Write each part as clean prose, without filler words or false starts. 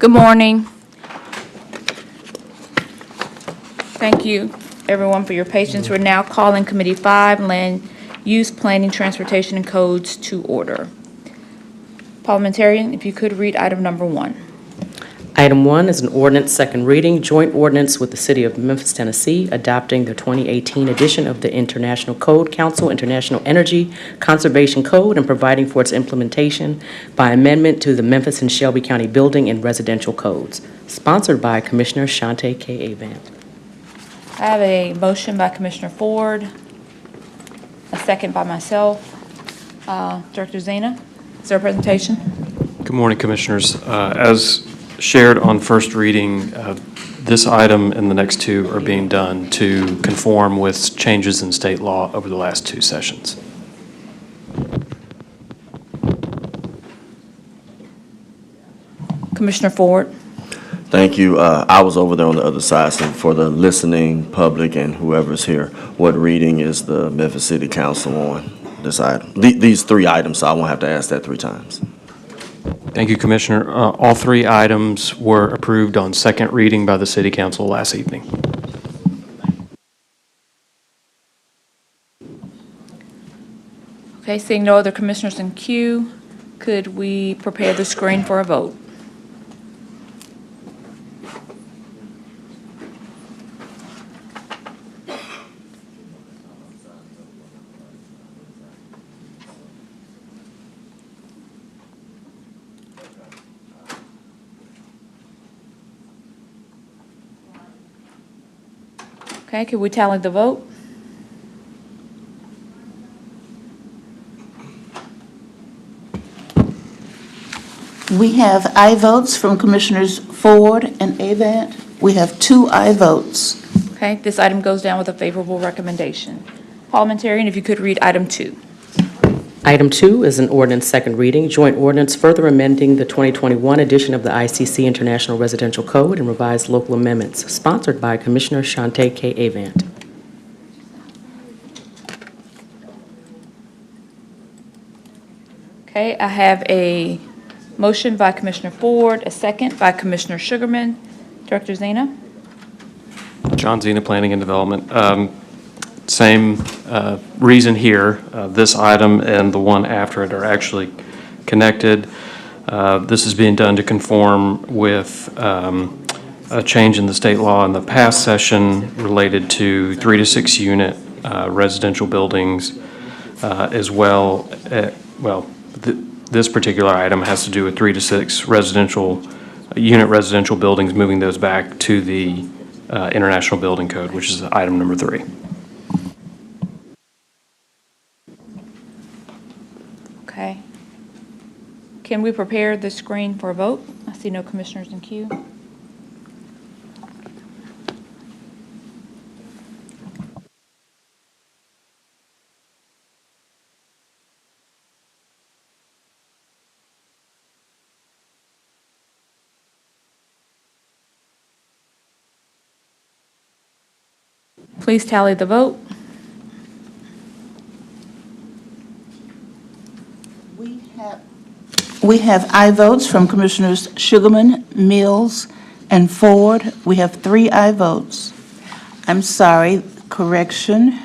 Good morning. Thank you, everyone, for your patience. We're now calling Committee 5, Land Use, Planning, Transportation, and Codes to order. Parliamentarian, if you could read item number 1. Item 1 is an ordinance, second reading, joint ordinance with the City of Memphis, Tennessee, adopting the 2018 edition of the International Code Council International Energy Conservation Code and providing for its implementation by amendment to the Memphis and Shelby County Building and Residential Codes, sponsored by Commissioner Shante K. Avant. I have a motion by Commissioner Ford, a second by myself. Director Zena, is there a presentation? Good morning, Commissioners. As shared on first reading, this item and the next two are being done to conform with changes in state law over the last 2 sessions. Commissioner Ford. Thank you. I was over there on the other side, so for the listening public and whoever's here, what reading is the Memphis City Council on this item? These 3 items, so I won't have to ask that 3 times. Thank you, Commissioner. All 3 items were approved on second reading by the City Council last evening. Okay, seeing no other commissioners in queue, could we prepare the screen for a vote? Okay, could we tally the vote? We have aye votes from Commissioners Ford and Avant. We have 2 aye votes. Okay, this item goes down with a favorable recommendation. Parliamentarian, if you could read item 2. Item 2 is an ordinance, second reading, joint ordinance further amending the 2021 edition of the ICC International Residential Code and revised local amendments, sponsored by Commissioner Shante K. Avant. Okay, I have a motion by Commissioner Ford, a second by Commissioner Sugarman. Director Zena? John Zena, Planning and Development. Same reason here. This item and the one after it are actually connected. This is being done to conform with a change in the state law in the past session related to 3 to 6 unit residential buildings, as well. This particular item has to do with 3 to 6 residential buildings, moving those back to the International Building Code, which is item number 3. Okay. Can we prepare the screen for a vote? I see no commissioners in queue. Please tally the vote. We have aye votes from Commissioners Sugarman, Mills, and Ford. We have 3 aye votes. I'm sorry, correction.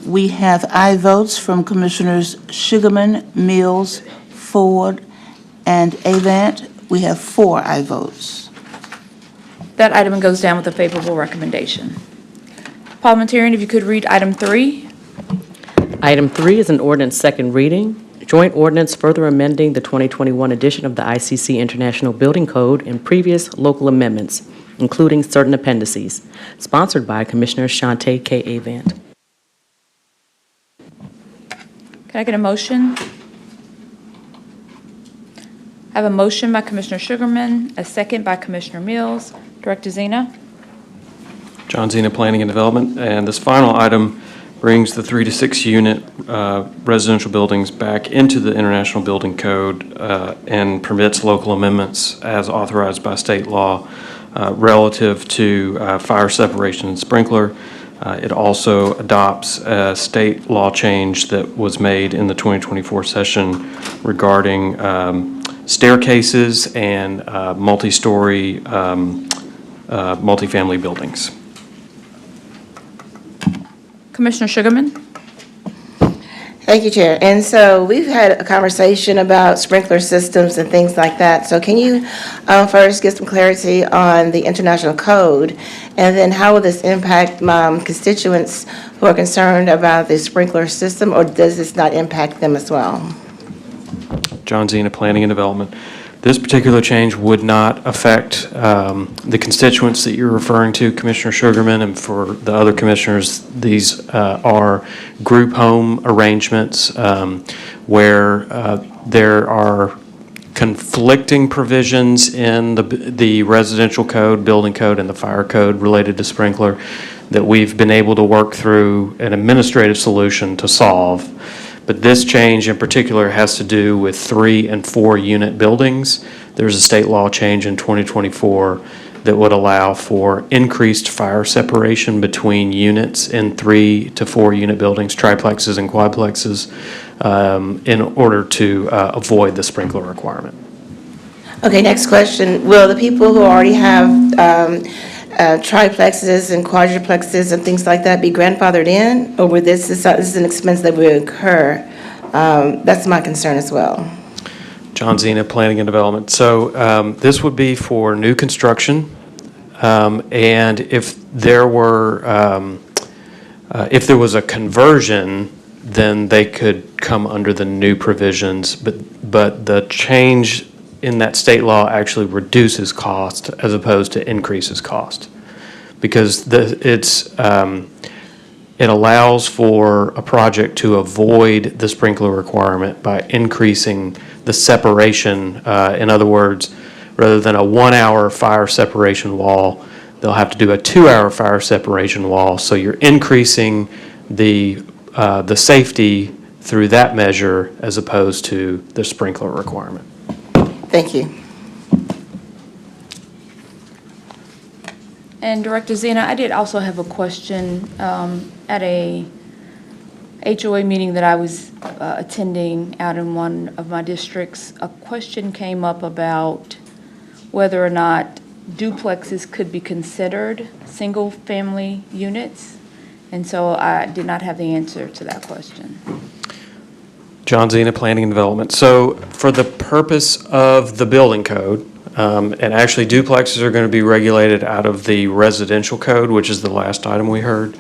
We have aye votes from Commissioners Sugarman, Mills, Ford, and Avant. We have 4 aye votes. That item goes down with a favorable recommendation. Parliamentarian, if you could read item 3. Item 3 is an ordinance, second reading, joint ordinance further amending the 2021 edition of the ICC International Building Code and previous local amendments, including certain appendices, sponsored by Commissioner Shante K. Avant. Can I get a motion? I have a motion by Commissioner Sugarman, a second by Commissioner Mills. Director Zena? John Zena, Planning and Development. And this final item brings the 3 to 6 unit residential buildings back into the International Building Code and permits local amendments as authorized by state law relative to fire separation and sprinkler. It also adopts a state law change that was made in the 2024 session regarding staircases and multi-story multifamily buildings. Commissioner Sugarman? Thank you, Chair. And so we've had a conversation about sprinkler systems and things like that. So can you first get some clarity on the international code? And then how will this impact constituents who are concerned about the sprinkler system, or does this not impact them as well? John Zena, Planning and Development. This particular change would not affect the constituents that you're referring to, Commissioner Sugarman, and for the other commissioners, these are group home arrangements where there are conflicting provisions in the residential code, building code, and the fire code related to sprinkler that we've been able to work through an administrative solution to solve. But this change in particular has to do with 3 and 4 unit buildings. There's a state law change in 2024 that would allow for increased fire separation between units in 3 to 4 unit buildings, triplexes and quadplexes, in order to avoid the sprinkler requirement. Okay, next question. Will the people who already have triplexes and quadruplexes and things like that be grandfathered in, or will this is an expense that will incur? That's my concern as well. John Zena, Planning and Development. So this would be for new construction, and if there was a conversion, then they could come under the new provisions. But the change in that state law actually reduces cost as opposed to increases cost, because it allows for a project to avoid the sprinkler requirement by increasing the separation. In other words, rather than a 1-hour fire separation wall, they'll have to do a 2-hour fire separation wall. So you're increasing the safety through that measure as opposed to the sprinkler requirement. Thank you. And Director Zena, I did also have a question at a HOA meeting that I was attending out in one of my districts. A question came up about whether or not duplexes could be considered single-family units, and so I did not have the answer to that question. John Zena, Planning and Development. So for the purpose of the building code, and actually duplexes are going to be regulated out of the residential code, which is the last item we heard.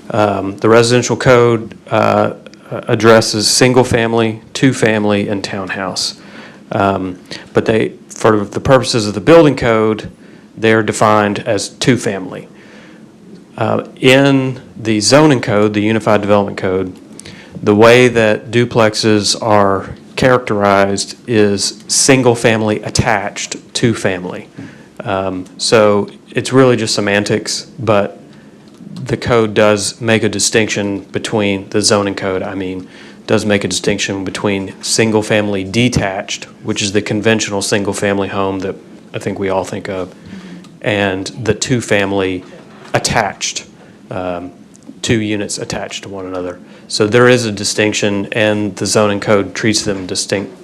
The residential code addresses single family, 2-family, and townhouse. But for the purposes of the building code, they're defined as 2-family. In the zoning code, the Unified Development Code, the way that duplexes are characterized is single-family attached to family. So it's really just semantics, but the code does make a distinction between, the zoning code, does make a distinction between single-family detached, which is the conventional single-family home that I think we all think of, and the 2-family attached, 2 units attached to one another. So there is a distinction, and the zoning code treats them distinct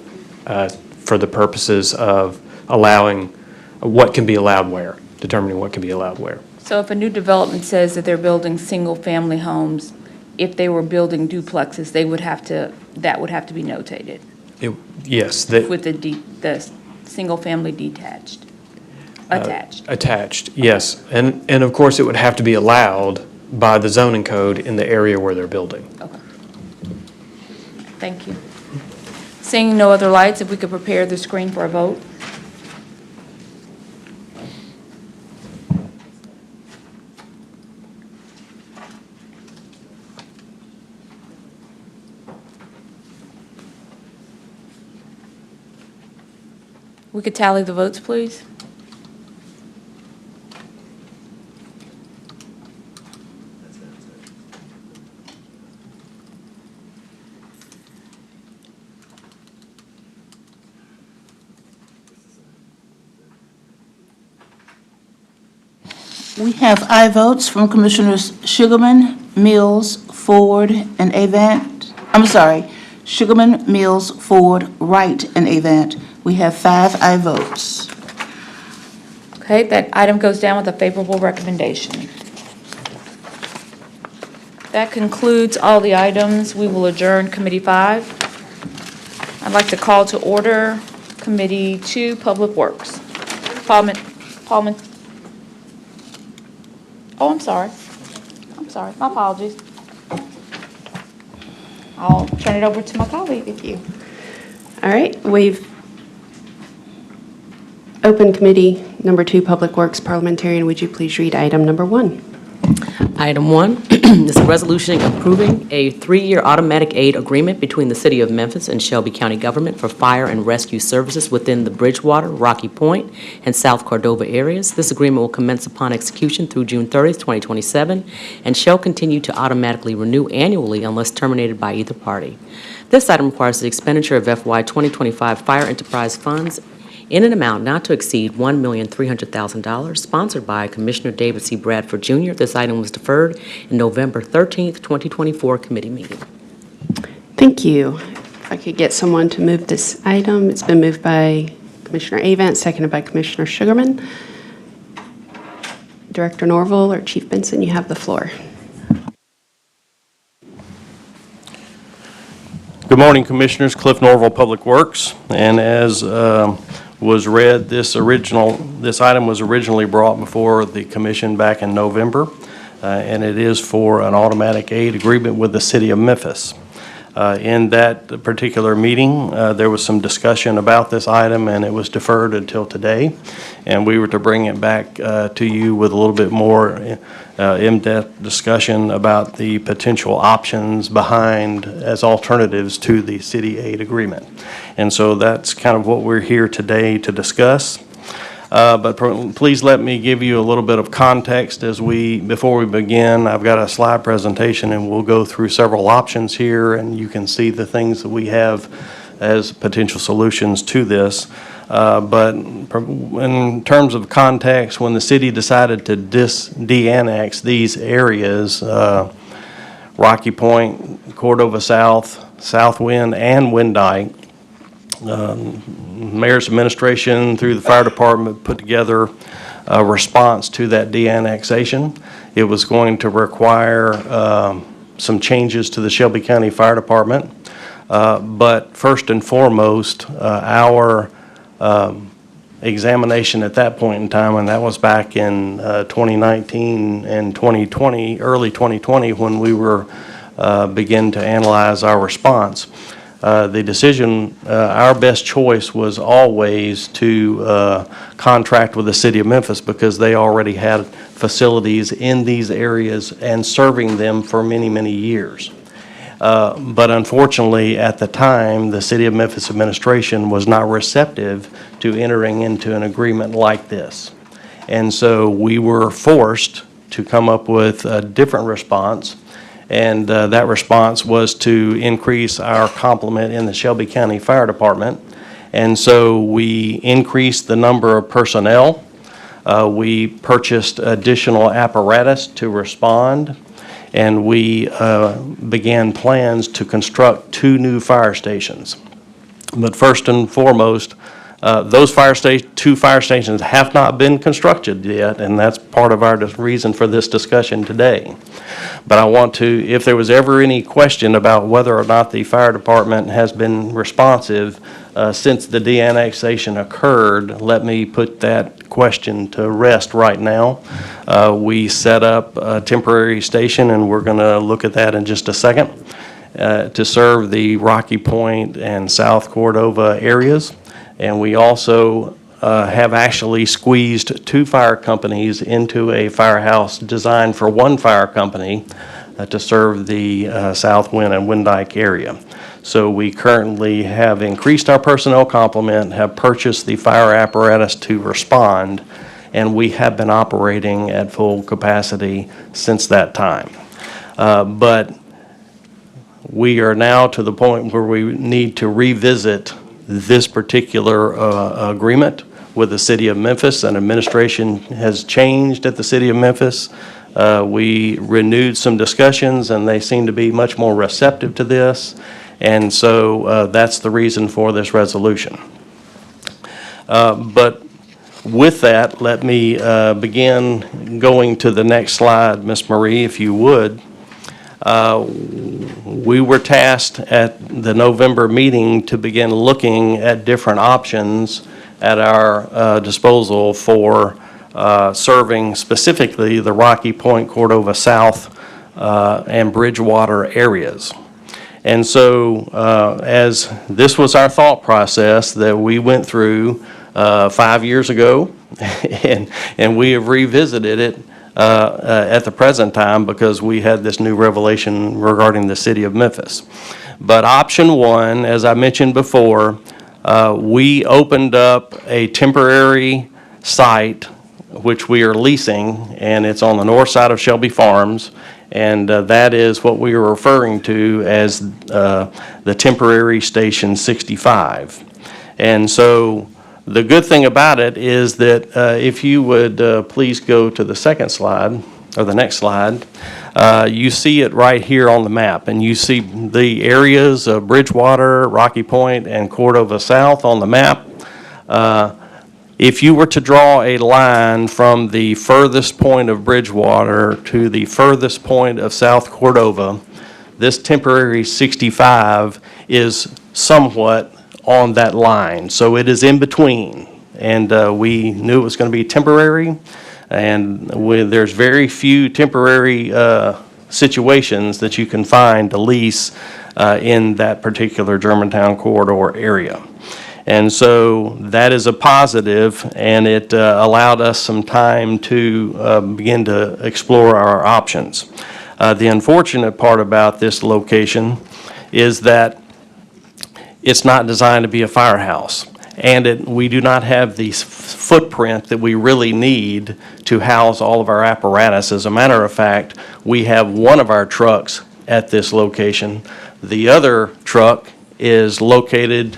for the purposes of allowing what can be allowed where, determining what can be allowed where. So if a new development says that they're building single-family homes, if they were building duplexes, that would have to be notated Yes. with the single-family detached, attached. Attached, yes. And of course, it would have to be allowed by the zoning code in the area where they're building. Okay. Thank you. Seeing no other lights, if we could prepare the screen for a vote. We could tally the votes, please. We have aye votes from Commissioners Sugarman, Mills, Ford, and Avant. I'm sorry, Sugarman, Mills, Ford, Wright, and Avant. We have 5 aye votes. Okay, that item goes down with a favorable recommendation. That concludes all the items. We will adjourn Committee 5. I'd like to call to order Committee 2, Public Works. Paulman, oh, I'm sorry, my apologies. I'll turn it over to my colleague. Thank you. All right, we've opened Committee Number 2, Public Works. Parliamentarian, would you please read item number 1? Item 1 is a resolution approving a 3-year automatic aid agreement between the City of Memphis and Shelby County Government for fire and rescue services within the Bridgewater, Rocky Point, and South Cordova areas. This agreement will commence upon execution through June 30th, 2027, and shall continue to automatically renew annually unless terminated by either party. This item requires the expenditure of FY 2025 fire enterprise funds in an amount not to exceed $1,300,000, sponsored by Commissioner David C. Bradford, Jr. This item was deferred in November 13th, 2024 committee meeting. Thank you. If I could get someone to move this item. It's been moved by Commissioner Avent, seconded by Commissioner Sugarman. Director Norville or Chief Benson, you have the floor. Good morning, Commissioners. Cliff Norville, Public Works. And as was read, this item was originally brought before the commission back in November, and it is for an automatic aid agreement with the City of Memphis. In that particular meeting, there was some discussion about this item, and it was deferred until today. And we were to bring it back to you with a little bit more in-depth discussion about the potential options behind as alternatives to the city aid agreement. And so that's kind of what we're here today to discuss. But please let me give you a little bit of context before we begin. I've got a slide presentation and we'll go through several options here, and you can see the things that we have as potential solutions to this. But in terms of context, when the city decided to de-annex these areas, Rocky Point, Cordova South, Southwind, and Windike, Mayor's administration through the fire department put together a response to that de-annexation. It was going to require some changes to the Shelby County Fire Department. But first and foremost, our examination at that point in time, and that was back in 2019 and 2020, early 2020, when we were begin to analyze our response. The decision, our best choice was always to contract with the City of Memphis because they already had facilities in these areas and serving them for many, many years. But unfortunately, at the time, the City of Memphis administration was not receptive to entering into an agreement like this. And so we were forced to come up with a different response. And that response was to increase our complement in the Shelby County Fire Department. And so we increased the number of personnel. We purchased additional apparatus to respond. And we began plans to construct 2 new fire stations. But first and foremost, those 2 fire stations have not been constructed yet, and that's part of our reason for this discussion today. But I want to, if there was ever any question about whether or not the fire department has been responsive since the de-annexation occurred, let me put that question to rest right now. We set up a temporary station, and we're going to look at that in just a second, to serve the Rocky Point and South Cordova areas. And we also have actually squeezed 2 fire companies into a firehouse designed for 1 fire company to serve the Southwind and Windike area. So we currently have increased our personnel complement, have purchased the fire apparatus to respond, and we have been operating at full capacity since that time. But we are now to the point where we need to revisit this particular agreement with the City of Memphis. An administration has changed at the City of Memphis. We renewed some discussions, and they seem to be much more receptive to this. And so that's the reason for this resolution. But with that, let me begin going to the next slide, Ms. Marie, if you would. We were tasked at the November meeting to begin looking at different options at our disposal for serving specifically the Rocky Point, Cordova South, and Bridgewater areas. And so as this was our thought process that we went through 5 years ago, and we have revisited it at the present time because we had this new revelation regarding the city of Memphis. But option one, as I mentioned before, we opened up a temporary site which we are leasing, and it's on the north side of Shelby Farms, and that is what we are referring to as the temporary Station 65. And so the good thing about it is that if you would please go to the second slide, or the next slide, you see it right here on the map, and you see the areas of Bridgewater, Rocky Point, and Cordova South on the map. If you were to draw a line from the furthest point of Bridgewater to the furthest point of South Cordova, this temporary 65 is somewhat on that line. So it is in between. And we knew it was going to be temporary. And there's very few temporary situations that you can find to lease in that particular Germantown corridor area. And so that is a positive, and it allowed us some time to begin to explore our options. The unfortunate part about this location is that it's not designed to be a firehouse, and we do not have the footprint that we really need to house all of our apparatus. As a matter of fact, we have one of our trucks at this location. The other truck is located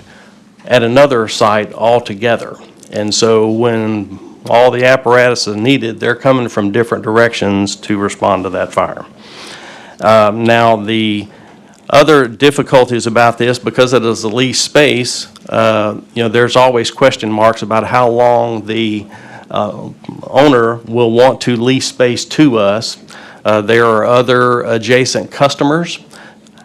at another site altogether. And so when all the apparatus is needed, they're coming from different directions to respond to that fire. Now, the other difficulties about this, because it is a leased space, there's always question marks about how long the owner will want to lease space to us. There are other adjacent customers.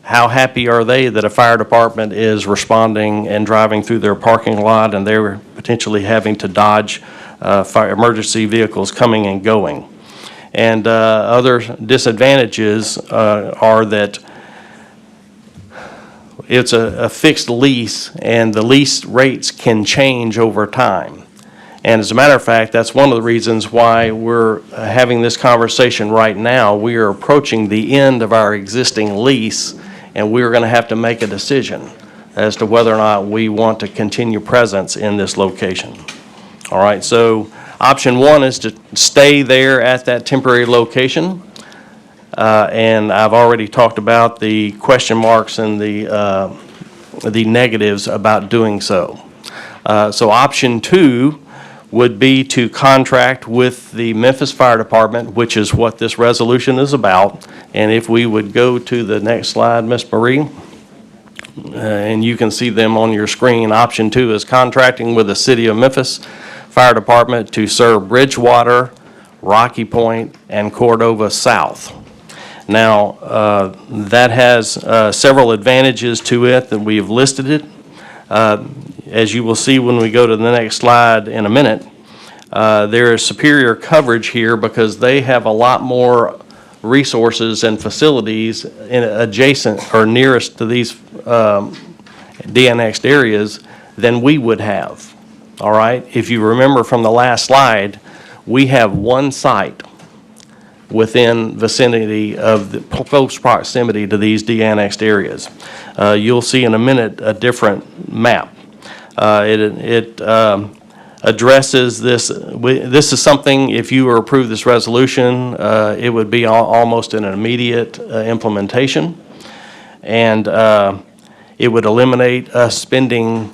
How happy are they that a fire department is responding and driving through their parking lot, and they're potentially having to dodge fire emergency vehicles coming and going? And other disadvantages are that it's a fixed lease, and the lease rates can change over time. And as a matter of fact, that's one of the reasons why we're having this conversation right now. We are approaching the end of our existing lease, and we're going to have to make a decision as to whether or not we want to continue presence in this location. All right, so option one is to stay there at that temporary location. And I've already talked about the question marks and the negatives about doing so. So option two would be to contract with the Memphis Fire Department, which is what this resolution is about. And if we would go to the next slide, Ms. Marie, and you can see them on your screen. Option two is contracting with the City of Memphis Fire Department to serve Bridgewater, Rocky Point, and Cordova South. Now, that has several advantages to it that we have listed it. As you will see when we go to the next slide in a minute, there is superior coverage here because they have a lot more resources and facilities adjacent or nearest to these de-annexed areas than we would have. All right? If you remember from the last slide, we have one site within vicinity of the close proximity to these de-annexed areas. You'll see in a minute a different map. It addresses this. This is something, if you were approved this resolution, it would be almost an immediate implementation. And it would eliminate us spending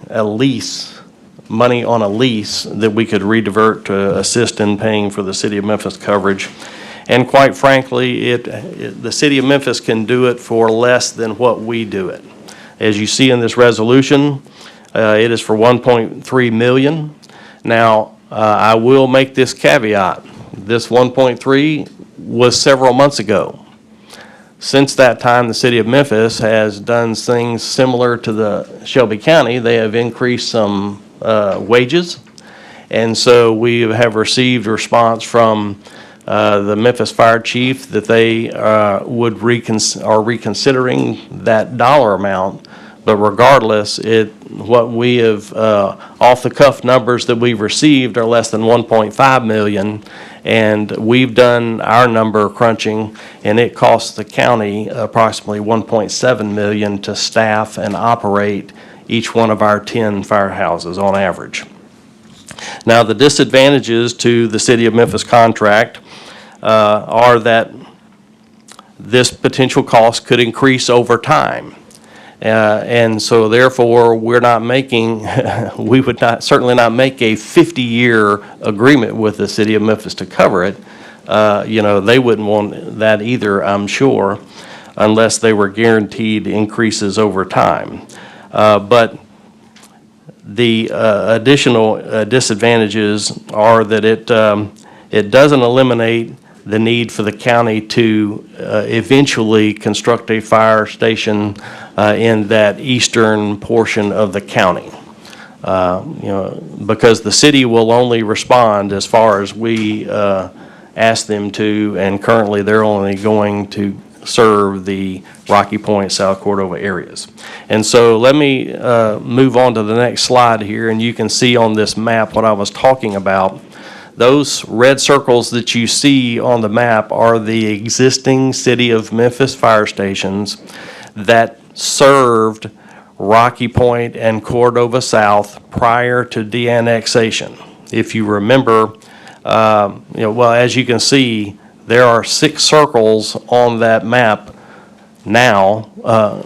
money on a lease that we could redivert to assist in paying for the City of Memphis coverage. And quite frankly, the City of Memphis can do it for less than what we do it. As you see in this resolution, it is for $1.3 million. Now, I will make this caveat. This 1.3 was several months ago. Since that time, the city of Memphis has done things similar to the Shelby County. They have increased some wages. And so we have received a response from the Memphis Fire Chief that they are reconsidering that dollar amount. But regardless, what we have, off-the-cuff numbers that we've received are less than 1.5 million. And we've done our number crunching, and it costs the county approximately 1.7 million to staff and operate each one of our 10 firehouses on average. Now, the disadvantages to the City of Memphis contract are that this potential cost could increase over time. And so therefore, we're not making, we would not, certainly not make a 50-year agreement with the City of Memphis to cover it. They wouldn't want that either, I'm sure, unless they were guaranteed increases over time. But the additional disadvantages are that it doesn't eliminate the need for the county to eventually construct a fire station in that eastern portion of the county. Because the city will only respond as far as we ask them to, and currently they're only going to serve the Rocky Point, South Cordova areas. And so let me move on to the next slide here, and you can see on this map what I was talking about. Those red circles that you see on the map are the existing City of Memphis fire stations that served Rocky Point and Cordova South prior to de-annexation. If you remember, as you can see, there are 6 circles on that map now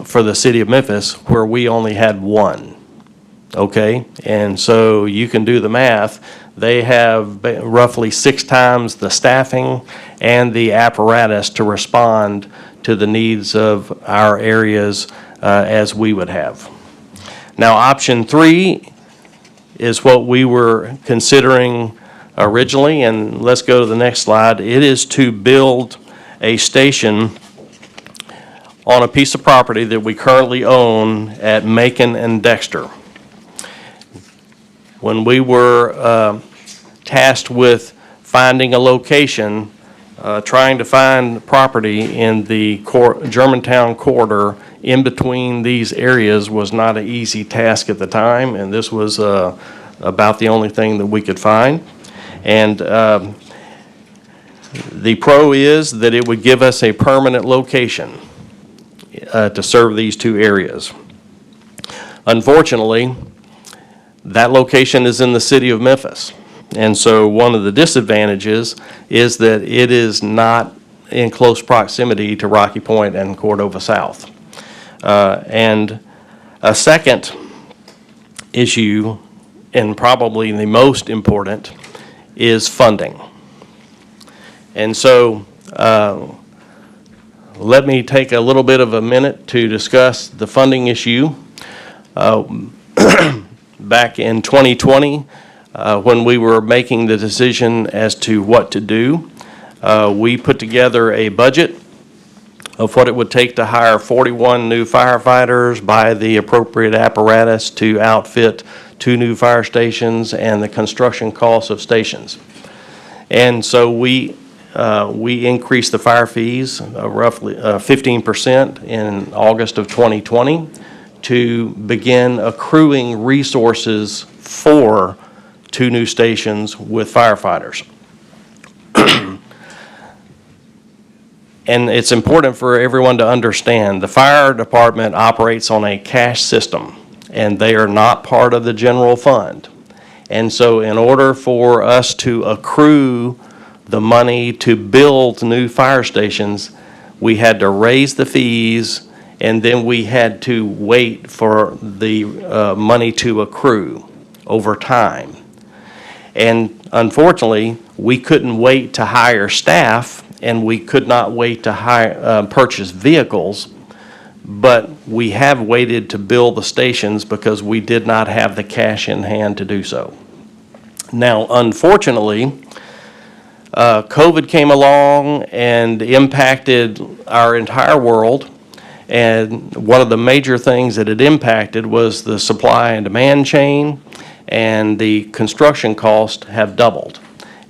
for the City of Memphis where we only had 1. Okay, and so you can do the math. They have roughly 6 times the staffing and the apparatus to respond to the needs of our areas as we would have. Now, option 3 is what we were considering originally, and let's go to the next slide. It is to build a station on a piece of property that we currently own at Macon and Dexter. When we were tasked with finding a location, trying to find property in the Germantown corridor in between these areas was not an easy task at the time, and this was about the only thing that we could find. And the pro is that it would give us a permanent location to serve these 2 areas. Unfortunately, that location is in the City of Memphis. And so one of the disadvantages is that it is not in close proximity to Rocky Point and Cordova South. And a second issue, and probably the most important, is funding. And so let me take a little bit of a minute to discuss the funding issue. Back in 2020, when we were making the decision as to what to do, we put together a budget of what it would take to hire 41 new firefighters, buy the appropriate apparatus to outfit 2 new fire stations, and the construction costs of stations. And so we increased the fire fees roughly 15% in August of 2020 to begin accruing resources for 2 new stations with firefighters. And it's important for everyone to understand, the fire department operates on a cash system, and they are not part of the general fund. And so in order for us to accrue the money to build new fire stations, we had to raise the fees, and then we had to wait for the money to accrue over time. And unfortunately, we couldn't wait to hire staff, and we could not wait to purchase vehicles, but we have waited to build the stations because we did not have the cash in hand to do so. Now, unfortunately, COVID came along and impacted our entire world. And one of the major things that it impacted was the supply and demand chain, and the construction costs have doubled.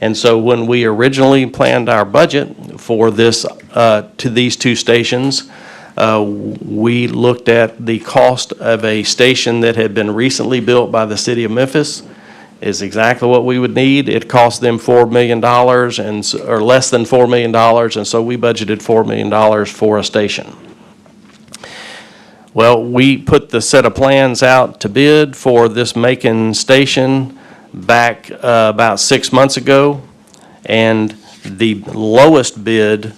And so when we originally planned our budget for this, to these two stations, we looked at the cost of a station that had been recently built by the city of Memphis is exactly what we would need. It cost them $4 million or less than $4 million, and so we budgeted $4 million for a station. Well, we put the set of plans out to bid for this Macon station back about 6 months ago, and the lowest bid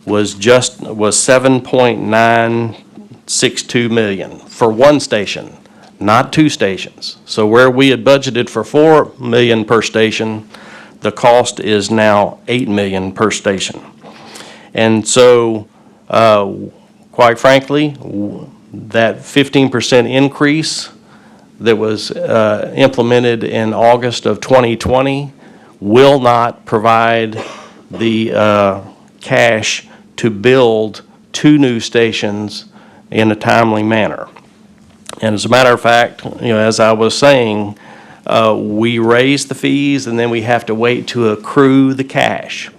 was 7.962 million for one station, not two stations. So where we had budgeted for $4 million per station, the cost is now $8 million per station. And so, quite frankly, that 15% increase that was implemented in August of 2020 will not provide the cash to build two new stations in a timely manner. And as a matter of fact, as I was saying, we raise the fees and then we have to wait to accrue the cash.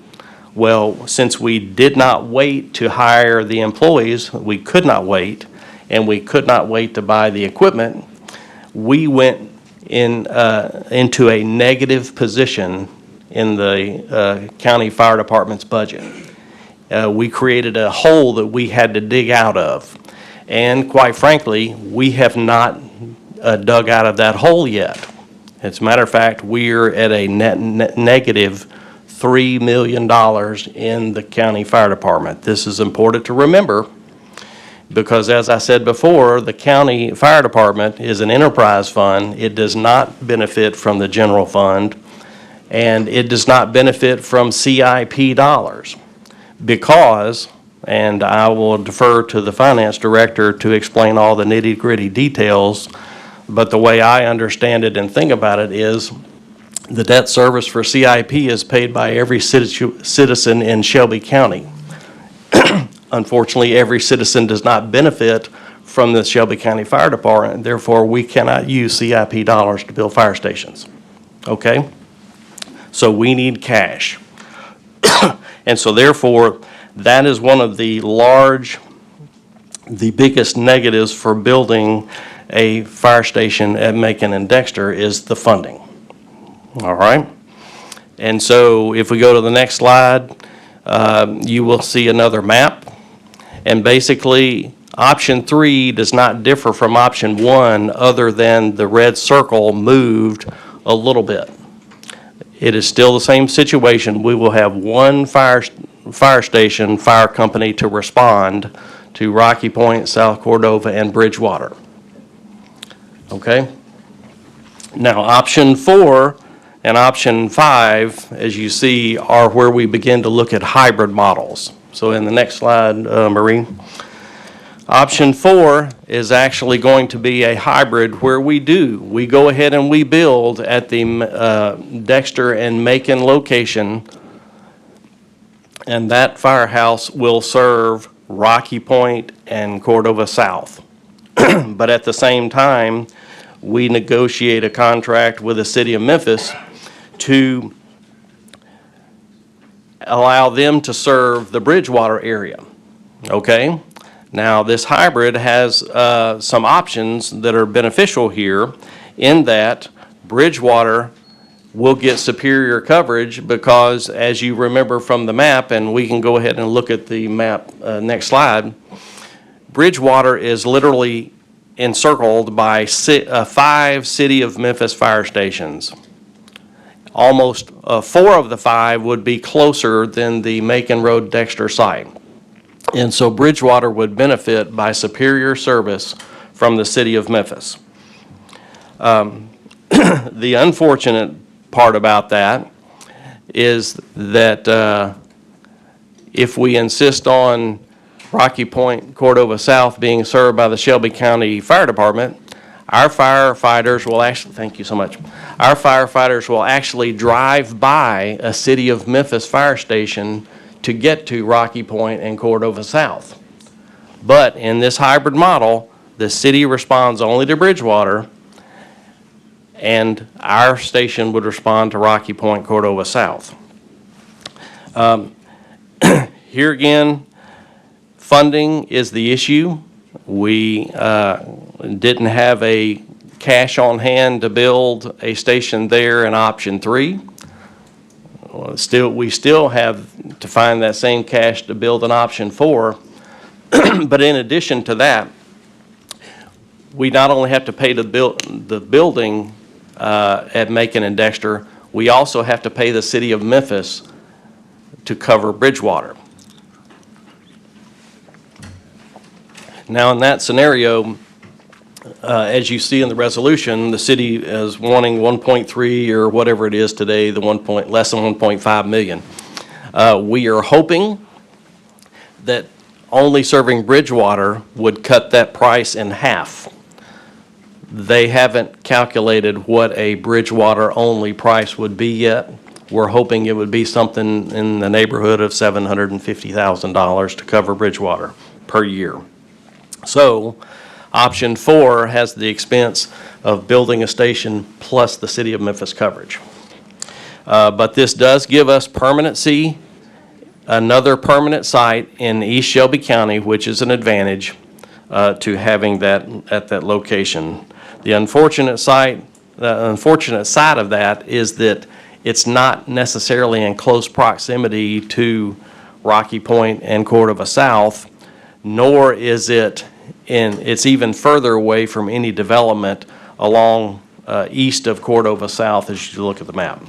Well, since we did not wait to hire the employees, we could not wait, and we could not wait to buy the equipment, we went into a negative position in the county fire department's budget. We created a hole that we had to dig out of. And quite frankly, we have not dug out of that hole yet. As a matter of fact, we're at a negative $3 million in the county fire department. This is important to remember because, as I said before, the county fire department is an enterprise fund. It does not benefit from the general fund, and it does not benefit from CIP dollars because, and I will defer to the finance director to explain all the nitty-gritty details, but the way I understand it and think about it is the debt service for CIP is paid by every citizen in Shelby County. Unfortunately, every citizen does not benefit from the Shelby County Fire Department. Therefore, we cannot use CIP dollars to build fire stations. Okay? So we need cash. And so therefore, that is one of the biggest negatives for building a fire station at Macon and Dexter is the funding. All right? And so if we go to the next slide, you will see another map. And basically, option 3 does not differ from option 1 other than the red circle moved a little bit. It is still the same situation. We will have one fire station, fire company to respond to Rocky Point, South Cordova, and Bridgewater. Okay? Now, option 4 and option 5, as you see, are where we begin to look at hybrid models. So in the next slide, Marie. Option 4 is actually going to be a hybrid where we go ahead and we build at the Dexter and Macon location, and that firehouse will serve Rocky Point and Cordova South. But at the same time, we negotiate a contract with the city of Memphis to allow them to serve the Bridgewater area. Okay? Now, this hybrid has some options that are beneficial here in that Bridgewater will get superior coverage because, as you remember from the map, and we can go ahead and look at the map, next slide, Bridgewater is literally encircled by 5 City of Memphis fire stations. Almost 4 of the 5 would be closer than the Macon Road Dexter site. And so Bridgewater would benefit by superior service from the city of Memphis. The unfortunate part about that is that if we insist on Rocky Point, Cordova South being served by the Shelby County Fire Department, our firefighters will actually, thank you so much, our firefighters will actually drive by a City of Memphis fire station to get to Rocky Point and Cordova South. But in this hybrid model, the city responds only to Bridgewater, and our station would respond to Rocky Point, Cordova South. Here again, funding is the issue. We didn't have a cash on hand to build a station there in option 3. We still have to find that same cash to build an option 4. But in addition to that, we not only have to pay the building at Macon and Dexter, we also have to pay the city of Memphis to cover Bridgewater. Now, in that scenario, as you see in the resolution, the city is wanting 1.3 or whatever it is today, less than 1.5 million. We are hoping that only serving Bridgewater would cut that price in half. They haven't calculated what a Bridgewater-only price would be yet. We're hoping it would be something in the neighborhood of $750,000 to cover Bridgewater per year. So, option 4 has the expense of building a station plus the city of Memphis coverage. But this does give us permanency, another permanent site in East Shelby County, which is an advantage to having that at that location. The unfortunate side of that is that it's not necessarily in close proximity to Rocky Point and Cordova South, nor is it's even further away from any development along east of Cordova South as you look at the map.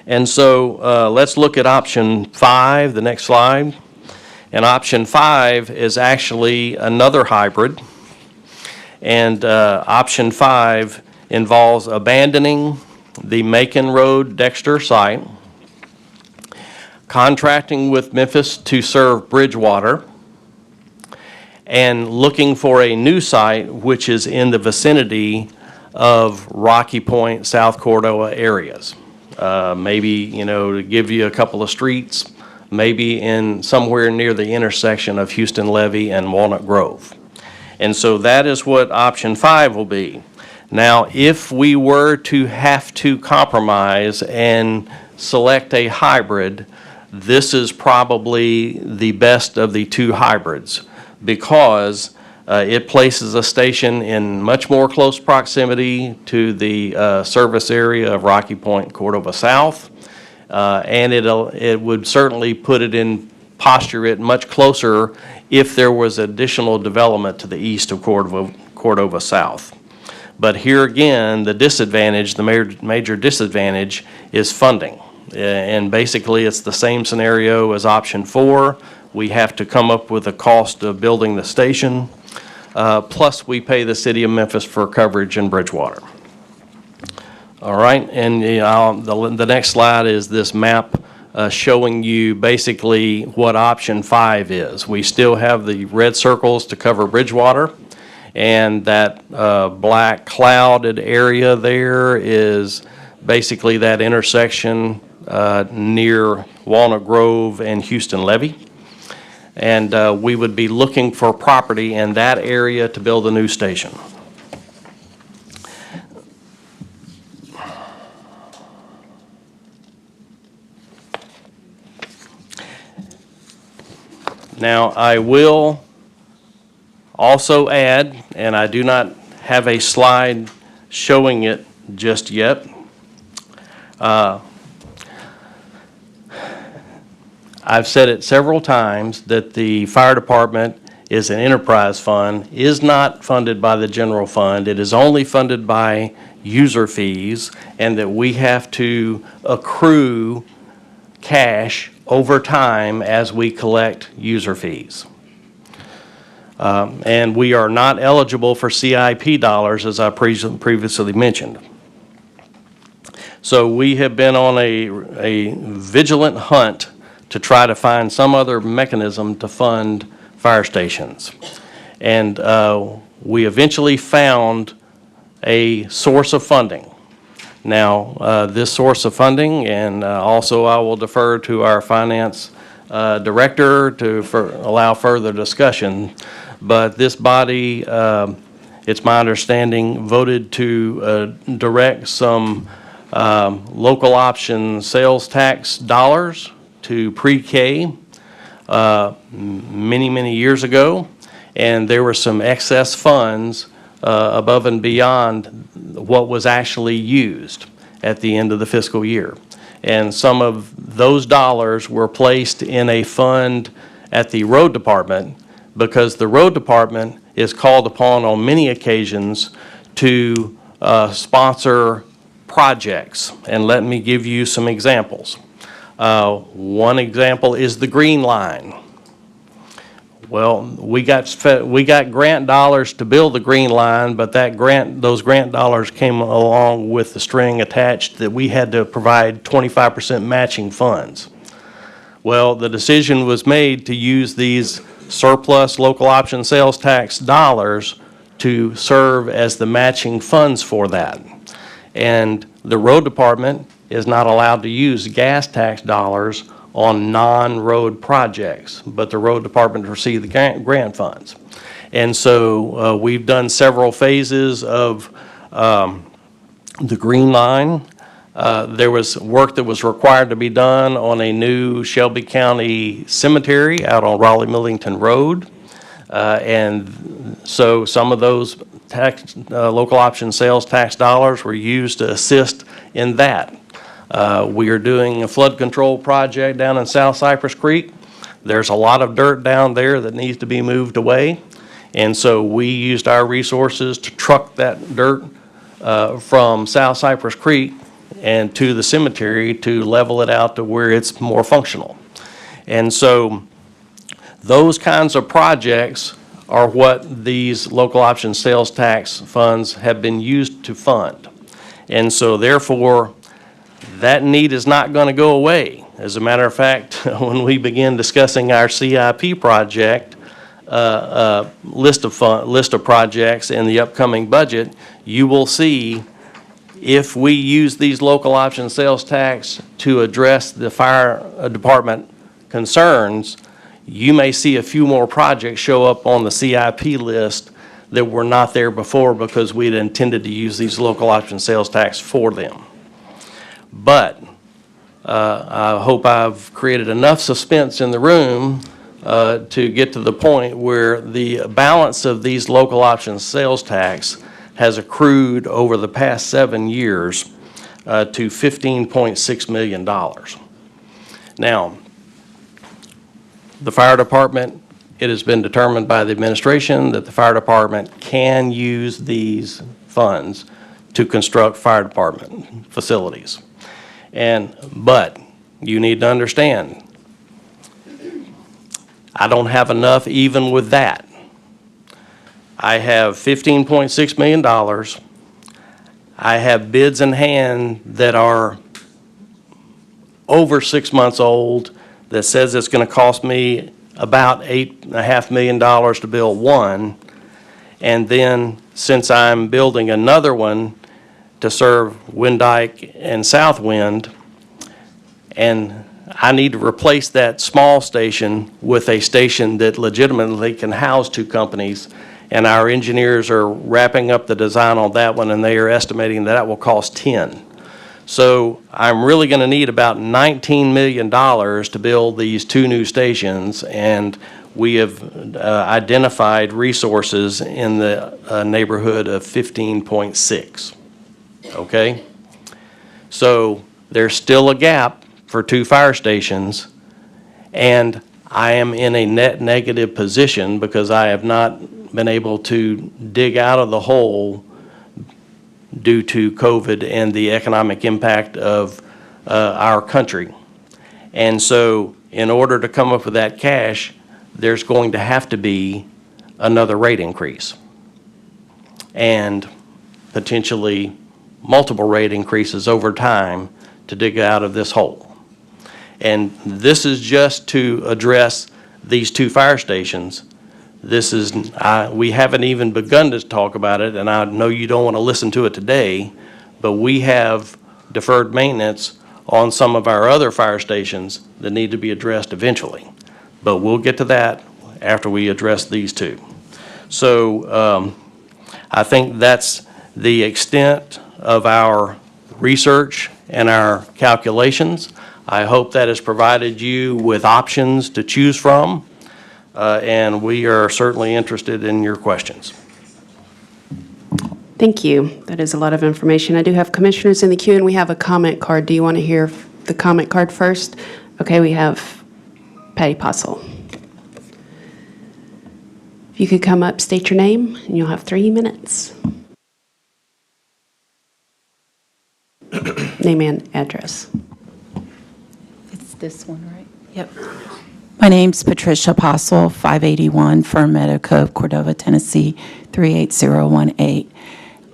And so let's look at option 5, the next slide. And option 5 is actually another hybrid. And option 5 involves abandoning the Macon Road Dexter site, contracting with Memphis to serve Bridgewater, and looking for a new site which is in the vicinity of Rocky Point, South Cordova areas. Maybe, to give you a couple of streets, maybe in somewhere near the intersection of Houston Levee and Walnut Grove. And so that is what option 5 will be. Now, if we were to have to compromise and select a hybrid, this is probably the best of the 2 hybrids because it places a station in much more close proximity to the service area of Rocky Point, Cordova South, and it would certainly posture it much closer if there was additional development to the east of Cordova South. But here again, the disadvantage, the major disadvantage is funding. And basically, it's the same scenario as option 4. We have to come up with a cost of building the station, plus we pay the city of Memphis for coverage in Bridgewater. All right, and the next slide is this map showing you basically what option 5 is. We still have the red circles to cover Bridgewater, and that black clouded area there is basically that intersection near Walnut Grove and Houston Levee. And we would be looking for property in that area to build a new station. Now, I will also add, and I do not have a slide showing it just yet, I've said it several times that the fire department is an enterprise fund, is not funded by the general fund. It is only funded by user fees, and that we have to accrue cash over time as we collect user fees. And we are not eligible for CIP dollars, as I previously mentioned. So we have been on a vigilant hunt to try to find some other mechanism to fund fire stations. And we eventually found a source of funding. Now, this source of funding, and also I will defer to our finance director to allow further discussion, but this body, it's my understanding, voted to direct some local option sales tax dollars to pre-K many, many years ago, and there were some excess funds above and beyond what was actually used at the end of the fiscal year. And some of those dollars were placed in a fund at the road department because the road department is called upon on many occasions to sponsor projects. And let me give you some examples. One example is the Green Line. Well, we got grant dollars to build the Green Line, but those grant dollars came along with the string attached that we had to provide 25% matching funds. Well, the decision was made to use these surplus local option sales tax dollars to serve as the matching funds for that. And the road department is not allowed to use gas tax dollars on non-road projects, but the road department received the grant funds. And so we've done several phases of the Green Line. There was work that was required to be done on a new Shelby County cemetery out on Raleigh-Millington Road. And so some of those local option sales tax dollars were used to assist in that. We are doing a flood control project down in South Cypress Creek. There's a lot of dirt down there that needs to be moved away. And so we used our resources to truck that dirt from South Cypress Creek and to the cemetery to level it out to where it's more functional. And so those kinds of projects are what these local option sales tax funds have been used to fund. And so therefore, that need is not going to go away. As a matter of fact, when we begin discussing our CIP project list of projects in the upcoming budget, you will see if we use these local option sales tax to address the fire department concerns, you may see a few more projects show up on the CIP list that were not there before because we'd intended to use these local option sales tax for them. But I hope I've created enough suspense in the room to get to the point where the balance of these local option sales tax has accrued over the past 7 years to $15.6 million. Now, the fire department, it has been determined by the administration that the fire department can use these funds to construct fire department facilities. But you need to understand, I don't have enough even with that. I have $15.6 million. I have bids in hand that are over 6 months old that says it's going to cost me about $8.5 million to build one. And then since I'm building another one to serve Windike and Southwind, and I need to replace that small station with a station that legitimately can house two companies, and our engineers are wrapping up the design on that one, and they are estimating that will cost 10. So I'm really going to need about $19 million to build these two new stations, and we have identified resources in the neighborhood of 15.6. Okay? So there's still a gap for two fire stations, and I am in a net negative position because I have not been able to dig out of the hole due to COVID and the economic impact of our country. And so in order to come up with that cash, there's going to have to be another rate increase and potentially multiple rate increases over time to dig out of this hole. And this is just to address these two fire stations, we haven't even begun to talk about it, and I know you don't want to listen to it today, but we have deferred maintenance on some of our other fire stations that need to be addressed eventually. But we'll get to that after we address these two. So I think that's the extent of our research and our calculations. I hope that has provided you with options to choose from, and we are certainly interested in your questions. Thank you. That is a lot of information. I do have commissioners in the queue, and we have a comment card. Do you want to hear the comment card first? Okay, we have Patty Postle. If you could come up, state your name, and you'll have 3 minutes. Name and address. It's this one, right? Yep. My name's Patricia Postle, 581 Fern Meadow Cove, Cordova, Tennessee, 38018.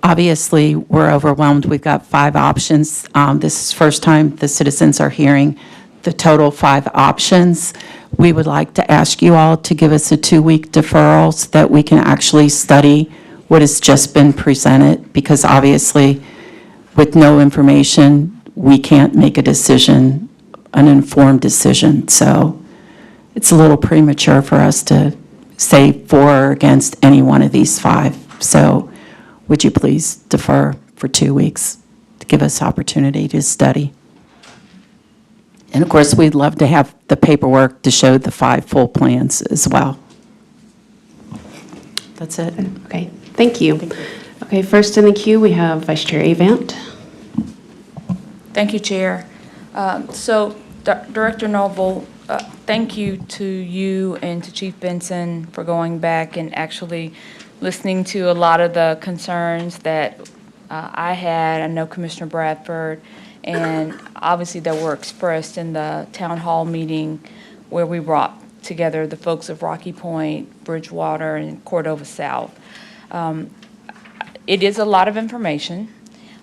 Obviously, we're overwhelmed. We've got 5 options. This is the first time the citizens are hearing the total 5 options. We would like to ask you all to give us a 2-week deferral so that we can actually study what has just been presented, because obviously, with no information, we can't make a decision, an informed decision. So it's a little premature for us to say for or against any one of these 5. So would you please defer for 2 weeks to give us opportunity to study? And of course, we'd love to have the paperwork to show the 5 full plans as well. That's it. Okay, thank you. Okay, first in the queue, we have Vice Chair Avant. Thank you, Chair. Director Noble, thank you to you and to Chief Benson for going back and actually listening to a lot of the concerns that I had. I know Commissioner Bradford, and obviously that were expressed in the town hall meeting where we brought together the folks of Rocky Point, Bridgewater, and Cordova South. It is a lot of information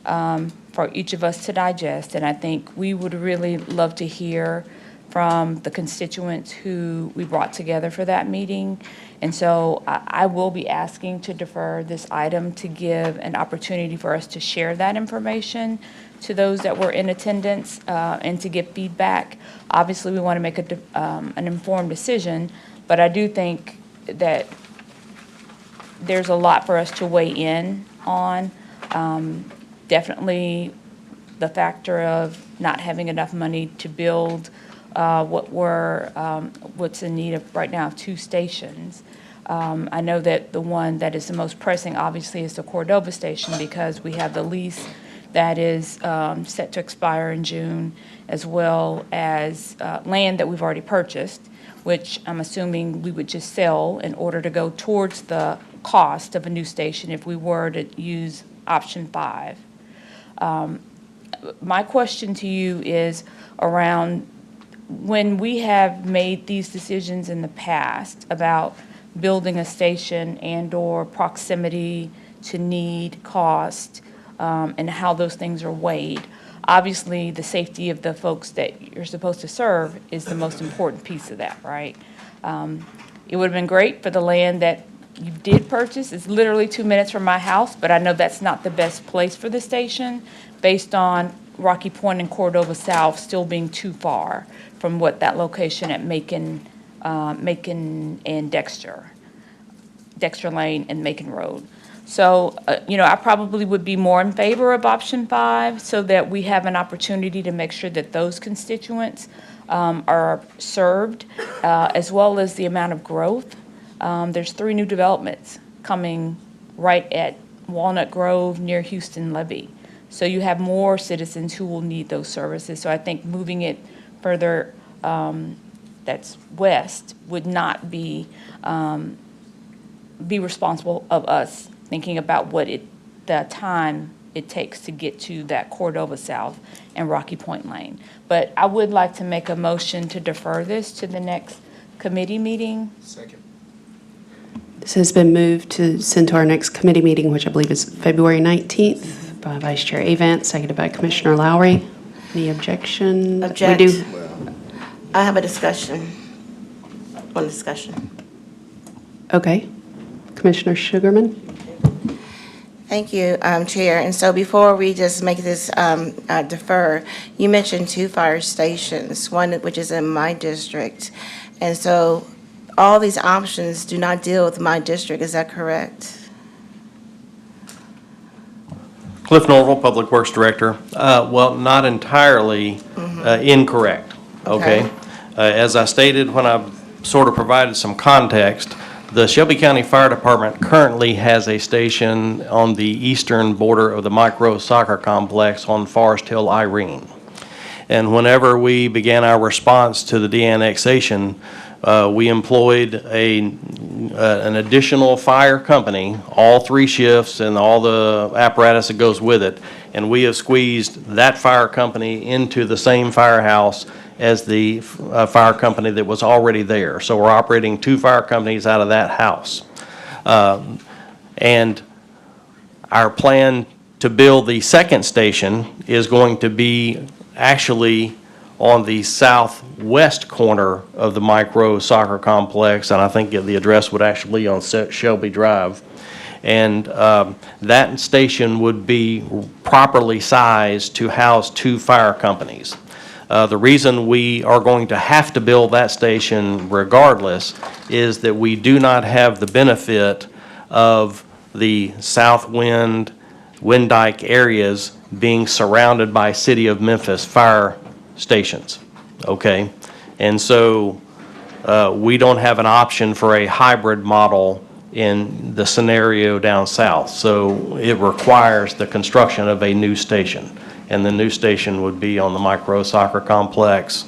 for each of us to digest, and I think we would really love to hear from the constituents who we brought together for that meeting. And so I will be asking to defer this item to give an opportunity for us to share that information to those that were in attendance and to get feedback. Obviously, we want to make an informed decision, but I do think that there's a lot for us to weigh in on. Definitely the factor of not having enough money to build what's in need of right now, 2 stations. I know that the one that is the most pressing, obviously, is the Cordova station, because we have the lease that is set to expire in June, as well as land that we've already purchased, which I'm assuming we would just sell in order to go towards the cost of a new station if we were to use option 5. My question to you is around when we have made these decisions in the past about building a station and/or proximity to need, cost, and how those things are weighed. Obviously, the safety of the folks that you're supposed to serve is the most important piece of that, right? It would have been great for the land that you did purchase. It's literally 2 minutes from my house, but I know that's not the best place for the station based on Rocky Point and Cordova South still being too far from what that location at Macon and Dexter Lane and Macon Road. So, I probably would be more in favor of option 5 so that we have an opportunity to make sure that those constituents are served, as well as the amount of growth. There's 3 new developments coming right at Walnut Grove near Houston Levee. So you have more citizens who will need those services. So I think moving it further, that's west, would not be responsible of us thinking about the time it takes to get to that Cordova South and Rocky Point Lane. But I would like to make a motion to defer this to the next committee meeting. Second. This has been moved to send to our next committee meeting, which I believe is February 19th, by Vice Chair Avant, seconded by Commissioner Lowry. Any objection? Object. We do. I have a discussion. One discussion. Okay. Commissioner Sugarman? Thank you, Chair. And so before we just make this defer, you mentioned 2 fire stations, one which is in my district. And so all these options do not deal with my district, is that correct? Cliff Norville, Public Works Director. Well, not entirely incorrect, okay? Okay. As I stated when I sort of provided some context, the Shelby County Fire Department currently has a station on the eastern border of the micro soccer complex on Forest Hill, Irene. And whenever we began our response to the de-annexation, we employed an additional fire company, all 3 shifts and all the apparatus that goes with it. And we have squeezed that fire company into the same firehouse as the fire company that was already there. So we're operating 2 fire companies out of that house. And our plan to build the second station is going to be actually on the southwest corner of the micro soccer complex, and I think the address would actually be on Shelby Drive. And that station would be properly sized to house 2 fire companies. The reason we are going to have to build that station regardless is that we do not have the benefit of the south wind, Wind Dyke areas being surrounded by City of Memphis fire stations, okay? And so we don't have an option for a hybrid model in the scenario down south. So it requires the construction of a new station. And the new station would be on the micro soccer complex,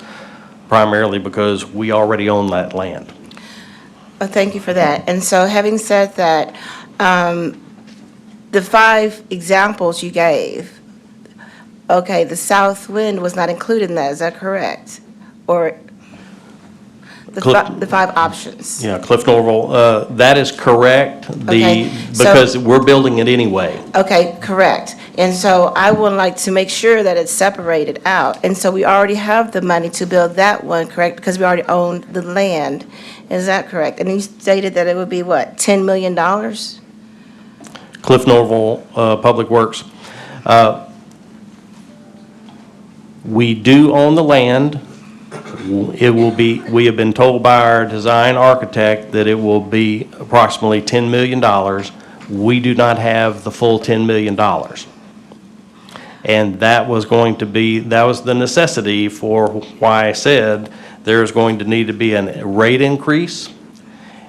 primarily because we already own that land. Well, thank you for that. And so having said that, the 5 examples you gave, okay, the south wind was not included in that, is that correct? Or the 5 options? Yeah, Cliff Norville, that is correct. Okay, so- Because we're building it anyway. Okay, correct. And so I would like to make sure that it's separated out. And so we already have the money to build that one, correct? Because we already own the land. Is that correct? And you stated that it would be what, $10 million? Cliff Norville, Public Works. We do own the land. It will be, we have been told by our design architect that it will be approximately $10 million. We do not have the full $10 million. And that was going to be, that was the necessity for why I said there's going to need to be a rate increase,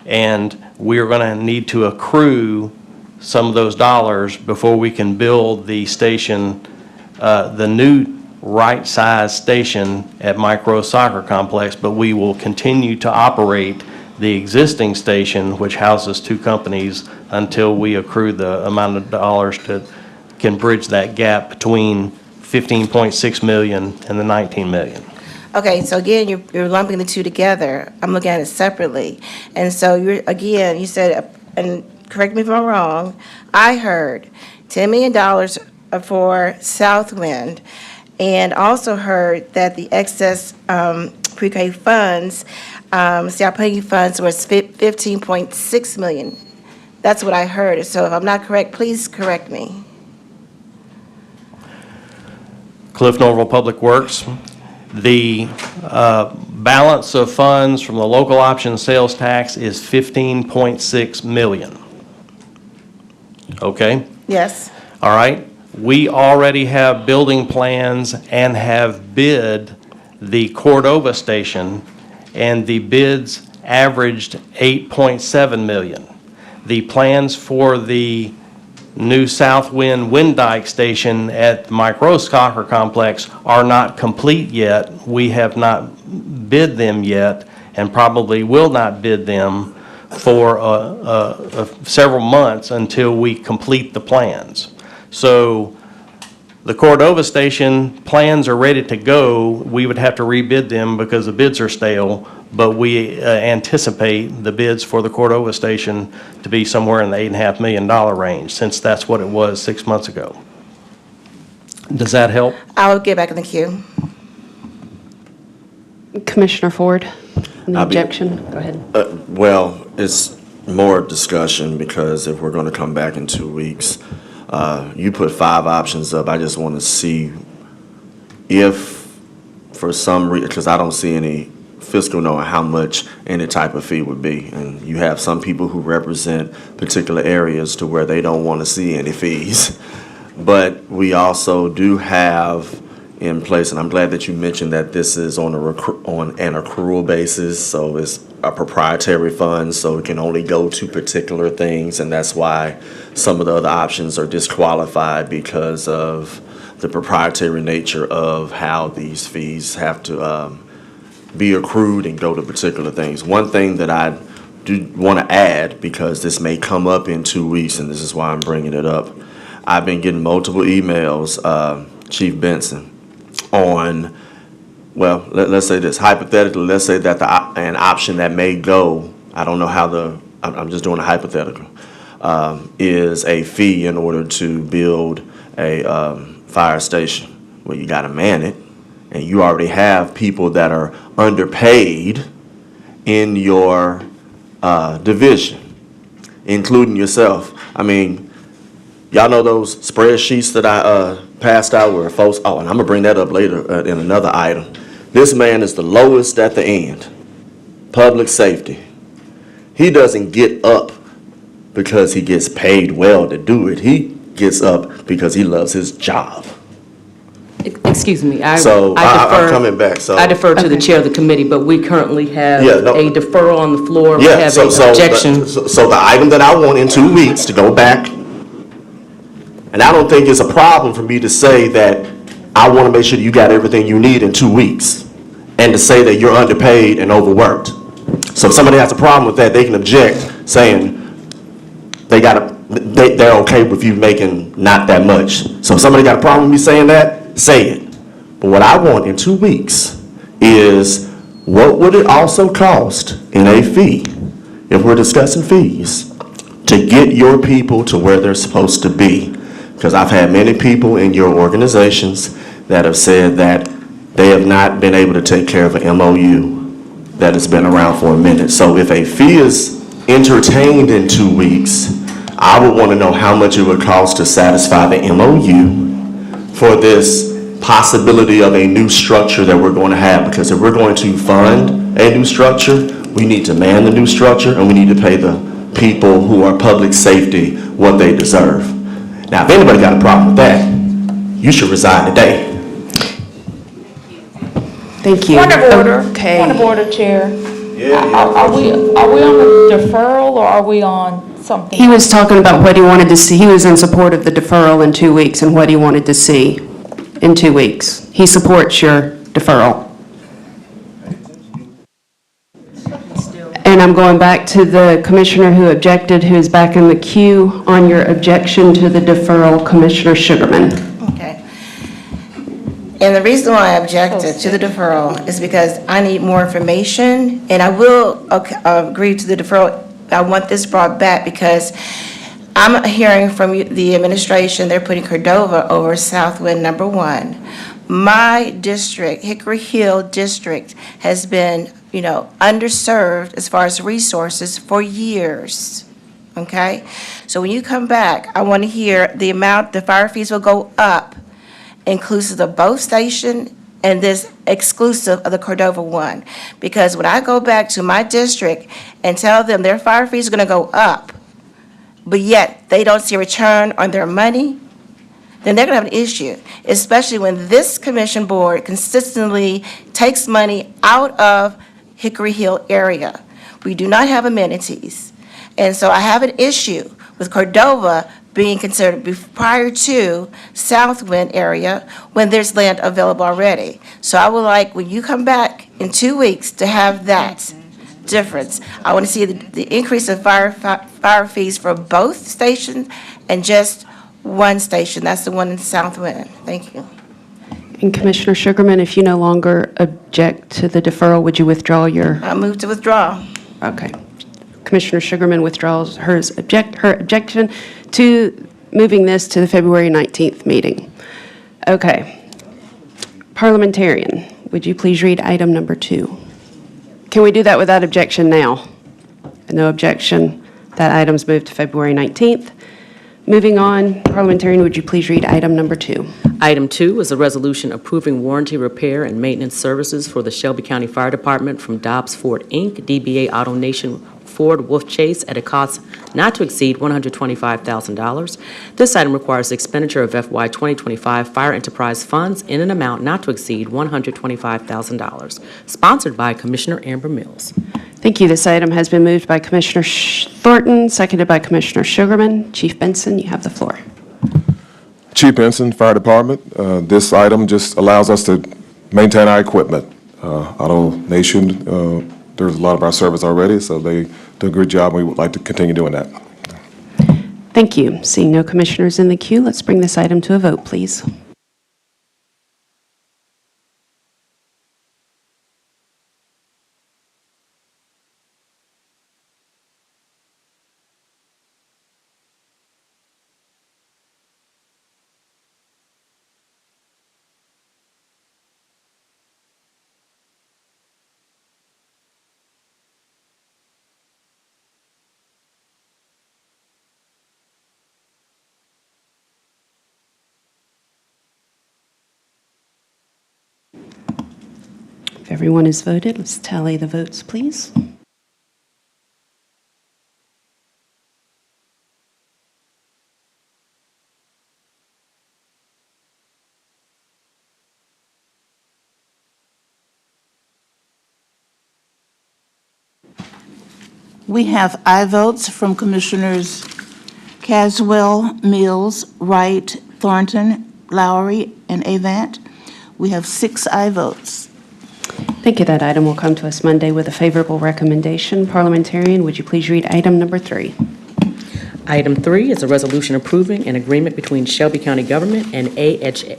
and we're going to need to accrue some of those dollars before we can build the station, the new right-sized station at Micro Soccer Complex, but we will continue to operate the existing station, which houses 2 companies, until we accrue the amount of dollars that can bridge that gap between 15.6 million and the 19 million. Okay, so again, you're lumping the 2 together. I'm looking at it separately. And so you're, again, you said, and correct me if I'm wrong, I heard $10 million for Southwind, and also heard that the excess pre-K funds, CIP funds was $15.6 million. That's what I heard. So if I'm not correct, please correct me. Cliff Norville Public Works. The balance of funds from the local option sales tax is 15.6 million. Okay? Yes. All right? We already have building plans and have bid the Cordova station, and the bids averaged 8.7 million. The plans for the new Southwind Wind Dyke station at the Micro Soccer Complex are not complete yet. We have not bid them yet, and probably will not bid them for several months until we complete the plans. So the Cordova station plans are ready to go. We would have to rebid them because the bids are stale, but we anticipate the bids for the Cordova station to be somewhere in the $8.5 million range, since that's what it was 6 months ago. Does that help? I'll get back in the queue. Commissioner Ford, any I'll be- objection? Go ahead. Well, it's more discussion, because if we're going to come back in 2 weeks, you put 5 options up. I just want to see if, for some reason, because I don't see any fiscal knowing how much any type of fee would be. And you have some people who represent particular areas to where they don't want to see any fees. But we also do have in place, and I'm glad that you mentioned that this is on an accrual basis, so it's a proprietary fund, so it can only go to particular things, and that's why some of the other options are disqualified, because of the proprietary nature of how these fees have to be accrued and go to particular things. One thing that I do want to add, because this may come up in 2 weeks, and this is why I'm bringing it up, I've been getting multiple emails, Chief Benson, on, well, let's say this, hypothetically, let's say that an option that may go, I don't know how I'm just doing a hypothetical, is a fee in order to build a fire station. Well, you got to man it, and you already have people that are underpaid in your division, including yourself. I mean, y'all know those spreadsheets that I passed out where folks, and I'm gonna bring that up later in another item. This man is the lowest at the end, public safety. He doesn't get up because he gets paid well to do it. He gets up because he loves his job. Excuse me, I'm coming back, so. I defer to the chair of the committee, but we currently have Yeah, no. a deferral on the floor. We Yeah, have so an objection. So the item that I want in 2 weeks to go back, and I don't think it's a problem for me to say that I want to make sure that you got everything you need in 2 weeks, and to say that you're underpaid and overworked. So if somebody has a problem with that, they can object, saying they're okay with you making not that much. So if somebody got a problem with me saying that, say it. But what I want in 2 weeks is, what would it also cost in a fee, if we're discussing fees, to get your people to where they're supposed to be? Because I've had many people in your organizations that have said that they have not been able to take care of an MOU that has been around for a minute. So if a fee is entertained in 2 weeks, I would want to know how much it would cost to satisfy the MOU for this possibility of a new structure that we're going to have. Because if we're going to fund a new structure, we need to man the new structure, and we need to pay the people who are public safety what they deserve. Now, if anybody got a problem with that, you should resign today. Thank you. Point of order. Okay. Point of order, Chair. Are we on the deferral, or are we on something? He was talking about what he wanted to see. He was in support of the deferral in 2 weeks and what he wanted to see in 2 weeks. He supports your deferral. And I'm going back to the commissioner who objected, who is back in the queue on your objection to the deferral, Commissioner Sugarman. Okay. And the reason why I objected to the deferral is because I need more information, and I will agree to the deferral. I want this brought back because I'm hearing from the administration, they're putting Cordova over Southwind number 1. My district, Hickory Hill District, has been, underserved as far as resources for years, okay? So when you come back, I want to hear the amount, the fire fees will go up, inclusive of both station and this exclusive of the Cordova one. Because when I go back to my district and tell them their fire fees are going to go up, but yet they don't see a return on their money, then they're going to have an issue, especially when this commission board consistently takes money out of Hickory Hill area. We do not have amenities. And so I have an issue with Cordova being considered prior to Southwind area when there's land available already. So I would like, when you come back in 2 weeks, to have that difference. I want to see the increase of fire fees for both stations and just one station. That's the one in Southwind. Thank you. And Commissioner Sugarman, if you no longer object to the deferral, would you withdraw your? I move to withdraw. Okay. Commissioner Sugarman withdraws her objection to moving this to the February 19th meeting. Okay. Parliamentarian, would you please read item number 2? Can we do that without objection now? No objection. That item's moved to February 19th. Moving on, parliamentarian, would you please read item number 2? Item 2 is a resolution approving warranty repair and maintenance services for the Shelby County Fire Department from Dobbs Ford, Inc., DBA Auto Nation Ford Wolf Chase at a cost not to exceed $125,000. This item requires the expenditure of FY 2025 fire enterprise funds in an amount not to exceed $125,000. Sponsored by Commissioner Amber Mills. Thank you. This item has been moved by Commissioner Thornton, seconded by Commissioner Sugarman. Chief Benson, you have the floor. Chief Benson, Fire Department. This item just allows us to maintain our equipment. Auto Nation, there's a lot of our service already, so they do a good job. We would like to continue doing that. Thank you. Seeing no commissioners in the queue, let's bring this item to a vote, please. If everyone has voted, let's tally the votes, please. We have aye votes from Commissioners Caswell, Mills, Wright, Thornton, Lowry, and Avant. We have 6 aye votes. Thank you. That item will come to us Monday with a favorable recommendation. Parliamentarian, would you please read item number 3? Item 3 is a resolution approving an agreement between Shelby County Government and AHA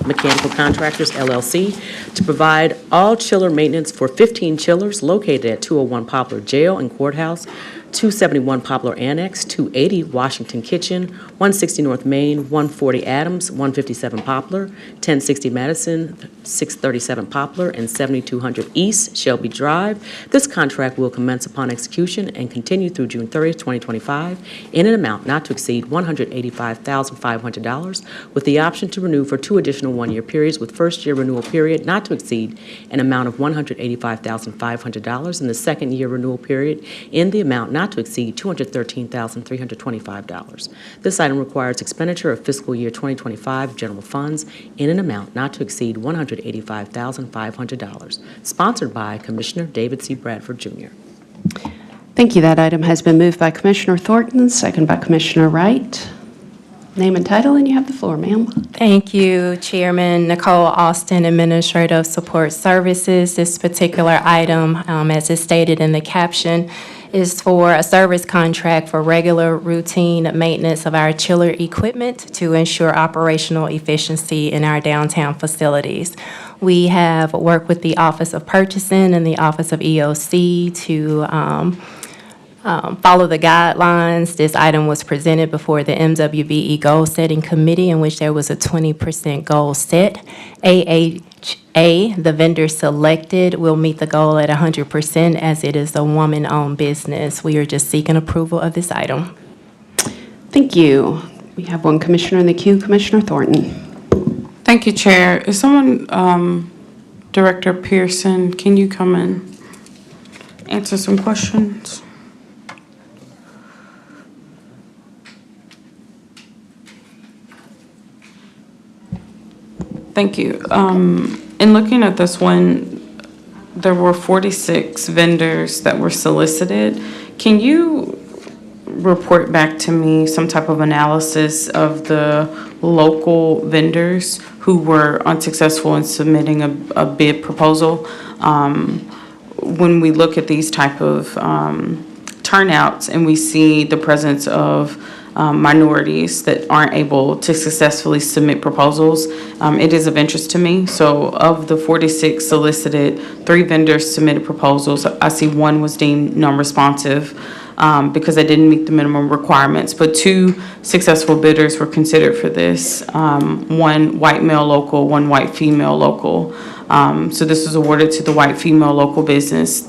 Mechanical Contractors, LLC, to provide all chiller maintenance for 15 chillers located at 201 Poplar Jail and Courthouse, 271 Poplar Annex, 280 Washington Kitchen, 160 North Main, 140 Adams, 157 Poplar, 1060 Madison, 637 Poplar, and 7200 East Shelby Drive. This contract will commence upon execution and continue through June 30th, 2025, in an amount not to exceed $185,500, with the option to renew for 2 additional one-year periods, with first-year renewal period not to exceed an amount of $185,500, and the second-year renewal period in the amount not to exceed $213,325. This item requires expenditure of fiscal year 2025 general funds in an amount not to exceed $185,500. Sponsored by Commissioner David C. Bradford, Jr. Thank you. That item has been moved by Commissioner Thornton, second by Commissioner Wright. Name and title, and you have the floor, ma'am. Thank you, Chairman. Nicole Austin, Administrative Support Services. This particular item, as is stated in the caption, is for a service contract for regular routine maintenance of our chiller equipment to ensure operational efficiency in our downtown facilities. We have worked with the Office of Purchasing and the Office of EOC to follow the guidelines. This item was presented before the MWBE Goal Setting Committee, in which there was a 20% goal set. AHA, the vendor selected, will meet the goal at 100% as it is a woman-owned business. We are just seeking approval of this item. Thank you. We have one commissioner in the queue, Commissioner Thornton. Thank you, Chair. Is someone, Director Pearson, can you come and answer some questions? Thank you. In looking at this one, there were 46 vendors that were solicited. Can you report back to me some type of analysis of the local vendors who were unsuccessful in submitting a bid proposal? When we look at these type of turnouts and we see the presence of minorities that aren't able to successfully submit proposals, it is of interest to me. So of the 46 solicited, 3 vendors submitted proposals. I see 1 was deemed non-responsive because they didn't meet the minimum requirements, but 2 successful bidders were considered for this. 1 white male local, 1 white female local. So this was awarded to the white female local business.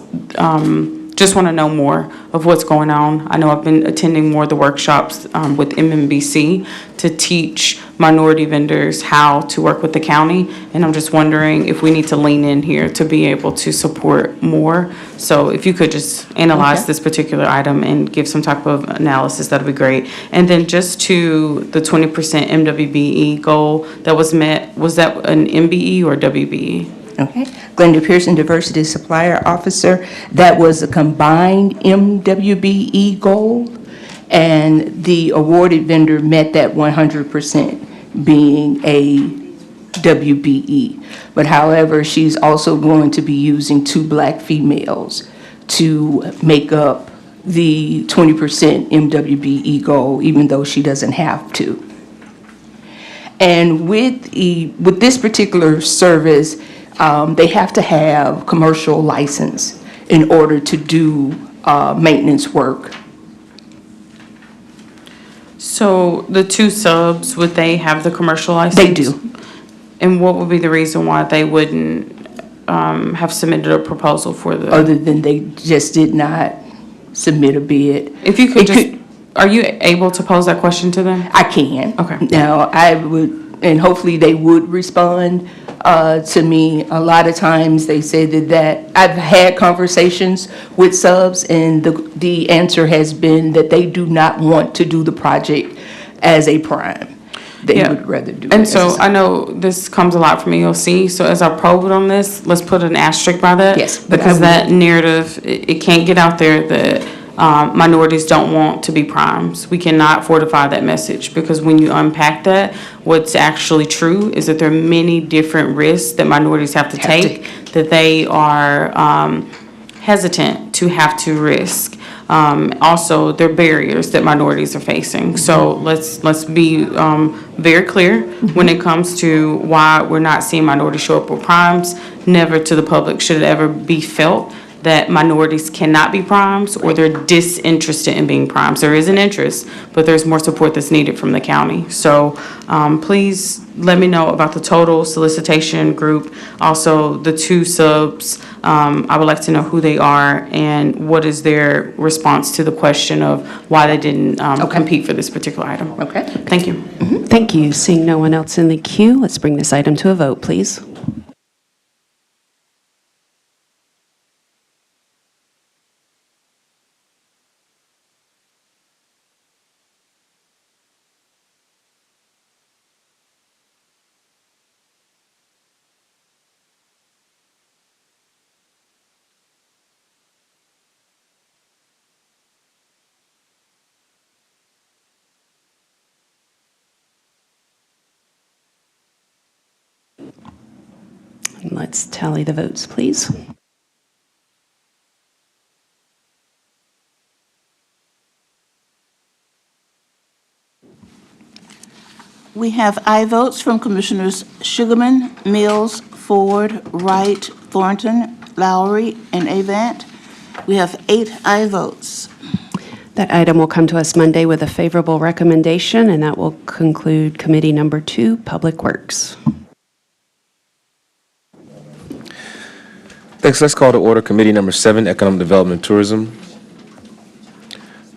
just want to know more of what's going on. I know I've been attending more of the workshops with MMBC to teach minority vendors how to work with the county, and I'm just wondering if we need to lean in here to be able to support more. So if you could just analyze Okay. this particular item and give some type of analysis, that'd be great. And then just to the 20% MWBE goal that was met, was that an MBE or WBE? Okay. Glenda Pearson, Diversity Supplier Officer. That was a combined MWBE goal, and the awarded vendor met that 100%, being a WBE. But however, she's also going to be using 2 black females to make up the 20% MWBE goal, even though she doesn't have to. And with this particular service, they have to have commercial license in order to do maintenance work. So the 2 subs, would they have the commercial license? They do. And what would be the reason why they wouldn't have submitted a proposal for the? Other than they just did not submit a bid. If you could just, are you able to pose that question to them? I can. Okay. Now, I would, and hopefully they would respond to me. A lot of times they say that I've had conversations with subs, and the answer has been that they do not want to do the project as a prime. They Yeah. would rather do it And as a so sub. I know this comes a lot from EOC, so as I probe on this, let's put an asterisk by that. Yes, but I Because would- that narrative, it can't get out there that minorities don't want to be primes. We cannot fortify that message, because when you unpack that, what's actually true is that there are many different risks that minorities have to take, that they are hesitant to have to risk. Also, there are barriers that minorities are facing. So let's be very clear when it comes to why we're not seeing minorities show up with primes. Never to the public should it ever be felt that minorities cannot be primes or they're disinterested in being primes. There is an interest, but there's more support that's needed from the county. So please let me know about the total solicitation group. Also, the 2 subs, I would like to know who they are and what is their response to the question of why they didn't compete for this particular item. Okay. Thank you. Thank you. Seeing no one else in the queue, let's bring this item to a vote, please. And let's tally the votes, please. We have aye votes from Commissioners Sugarman, Mills, Ford, Wright, Thornton, Lowry, and Avant. We have 8 aye votes. That item will come to us Monday with a favorable recommendation, and that will conclude Committee Number 2, Public Works. Thanks. Let's call to order Committee Number 7, Economic Development and Tourism.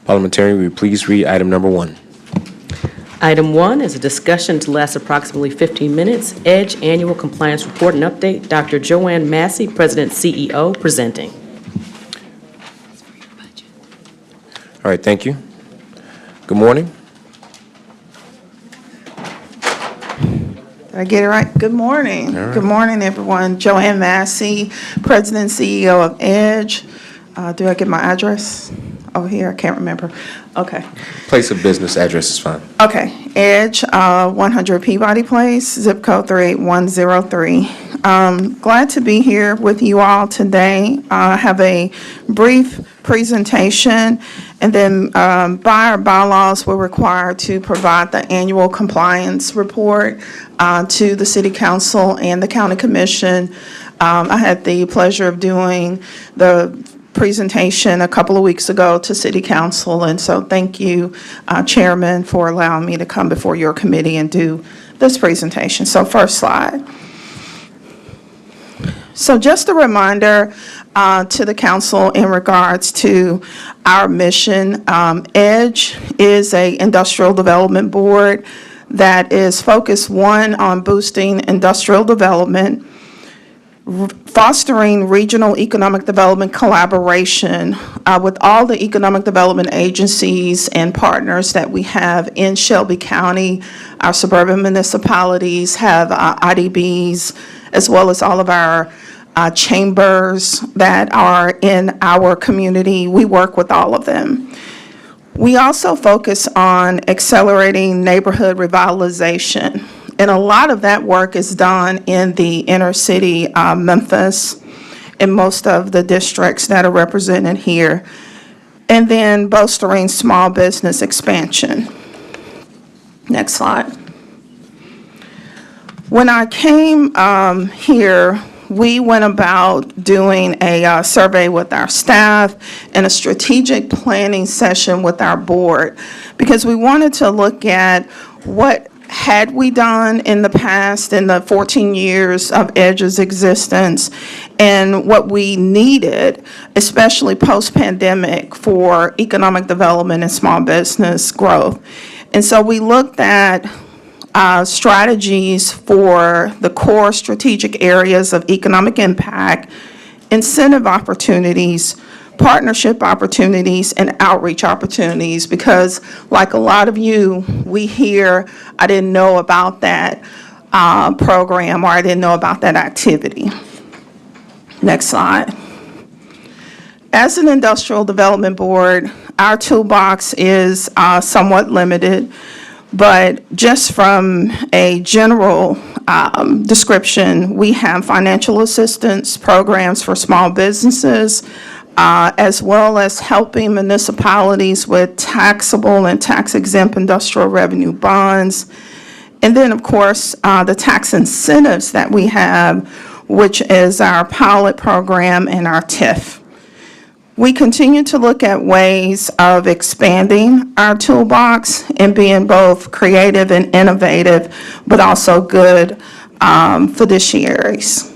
Parliamentarian, will you please read item number 1? Item 1 is a discussion to last approximately 15 minutes. EDGE Annual Compliance Report and Update. Dr. Joanne Massey, President CEO, presenting. All right, thank you. Good morning. Did I get it right? Good morning. Good morning, everyone. Joanne Massey, President and CEO of EDGE. Do I get my address? Oh, here, I can't remember. Okay. Place of business address is fine. Okay, EDGE, 100 Peabody Place, zip code 38103. Glad to be here with you all today. I have a brief presentation, and then by our bylaws, we're required to provide the annual compliance report to the City Council and the County Commission. I had the pleasure of doing the presentation a couple of weeks ago to City Council, and so thank you, Chairman, for allowing me to come before your committee and do this presentation. So first slide. So just a reminder to the council in regards to our mission. EDGE is a industrial development board that is focused, one, on boosting industrial development, fostering regional economic development collaboration with all the economic development agencies and partners that we have in Shelby County. Our suburban municipalities have IDBs, as well as all of our chambers that are in our community. We work with all of them. We also focus on accelerating neighborhood revitalization. And a lot of that work is done in the inner city, Memphis, in most of the districts that are represented here. And then bolstering small business expansion. Next slide. When I came here, we went about doing a survey with our staff and a strategic planning session with our board, because we wanted to look at what had we done in the past, in the 14 years of EDGE's existence, and what we needed, especially post-pandemic, for economic development and small business growth. And so we looked at strategies for the core strategic areas of economic impact, incentive opportunities, partnership opportunities, and outreach opportunities, because like a lot of you, we hear, I didn't know about that program, or I didn't know about that activity. Next slide. As an industrial development board, our toolbox is somewhat limited. But just from a general description, we have financial assistance programs for small businesses, as well as helping municipalities with taxable and tax-exempt industrial revenue bonds. And then, of course, the tax incentives that we have, which is our pilot program and our TIF. We continue to look at ways of expanding our toolbox and being both creative and innovative, but also good fiduciaries.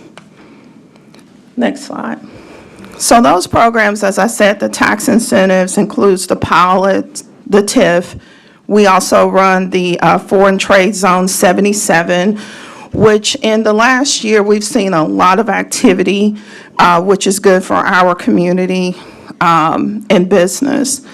Next slide. So those programs, as I said, the tax incentives includes the pilot, the TIF. We also run the Foreign Trade Zone 77, which in the last year, we've seen a lot of activity, which is good for our community and business.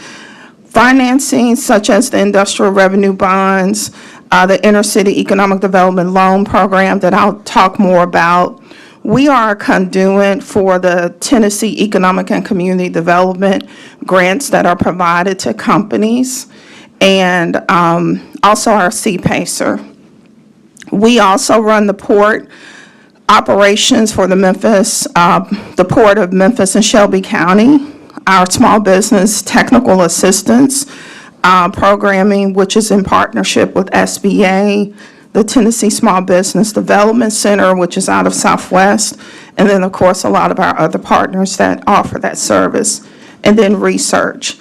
Financing, such as the industrial revenue bonds, the Inner City Economic Development Loan Program that I'll talk more about. We are a conduit for the Tennessee Economic and Community Development grants that are provided to companies, and also our C-PACER. We also run the port operations for the Port of Memphis and Shelby County, our small business technical assistance programming, which is in partnership with SBA, the Tennessee Small Business Development Center, which is out of Southwest, and then, of course, a lot of our other partners that offer that service, and then research.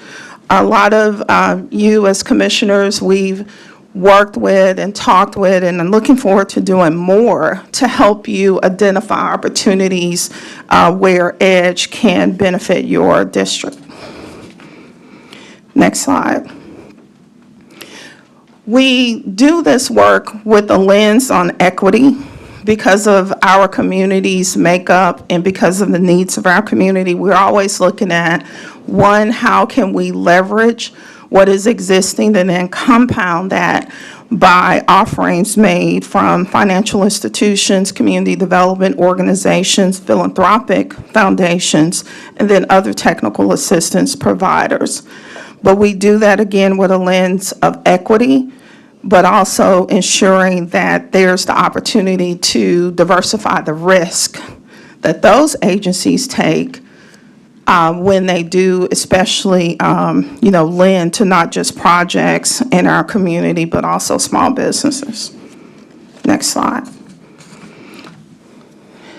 A lot of you as commissioners, we've worked with and talked with, and I'm looking forward to doing more to help you identify opportunities where EDGE can benefit your district. Next slide. We do this work with a lens on equity because of our community's makeup and because of the needs of our community. We're always looking at, one, how can we leverage what is existing and then compound that by offerings made from financial institutions, community development organizations, philanthropic foundations, and then other technical assistance providers. But we do that again with a lens of equity, but also ensuring that there's the opportunity to diversify the risk that those agencies take when they do, especially, lend to not just projects in our community, but also small businesses. Next slide.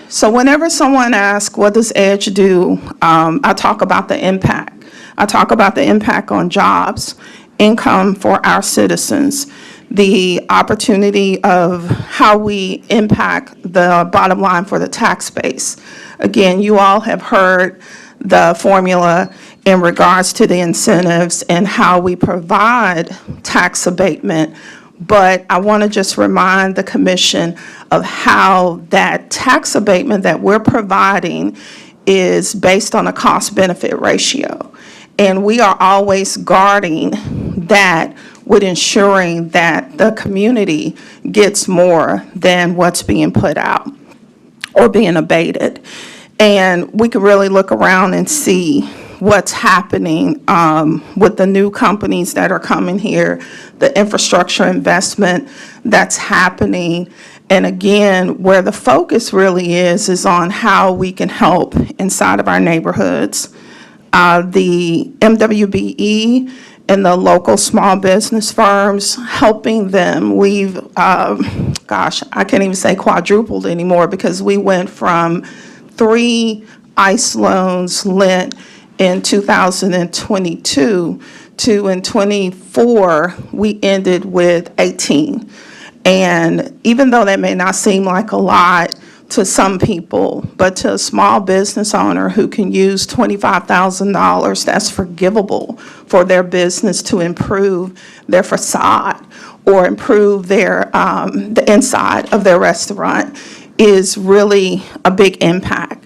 So whenever someone asks, what does EDGE do? I talk about the impact. I talk about the impact on jobs, income for our citizens. the opportunity of how we impact the bottom line for the tax base. Again, you all have heard the formula in regards to the incentives and how we provide tax abatement, but I want to just remind the commission of how that tax abatement that we're providing is based on a cost-benefit ratio. And we are always guarding that with ensuring that the community gets more than what's being put out or being abated. And we can really look around and see what's happening with the new companies that are coming here, the infrastructure investment that's happening. And again, where the focus really is on how we can help inside of our neighborhoods. The MWBE and the local small business firms, helping them. We've, gosh, I can't even say quadrupled anymore because we went from 3 ICE loans lent in 2022 to in '24, we ended with 18. And even though that may not seem like a lot to some people, but to a small business owner who can use $25,000, that's forgivable for their business to improve their facade or improve their the inside of their restaurant is really a big impact.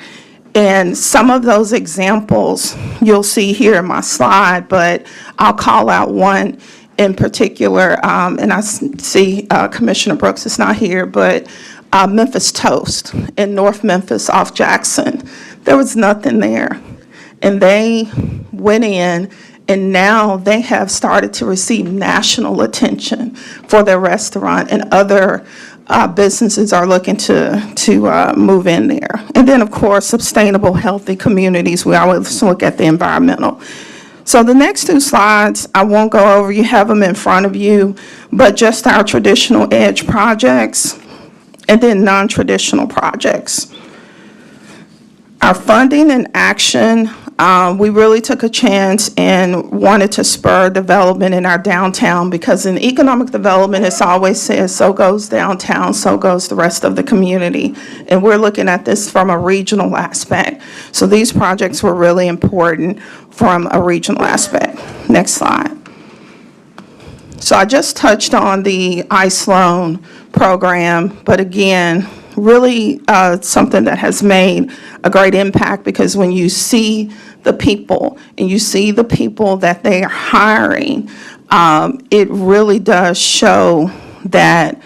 And some of those examples you'll see here in my slide, but I'll call out one in particular, and I see Commissioner Brooks is not here, but Memphis Toast in North Memphis off Jackson. There was nothing there. And they went in, and now they have started to receive national attention for their restaurant, and other businesses are looking to move in there. And then, of course, sustainable, healthy communities. We always look at the environmental. So the next 2 slides, I won't go over. You have them in front of you, but just our traditional EDGE projects and then non-traditional projects. Our funding and action, we really took a chance and wanted to spur development in our downtown, because in economic development, it's always says, so goes downtown, so goes the rest of the community. And we're looking at this from a regional aspect. So these projects were really important from a regional aspect. Next slide. So I just touched on the ICE loan program, but again, really something that has made a great impact, because when you see the people and you see the people that they are hiring, it really does show that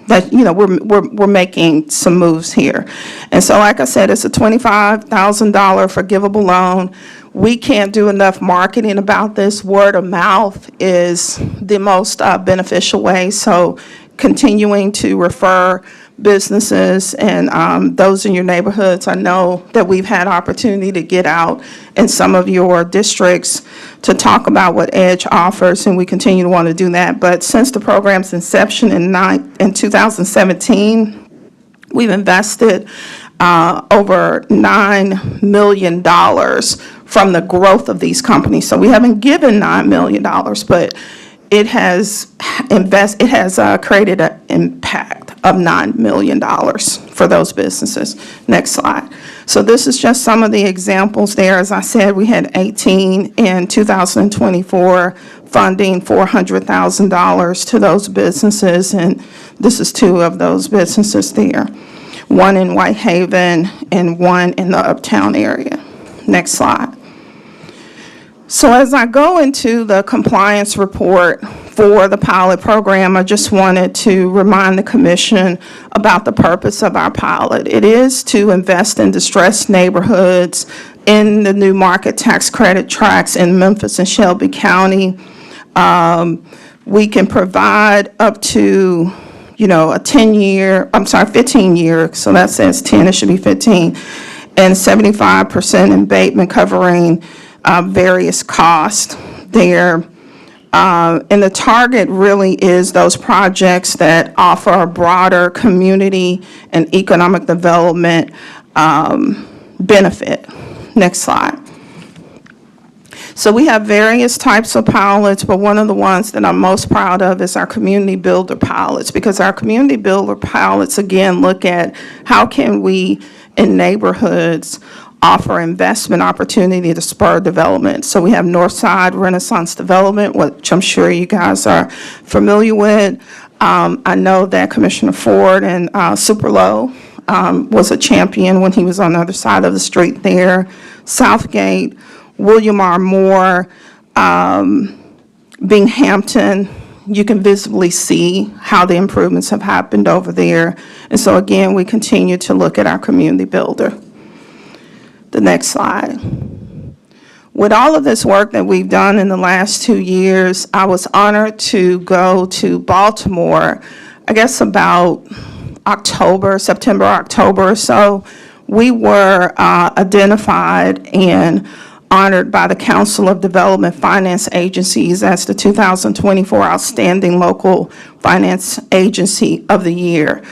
we're making some moves here. And so, like I said, it's a $25,000 forgivable loan. We can't do enough marketing about this. Word of mouth is the most beneficial way. So continuing to refer businesses and those in your neighborhoods. I know that we've had opportunity to get out in some of your districts to talk about what EDGE offers, and we continue to want to do that. But since the program's inception in 2017, we've invested over $9 million from the growth of these companies. So we haven't given $9 million, but it has created an impact of $9 million for those businesses. Next slide. So this is just some of the examples there. As I said, we had 18 in 2024, funding $400,000 to those businesses, and this is 2 of those businesses there. One in Whitehaven and one in the Uptown area. Next slide. So as I go into the compliance report for the pilot program, I just wanted to remind the commission about the purpose of our pilot. It is to invest in distressed neighborhoods in the new market tax credit tracts in Memphis and Shelby County. We can provide up to, a 15-year, so that says 10, it should be 15, and 75% abatement covering various costs there. And the target really is those projects that offer a broader community and economic development benefit. Next slide. So we have various types of pilots, but one of the ones that I'm most proud of is our community builder pilots, because our community builder pilots, again, look at how can we, in neighborhoods, offer investment opportunity to spur development. So we have Northside Renaissance Development, which I'm sure you guys are familiar with. I know that Commissioner Ford and Super Low was a champion when he was on the other side of the street there. Southgate, William R. Moore, Binghamton, you can visibly see how the improvements have happened over there. And so again, we continue to look at our community builder. The next slide. With all of this work that we've done in the last 2 years, I was honored to go to Baltimore, I guess about September, October or so. We were identified and honored by the Council of Development Finance Agencies as the 2024 Outstanding Local Finance Agency of the Year.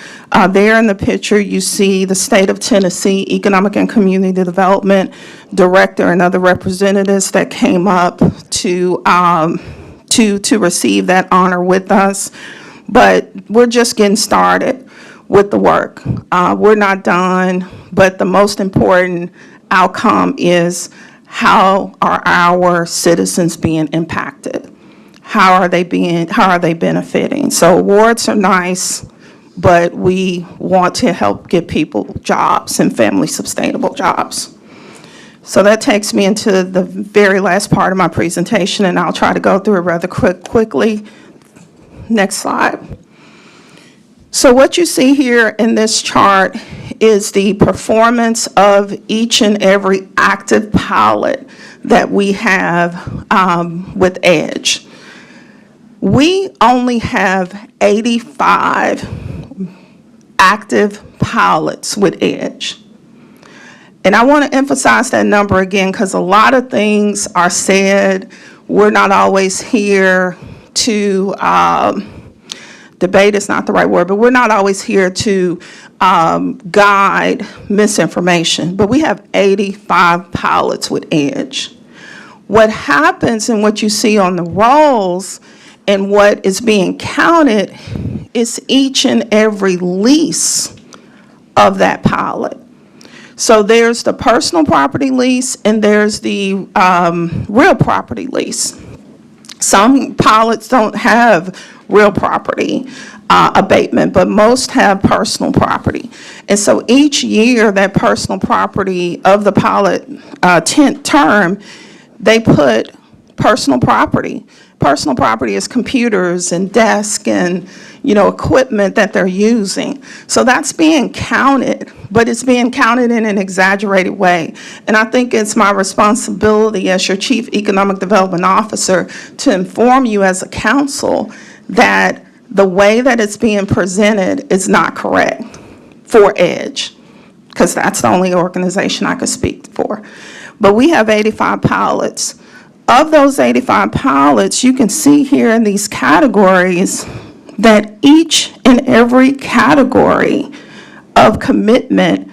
There in the picture, you see the State of Tennessee Economic and Community Development Director and other representatives that came up to receive that honor with us. But we're just getting started with the work. We're not done, but the most important outcome is how are our citizens being impacted? How are they benefiting? So awards are nice, but we want to help give people jobs and family sustainable jobs. So that takes me into the very last part of my presentation, and I'll try to go through it rather quickly. Next slide. So what you see here in this chart is the performance of each and every active pilot that we have with EDGE. We only have 85 active pilots with EDGE. And I want to emphasize that number again because a lot of things are said. We're not always here to debate is not the right word, but we're not always here to guide misinformation. But we have 85 pilots with EDGE. What happens and what you see on the rolls and what is being counted is each and every lease of that pilot. So there's the personal property lease and there's the real property lease. Some pilots don't have real property abatement, but most have personal property. And so each year, that personal property of the pilot term, they put personal property. Personal property is computers and desks and, equipment that they're using. So that's being counted, but it's being counted in an exaggerated way. And I think it's my responsibility as your Chief Economic Development Officer to inform you as a council that the way that it's being presented is not correct for EDGE, because that's the only organization I could speak for. But we have 85 pilots. Of those 85 pilots, you can see here in these categories that each and every category of commitment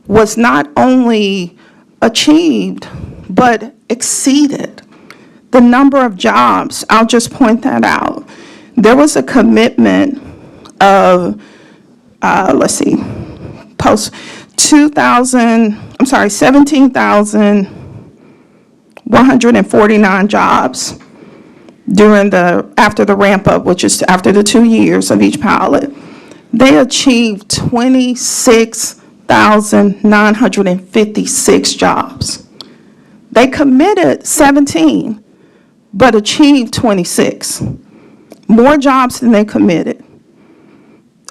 was not only achieved, but exceeded. The number of jobs, I'll just point that out. There was a commitment of, 17,149 jobs after the ramp up, which is after the 2 years of each pilot. They achieved 26,956 jobs. They committed 17, but achieved 26. More jobs than they committed.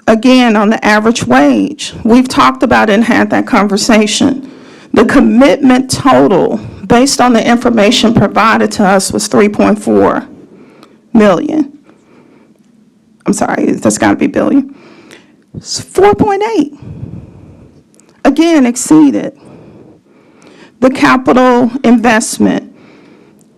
Again, on the average wage, we've talked about it and had that conversation. The commitment total, based on the information provided to us, was 3.4 million. I'm sorry, that's got to be billion. It's 4.8. Again, exceeded. The capital investment.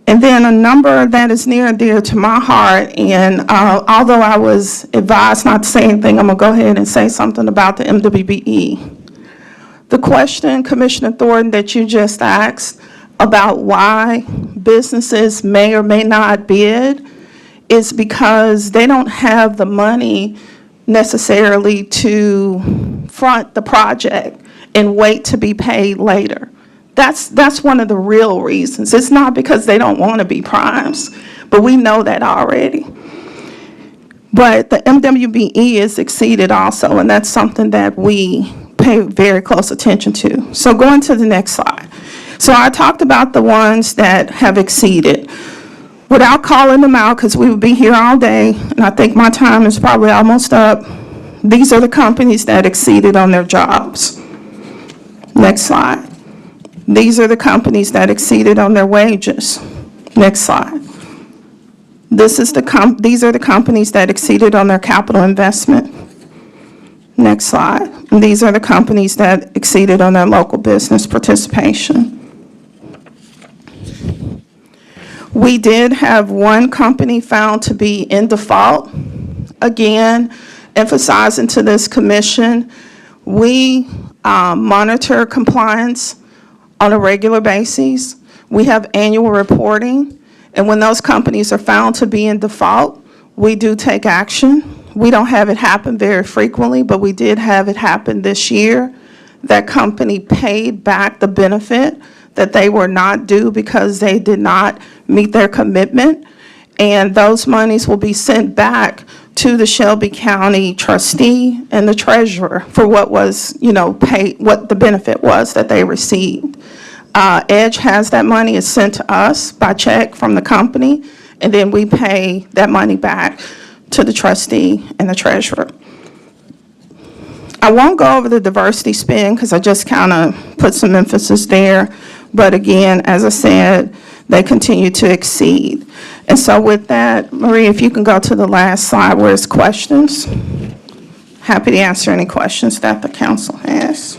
And then a number that is near and dear to my heart, and although I was advised not to say anything, I'm going to go ahead and say something about the MWBE. The question, Commissioner Thornton, that you just asked about why businesses may or may not bid is because they don't have the money necessarily to front the project and wait to be paid later. That's one of the real reasons. It's not because they don't want to be primes, but we know that already. But the MWBE is exceeded also, and that's something that we pay very close attention to. So going to the next slide. So I talked about the ones that have exceeded. Without calling them out, because we would be here all day, and I think my time is probably almost up, these are the companies that exceeded on their jobs. Next slide. These are the companies that exceeded on their wages. Next slide. These are the companies that exceeded on their capital investment. Next slide. And these are the companies that exceeded on their local business participation. We did have one company found to be in default. Again, emphasizing to this commission, we monitor compliance on a regular basis. We have annual reporting, and when those companies are found to be in default, we do take action. We don't have it happen very frequently, but we did have it happen this year. That company paid back the benefit that they were not due because they did not meet their commitment, and those monies will be sent back to the Shelby County trustee and the treasurer for what was, paid, what the benefit was that they received. Edge has that money, it's sent to us by check from the company, and then we pay that money back to the trustee and the treasurer. I won't go over the diversity spend because I just kind of put some emphasis there. But again, as I said, they continue to exceed. And so with that, Marie, if you can go to the last slide where it's questions. Happy to answer any questions that the council has.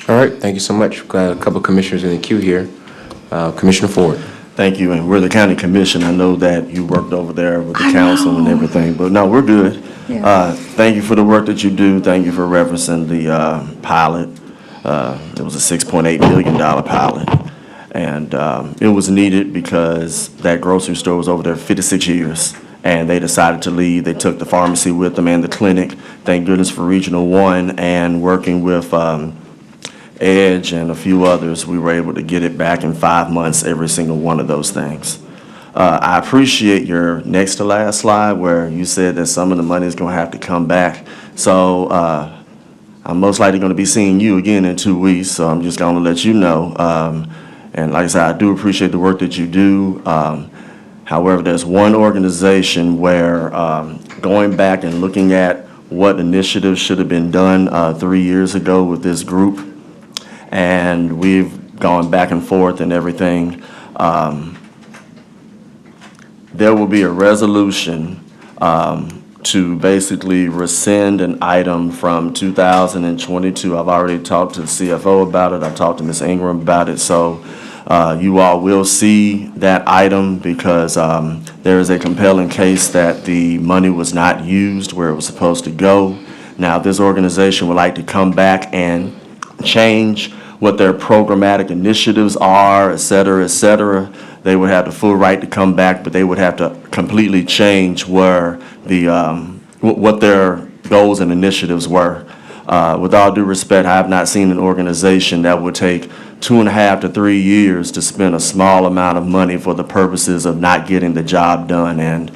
All right, thank you so much. We've got a couple of commissioners in the queue here. Commissioner Ford. Thank you, and we're the county commission. I know that you worked over there with the council and everything, but no, we're good. Yeah. Thank you for the work that you do. Thank you for referencing the pilot. It was a $6.8 million pilot, and it was needed because that grocery store was over there 56 years, and they decided to leave. They took the pharmacy with them and the clinic. Thank goodness for Regional 1 and working with Edge and a few others, we were able to get it back in 5 months, every single one of those things. I appreciate your next to last slide where you said that some of the money is going to have to come back. So I'm most likely going to be seeing you again in 2 weeks, so I'm just going to let you know. And like I said, I do appreciate the work that you do. However, there's one organization where going back and looking at what initiatives should have been done 3 years ago with this group, and we've gone back and forth and everything. There will be a resolution to basically rescind an item from 2022. I've already talked to the CFO about it. I've talked to Ms. Ingram about it. So you all will see that item because there is a compelling case that the money was not used where it was supposed to go. Now, this organization would like to come back and change what their programmatic initiatives are, et cetera, they would have the full right to come back, but they would have to completely change where the what their goals and initiatives were. With all due respect, I have not seen an organization that would take 2.5 to 3 years to spend a small amount of money for the purposes of not getting the job done. And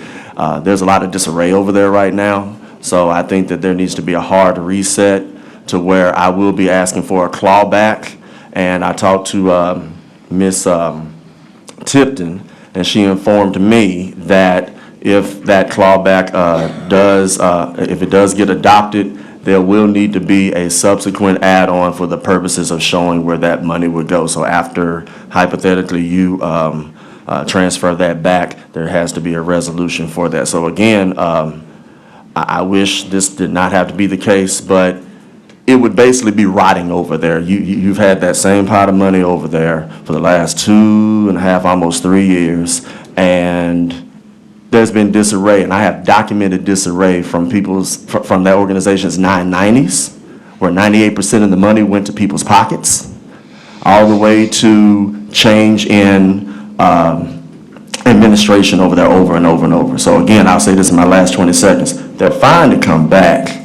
there's a lot of disarray over there right now. So I think that there needs to be a hard reset to where I will be asking for a clawback. And I talked to Ms. Tipton, and she informed me that if that clawback if it does get adopted, there will need to be a subsequent add-on for the purposes of showing where that money would go. So after, hypothetically, you transfer that back, there has to be a resolution for that. So again, I wish this did not have to be the case, but it would basically be rotting over there. You've had that same pot of money over there for the last 2.5, almost 3 years, and there's been disarray, and I have documented disarray from from that organization's 990s, where 98% of the money went to people's pockets, all the way to change in administration over there over and over and over. So again, I'll say this in my last 20 seconds. They're fine to come back,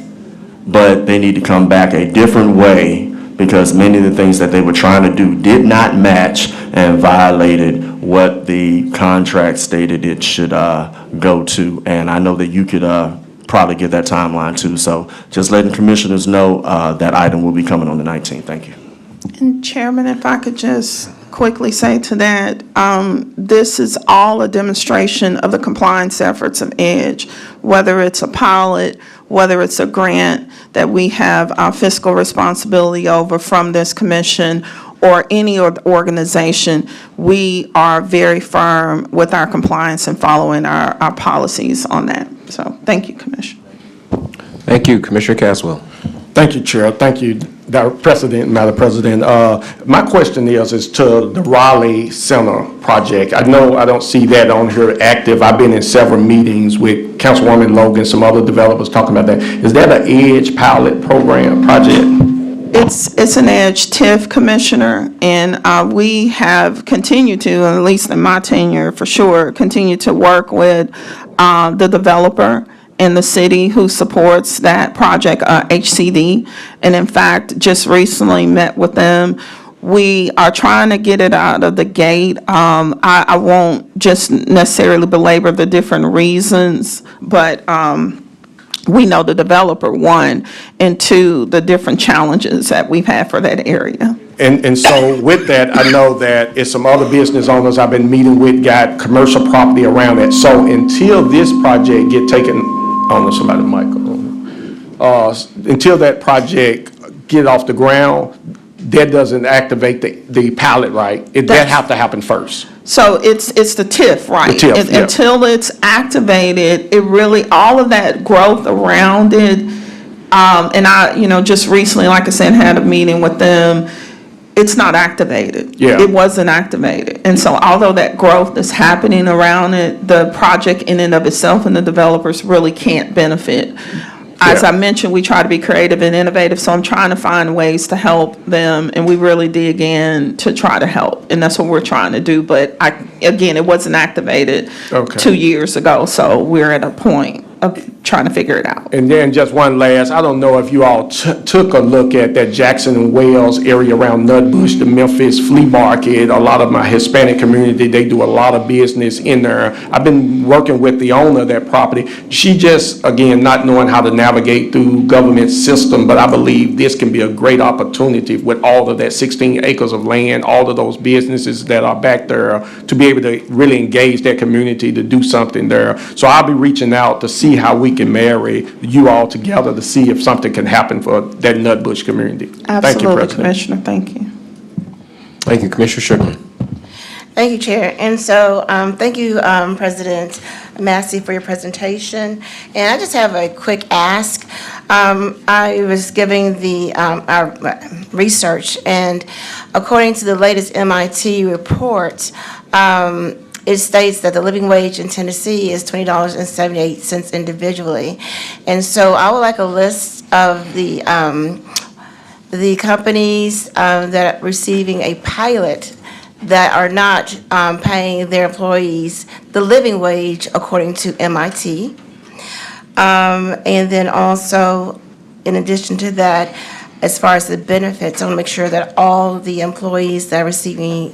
but they need to come back a different way, because many of the things that they were trying to do did not match and violated what the contract stated it should go to. And I know that you could probably give that timeline too. So just letting commissioners know that item will be coming on the 19th. Thank you. And Chairman, if I could just quickly say to that, this is all a demonstration of the compliance efforts of EDGE, whether it's a pilot, whether it's a grant that we have fiscal responsibility over from this commission or any organization. We are very firm with our compliance and following our policies on that. So thank you, Commissioner. Thank you, Commissioner Caswell. Thank you, Chair. Thank you, Madam President. My question is to the Raleigh Center project. I know I don't see that on here active. I've been in several meetings with Councilwoman Logan, some other developers talking about that. Is that an EDGE pilot program project? It's an EDGE TIF, Commissioner, and we have continued to, at least in my tenure for sure, continue to work with the developer in the city who supports that project, HCD, and in fact, just recently met with them. We are trying to get it out of the gate. I won't just necessarily belabor the different reasons, but we know the developer, one, and two, the different challenges that we've had for that area. And so with that, I know that it's some other business owners I've been meeting with, got commercial property around it. So until this project get taken, I don't know, somebody mic, until that project get off the ground, that doesn't activate the pilot, right? That have to happen first. So it's the TIF, right? The TIF, yeah. Until it's activated, it really, all of that growth around it, and I, just recently, like I said, had a meeting with them, it's not activated. Yeah. It wasn't activated. And so although that growth is happening around it, the project in and of itself and the developers really can't benefit. As I mentioned, we try to be creative and innovative, so I'm trying to find ways to help them, and we really dig in to try to help, and that's what we're trying to do. But again, it wasn't activated 2 years ago, so we're at a point of trying to figure it out. And then just one last, I don't know if you all took a look at that Jackson and Wales area around Nutbush, the Memphis flea market. A lot of my Hispanic community, they do a lot of business in there. I've been working with the owner of that property. She just, again, not knowing how to navigate through government system, but I believe this can be a great opportunity with all of that 16 acres of land, all of those businesses that are back there, to be able to really engage that community to do something there. So I'll be reaching out to see how we can marry you all together to see if something can happen for that Nutbush community. Thank you, Absolutely, President. Commissioner, thank you. Thank you, Commissioner Sugarman. Thank you, Chair. And so, thank you, President Massey, for your presentation. And I just have a quick ask. I was giving our research, and according to the latest MIT report, it states that the living wage in Tennessee is $20.78 individually. And so I would like a list of the companies that are receiving a pilot that are not paying their employees the living wage according to MIT. And then also, in addition to that, as far as the benefits, I want to make sure that all the employees that are receiving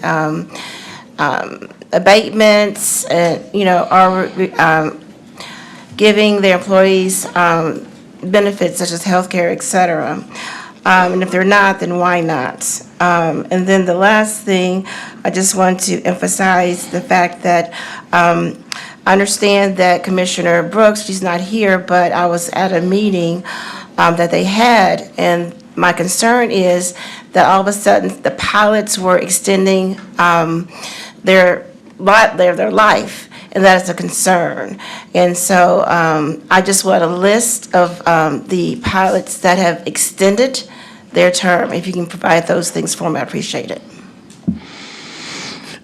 abatements, are giving their employees benefits such as health care, et cetera. And if they're not, then why not? And then the last thing, I just want to emphasize the fact that I understand that Commissioner Brooks, she's not here, but I was at a meeting that they had, and my concern is that all of a sudden the pilots were extending their life, and that is a concern. And so I just want a list of the pilots that have extended their term. If you can provide those things for me, I appreciate it.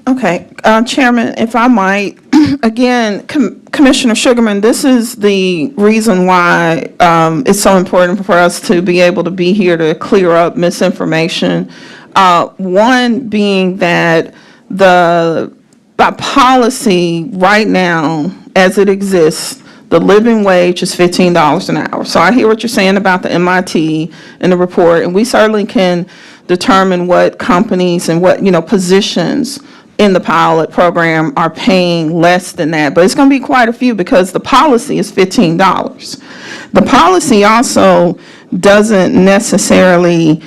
Okay, Chairman, if I might, again, Commissioner Sugarman, this is the reason why it's so important for us to be able to be here to clear up misinformation. One being that by policy right now, as it exists, the living wage is $15 an hour. So I hear what you're saying about the MIT and the report, and we certainly can determine what companies and what, positions in the pilot program are paying less than that. But it's going to be quite a few because the policy is $15. The policy also doesn't necessarily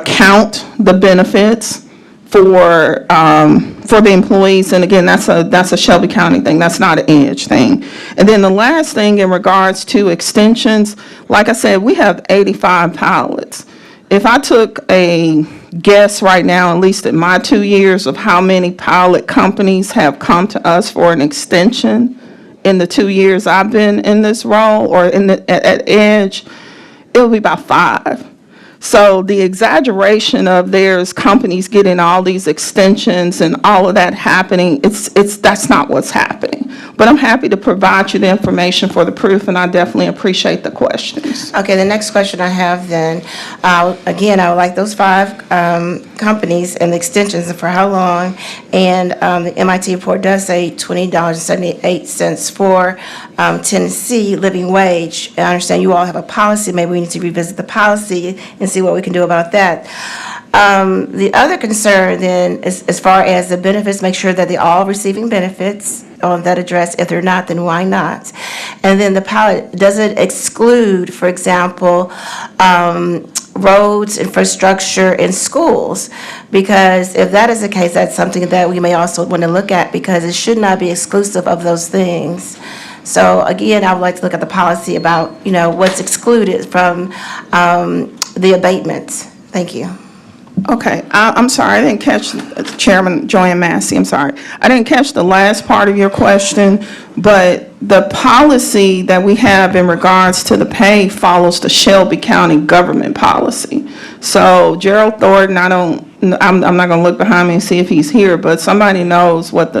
count the benefits for the employees, and again, that's a Shelby County thing, that's not an Edge thing. And then the last thing in regards to extensions, like I said, we have 85 pilots. If I took a guess right now, at least in my 2 years, of how many pilot companies have come to us for an extension in the 2 years I've been in this role or at Edge, it'll be about 5. So the exaggeration of there's companies getting all these extensions and all of that happening, that's not what's happening. But I'm happy to provide you the information for the proof, and I definitely appreciate the questions. Okay, the next question I have then, again, I would like those 5 companies and the extensions and for how long. And the MIT report does say $20.78 for Tennessee living wage. I understand you all have a policy. Maybe we need to revisit the policy and see what we can do about that. The other concern then is as far as the benefits, make sure that they're all receiving benefits on that address. If they're not, then why not? And then the pilot, does it exclude, for example, roads, infrastructure, and schools? Because if that is the case, that's something that we may also want to look at, because it should not be exclusive of those things. So again, I would like to look at the policy about, what's excluded from the abatements. Thank you. Okay, I'm sorry, I didn't catch, Chairman Joanne Massey, I'm sorry. I didn't catch the last part of your question, but the policy that we have in regards to the pay follows the Shelby County government policy. So Gerald Thornton, I'm not going to look behind me and see if he's here, but somebody knows what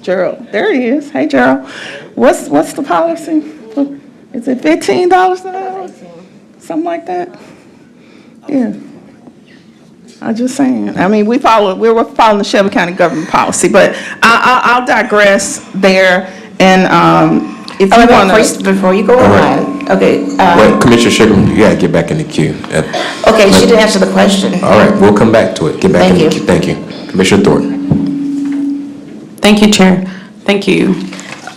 Gerald, there he is. Hey, Gerald. What's the policy? Is it $15 an hour? Something like that? Yeah. I'm just saying. I mean, we're following the Shelby County government policy, but I'll digress there. And if you want to, before you go on, okay. Wait, Commissioner Sugarman, you gotta get back in the queue. Okay, she didn't answer the question. All right, we'll come back to it. Get back in the queue. Thank you. Commissioner Thornton. Thank you, Chair. Thank you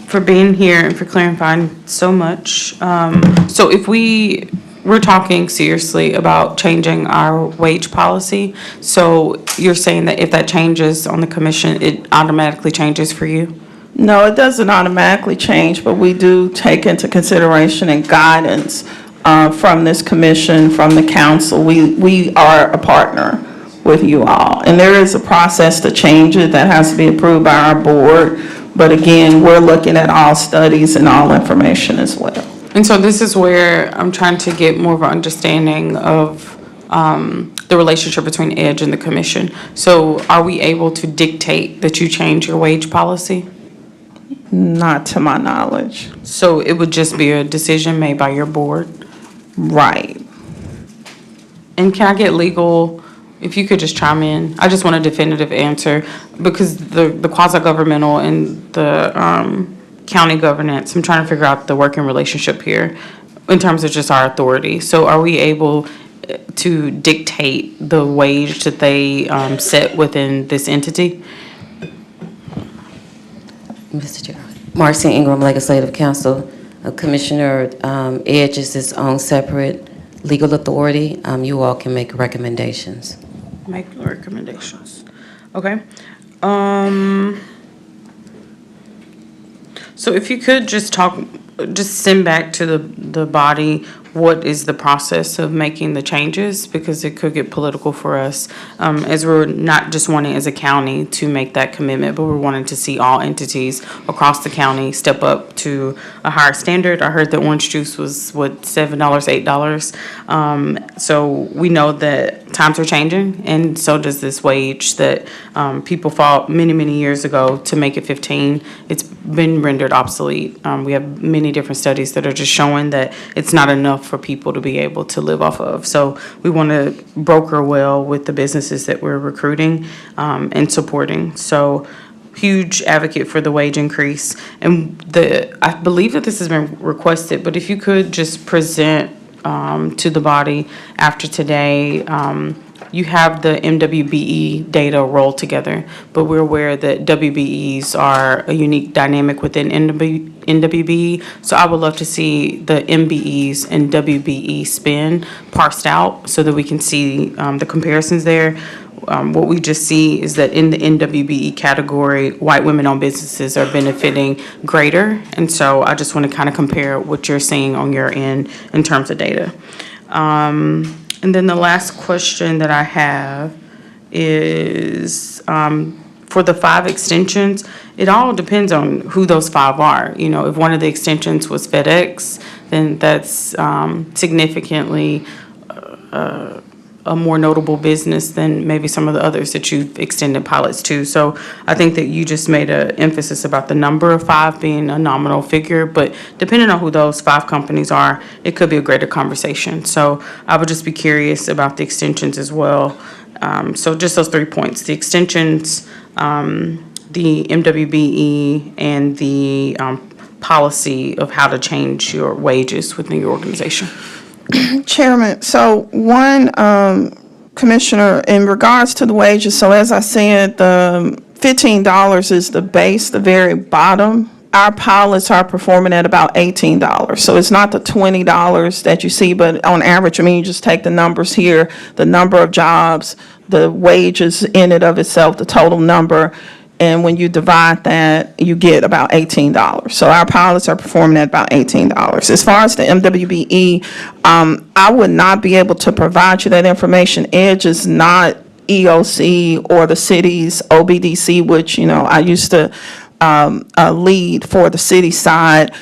for being here and for clarifying so much. So if we're talking seriously about changing our wage policy, so you're saying that if that changes on the commission, it automatically changes for you? no, it doesn't automatically change, but we do take into consideration and guidance from this commission, from the council. We are a partner with you all. And there is a process to change it that has to be approved by our board. But again, we're looking at all studies and all information as well. And so this is where I'm trying to get more of an understanding of the relationship between Edge and the commission. So are we able to dictate that you change your wage policy? Not to my knowledge. So it would just be a decision made by your board? Right. And can I get legal, if you could just chime in? I just want a definitive answer, because the quasi-governmental and the county governance, I'm trying to figure out the working relationship here in terms of just our authority. So are we able to dictate the wage that they set within this entity? Mr. Chair. Marcy Ingram, Legislative Counsel. Commissioner Edge is its own separate legal authority. You all can make recommendations. Make recommendations. Okay. So if you could just send back to the body, what is the process of making the changes? Because it could get political for us, as we're not just wanting as a county to make that commitment, but we're wanting to see all entities across the county step up to a higher standard. I heard that orange juice was, $7, $8. So we know that times are changing, and so does this wage that people fought many, many years ago to make it 15. It's been rendered obsolete. We have many different studies that are just showing that it's not enough for people to be able to live off of. So we want to broker well with the businesses that we're recruiting and supporting. So huge advocate for the wage increase. And I believe that this has been requested, but if you could just present to the body after today. You have the MWBE data rolled together, but we're aware that WBEs are a unique dynamic within NWBE. So I would love to see the MBEs and WBE spend parsed out so that we can see the comparisons there. What we just see is that in the NWBE category, white women-owned businesses are benefiting greater. And so I just want to kind of compare what you're seeing on your end in terms of data. And then the last question that I have is for the 5 extensions, it all depends on who those 5 are. You know, if one of the extensions was FedEx, then that's significantly a more notable business than maybe some of the others that you've extended pilots to. So I think that you just made an emphasis about the number of 5 being a nominal figure, but depending on who those 5 companies are, it could be a greater conversation. So I would just be curious about the extensions as well. So just those 3 points, the extensions, the MWBE, and the policy of how to change your wages within your organization. Chairman, so one, Commissioner, in regards to the wages, so as I said, the $15 is the base, the very bottom. Our pilots are performing at about $18. So it's not the $20 that you see, but on average, I mean, you just take the numbers here, the number of jobs, the wages in and of itself, the total number, and when you divide that, you get about $18. So our pilots are performing at about $18. As far as the MWBE, I would not be able to provide you that information. EDGE is not EOC or the city's OBDC, which, you know, I used to lead for the city side.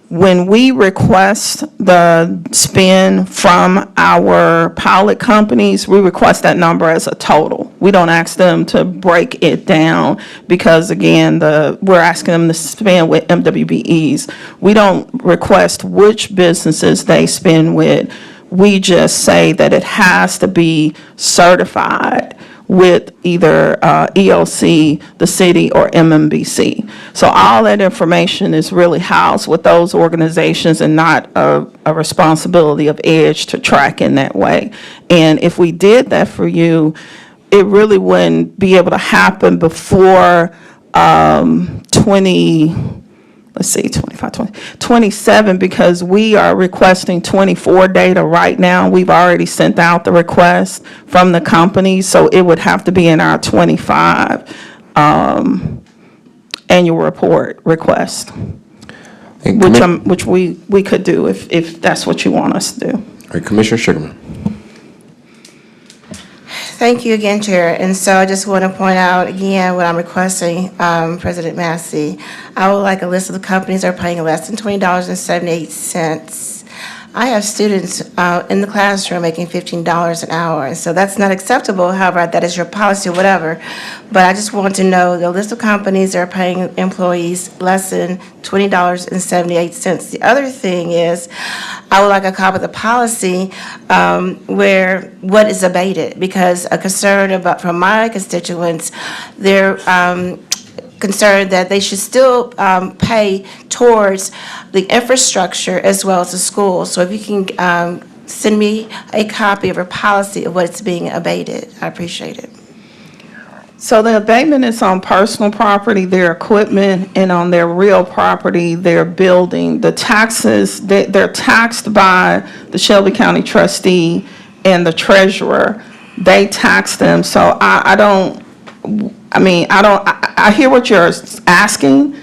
When we request the spend from our pilot companies, we request that number as a total. We don't ask them to break it down because, again, we're asking them to spend with MWBEs. We don't request which businesses they spend with. We just say that it has to be certified with either EOC, the city, or MMBC. So all that information is really housed with those organizations and not a responsibility of EDGE to track in that way. And if we did that for you, it really wouldn't be able to happen before 27, because we are requesting 24 data right now. We've already sent out the request from the company, so it would have to be in our 25 annual report request, which we could do if that's what you want us to do. All right, Commissioner Sugarman. Thank you again, Chair. And so I just want to point out again what I'm requesting, President Massey. I would like a list of the companies that are paying less than $20.78. I have students in the classroom making $15 an hour, and so that's not acceptable. However, that is your policy or whatever. But I just want to know the list of companies that are paying employees less than $20.78. The other thing is, I would like a copy of the policy where what is abated, because a concern from my constituents, they're concerned that they should still pay towards the infrastructure as well as the schools. So if you can send me a copy of a policy of what's being abated, I appreciate it. So the abatement is on personal property, their equipment, and on their real property, their building. The taxes, they're taxed by the Shelby County trustee and the treasurer. They tax them. So I hear what you're asking,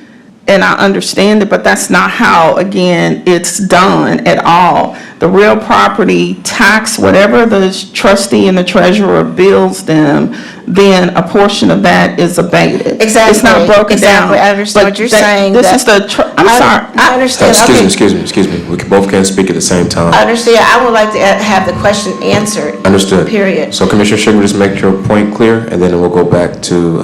and I understand it, but that's not how, again, it's done at all. the real property tax, whatever the trustee and the treasurer bills them, then a portion of that is abated. Exactly. It's not broken down. Exactly. I understand But what you're that- saying. This that- is the, I'm sorry. I understand. Okay. Excuse me. We both can't speak at the same time. I understand. I would like to have the question answered. Understood. Period. So Commissioner Sugar, just make your point clear, and then we'll go back to,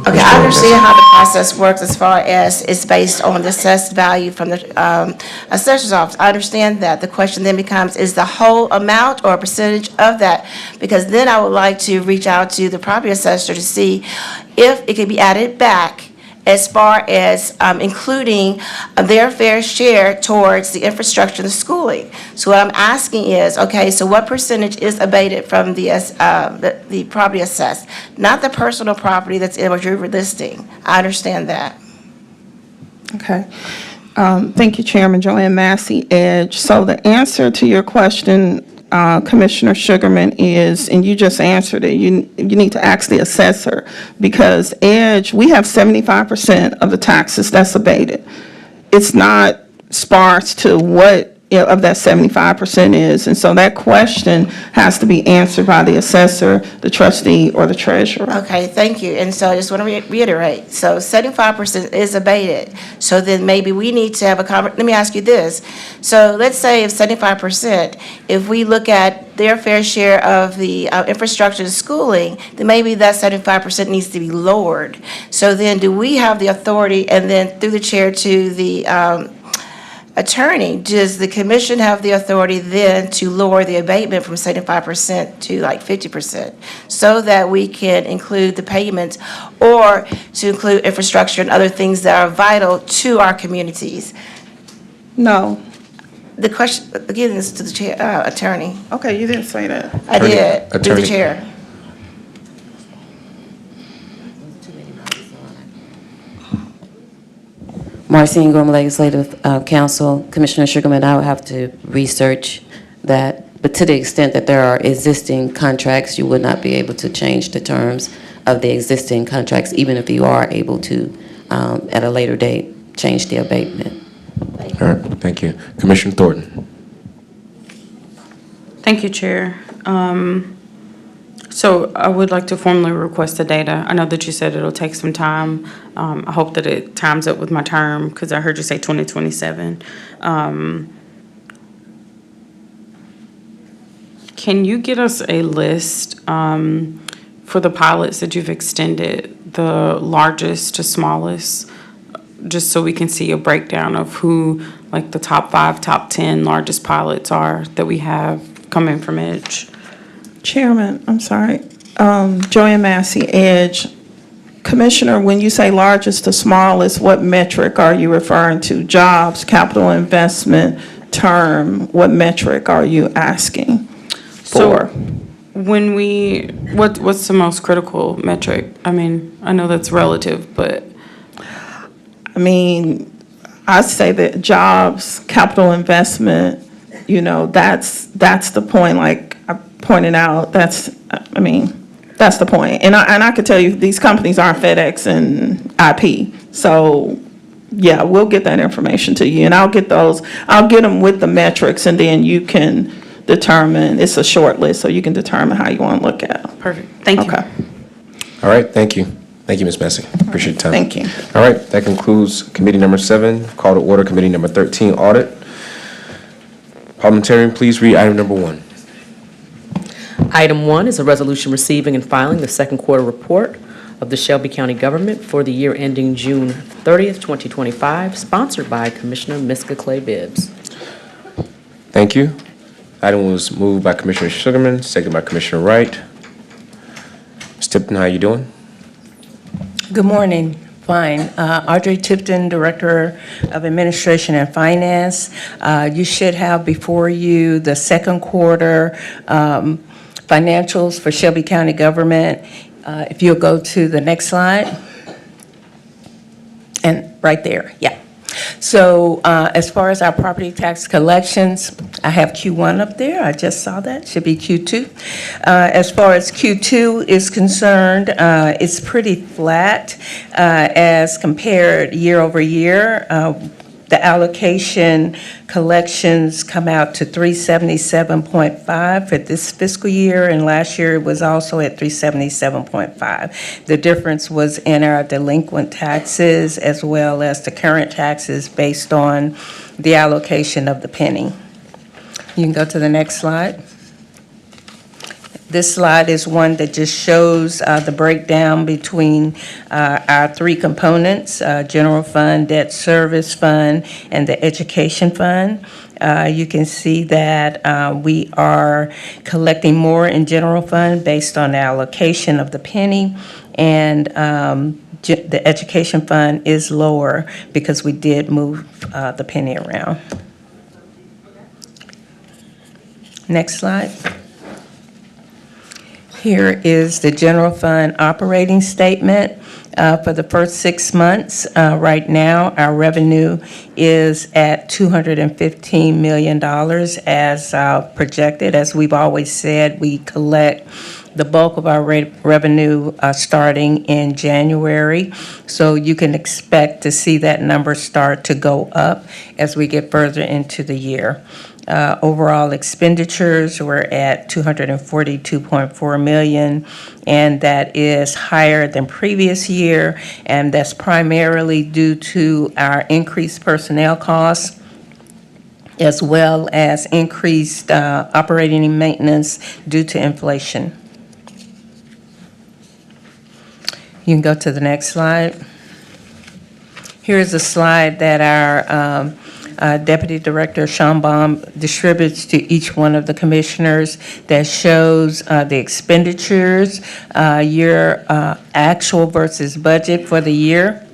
Okay, I understand how the process works as far as it's based on the assessed value from the assessor's office. I understand that. The question then becomes, is the whole amount or a percentage of that? Because then I would like to reach out to the property assessor to see if it could be added back as far as including their fair share towards the infrastructure and the schooling. So what I'm asking is, okay, so what percentage is abated from the property assessed? Not the personal property that's in what you're listing. I understand that. Okay. Thank you, Chairman Joanne Massey, Edge. So the answer to your question, Commissioner Sugarman, is, and you just answered it, you need to ask the assessor, because Edge, we have 75% of the taxes that's abated. It's not sparse to what of that 75% is, and so that question has to be answered by the assessor, the trustee, or the treasurer. Okay, thank you. And so I just want to reiterate, so 75% is abated. So then maybe we need to have let me ask you this. So let's say if 75%, if we look at their fair share of the infrastructure and schooling, then maybe that 75% needs to be lowered. So then do we have the authority, and then through the chair to the attorney, does the commission have the authority then to lower the abatement from 75% to like 50%, so that we can include the payments or to include infrastructure and other things that are vital to our communities? No. The question, again, is to the chair, attorney. Okay, you didn't say that. I did, through the Attorney. chair. Marcy Ingram, Legislative Council. Commissioner Sugarman, I would have to research that, but to the extent that there are existing contracts, you would not be able to change the terms of the existing contracts, even if you are able to, at a later date, change the abatement. all right, thank you. Commissioner Thornton. Thank you, Chair. So I would like to formally request the data. I know that you said it'll take some time. I hope that it times up with my term, because I heard you say 2027. Can you get us a list for the pilots that you've extended, the largest to smallest, just so we can see a breakdown of who, like, the top 5, top 10 largest pilots are that we have coming from Edge? Chairman, I'm sorry, Joanne Massey, Edge. Commissioner, when you say largest to smallest, what metric are you referring to? Jobs, capital investment, term? What metric are you asking for? When what's the most critical metric? I mean, I know that's relative, but. I mean, I say that jobs, capital investment, that's the point, like I pointed out, that's the point. And I could tell you, these companies aren't FedEx and IP. So, yeah, we'll get that information to you, and I'll get them with the metrics, and then you can determine, it's a short list, so you can determine how you want to look at them. Perfect, thank you. Okay, All right, thank you. Thank you, Ms. Massey. Appreciate your time. thank you. All right, that concludes committee number 7. Call to order committee number 13, audit. Parliamentarian, please read item number 1. Item 1 is a resolution receiving and filing the second quarter report of the Shelby County Government for the year ending June 30th, 2025, sponsored by Commissioner Miska Clay Bibbs. Thank you. Item was moved by Commissioner Sugarman, seconded by Commissioner Wright. Ms. Tipton, how you doing? Good morning. Fine. Audrey Tipton, Director of Administration and Finance. You should have before you the second quarter financials for Shelby County Government. If you'll go to the next slide. And right there, yeah. So as far as our property tax collections, I have Q1 up there. I just saw that. Should be Q2. As far as Q2 is concerned, it's pretty flat as compared year over year. The allocation collections come out to 377.5 for this fiscal year, and last year it was also at 377.5. The difference was in our delinquent taxes as well as the current taxes based on the allocation of the penny. You can go to the next slide. This slide is one that just shows the breakdown between our three components, general fund, debt service fund, and the education fund. You can see that we are collecting more in general fund based on the allocation of the penny, and the education fund is lower because we did move the penny around. Next slide. Here is the general fund operating statement for the first 6 months. Right now, our revenue is at $215 million as projected. As we've always said, we collect the bulk of our revenue starting in January. So you can expect to see that number start to go up as we get further into the year. Overall expenditures were at $242.4 million, and that is higher than previous year, and that's primarily due to our increased personnel costs as well as increased operating and maintenance due to inflation. You can go to the next slide. Here's a slide that our Deputy Director Sean Baum distributes to each one of the commissioners that shows the expenditures, year actual versus budget for the year.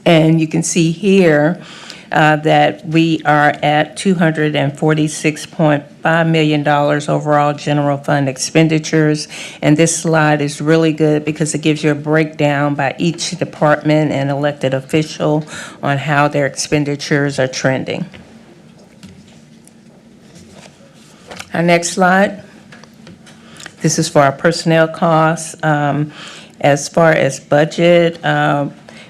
And you can see here that we are at $246.5 million overall general fund expenditures. And this slide is really good because it gives you a breakdown by each department and elected official on how their expenditures are trending. Our next slide. This is for our personnel costs. As far as budget,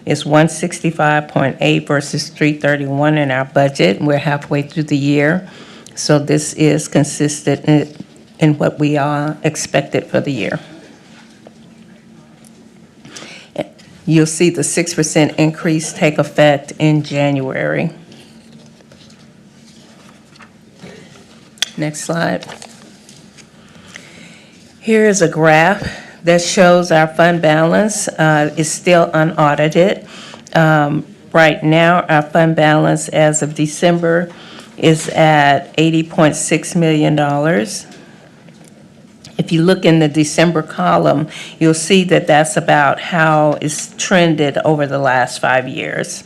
it's 165.8 versus 331 in our budget. We're halfway through the year, so this is consistent in what we expected for the year. You'll see the 6% increase take effect in January. Next slide. Here is a graph that shows our fund balance is still unaudited. Right now, our fund balance as of December is at $80.6 million. If you look in the December column, you'll see that that's about how it's trended over the last 5 years.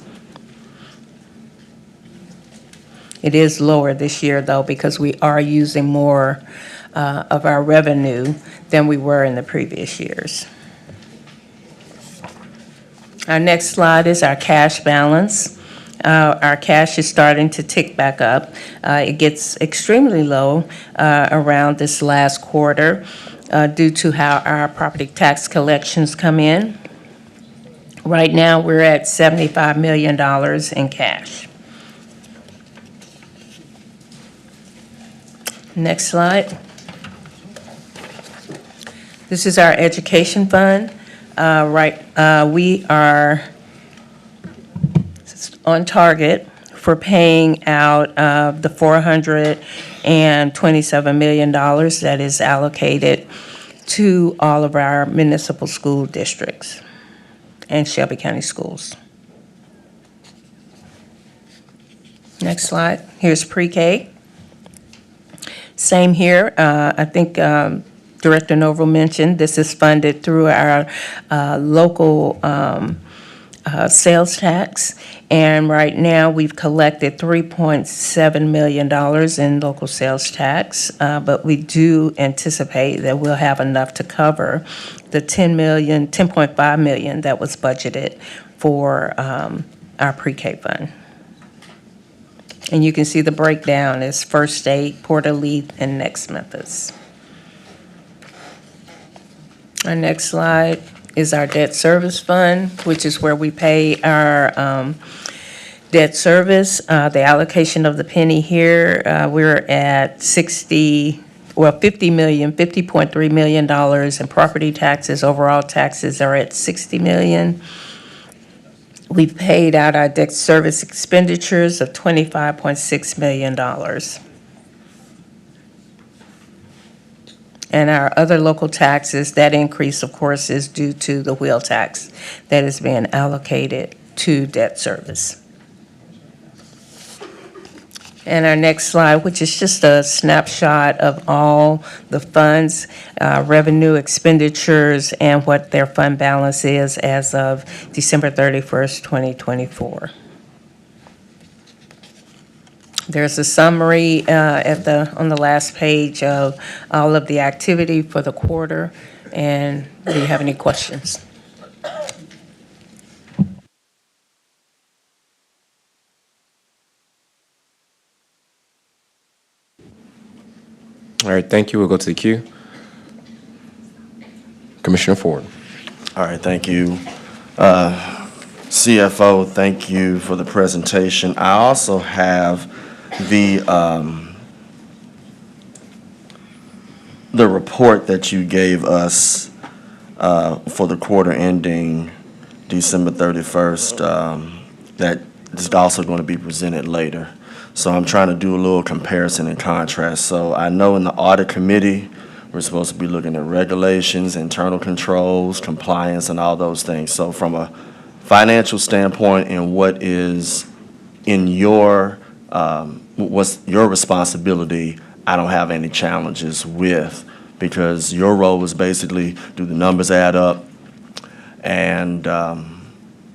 It is lower this year, though, because we are using more of our revenue than we were in the previous years. Our next slide is our cash balance. Our cash is starting to tick back up. It gets extremely low around this last quarter due to how our property tax collections come in. Right now, we're at $75 million in cash. Next slide. This is our education fund. We are on target for paying out the $427 million that is allocated to all of our municipal school districts and Shelby County schools. Next slide. Here's pre-K. Same here. I think Director Norville mentioned this is funded through our local sales tax. And right now, we've collected $3.7 million in local sales tax, but we do anticipate that we'll have enough to cover the $10.5 million that was budgeted for our pre-K fund. And you can see the breakdown is First State, Port Elite, and Next Memphis. Our next slide is our debt service fund, which is where we pay our Debt service, the allocation of the penny here, we're at $50.3 million, and property taxes, overall taxes are at $60 million. We've paid out our debt service expenditures of $25.6 million. And our other local taxes, that increase, of course, is due to the wheel tax that is being allocated to debt service. And our next slide, which is just a snapshot of all the funds, revenue expenditures, and what their fund balance is as of December 31st, 2024. There's a summary on the last page of all of the activity for the quarter. And do you have any questions? All right, thank you. We'll go to the queue. Commissioner Ford. All right, thank you. CFO, thank you for the presentation. I also have the report that you gave us for the quarter ending December 31st that is also going to be presented later. So I'm trying to do a little comparison and contrast. So I know in the audit committee, we're supposed to be looking at regulations, internal controls, compliance, and all those things. So from a financial standpoint and what is in your, what's your responsibility, I don't have any challenges with, because your role was basically, do the numbers add up? And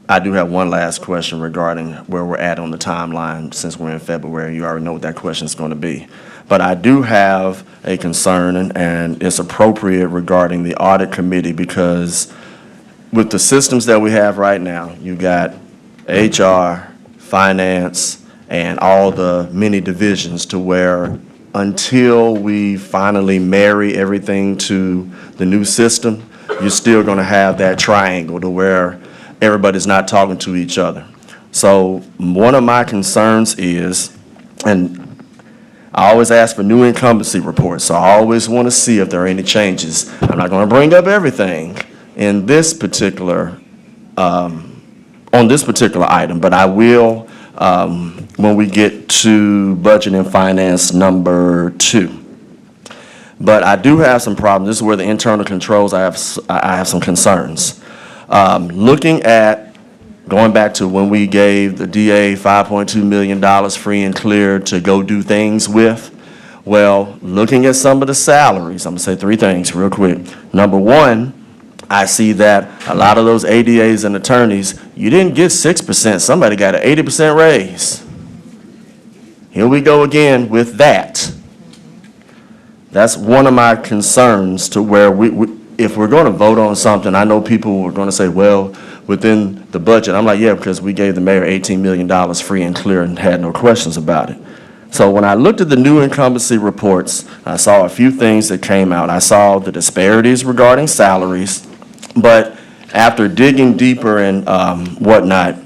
I do have one last question regarding where we're at on the timeline since we're in February. You already know what that question is going to be. But I do have a concern, and it's appropriate regarding the audit committee, because with the systems that we have right now, you got HR, finance, and all the many divisions, to where until we finally marry everything to the new system, you're still going to have that triangle to where everybody's not talking to each other. So one of my concerns is, and I always ask for new incumbency reports, so I always want to see if there are any changes. I'm not going to bring up everything in this particular, on this particular item, but I will when we get to budget and finance number 2. But I do have some problems. This is where the internal controls, I have some concerns. Looking at, going back to when we gave the DA $5.2 million free and clear to go do things with, well, looking at some of the salaries, I'm going to say 3 things real quick. Number 1, I see that a lot of those ADAs and attorneys, you didn't get 6%, somebody got an 80% raise. Here we go again with that. That's one of my concerns, to where if we're going to vote on something, I know people are going to say, well, within the budget. I'm like, yeah, because we gave the mayor $18 million free and clear and had no questions about it. So when I looked at the new incumbency reports, I saw a few things that came out. I saw the disparities regarding salaries, but after digging deeper and whatnot,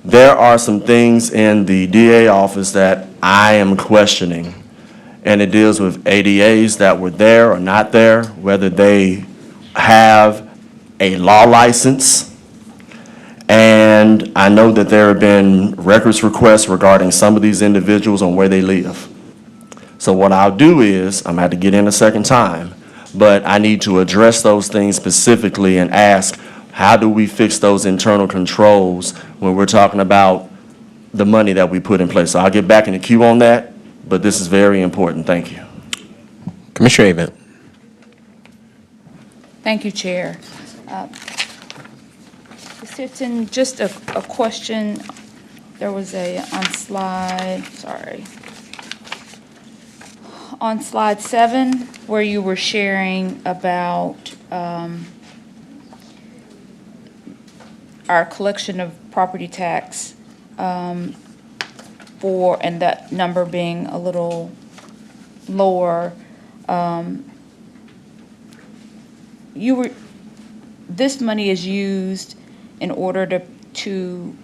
there are some things in the DA office that I am questioning. And it deals with ADAs that were there or not there, whether they have a law license. And I know that there have been records requests regarding some of these individuals on where they live. So what I'll do is, I'm going to have to get in a second time, but I need to address those things specifically and ask, how do we fix those internal controls when we're talking about the money that we put in place? So I'll get back in the queue on that. But this is very important. Thank you. Commissioner Avent. Thank you, Chair. Sitton, just a question. There was on slide 7, where you were sharing about our collection of property tax, and that number being a little lower. This money is used in order to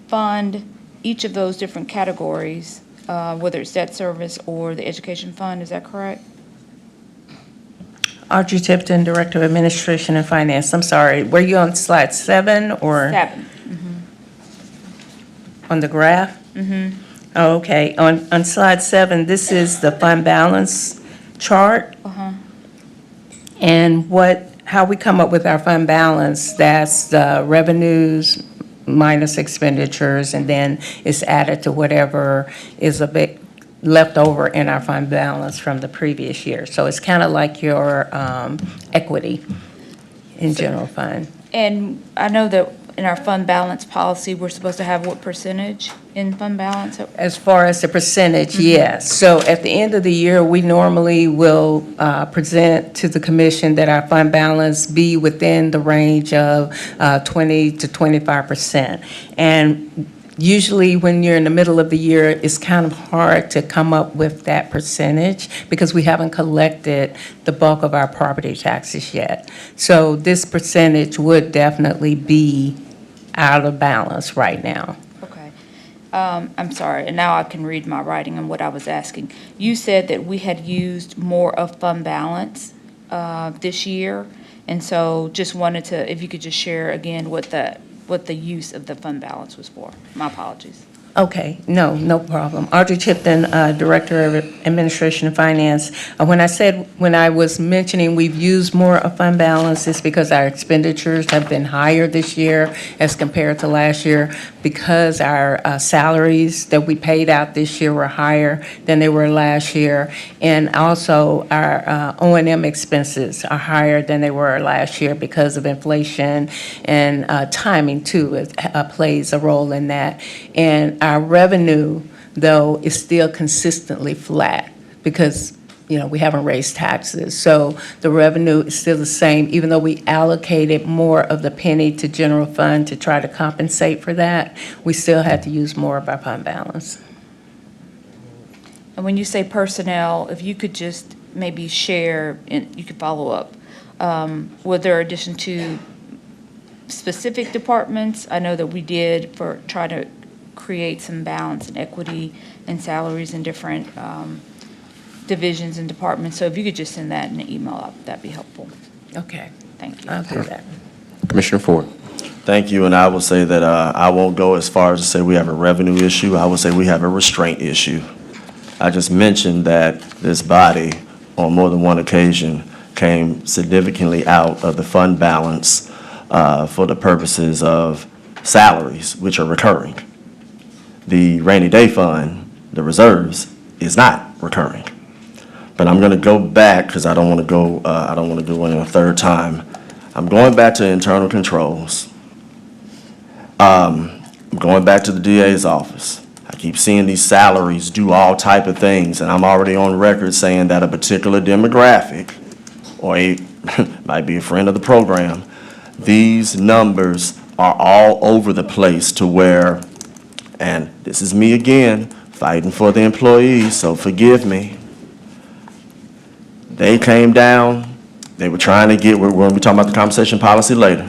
fund each of those different categories, whether it's debt service or the education fund, is that correct? Audrey Tipton, Director of Administration and Finance. I'm sorry, were you on slide 7 or? 7. On the graph? Oh, okay. On slide 7, this is the fund balance chart. And how we come up with our fund balance, that's the revenues minus expenditures, and then it's added to whatever is a bit left over in our fund balance from the previous year. So it's kind of like your equity in general fund. And I know that in our fund balance policy, we're supposed to have what percentage in fund balance? As far as the percentage, yes. So at the end of the year, we normally will present to the commission that our fund balance be within the range of 20 to 25%. And usually when you're in the middle of the year, it's kind of hard to come up with that percentage because we haven't collected the bulk of our property taxes yet. So this percentage would definitely be out of balance right now. Okay. I'm sorry, and now I can read my writing on what I was asking. You said that we had used more of fund balance this year, and so just wanted to, if you could just share again what the use of the fund balance was for. My apologies. Okay, no problem. Audrey Tipton, Director of Administration and Finance. When I was mentioning we've used more of fund balance, it's because our expenditures have been higher this year as compared to last year, because our salaries that we paid out this year were higher than they were last year, and also our O&M expenses are higher than they were last year because of inflation, and timing too plays a role in that. And our revenue, though, is still consistently flat because, we haven't raised taxes. So the revenue is still the same, even though we allocated more of the penny to general fund to try to compensate for that, we still had to use more of our fund balance. And when you say personnel, if you could just maybe share, and you could follow up, were there addition to specific departments? I know that we did try to create some balance and equity and salaries in different divisions and departments. So if you could just send that in an email, that'd be helpful. Okay. Thank you. I'll do that. Commissioner Ford. Thank you, and I will say that I won't go as far as to say we have a revenue issue. I will say we have a restraint issue. I just mentioned that this body, on more than one occasion, came significantly out of the fund balance for the purposes of salaries, which are recurring. The rainy day fund, the reserves, is not recurring. But I'm going to go back because I don't want to go in a third time. I'm going back to internal controls. I'm going back to the DA's office. I keep seeing these salaries do all type of things, and I'm already on record saying that a particular demographic, or might be a friend of the program, these numbers are all over the place to where, and this is me again, fighting for the employees, so forgive me. They came down, they were trying to get, we're going to be talking about the compensation policy later,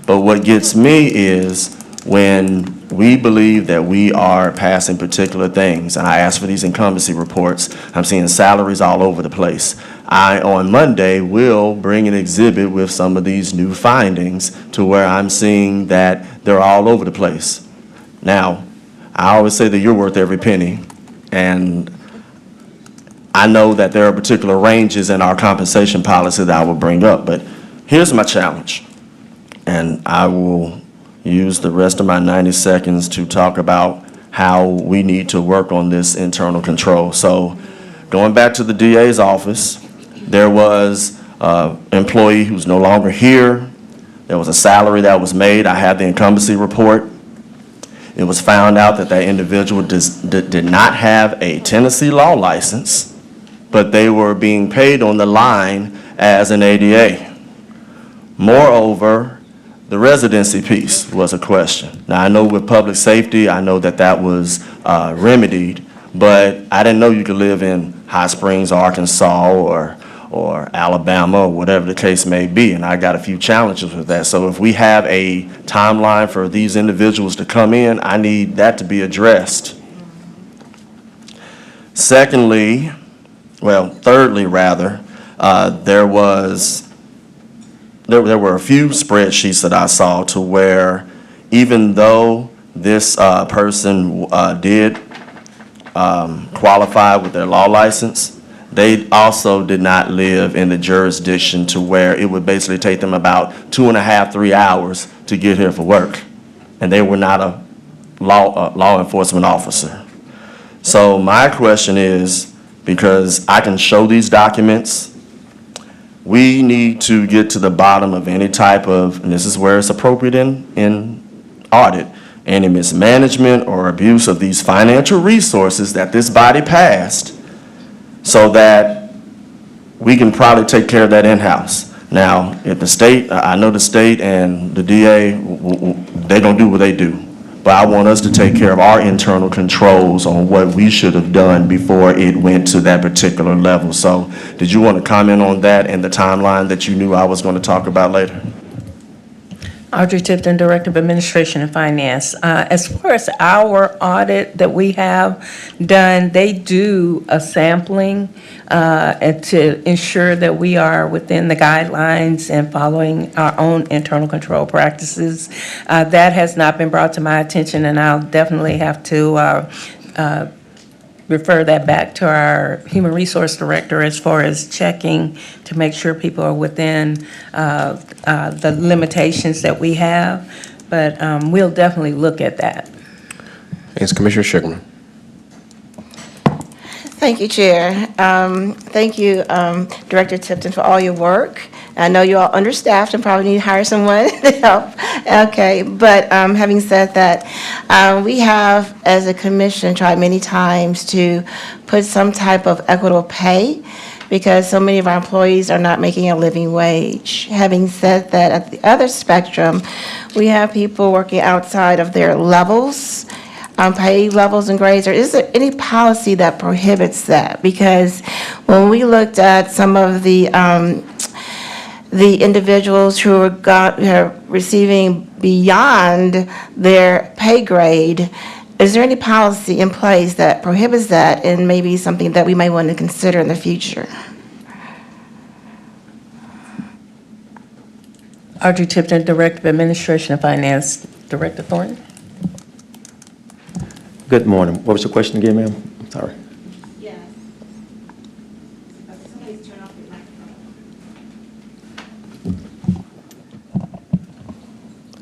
but what gets me is when we believe that we are passing particular things, and I ask for these incumbency reports, I'm seeing salaries all over the place. I, on Monday, will bring an exhibit with some of these new findings to where I'm seeing that they're all over the place. Now, I always say that you're worth every penny, and I know that there are particular ranges in our compensation policy that I will bring up, but here's my challenge, and I will use the rest of my 90 seconds to talk about how we need to work on this internal control. So going back to the DA's office, there was an employee who's no longer here. There was a salary that was made. I had the incumbency report. It was found out that that individual did not have a Tennessee law license, but they were being paid on the line as an ADA. Moreover, the residency piece was a question. Now, I know with public safety, I know that that was remedied, but I didn't know you could live in Hot Springs, Arkansas, or Alabama, or whatever the case may be, and I got a few challenges with that. So if we have a timeline for these individuals to come in, I need that to be addressed. Thirdly, rather, there were a few spreadsheets that I saw to where even though this person did qualify with their law license, they also did not live in the jurisdiction to where it would basically take them about 2.5, 3 hours to get here for work. And they were not a law enforcement officer. So my question is, because I can show these documents, we need to get to the bottom of any type of, and this is where it's appropriate in audit, any mismanagement or abuse of these financial resources that this body passed, so that we can probably take care of that in-house. Now, if the state, I know the state and the DA, they're gonna do what they do. But I want us to take care of our internal controls on what we should have done before it went to that particular level. So did you want to comment on that and the timeline that you knew I was going to talk about later? Audrey Tipton, Director of Administration and Finance. As far as our audit that we have done, they do a sampling and to ensure that we are within the guidelines and following our own internal control practices. That has not been brought to my attention, and I'll definitely have to refer that back to our Human Resource Director as far as checking to make sure people are within the limitations that we have. But we'll definitely look at that. Thanks, Commissioner Sugarman. Thank you, Chair. Thank you, Director Tipton, for all your work. I know you're all understaffed and probably need to hire someone to help. Okay, but having said that, we have, as a commission, tried many times to put some type of equitable pay because so many of our employees are not making a living wage. Having said that, at the other spectrum, we have people working outside of their levels, pay levels and grades, or is there any policy that prohibits that? Because when we looked at some of the individuals who are receiving beyond their pay grade, is there any policy in place that prohibits that and maybe something that we might want to consider in the future? Audrey Tipton, Director of Administration and Finance. Director Thornton? Good morning. What was your question again, ma'am? I'm sorry. Yes. Somebody's turned off your microphone.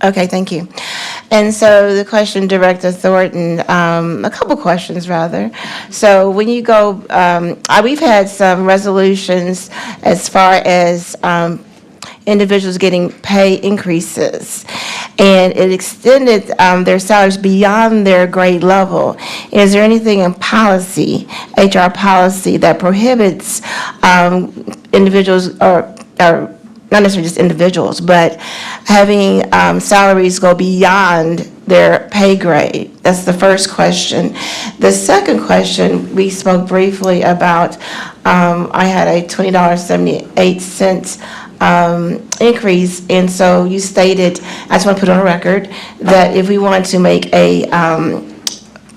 Okay, thank you. And so the question, Director Thornton, a couple questions rather. So when you go, we've had some resolutions as far as individuals getting pay increases, and it extended their salaries beyond their grade level. Is there anything in policy, HR policy, that prohibits individuals, or not necessarily just individuals, but having salaries go beyond their pay grade? That's the first question. The second question, we spoke briefly about, I had a $20.78 increase, and so you stated, I just want to put on a record, that if we want to make a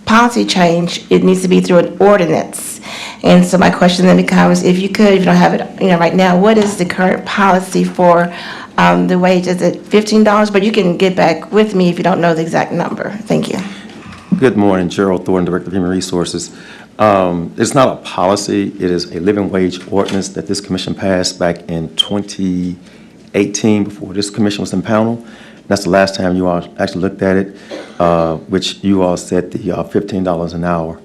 policy change, it needs to be through an ordinance. And so my question then becomes, if you could, if you don't have it, right now, what is the current policy for the wage? Is it $15? But you can get back with me if you don't know the exact number. Thank you. Good morning, Gerald Thornton, Director of Human Resources. It's not a policy, it is a living wage ordinance that this commission passed back in 2018 before this commission was impaneled. That's the last time you all actually looked at it, which you all set the $15 an hour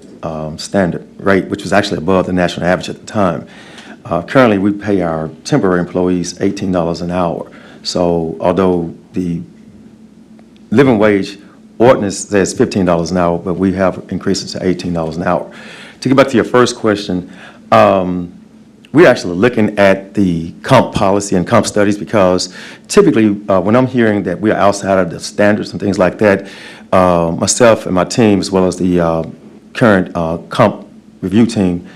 standard rate, which was actually above the national average at the time. Currently, we pay our temporary employees $18 an hour. So although the living wage ordinance says $15 an hour, but we have increased it to $18 an hour. To get back to your first question, we're actually looking at the comp policy and comp studies, because typically when I'm hearing that we are outside of the standards and things like that, myself and my team, as well as the current comp review team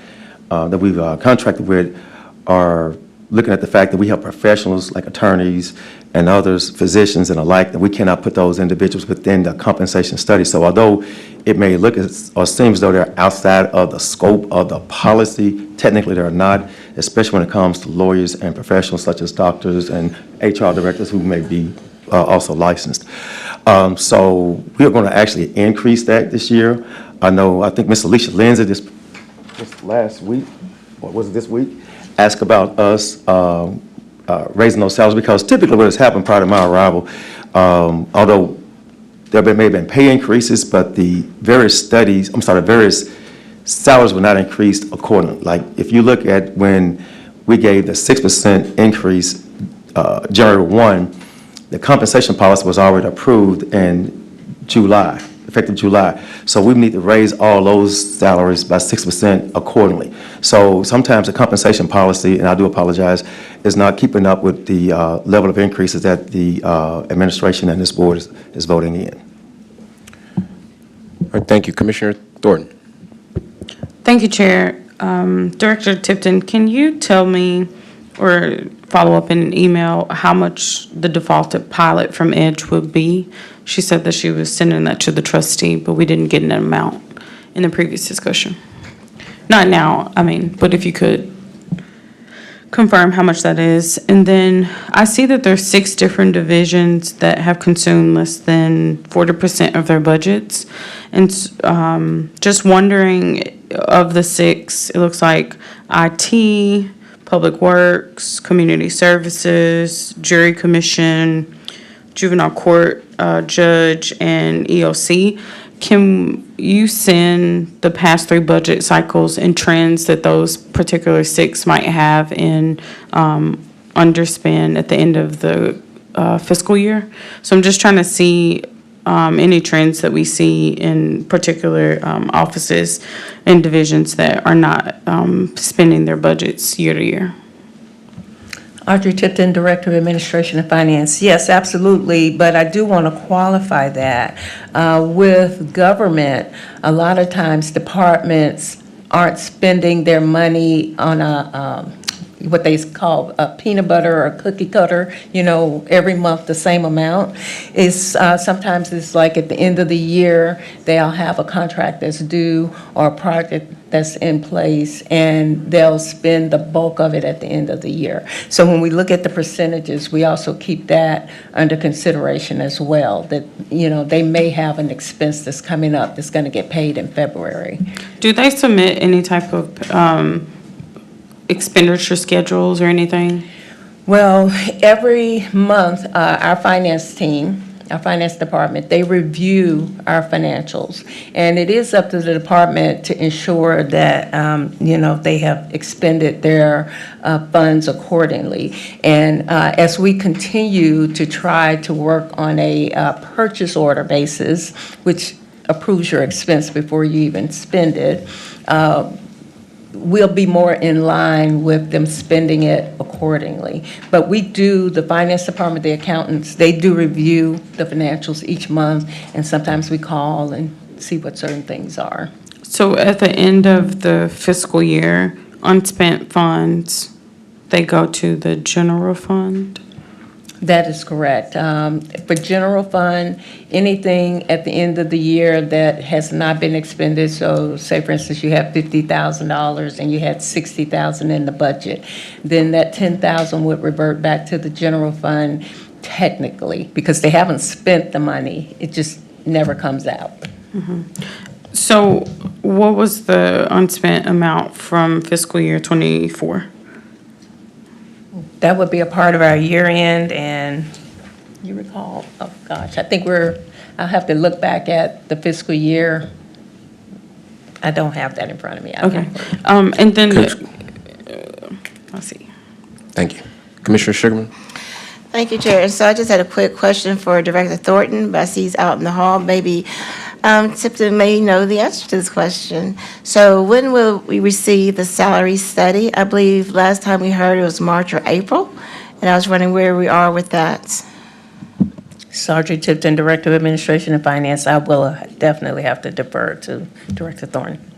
that we've contracted with, are looking at the fact that we have professionals like attorneys and others, physicians and alike, that we cannot put those individuals within the compensation study. So although it may look or seem as though they're outside of the scope of the policy, technically they're not, especially when it comes to lawyers and professionals such as doctors and HR directors who may be also licensed. So we are going to actually increase that this year. I think Ms. Alicia Lindsay this last week, or was it this week, asked about us raising those salaries, because typically what has happened prior to my arrival, although there may have been pay increases, but the various salaries were not increased accordingly. Like if you look at when we gave the 6% increase January 1, the compensation policy was already approved in July, effective July. So we need to raise all those salaries by 6% accordingly. So sometimes the compensation policy, and I do apologize, is not keeping up with the level of increases that the administration and this board is voting in. All right, thank you. Commissioner Thornton. Thank you, Chair. Director Tipton, can you tell me or follow up in an email how much the defaulted pilot from Edge would be? She said that she was sending that to the trustee, but we didn't get an amount in the previous discussion. Not now, but if you could confirm how much that is. And then I see that there's 6 different divisions that have consumed less than 40% of their budgets. And just wondering, of the 6, it looks like IT, Public Works, Community Services, Jury Commission, Juvenile Court Judge, and EOC. Can you send the past 3 budget cycles and trends that those particular 6 might have in underspend at the end of the fiscal year? So I'm just trying to see any trends that we see in particular offices and divisions that are not spending their budgets year to year. Audrey Tipton, Director of Administration and Finance. Yes, absolutely, but I do want to qualify that. With government, a lot of times departments aren't spending their money on what they call a peanut butter or cookie cutter, every month the same amount. Sometimes it's like at the end of the year, they'll have a contract that's due or a project that's in place, and they'll spend the bulk of it at the end of the year. So when we look at the percentages, we also keep that under consideration as well, that, they may have an expense that's coming up that's going to get paid in February. Do they submit any type of expenditure schedules or anything? Well, every month, our finance team, our finance department, they review our financials. And it is up to the department to ensure that, they have expended their funds accordingly. And as we continue to try to work on a purchase order basis, which approves your expense before you even spend it, we'll be more in line with them spending it accordingly. But the finance department, the accountants, they do review the financials each month, and sometimes we call and see what certain things are. So at the end of the fiscal year, unspent funds, they go to the general fund? That is correct. For general fund, anything at the end of the year that has not been expended, so say for instance you have $50,000 and you had $60,000 in the budget, then that $10,000 would revert back to the general fund technically, because they haven't spent the money. It just never comes out. Mm-hmm. So what was the unspent amount from fiscal year '24? That would be a part of our year end, and you recall, I think I'll have to look back at the fiscal year. I don't have that in front of me. Okay. And then, let's see. Thank you. Commissioner Sugarman. Thank you, Chair. And so I just had a quick question for Director Thornton, but I see he's out in the hall. Maybe Tipton may know the answer to this question. So when will we receive the salary study? I believe last time we heard it was March or April, and I was wondering where we are with that. Sergeant Tipton, Director of Administration and Finance. I will definitely have to defer to Director Thornton.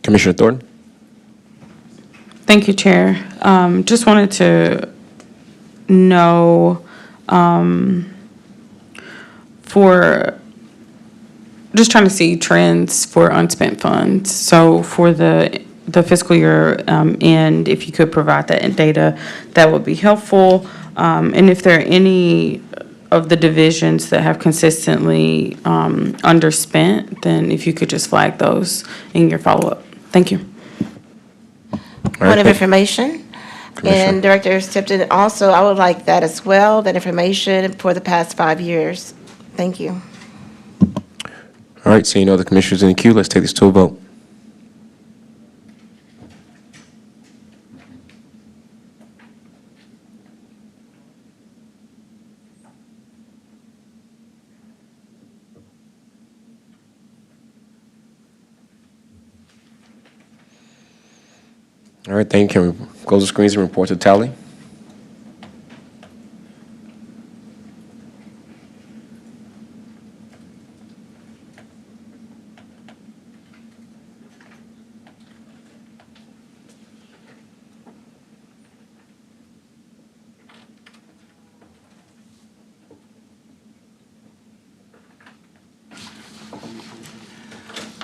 Commissioner Thornton. Thank you, Chair. Just wanted to know, just trying to see trends for unspent funds. So for the fiscal year end, if you could provide that data, that would be helpful. And if there are any of the divisions that have consistently underspent, then if you could just flag those in your follow-up. Thank you. Point of information. And Director Tipton, also, I would like that as well, that information for the past 5 years. Thank you. All right, seeing no other commissioners in the queue, let's take this to a vote. All right, thank you. Can we close the screens and report to tally?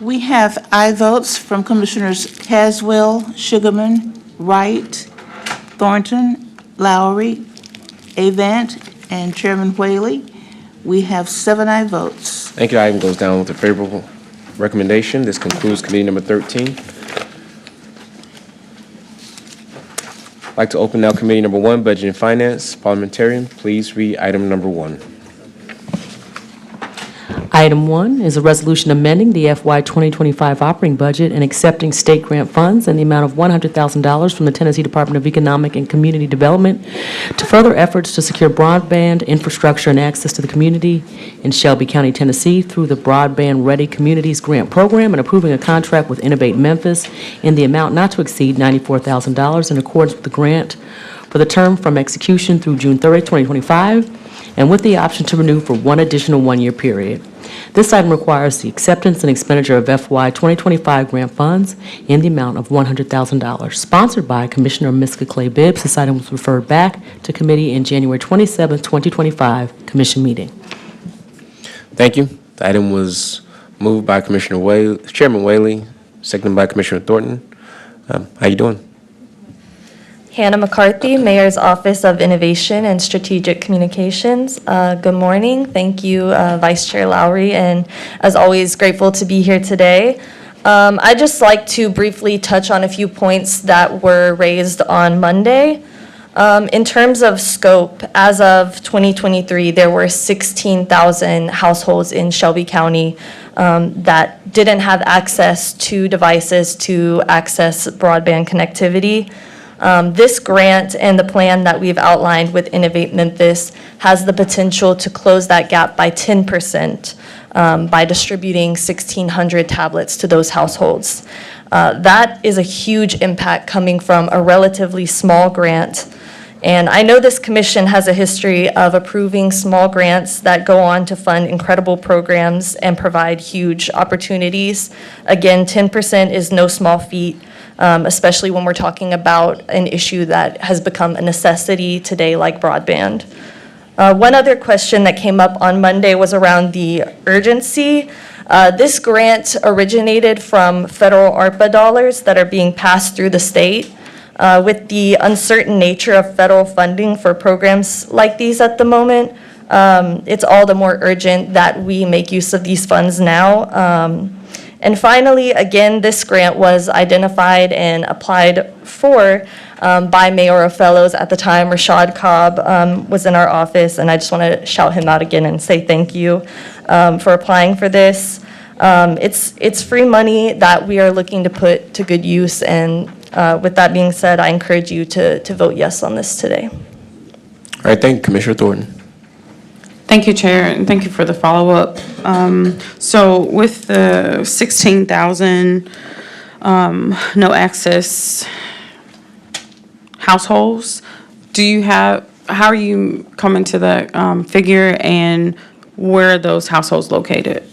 We have aye votes from Commissioners Caswell, Sugarman, Wright, Thornton, Lowry, Avant, and Chairman Whaley. We have 7 aye votes. Thank you. The item goes down with a favorable recommendation. This concludes committee number 13. I'd like to open now committee number 1, Budget and Finance. Parliamentarian, please read item number 1. Item 1 is a resolution amending the FY 2025 operating budget and accepting state grant funds in the amount of $100,000 from the Tennessee Department of Economic and Community Development to further efforts to secure broadband infrastructure and access to the community in Shelby County, Tennessee through the Broadband Ready Communities Grant Program and approving a contract with Innovate Memphis in the amount not to exceed $94,000 in accordance with the grant for the term from execution through June 30, 2025, and with the option to renew for one additional one-year period. This item requires the acceptance and expenditure of FY 2025 grant funds in the amount of $100,000. Sponsored by Commissioner Miska Clay Bibbs, this item was referred back to committee in January 27, 2025 commission meeting. Thank you. The item was moved by Commissioner Whaley, Chairman Whaley, seconded by Commissioner Thornton. How you doing? Hannah McCarthy, Mayor's Office of Innovation and Strategic Communications. Good morning. Thank you, Vice Chair Lowry, and as always, grateful to be here today. I'd just like to briefly touch on a few points that were raised on Monday. In terms of scope, as of 2023, there were 16,000 households in Shelby County that didn't have access to devices to access broadband connectivity. This grant and the plan that we've outlined with Innovate Memphis has the potential to close that gap by 10% by distributing 1,600 tablets to those households. That is a huge impact coming from a relatively small grant. And I know this commission has a history of approving small grants that go on to fund incredible programs and provide huge opportunities. Again, 10% is no small feat. Especially when we're talking about an issue that has become a necessity today, like broadband. One other question that came up on Monday was around the urgency. This grant originated from federal ARPA dollars that are being passed through the state. With the uncertain nature of federal funding for programs like these at the moment, it's all the more urgent that we make use of these funds now. And finally, again, this grant was identified and applied for by mayoral fellows at the time. Rashad Cobb was in our office, and I just want to shout him out again and say thank you for applying for this. It's free money that we are looking to put to good use, and with that being said, I encourage you to vote yes on this today. All right, thank you, Commissioner Thornton. Thank you, Chair, and thank you for the follow-up. So with the 16,000 no access households, how are you coming to that figure, and where are those households located?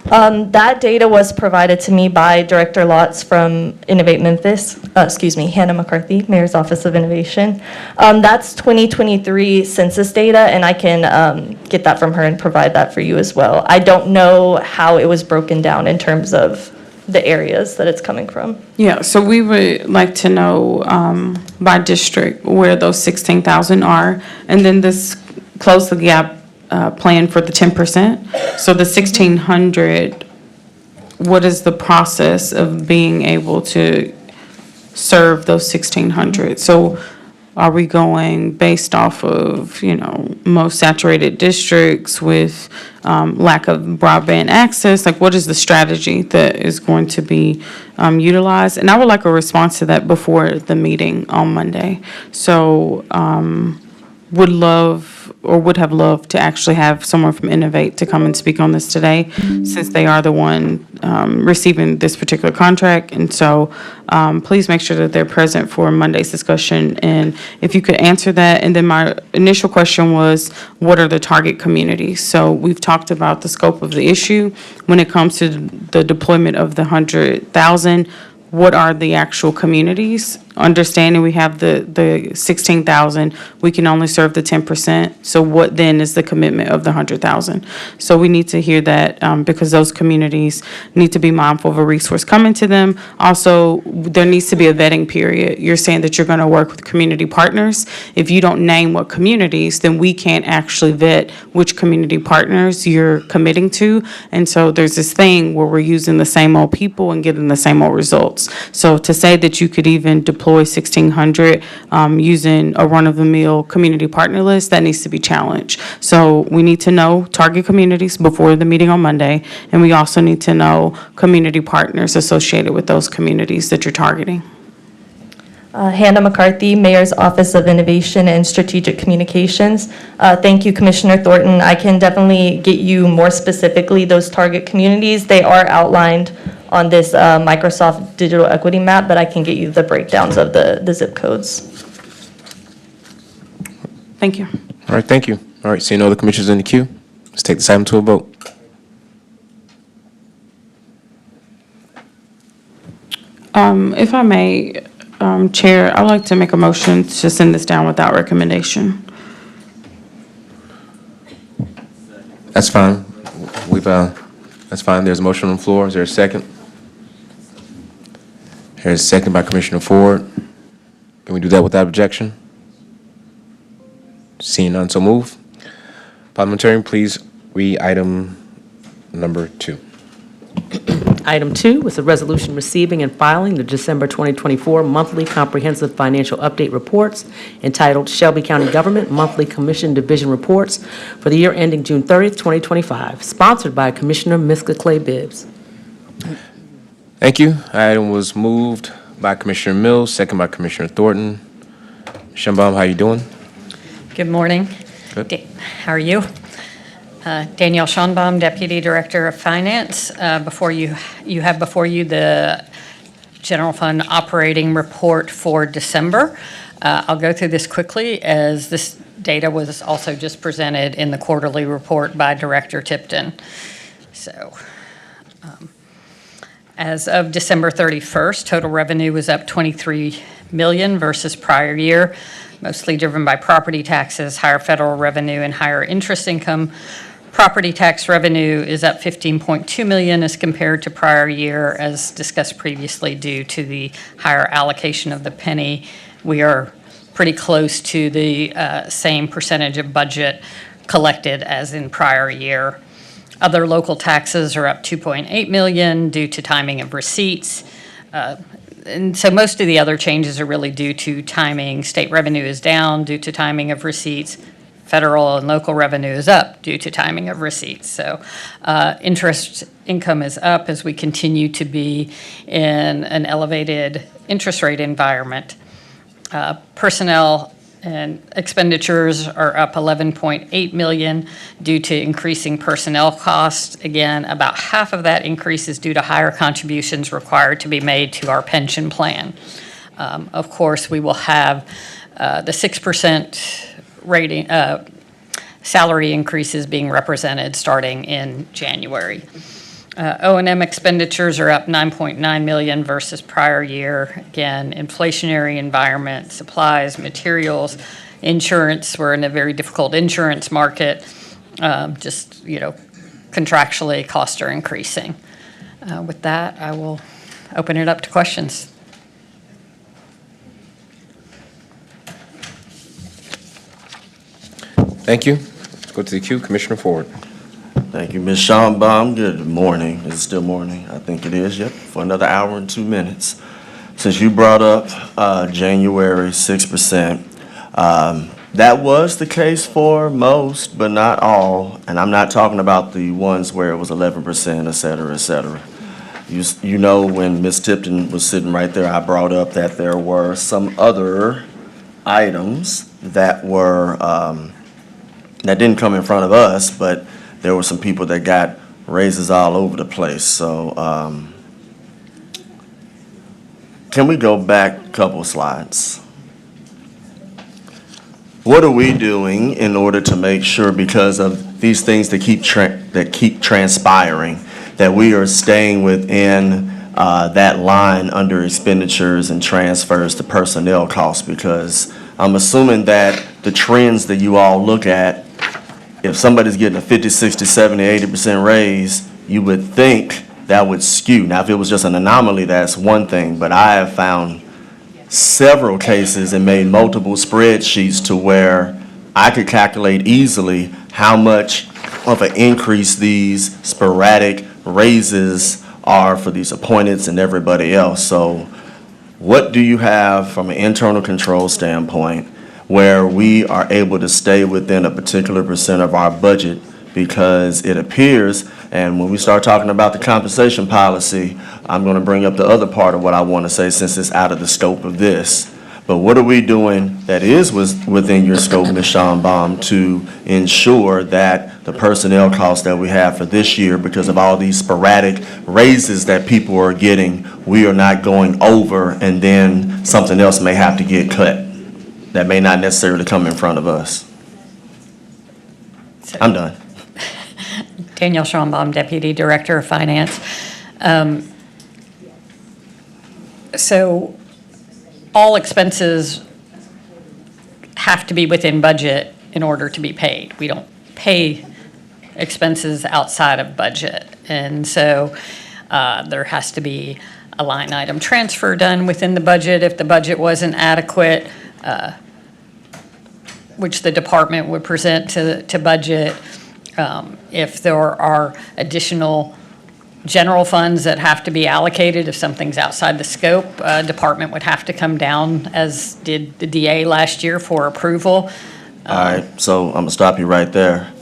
That data was provided to me by Director Lotz from Innovate Memphis, Hannah McCarthy, Mayor's Office of Innovation. That's 2023 census data, and I can get that from her and provide that for you as well. I don't know how it was broken down in terms of the areas that it's coming from. Yeah, so we would like to know by district where those 16,000 are, and then this close the gap plan for the 10%. So the 1,600, what is the process of being able to serve those 1,600? So are we going based off of, most saturated districts with lack of broadband access? Like, what is the strategy that is going to be utilized? And I would like a response to that before the meeting on Monday. So would have loved to actually have someone from Innovate to come and speak on this today, since they are the one receiving this particular contract. And so please make sure that they're present for Monday's discussion. And if you could answer that. And then my initial question was, what are the target communities? So we've talked about the scope of the issue. When it comes to the deployment of the 100,000, what are the actual communities? Understanding we have the 16,000, we can only serve the 10%. So what then is the commitment of the 100,000? So we need to hear that because those communities need to be mindful of a resource coming to them. Also, there needs to be a vetting period. You're saying that you're going to work with community partners. If you don't name what communities, then we can't actually vet which community partners you're committing to. And so there's this thing where we're using the same old people and getting the same old results. So to say that you could even deploy 1,600 using a run-of-the-mill community partner list, that needs to be challenged. So we need to know target communities before the meeting on Monday, and we also need to know community partners associated with those communities that you're targeting. Hannah McCarthy, Mayor's Office of Innovation and Strategic Communications. Thank you, Commissioner Thornton. I can definitely get you more specifically those target communities. They are outlined on this Microsoft Digital Equity Map, but I can get you the breakdowns of the zip codes. Thank you. All right, thank you. All right, seeing no other commissioners in the queue, let's take this item to a vote. If I may, Chair, I would like to make a motion to send this down without recommendation. That's fine. That's fine. There's a motion on the floor. Is there a second? There's a second by Commissioner Ford. Can we do that without objection? Seeing none, so move. Parliamentarian, please read item number 2. Item 2 is a resolution receiving and filing the December 2024 monthly comprehensive financial update reports entitled Shelby County Government Monthly Commission Division Reports for the year ending June 30th, 2025, sponsored by Commissioner Miska Clay Bibbs. Thank you. Item was moved by Commissioner Mills, second by Commissioner Thornton. Shelby, how you doing? Good morning. Good. How are you? Danielle Schonbaum, Deputy Director of Finance. You have before you the General Fund Operating Report for December. I'll go through this quickly as this data was also just presented in the quarterly report by Director Tipton. So, as of December 31st, total revenue was up $23 million versus prior year, mostly driven by property taxes, higher federal revenue, and higher interest income. Property tax revenue is up $15.2 million as compared to prior year, as discussed previously, due to the higher allocation of the penny. We are pretty close to the same percentage of budget collected as in prior year. Other local taxes are up $2.8 million due to timing of receipts. And so most of the other changes are really due to timing. State revenue is down due to timing of receipts. Federal and local revenue is up due to timing of receipts. So interest income is up as we continue to be in an elevated interest rate environment. Personnel and expenditures are up $11.8 million due to increasing personnel costs. Again, about half of that increase is due to higher contributions required to be made to our pension plan. Of course, we will have the 6% rating salary increases being represented starting in January. O&M expenditures are up 9.9 million versus prior year. Again, inflationary environment, supplies, materials, insurance. We're in a very difficult insurance market. Just, contractually, costs are increasing. With that, I will open it up to questions. Thank you. Let's go to the queue. Commissioner Ford. Thank you, Ms. Schaumbaum. Good morning. Is it still morning? I think it is, yep, for another hour and 2 minutes. Since you brought up January 6%, that was the case for most, but not all. And I'm not talking about the ones where it was 11%, et cetera, et cetera. You know, when Ms. Tipton was sitting right there, I brought up that there were some other items that were, that didn't come in front of us, but there were some people that got raises all over the place. So can we go back a couple slides? What are we doing in order to make sure, because of these things that keep transpiring, that we are staying within that line under expenditures and transfers to personnel costs? Because I'm assuming that the trends that you all look at, if somebody's getting a 50, 60, 70, 80% raise, you would think that would skew. Now, if it was just an anomaly, that's one thing, but I have found several cases and made multiple spreadsheets to where I could calculate easily how much of an increase these sporadic raises are for these appointeds and everybody else. So what do you have from an internal control standpoint where we are able to stay within a particular percent of our budget? Because it appears, and when we start talking about the compensation policy, I'm going to bring up the other part of what I want to say since it's out of the scope of this. But what are we doing that is within your scope, Ms. Schaumbaum, to ensure that the personnel costs that we have for this year, because of all these sporadic raises that people are getting, we are not going over and then something else may have to get cut that may not necessarily come in front of us? I'm done. Danielle Schombaum, Deputy Director of Finance. So all expenses have to be within budget in order to be paid. We don't pay expenses outside of budget. And so there has to be a line item transfer done within the budget if the budget wasn't adequate, which the department would present to budget. If there are additional general funds that have to be allocated, if something's outside the scope, department would have to come down, as did the DA last year, for approval. All right, so I'm gonna stop you right there.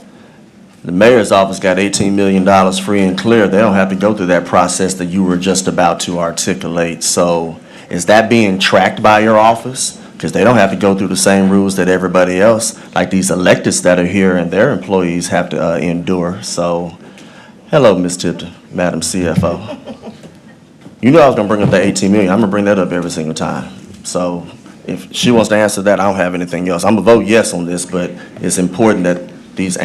The mayor's office got $18 million free and clear. They don't have to go through that process that you were just about to articulate. So is that being tracked by your office? Because they don't have to go through the same rules that everybody else, like these electeds that are here and their employees have to endure. So, hello, Ms. Tipton, Madam CFO. You know I was gonna bring up that 18 million. I'm gonna bring that up every single time. So if she wants to answer that, I don't have anything else. I'm gonna vote yes on this, but it's important that these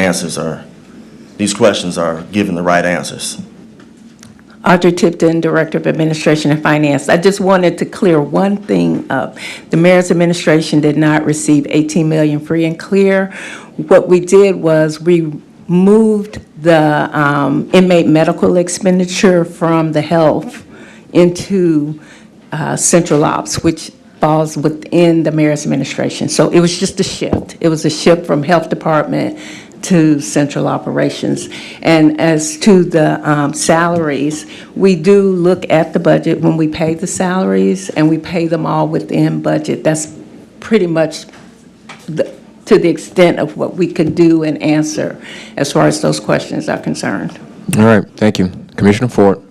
questions are given the right answers. Audrey Tipton, Director of Administration and Finance. I just wanted to clear one thing up. The mayor's administration did not receive $18 million free and clear. What we did was we moved the inmate medical expenditure from the health into central ops, which falls within the mayor's administration. So it was just a shift. It was a shift from health department to central operations. And as to the salaries, we do look at the budget when we pay the salaries, and we pay them all within budget. That's pretty much to the extent of what we could do and answer as far as those questions are concerned. All right, thank you. Commissioner Ford.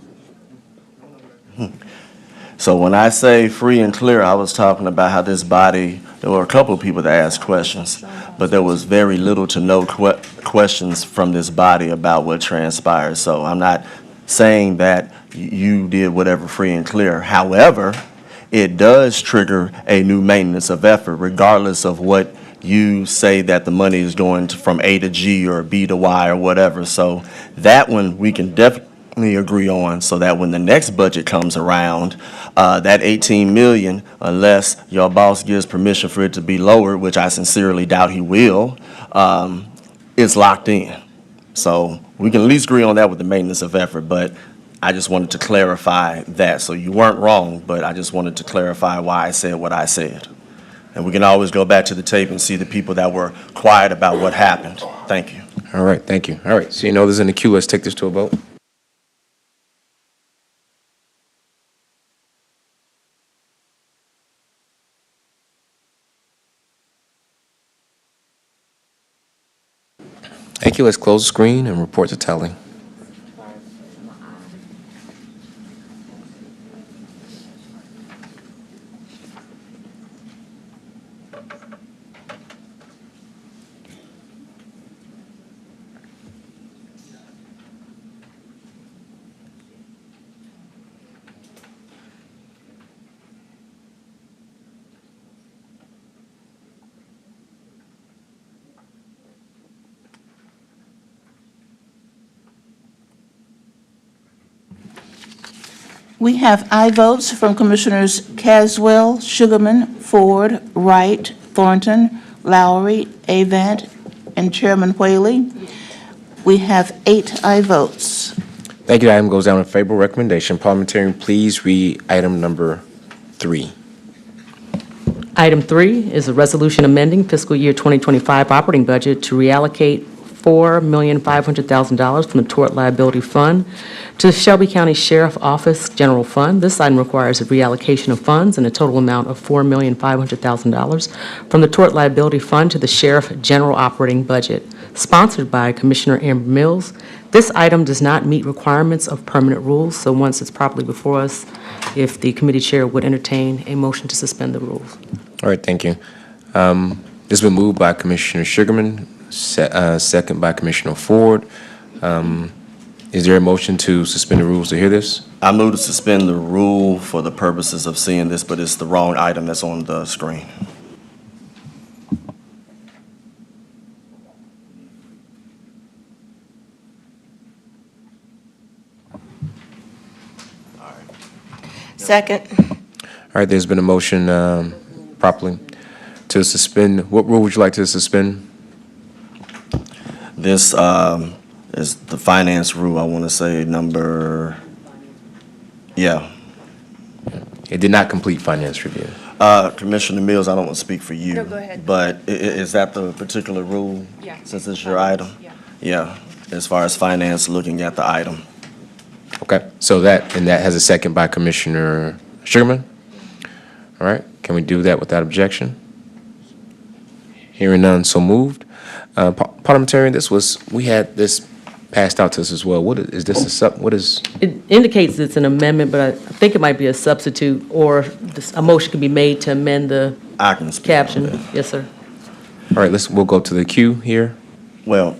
So when I say free and clear, I was talking about how this body, there were a couple of people that asked questions, but there was very little to no questions from this body about what transpired. So I'm not saying that you did whatever free and clear. However, it does trigger a new maintenance of effort, regardless of what you say that the money is going from A to G or B to Y or whatever. So that one, we can jointly agree on, so that when the next budget comes around, that 18 million, unless your boss gives permission for it to be lowered, which I sincerely doubt he will, is locked in. So we can at least agree on that with the maintenance of effort, but I just wanted to clarify that. So you weren't wrong, but I just wanted to clarify why I said what I said. And we can always go back to the tape and see the people that were quiet about what happened. Thank you. All right, thank you. All right, so you know this is in the queue. Let's take this to a vote. Thank you. Let's close the screen and report to tally. We have aye votes from Commissioners Caswell, Sugarman, Ford, Wright, Thornton, Lowry, Avant, and Chairman Whaley. We have 8 aye votes. Thank you. The item goes down in favorable recommendation. Parliamentarian, please read item number 3. Item 3 is a resolution amending fiscal year 2025 operating budget to reallocate $4,500,000 from the Tort Liability Fund to the Shelby County Sheriff Office General Fund. This item requires a reallocation of funds in a total amount of $4,500,000 from the Tort Liability Fund to the Sheriff General Operating Budget, sponsored by Commissioner Amber Mills. This item does not meet requirements of permanent rules, so once it's properly before us, if the committee chair would entertain a motion to suspend the rules. All right, thank you. This has been moved by Commissioner Sugarman, second by Commissioner Ford. Is there a motion to suspend the rules to hear this? I move to suspend the rule for the purposes of seeing this, but it's the wrong item that's on the screen. Second. All right, there's been a motion properly to suspend. What rule would you like to suspend? This is the finance rule, I want to say number, yeah. It did not complete finance review. Commissioner Mills, I don't want to speak for you. No, go ahead. But is that the particular rule? Yeah. Since it's your item? Yeah. Yeah, as far as finance, looking at the item. Okay, so that has a second by Commissioner Sugarman. All right, can we do that without objection? Hearing none, so moved. Parliamentarian, we had this passed out to us as well. What is? It indicates it's an amendment, but I think it might be a substitute, or a motion can be made to amend the I can speak on caption. that. Yes, sir. All right, we'll go to the queue here. Well,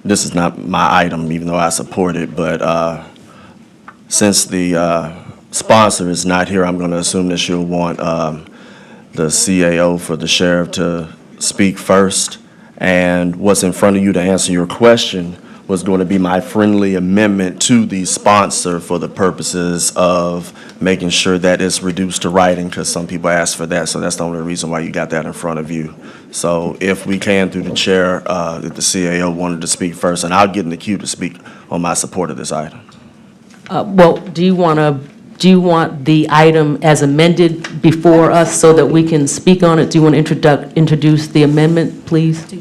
this is not my item, even though I support it, but since the sponsor is not here, I'm going to assume that she'll want the CAO for the sheriff to speak first. And what's in front of you to answer your question was going to be my friendly amendment to the sponsor for the purposes of making sure that it's reduced to writing, because some people asked for that, so that's the only reason why you got that in front of you. So if we can, through the chair, if the CAO wanted to speak first, and I'll get in the queue to speak on my support of this item. Well, do you want the item as amended before us so that we can speak on it? Do you want to introduce the amendment, please?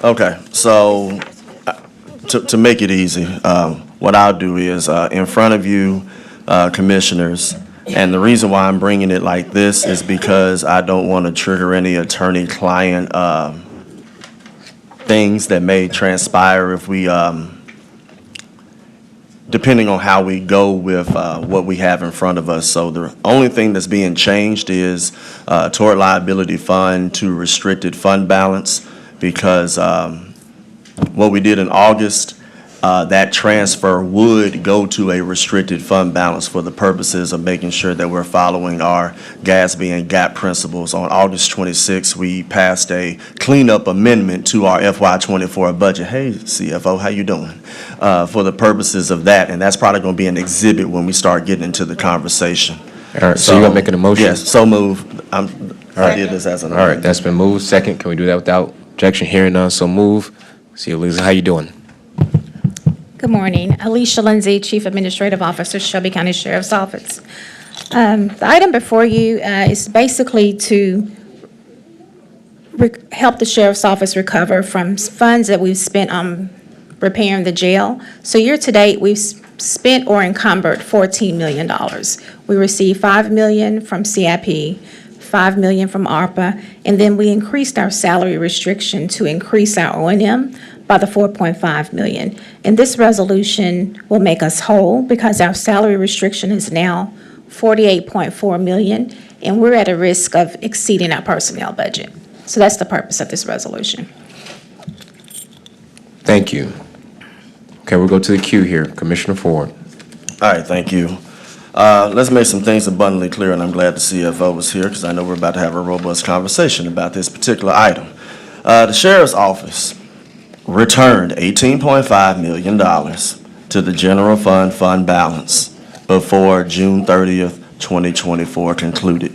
Okay, so to make it easy, what I'll do is, in front of you, commissioners, and the reason why I'm bringing it like this is because I don't want to trigger any attorney-client things that may transpire if we, depending on how we go with what we have in front of us. So the only thing that's being changed is tort liability fund to restricted fund balance, because what we did in August, that transfer would go to a restricted fund balance for the purposes of making sure that we're following our GASB and GAP principles. On August 26th, we passed a cleanup amendment to our FY24 budget. Hey, CFO, how you doing? For the purposes of that, and that's probably going to be an exhibit when we start getting into the conversation. All right, so you're making a motion? Yes, so moved. I did this as an All right, amendment. that's been moved. Second, can we do that without objection? Hearing none, so move. See, Lisa, how you doing? Good morning. Alicia Lindsay, Chief Administrative Officer, Shelby County Sheriff's Office. The item before you is basically to help the Sheriff's Office recover from funds that we've spent on repairing the jail. So year-to-date, we've spent or encumbered $14 million. We received $5 million from CIP, $5 million from ARPA, and then we increased our salary restriction to increase our O&M by the $4.5 million. And this resolution will make us whole because our salary restriction is now $48.4 million, and we're at a risk of exceeding our personnel budget. So that's the purpose of this resolution. Thank you. Okay, we'll go to the queue here. Commissioner Ford. All right, thank you. Let's make some things abundantly clear, and I'm glad the CFO was here because I know we're about to have a robust conversation about this particular item. The Sheriff's Office returned $18.5 million to the general fund balance before June 30th, 2024 concluded.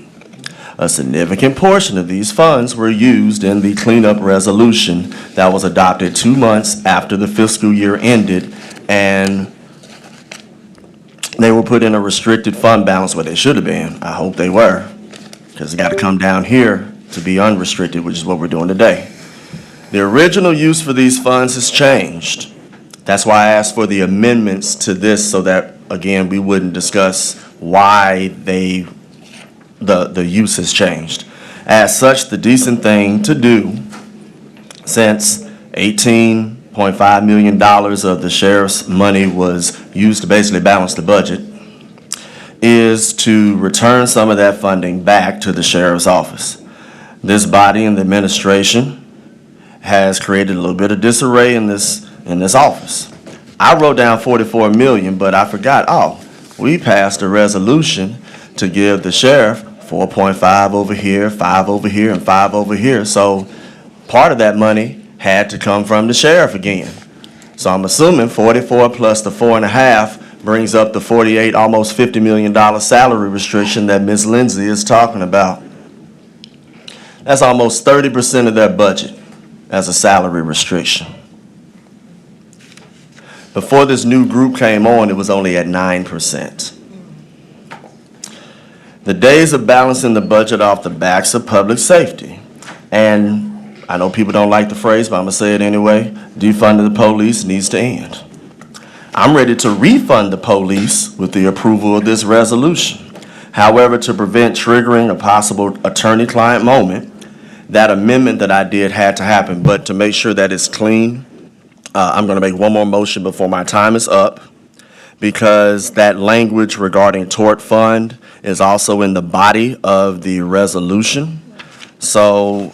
A significant portion of these funds were used in the cleanup resolution that was adopted 2 months after the fiscal year ended, and they were put in a restricted fund balance where they should have been. I hope they were, because it got to come down here to be unrestricted, which is what we're doing today. The original use for these funds has changed. That's why I asked for the amendments to this so that, again, we wouldn't discuss why the use has changed. As such, the decent thing to do, since $18.5 million of the sheriff's money was used to basically balance the budget, is to return some of that funding back to the sheriff's office. This body and the administration has created a little bit of disarray in this office. I wrote down 44 million, but I forgot, we passed a resolution to give the sheriff 4.5 over here, 5 over here, and 5 over here. So part of that money had to come from the sheriff again. So I'm assuming 44 plus the 4.5 brings up the 48, almost $50 million salary restriction that Ms. Lindsay is talking about. That's almost 30% of their budget as a salary restriction. Before this new group came on, it was only at 9%. The days of balancing the budget off the backs of public safety, and I know people don't like the phrase, but I'm going to say it anyway, defunding the police needs to end. I'm ready to refund the police with the approval of this resolution. However, to prevent triggering a possible attorney-client moment, that amendment that I did had to happen, but to make sure that it's clean, I'm going to make one more motion before my time is up, because that language regarding tort fund is also in the body of the resolution. So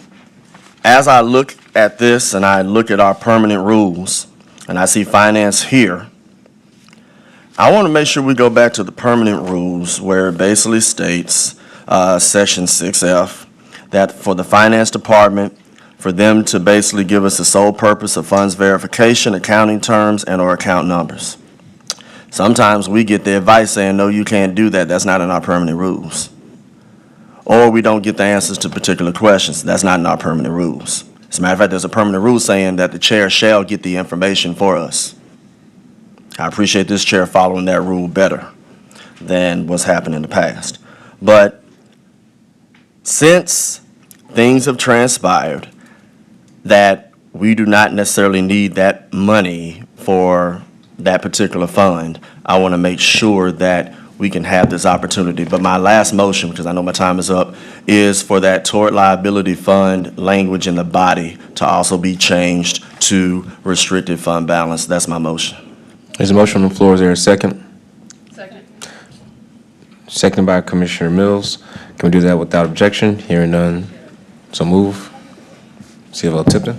as I look at this and I look at our permanent rules, and I see finance here, I want to make sure we go back to the permanent rules where it basically states, section 6F, that for the finance department, for them to basically give us the sole purpose of funds verification, accounting terms, and or account numbers. Sometimes we get the advice saying, no, you can't do that. That's not in our permanent rules. Or we don't get the answers to particular questions. That's not in our permanent rules. As a matter of fact, there's a permanent rule saying that the chair shall get the information for us. I appreciate this chair following that rule better than what's happened in the past. But since things have transpired that we do not necessarily need that money for that particular fund, I want to make sure that we can have this opportunity. But my last motion, because I know my time is up, is for that tort liability fund language in the body to also be changed to restricted fund balance. That's my motion. There's a motion on the floor. Is there a second? Second. Seconded by Commissioner Mills. Can we do that without objection? Hearing none, so move. CFO Tipton.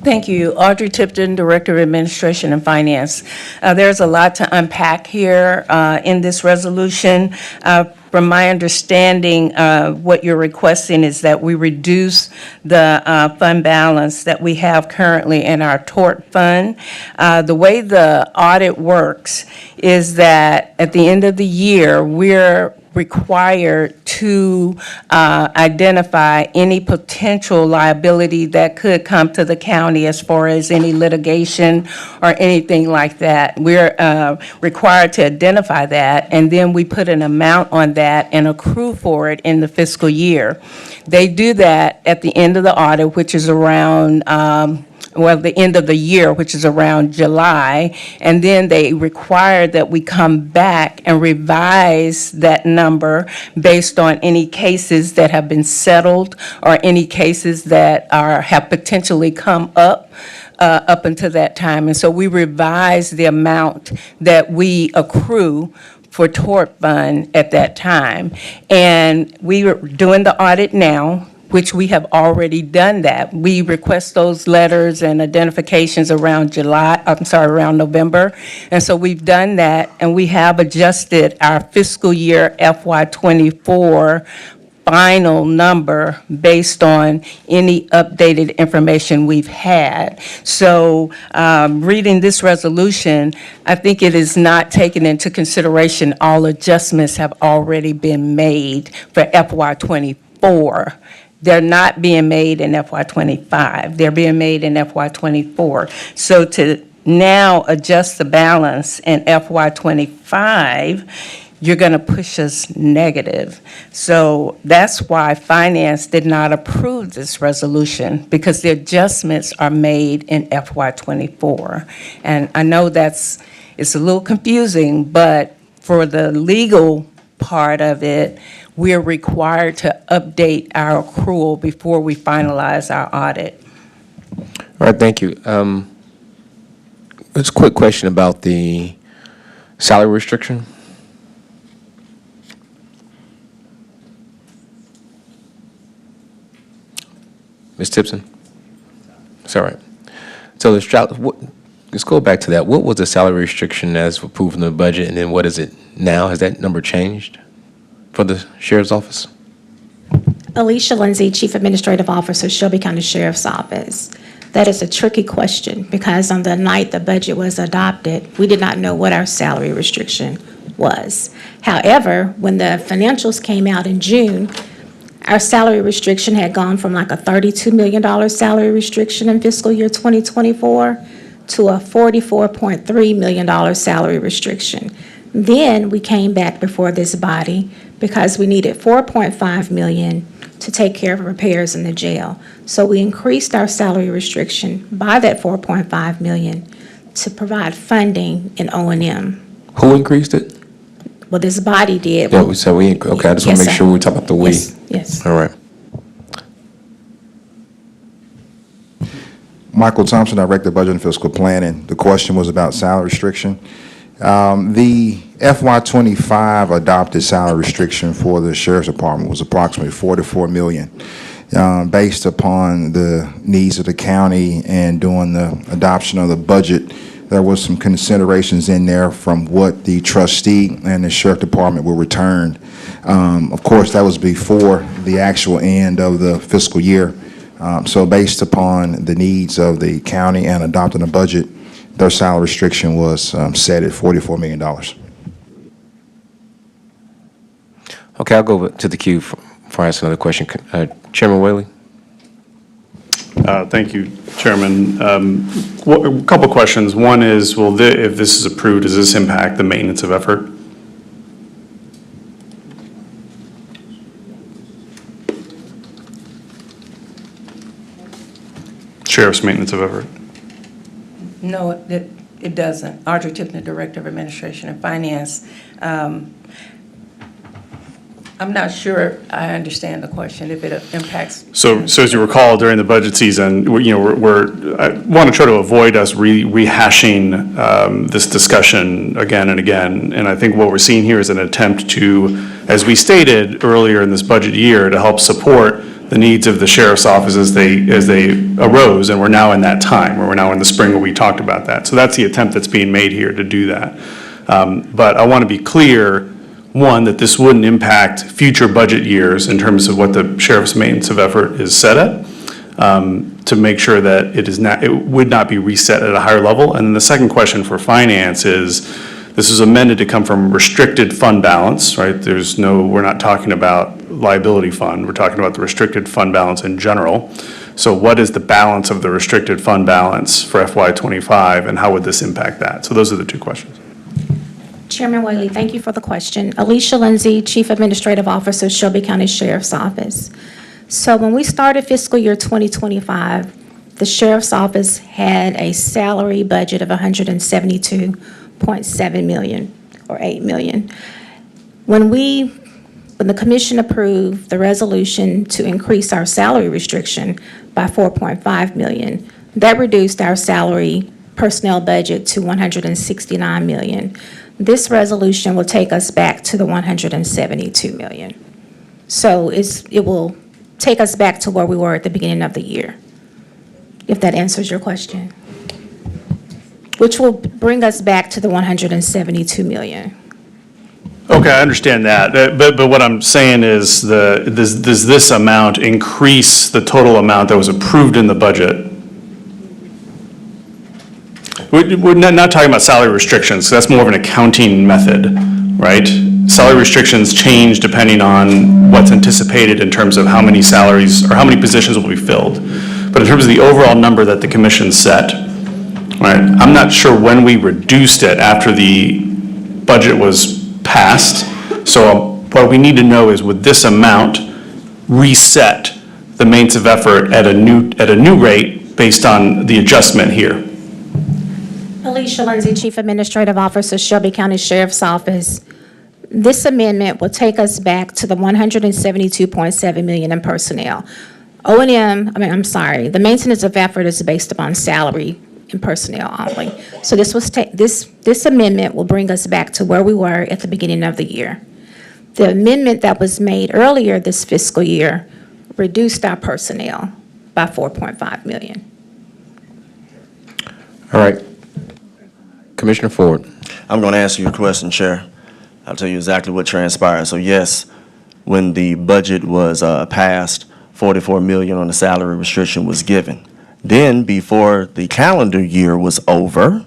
Thank you. Audrey Tipton, Director of Administration and Finance. There's a lot to unpack here in this resolution. From my understanding, what you're requesting is that we reduce the fund balance that we have currently in our tort fund. The way the audit works is that at the end of the year, we're required to identify any potential liability that could come to the county as far as any litigation or anything like that. We're required to identify that, and then we put an amount on that and accrue for it in the fiscal year. They do that at the end of the audit, which is around the end of the year, which is around July, and then they require that we come back and revise that number based on any cases that have been settled or any cases that have potentially come up until that time. And so we revise the amount that we accrue for tort fund at that time. And we are doing the audit now, which we have already done that. We request those letters and identifications around around November. And so we've done that, and we have adjusted our fiscal year FY24 final number based on any updated information we've had. So reading this resolution, I think it is not taken into consideration all adjustments have already been made for FY24. They're not being made in FY25. They're being made in FY24. So to now adjust the balance in FY25, you're going to push us negative. So that's why Finance did not approve this resolution, because the adjustments are made in FY24. And I know it's a little confusing, but for the legal part of it, we're required to update our accrual before we finalize our audit. All right, thank you. Just a quick question about the salary restriction. Ms. Tipson? It's all right. So let's go back to that. What was the salary restriction as approved in the budget, and then what is it now? Has that number changed for the Sheriff's Office? Alicia Lindsay, Chief Administrative Officer, Shelby County Sheriff's Office. That is a tricky question, because on the night the budget was adopted, we did not know what our salary restriction was. However, when the financials came out in June, our salary restriction had gone from like a $32 million salary restriction in fiscal year 2024 to a $44.3 million salary restriction. Then we came back before this body because we needed $4.5 million to take care of repairs in the jail. So we increased our salary restriction by that $4.5 million to provide funding in O&M. Who increased it? Well, this body did. Yeah, okay, I just want to make sure we talk about the we. Yes. All right. Michael Thompson, Director of Budget and Fiscal Planning. The question was about salary restriction. The FY25 adopted salary restriction for the Sheriff's Department was approximately $44 million. Based upon the needs of the county and during the adoption of the budget, there was some considerations in there from what the trustee and the Sheriff Department were returned. Of course, that was before the actual end of the fiscal year. So based upon the needs of the county and adopting a budget, their salary restriction was set at $44 million. Okay, I'll go to the queue for I ask another question. Chairman Whaley? Thank you, Chairman. A couple questions. One is, if this is approved, does this impact the maintenance of effort? Sheriff's maintenance of effort? No, it doesn't. Audrey Tipton, Director of Administration and Finance. I'm not sure I understand the question, if it impacts. So as you recall, during the budget season, I want to try to avoid us rehashing this discussion again and again. And I think what we're seeing here is an attempt to, as we stated earlier in this budget year, to help support the needs of the sheriff's office as they arose, and we're now in that time, or we're now in the spring where we talked about that. So that's the attempt that's being made here to do that. But I want to be clear, one, that this wouldn't impact future budget years in terms of what the sheriff's maintenance of effort is set at, to make sure that it would not be reset at a higher level. And then the second question for finance is, this is amended to come from restricted fund balance, right? We're not talking about liability fund, we're talking about the restricted fund balance in general. So what is the balance of the restricted fund balance for FY '25, and how would this impact that? So those are the two questions. Chairman Whaley, thank you for the question. Alicia Lindsay, Chief Administrative Officer, Shelby County Sheriff's Office. So when we started fiscal year 2025, the Sheriff's Office had a salary budget of $172.7 million, or $8 million. When the commission approved the resolution to increase our salary restriction by $4.5 million, that reduced our salary personnel budget to $169 million. This resolution will take us back to the $172 million. So it will take us back to where we were at the beginning of the year, if that answers your question, which will bring us back to the $172 million. Okay, I understand that, but what I'm saying is, does this amount increase the total amount that was approved in the budget? We're not talking about salary restrictions, so that's more of an accounting method, right? Salary restrictions change depending on what's anticipated in terms of how many salaries or how many positions will be filled. But in terms of the overall number that the commission set, right, I'm not sure when we reduced it after the budget was passed. So what we need to know is, would this amount reset the maintenance of effort at a new rate based on the adjustment here? Alicia Lindsay, Chief Administrative Officer, Shelby County Sheriff's Office. This amendment will take us back to the $172.7 million in personnel. The maintenance of effort is based upon salary and personnel only. So this amendment will bring us back to where we were at the beginning of the year. The amendment that was made earlier this fiscal year reduced our personnel by $4.5 million. All right. Commissioner Ford. I'm going to answer your question, Chair. I'll tell you exactly what transpired. So yes, when the budget was passed, $44 million on the salary restriction was given. Then, before the calendar year was over,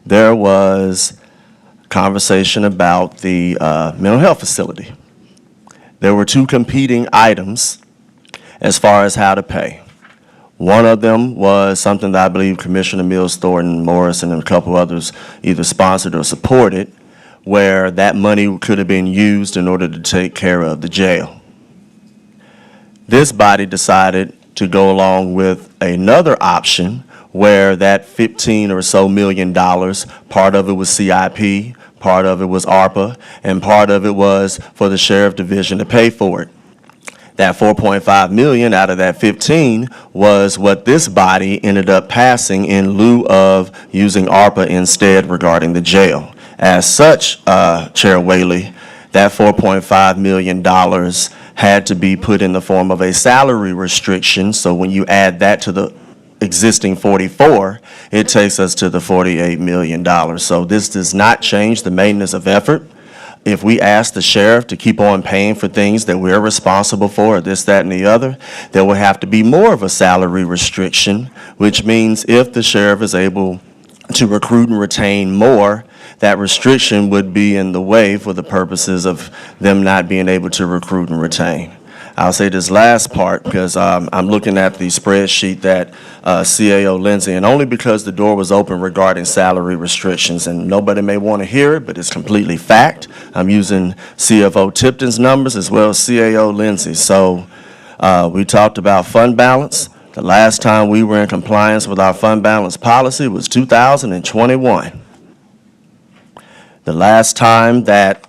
there was conversation about the mental health facility. There were two competing items as far as how to pay. One of them was something that I believe Commissioner Mills, Thornton, Morrison, and a couple others either sponsored or supported, where that money could have been used in order to take care of the jail. This body decided to go along with another option where that $15 or so million, part of it was CIP, part of it was ARPA, and part of it was for the Sheriff Division to pay for it. That $4.5 million out of that 15 was what this body ended up passing in lieu of using ARPA instead regarding the jail. As such, Chair Whaley, that $4.5 million had to be put in the form of a salary restriction. So when you add that to the existing 44, it takes us to the $48 million. So this does not change the maintenance of effort. If we ask the sheriff to keep on paying for things that we're responsible for, this, that, and the other, there will have to be more of a salary restriction, which means if the sheriff is able to recruit and retain more, that restriction would be in the way for the purposes of them not being able to recruit and retain. I'll say this last part because I'm looking at the spreadsheet that CAO Lindsay, and only because the door was open regarding salary restrictions, and nobody may want to hear it, but it's completely fact. I'm using CFO Tipton's numbers as well as CAO Lindsay. So we talked about fund balance. The last time we were in compliance with our fund balance policy was 2021. The last time that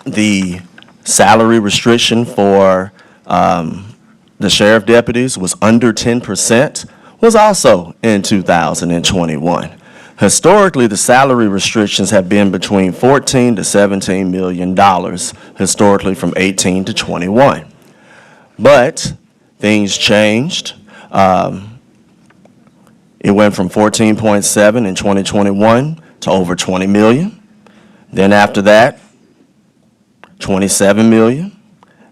the salary restriction for the sheriff deputies was under 10% was also in 2021. Historically, the salary restrictions have been between $14 to $17 million, historically from 18 to 21. But things changed. It went from 14.7 in 2021 to over 20 million. Then after that, 27 million.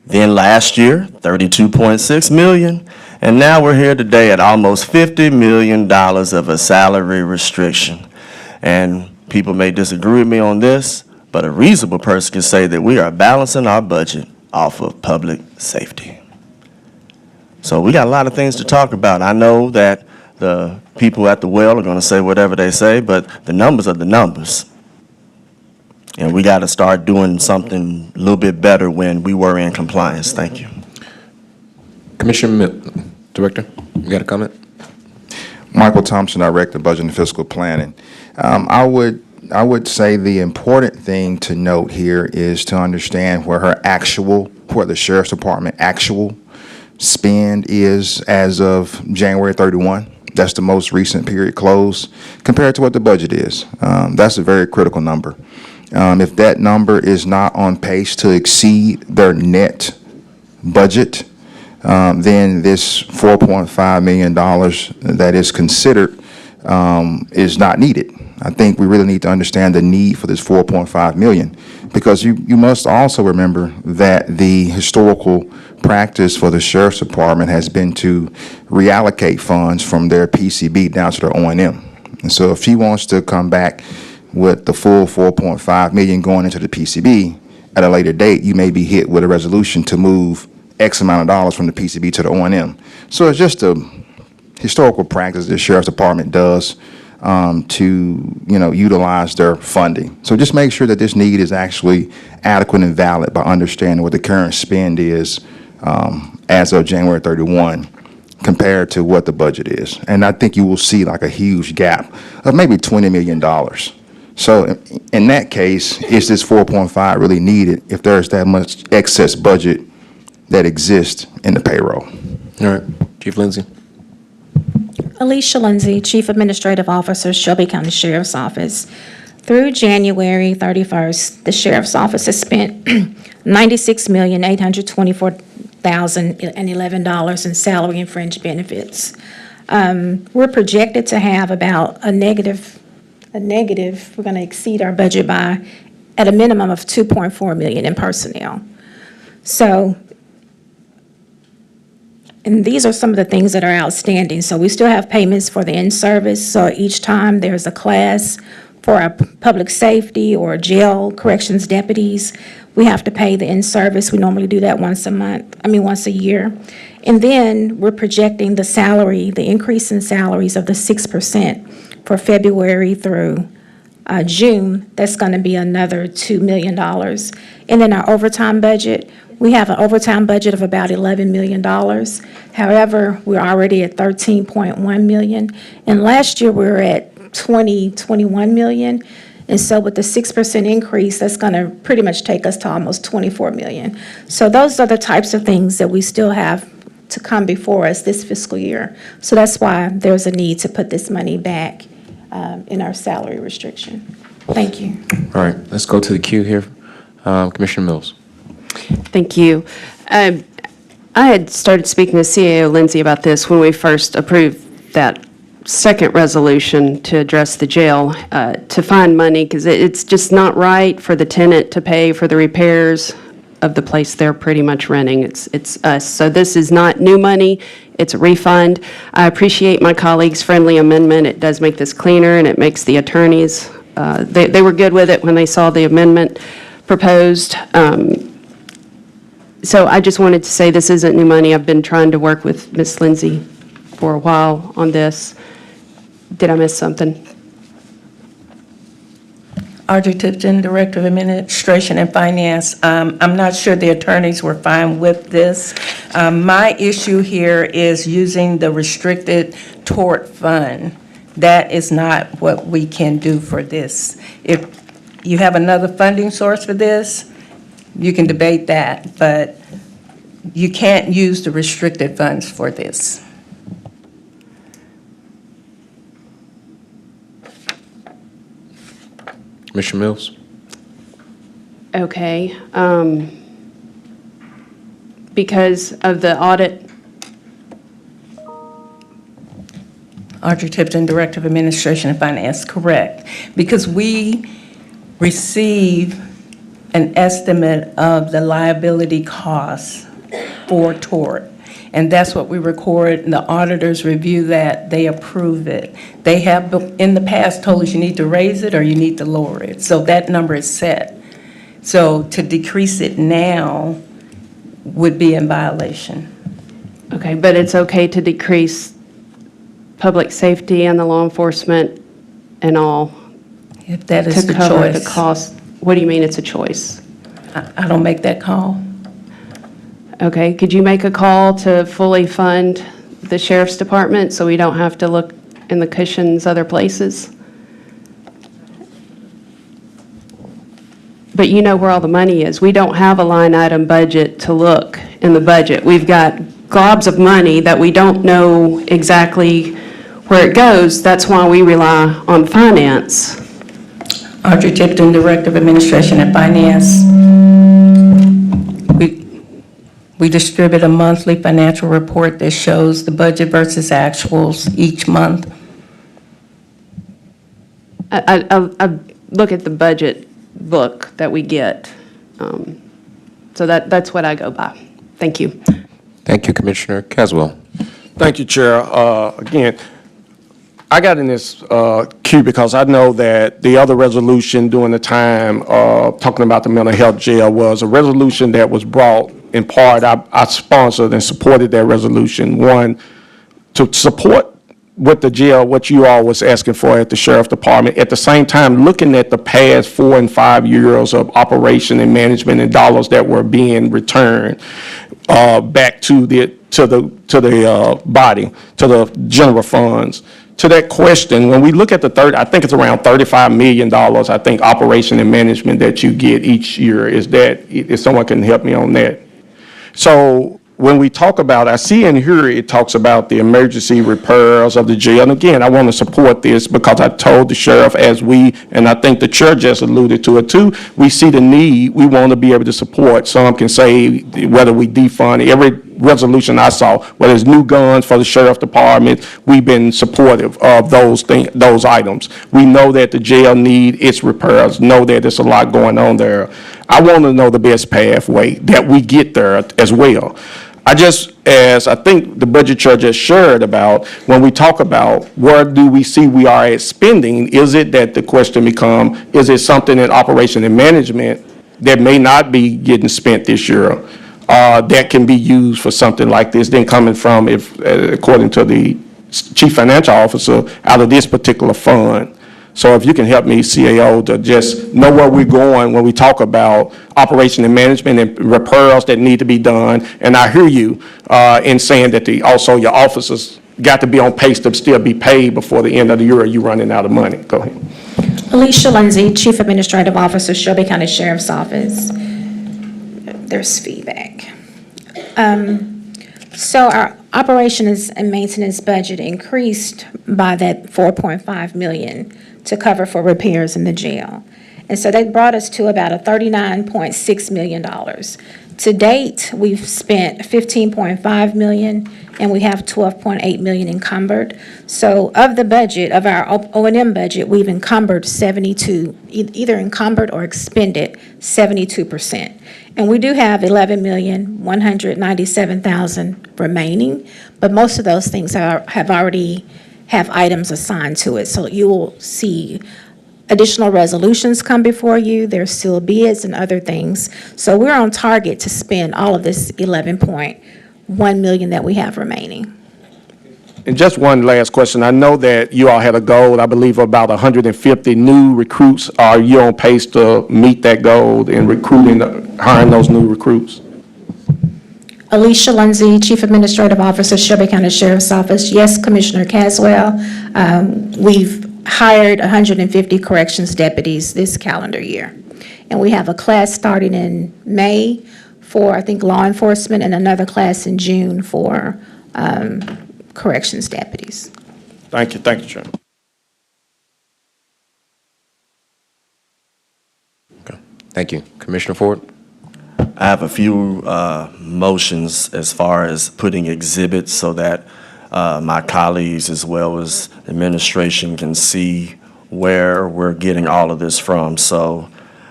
Then last year, 32.6 million. And now we're here today at almost $50 million of a salary restriction. And people may disagree with me on this, but a reasonable person can say that we are balancing our budget off of public safety. So we got a lot of things to talk about. I know that the people at the well are going to say whatever they say, but the numbers are the numbers. And we got to start doing something a little bit better when we were in compliance. Thank you. Director, you got a comment? Michael Thompson, Director of Budget and Fiscal Planning. I would say the important thing to note here is to understand where the Sheriff's Department actual spend is as of January 31. That's the most recent period close compared to what the budget is. That's a very critical number. If that number is not on pace to exceed their net budget, then this $4.5 million that is considered is not needed. I think we really need to understand the need for this $4.5 million, because you must also remember that the historical practice for the Sheriff's Department has been to reallocate funds from their PCB down to their O&M. And so if he wants to come back with the full $4.5 million going into the PCB at a later date, you may be hit with a resolution to move X amount of dollars from the PCB to the O&M. So it's just a historical practice the Sheriff's Department does to utilize their funding. So just make sure that this need is actually adequate and valid by understanding what the current spend is as of January 31 compared to what the budget is. And I think you will see like a huge gap of maybe $20 million. So in that case, is this 4.5 really needed if there's that much excess budget that exists in the payroll? All right, Chief Lindsay. Alicia Lindsay, Chief Administrative Officer, Shelby County Sheriff's Office. Through January 31st, the Sheriff's Office has spent $96,824,011 in salary and fringe benefits. We're projected to have about a negative, we're going to exceed our budget by, at a minimum of $2.4 million in personnel. So, and these are some of the things that are outstanding. So we still have payments for the in-service. So each time there's a class for our public safety or jail corrections deputies, we have to pay the in-service. We normally do that once a year. And then we're projecting the increase in salaries of the 6% for February through June. That's going to be another $2 million. And then our overtime budget, we have an overtime budget of about $11 million. However, we're already at $13.1 million. And last year, we were at $21 million. And so with the 6% increase, that's going to pretty much take us to almost $24 million. So those are the types of things that we still have to come before us this fiscal year. So that's why there's a need to put this money back in our salary restriction. Thank you. All right, let's go to the queue here. Commissioner Mills. Thank you. I had started speaking to CAO Lindsay about this when we first approved that second resolution to address the jail, to find money, because it's just not right for the tenant to pay for the repairs of the place they're pretty much renting. It's us. So this is not new money. It's a refund. I appreciate my colleague's friendly amendment. It does make this cleaner, and it makes the attorneys, they were good with it when they saw the amendment proposed. So I just wanted to say this isn't new money. I've been trying to work with Ms. Lindsay for a while on this. Did I miss something? Audrey Tipton, Director of Administration and Finance. I'm not sure the attorneys were fine with this. My issue here is using the restricted tort fund. That is not what we can do for this. If you have another funding source for this, you can debate that, but you can't use the restricted funds for this. Commissioner Mills. Okay. Because of the audit Audrey Tipton, Director of Administration and Finance, correct. Because we receive an estimate of the liability costs for tort. And that's what we record, and the auditors review that, they approve it. They have, in the past, told us you need to raise it or you need to lower it. So that number is set. So to decrease it now would be in violation. Okay, but it's okay to decrease public safety and the law enforcement and all If that is to the cover the choice. cost? What do you mean it's a choice? I don't make that call. Okay, could you make a call to fully fund the sheriff's department so we don't have to look in the cushions other places? But you know where all the money is. We don't have a line item budget to look in the budget. We've got globs of money that we don't know exactly where it goes. That's why we rely on finance. Audrey Tipton, Director of Administration and Finance. We distribute a monthly financial report that shows the budget versus actuals each month. I look at the budget book that we get. So that's what I go by. Thank you. Thank you, Commissioner Caswell. Thank you, Chair. Again, I got in this queue because I know that the other resolution during the time talking about the mental health jail was a resolution that was brought in part. I sponsored and supported that resolution. One, to support with the jail, what you all was asking for at the Sheriff Department. At the same time, looking at the past 4 and 5 years of operation and management and dollars that were being returned back to the body, to the general funds. To that question, when we look at I think it's around $35 million, I think, operation and management that you get each year. If someone can help me on that. So when we talk about, I see in here, it talks about the emergency repairs of the jail. And again, I want to support this because I told the sheriff, and I think the chair just alluded to it too, we see the need, we want to be able to support. Some can say whether we defund, every resolution I saw, whether it's new guns for the sheriff department, we've been supportive of those items. We know that the jail need its repairs, know that there's a lot going on there. I want to know the best pathway that we get there as well. As I think the budget chair just shared about, when we talk about where do we see we are at spending, is it that the question become, is it something in operation and management that may not be getting spent this year that can be used for something like this, then coming from, according to the chief financial officer, out of this particular fund? So if you can help me, CAO, to just know where we're going when we talk about operation and management and repairs that need to be done. And I hear you in saying that also your officers got to be on pace to still be paid before the end of the year, or you running out of money. Go ahead. Alicia Lindsay, Chief Administrative Officer, Shelby County Sheriff's Office. There's feedback. So our operations and maintenance budget increased by that $4.5 million to cover for repairs in the jail. And so that brought us to about a $39.6 million. To date, we've spent $15.5 million, and we have $12.8 million encumbered. So of the budget, of our O&M budget, we've encumbered 72, either encumbered or expended 72%. And we do have $11,197,000 remaining, but most of those things have already have items assigned to it. So you will see additional resolutions come before you. There's still bids and other things. So we're on target to spend all of this $11.1 million that we have remaining. And just one last question. I know that you all had a goal, I believe, of about 150 new recruits. Are you on pace to meet that goal in hiring those new recruits? Alicia Lindsay, Chief Administrative Officer, Shelby County Sheriff's Office. Yes, Commissioner Caswell. We've hired 150 corrections deputies this calendar year. And we have a class starting in May for, I think, law enforcement, and another class in June for corrections deputies. Thank you, Chair. Okay. Thank you. Commissioner Ford? I have a few motions as far as putting exhibits so that my colleagues as well as administration can see where we're getting all of this from. So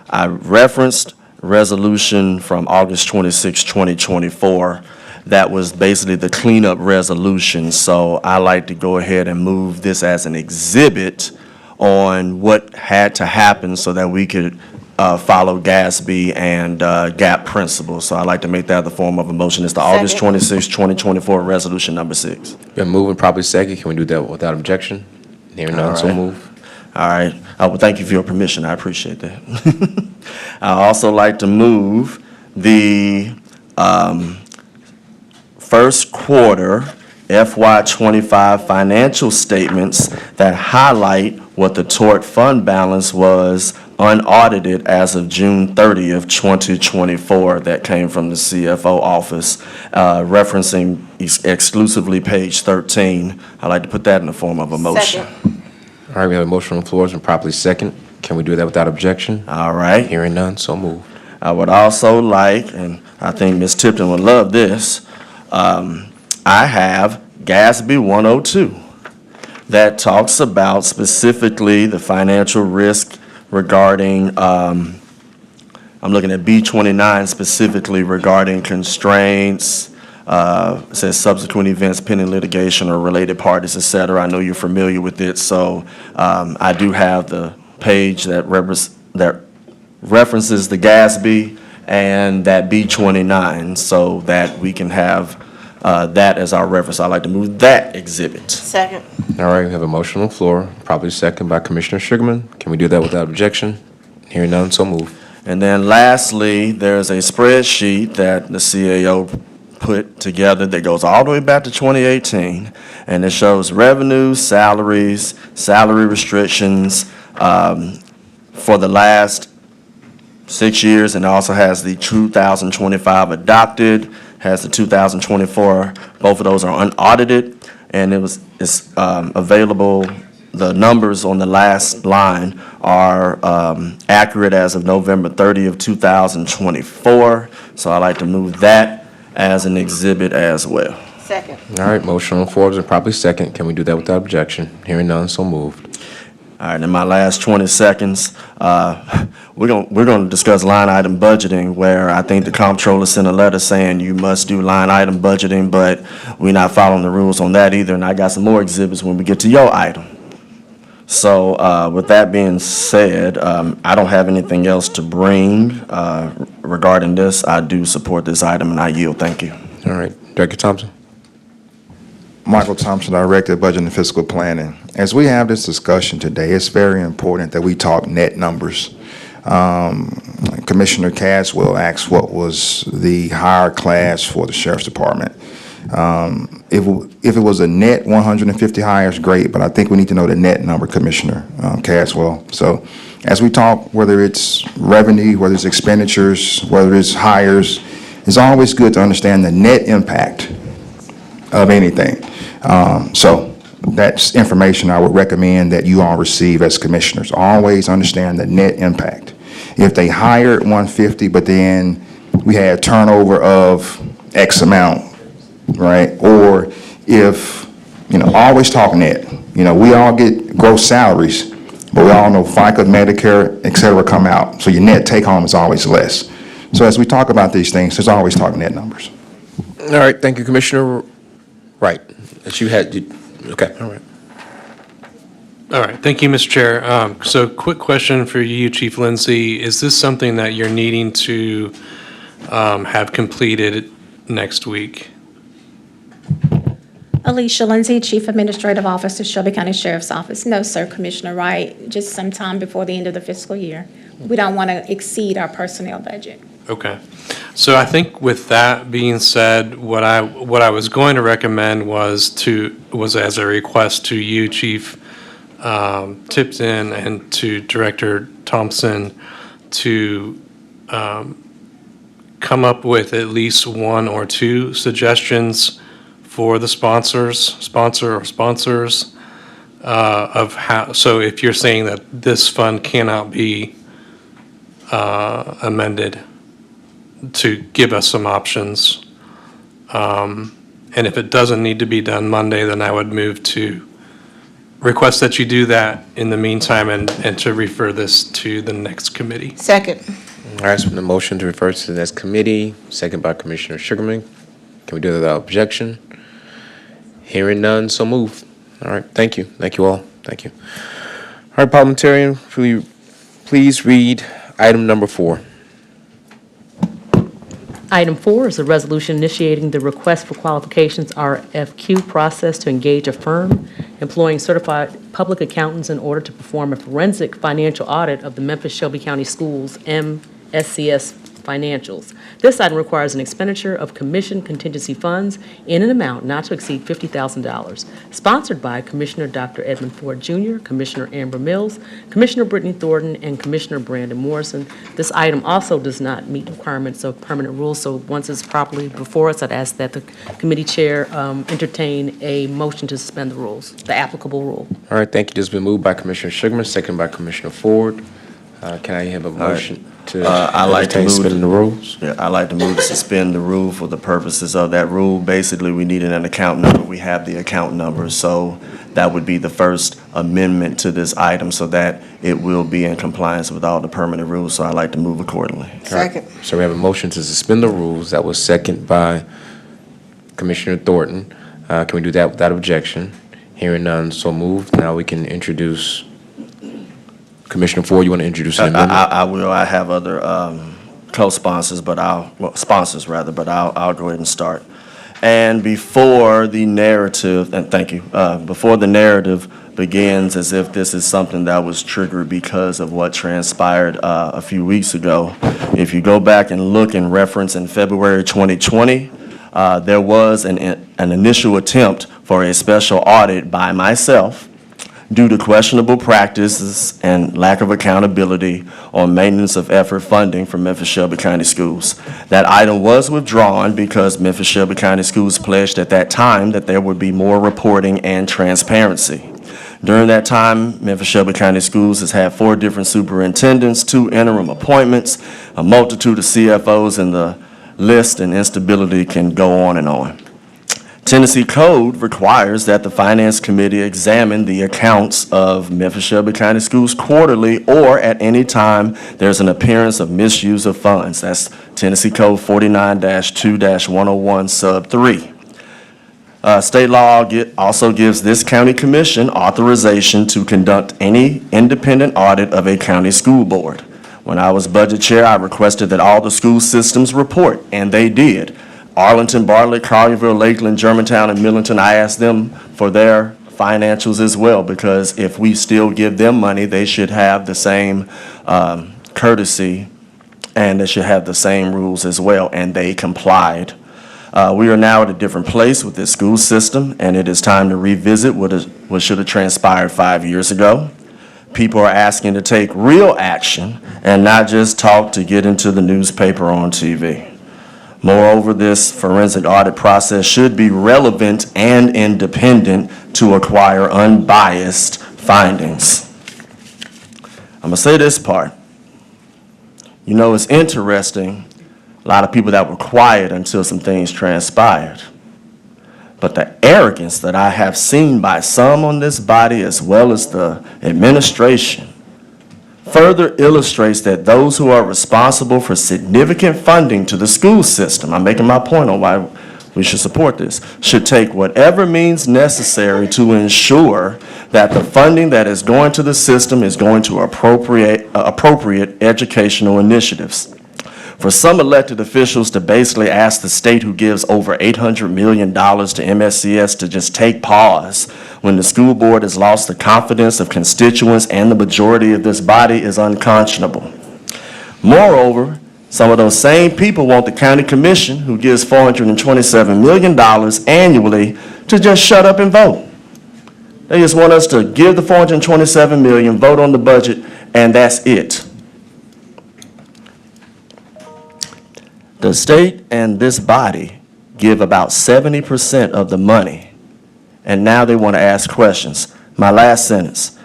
I referenced resolution from August 26, 2024. That was basically the cleanup resolution. So I like to go ahead and move this as an exhibit on what had to happen so that we could follow GASB and GAP principles. So I'd like to make that the form of a motion. It's the August 26, 2024 resolution number 6. Been moving properly second. Can we do that without objection? Hearing none, so All right. move. All right. Well, thank you for your permission. I appreciate that. I also like to move the first quarter FY25 financial statements that highlight what the tort fund balance was unaudited as of June 30th, 2024, that came from the CFO office, referencing exclusively page 13. I'd like to put that in the form of a motion. All right, we have a motion on the floor. It's been properly second. Can we do that without objection? All right. Hearing none, so move. I would also like, and I think Ms. Tipton would love this, I have GASB 102 that talks about specifically the financial risk regarding, I'm looking at B29 specifically regarding constraints, it says subsequent events pending litigation or related parties, et cetera. I know you're familiar with it, so I do have the page that references the GASB and that B29 so that we can have that as our reference. I'd like to move that exhibit. Second. All right, we have a motion on the floor, properly second by Commissioner Sugarman. Can we do that without objection? Hearing none, so move. And then lastly, there's a spreadsheet that the CAO put together that goes all the way back to 2018, and it shows revenues, salaries, salary restrictions for the last 6 years, and also has the 2025 adopted, has the 2024. Both of those are unaudited, and it's available. The numbers on the last line are accurate as of November 30th, 2024. So I'd like to move that as an exhibit as well. Second. All right, motion on the floor is properly second. Can we do that without objection? Hearing none, so moved. All right, in my last 20 seconds, we're going to discuss line item budgeting, where I think the comptroller sent a letter saying you must do line item budgeting, but we're not following the rules on that either, and I got some more exhibits when we get to your item. So with that being said, I don't have anything else to bring regarding this. I do support this item, and I yield. Thank you. All right, Director Thompson. Michael Thompson, Director of Budget and Fiscal Planning. As we have this discussion today, it's very important that we talk net numbers. Commissioner Caswell asked what was the higher class for the Sheriff's Department. If it was a net 150 hires, great, but I think we need to know the net number, Commissioner Caswell. So as we talk, whether it's revenue, whether it's expenditures, whether it's hires, it's always good to understand the net impact of anything. So that's information I would recommend that you all receive as commissioners. Always understand the net impact. If they hired 150, but then we had turnover of X amount, right? Or if, always talk net. We all get gross salaries, but we all know FICA, Medicare, et cetera, come out. So your net take home is always less. So as we talk about these things, there's always talk net numbers. All right, thank you, Commissioner. Right, that you had, okay, all right. All right, thank you, Mr. Chair. So quick question for you, Chief Lindsay. Is this something that you're needing to have completed next week? Alicia Lindsay, Chief Administrative Officer, Shelby County Sheriff's Office. No, sir, Commissioner Wright, just sometime before the end of the fiscal year. We don't want to exceed our personnel budget. Okay. So I think with that being said, what I was going to recommend was as a request to you, Chief Tipton, and to Director Thompson to come up with at least one or two suggestions for the sponsors of how, so if you're saying that this fund cannot be amended, to give us some options. And if it doesn't need to be done Monday, then I would move to request that you do that in the meantime and to refer this to the next committee. Second. All right, so the motion to refer to the next committee, second by Commissioner Sugarman. Can we do that without objection? Hearing none, so moved. All right, thank you. Thank you all. Thank you. All right, parliamentarian, please read item number 4. Item 4 is a resolution initiating the request for qualifications RFQ process to engage a firm employing certified public accountants in order to perform a forensic financial audit of the Memphis Shelby County Schools MSCS financials. This item requires an expenditure of commission contingency funds in an amount not to exceed $50,000. Sponsored by Commissioner Dr. Edmund Ford Jr., Commissioner Amber Mills, Commissioner Brittany Thornton, and Commissioner Brandon Morrison. This item also does not meet requirements of permanent rules, so once it's properly before us, I'd ask that the committee chair entertain a motion to suspend the rules, the applicable rule. All right, thank you. This has been moved by Commissioner Sugarman, second by Commissioner Ford. Can I have a motion to I like to entertain move suspending the rules? Yeah, I like to move to suspend the rule for the purposes of that rule. Basically, we needed an account number. We have the account number, so that would be the first amendment to this item so that it will be in compliance with all the permanent rules. So I'd like to move accordingly. Second. So we have a motion to suspend the rules. That was second by Commissioner Thornton. Can we do that without objection? Hearing none, so moved. Now we can introduce Commissioner Ford. You want to introduce an amendment? I will. I have other co-sponsors, but sponsors rather, but I'll go ahead and start. And before the narrative, and thank you, before the narrative begins as if this is something that was triggered because of what transpired a few weeks ago, if you go back and look and reference in February 2020, there was an initial attempt for a special audit by myself due to questionable practices and lack of accountability on maintenance of effort funding for Memphis Shelby County Schools. That item was withdrawn because Memphis Shelby County Schools pledged at that time that there would be more reporting and transparency. During that time, Memphis Shelby County Schools has had 4 different superintendents, 2 interim appointments, a multitude of CFOs, and the list and instability can go on and on. Tennessee Code requires that the Finance Committee examine the accounts of Memphis Shelby County Schools quarterly or at any time there's an appearance of misuse of funds. That's Tennessee Code 49-2-101 sub 3. State law also gives this county commission authorization to conduct any independent audit of a county school board. When I was budget chair, I requested that all the school systems report, and they did. Arlington, Bartlett, Collierville, Lakeland, Germantown, and Millington, I asked them for their financials as well, because if we still give them money, they should have the same courtesy, and they should have the same rules as well, and they complied. We are now at a different place with this school system, and it is time to revisit what should have transpired 5 years ago. People are asking to take real action and not just talk to get into the newspaper or on TV. Moreover, this forensic audit process should be relevant and independent to acquire unbiased findings. I'm going to say this part. You know, it's interesting, a lot of people that were quiet until some things transpired. But the arrogance that I have seen by some on this body as well as the administration further illustrates that those who are responsible for significant funding to the school system, I'm making my point on why we should support this, should take whatever means necessary to ensure that the funding that is going to the system is going to appropriate educational initiatives. For some elected officials to basically ask the state, who gives over $800 million to MSCS, to just take pause when the school board has lost the confidence of constituents and the majority of this body is unconscionable. Moreover, some of those same people want the county commission, who gives $427 million annually, to just shut up and vote. They just want us to give the $427 million, vote on the budget, and that's it. The state and this body give about 70% of the money, and now they want to ask questions. My last sentence.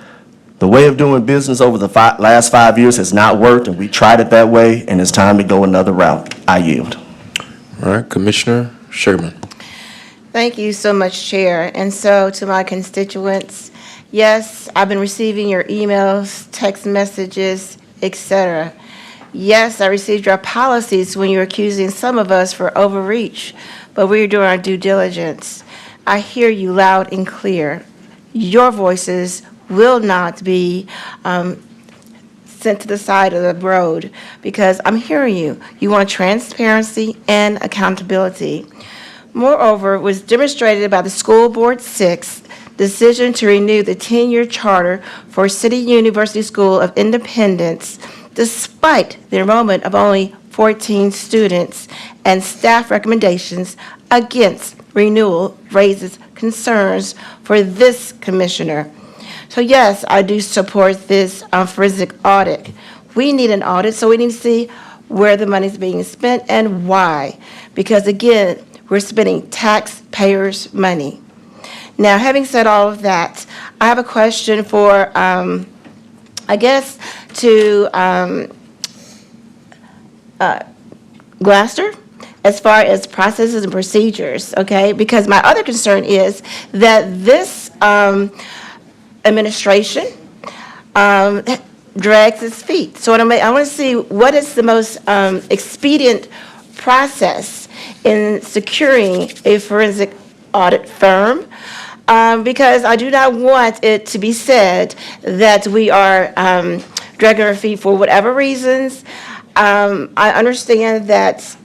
The way of doing business over the last 5 years has not worked, and we tried it that way, and it's time to go another route. I yield. All right, Commissioner Sugarman. Thank you so much, Chair. And so to my constituents, yes, I've been receiving your emails, text messages, etc. Yes, I received your policies when you were accusing some of us for overreach, but we were doing our due diligence. I hear you loud and clear. Your voices will not be sent to the side of the road because I'm hearing you. You want transparency and accountability. Moreover, it was demonstrated by the School Board 6 decision to renew the 10-year charter for City University School of Independence despite the enrollment of only 14 students and staff recommendations against renewal raises concerns for this commissioner. So yes, I do support this forensic audit. We need an audit, so we need to see where the money is being spent and why. Because again, we're spending taxpayers' money. Now, having said all of that, I have a question for, I guess, to Gloucester, as far as processes and procedures, okay? Because my other concern is that this administration drags its feet. So I want to see what is the most expedient process in securing a forensic audit firm, because I do not want it to be said that we are dragging our feet for whatever reasons. I understand that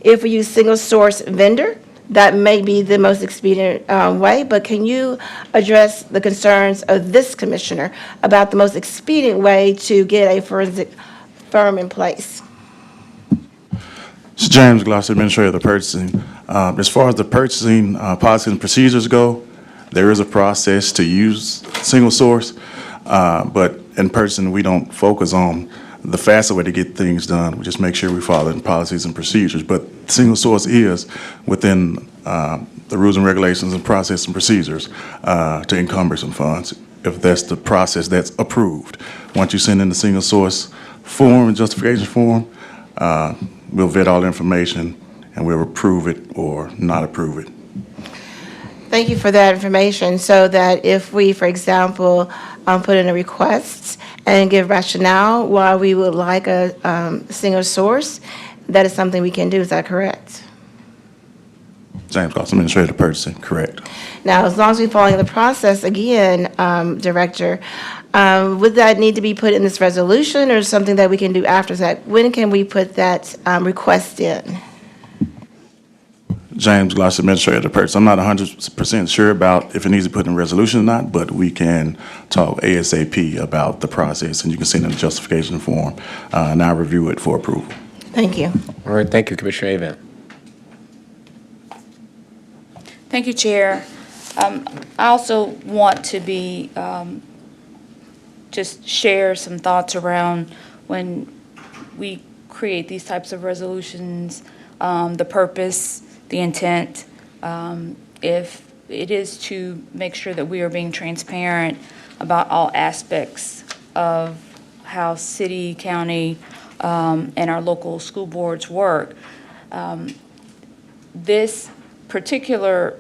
if we use single source vendor, that may be the most expedient way, but can you address the concerns of this commissioner about the most expedient way to get a forensic firm in place? It's James Gloucester, Administrator of the Purchasing. As far as the purchasing policies and procedures go, there is a process to use single source, but in purchasing, we don't focus on the faster way to get things done. We just make sure we follow the policies and procedures. But single source is within the rules and regulations and process and procedures to encumber some funds, if that's the process that's approved. Once you send in the single source form and justification form, we'll vet all the information and we'll approve it or not approve it. Thank you for that information, so that if we, for example, put in a request and give rationale why we would like a single source, that is something we can do. Is that correct? James Gloucester, Administrator of Purchasing, correct. Now, as long as we're following the process, again, Director, would that need to be put in this resolution or something that we can do after that? When can we put that request in? James Gloucester, Administrator of Purchasing. I'm not 100% sure about if it needs to be put in resolution or not, but we can talk ASAP about the process, and you can send in a justification form, and I'll review it for approval. Thank you. All right, thank you, Commissioner Avent. Thank you, Chair. I also want to be, just share some thoughts around when we create these types of resolutions, the purpose, the intent, if it is to make sure that we are being transparent about all aspects of how city, county, and our local school boards work. This particular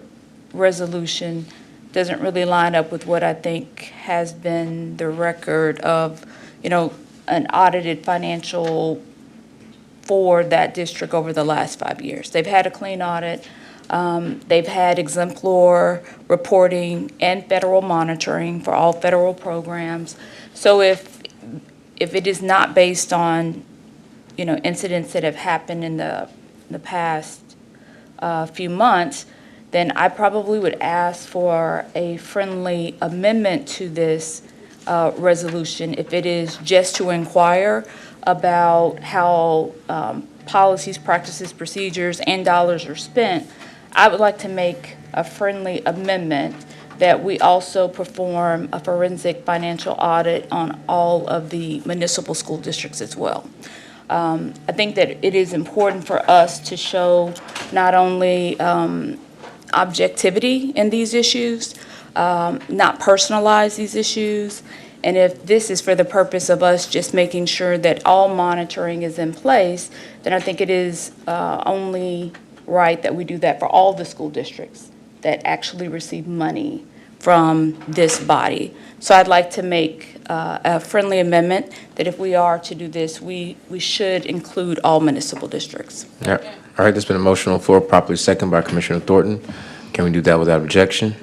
resolution doesn't really line up with what I think has been the record of, an audited financial for that district over the last 5 years. They've had a clean audit. They've had exemplar reporting and federal monitoring for all federal programs. So if it is not based on, incidents that have happened in the past few months, then I probably would ask for a friendly amendment to this resolution if it is just to inquire about how policies, practices, procedures, and dollars are spent. I would like to make a friendly amendment that we also perform a forensic financial audit on all of the municipal school districts as well. I think that it is important for us to show not only objectivity in these issues, not personalize these issues, and if this is for the purpose of us just making sure that all monitoring is in place, then I think it is only right that we do that for all the school districts that actually receive money from this body. So I'd like to make a friendly amendment that if we are to do this, we should include all municipal districts. All right, there's been a motion on the floor, properly seconded by Commissioner Thornton. Can we do that without objection?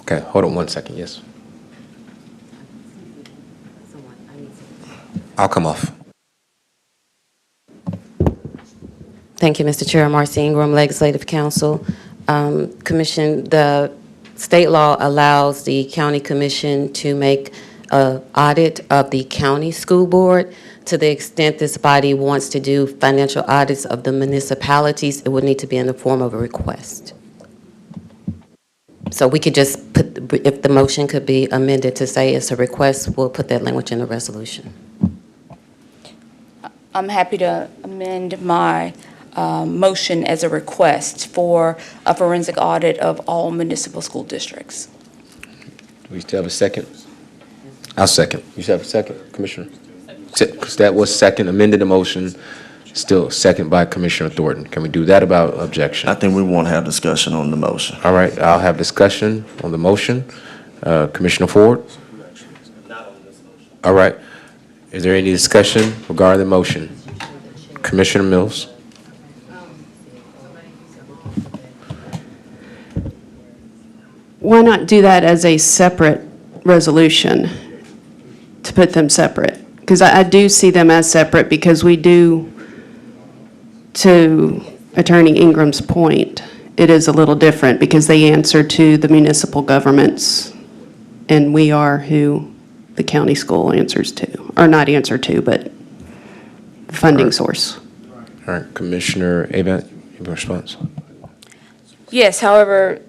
Okay, hold on one second, yes. I'll come off. Thank you, Mr. Chair. Marcy Ingram, Legislative Council. Commission, the state law allows the county commission to make an audit of the county school board. To the extent this body wants to do financial audits of the municipalities, it would need to be in the form of a request. So we could just put, if the motion could be amended to say it's a request, we'll put that language in the resolution. I'm happy to amend my motion as a request for a forensic audit of all municipal school districts. Do we still have a second? I'll second. You still have a second, Commissioner? That was second, amended the motion, still second by Commissioner Thornton. Can we do that about objection? I think we want to have discussion on the motion. All right, I'll have discussion on the motion. Commissioner Ford? All right. Is there any discussion regarding the motion? Commissioner Mills? Why not do that as a separate resolution, to put them separate? Because I do see them as separate, because we do, to Attorney Ingram's point, it is a little different because they answer to the municipal governments, and we are who the county school answers to, or not answer to, but the funding source. All right, Commissioner Abant, you have a response? Yes, however,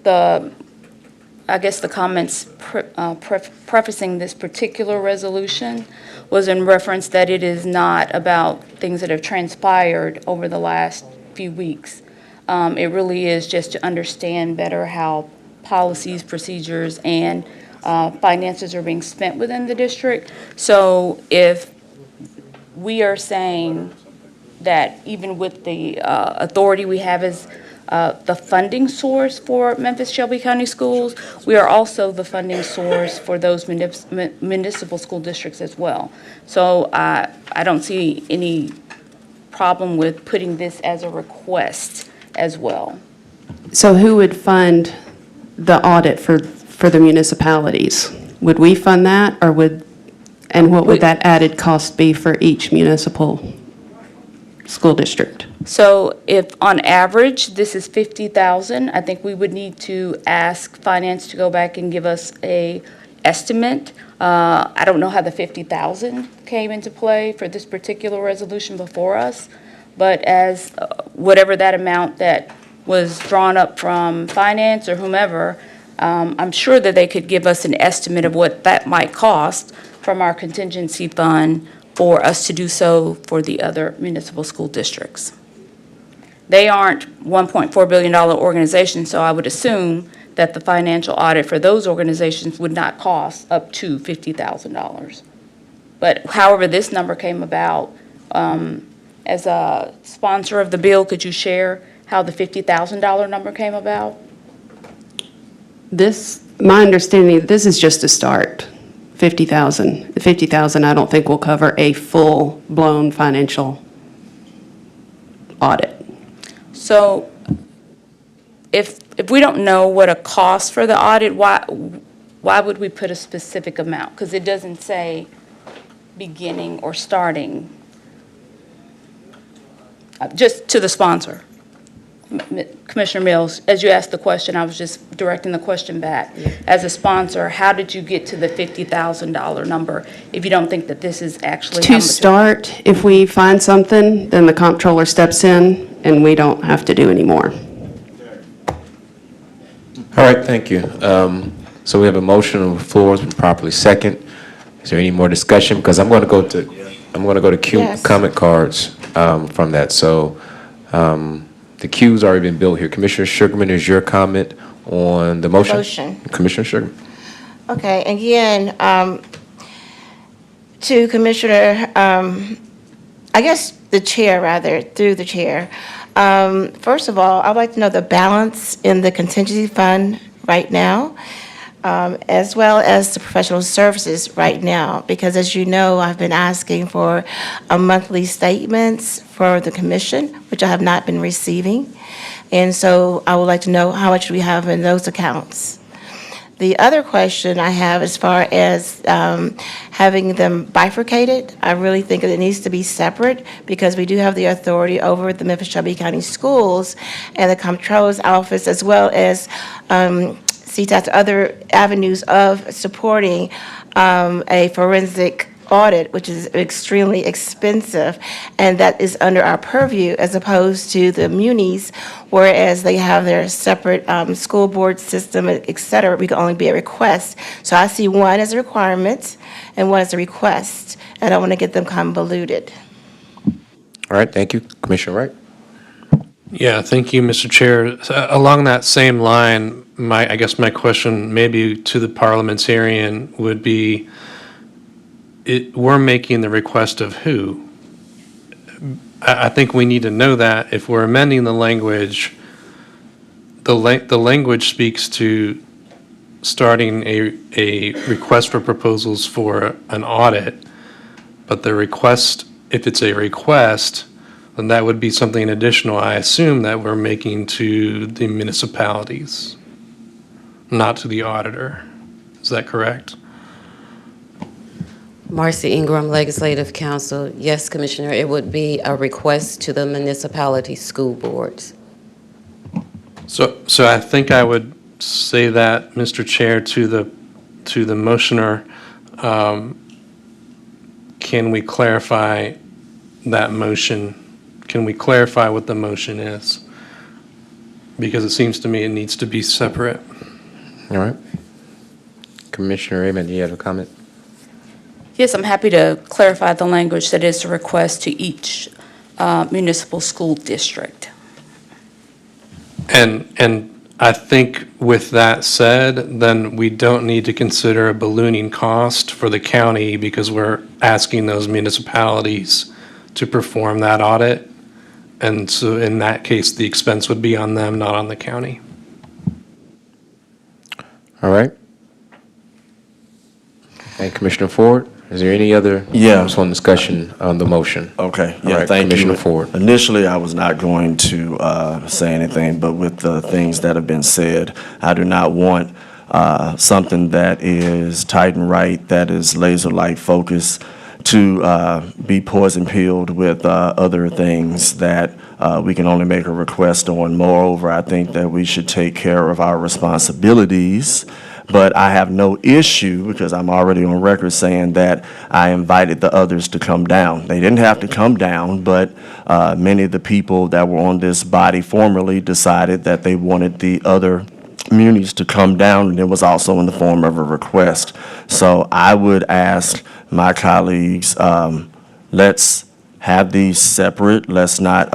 I guess the comments prefacing this particular resolution was in reference that it is not about things that have transpired over the last few weeks. It really is just to understand better how policies, procedures, and finances are being spent within the district. So if we are saying that even with the authority we have as the funding source for Memphis Shelby County Schools, we are also the funding source for those municipal school districts as well. So I don't see any problem with putting this as a request as well. So who would fund the audit for the municipalities? Would we fund that, or and what would that added cost be for each municipal school district? So if on average this is $50,000, I think we would need to ask finance to go back and give us a estimate. I don't know how the $50,000 came into play for this particular resolution before us, but as whatever that amount that was drawn up from finance or whomever, I'm sure that they could give us an estimate of what that might cost from our contingency fund for us to do so for the other municipal school districts. They aren't $1.4 billion organizations, so I would assume that the financial audit for those organizations would not cost up to $50,000. But however this number came about, as a sponsor of the bill, could you share how the $50,000 number came about? My understanding, this is just a start, 50,000. The 50,000 I don't think will cover a full-blown financial audit. So if we don't know what a cost for the audit, why would we put a specific amount? Because it doesn't say beginning or starting. Just to the sponsor. Commissioner Mills, as you asked the question, I was just directing the question back. As a sponsor, how did you get to the $50,000 number if you don't think that this is actually how To much? start, if we find something, then the comptroller steps in and we don't have to do any more. All right, thank you. So we have a motion on the floor, it's been properly second. Is there any more discussion? Because I'm going to go to Yes. comment cards from that. So the queue's already been built here. Commissioner Sugarman, is your comment on the motion? Motion. Commissioner Sugarman. Okay, again, to Commissioner, I guess the chair rather, through the chair, First of all, I'd like to know the balance in the contingency fund right now, as well as the professional services right now, because as you know, I've been asking for a monthly statements for the commission, which I have not been receiving. And so I would like to know how much we have in those accounts. The other question I have as far as having them bifurcated, I really think that it needs to be separate because we do have the authority over the Memphis Shelby County Schools and the Comptroller's Office, as well as CTA's other avenues of supporting a forensic audit, which is extremely expensive, and that is under our purview as opposed to the munis, whereas they have their separate school board system, et cetera. We can only be a request. So I see one as a requirement and one as a request, and I want to get them convoluted. All right, thank you. Commissioner Wright? Yeah, thank you, Mr. Chair. Along that same line, I guess my question maybe to the parliamentarian would be, we're making the request of who? I think we need to know that if we're amending the language, the language speaks to starting a request for proposals for an audit, but the request, if it's a request, then that would be something additional, I assume, that we're making to the municipalities, not to the auditor. Is that correct? Marcy Ingram, Legislative Counsel. Yes, Commissioner, it would be a request to the municipality school boards. So I think I would say that, Mr. Chair, to the motioner, can we clarify that motion? Can we clarify what the motion is? Because it seems to me it needs to be separate. All right. Commissioner Raymond, do you have a comment? Yes, I'm happy to clarify the language that is a request to each municipal school district. And I think with that said, then we don't need to consider a ballooning cost for the county because we're asking those municipalities to perform that audit. And so in that case, the expense would be on them, not on the county. All right. And Commissioner Ford, is there any other on discussion on the motion? Okay, All yeah, right, thank you. Commissioner Ford. Initially, I was not going to say anything, but with the things that have been said, I do not want something that is tight and right, that is laser-like focus, to be poison-pilled with other things that we can only make a request on. Moreover, I think that we should take care of our responsibilities. But I have no issue, because I'm already on record saying that I invited the others to come down. They didn't have to come down, but many of the people that were on this body formerly decided that they wanted the other munis to come down, and it was also in the form of a request. So I would ask my colleagues, let's have these separate. Let's not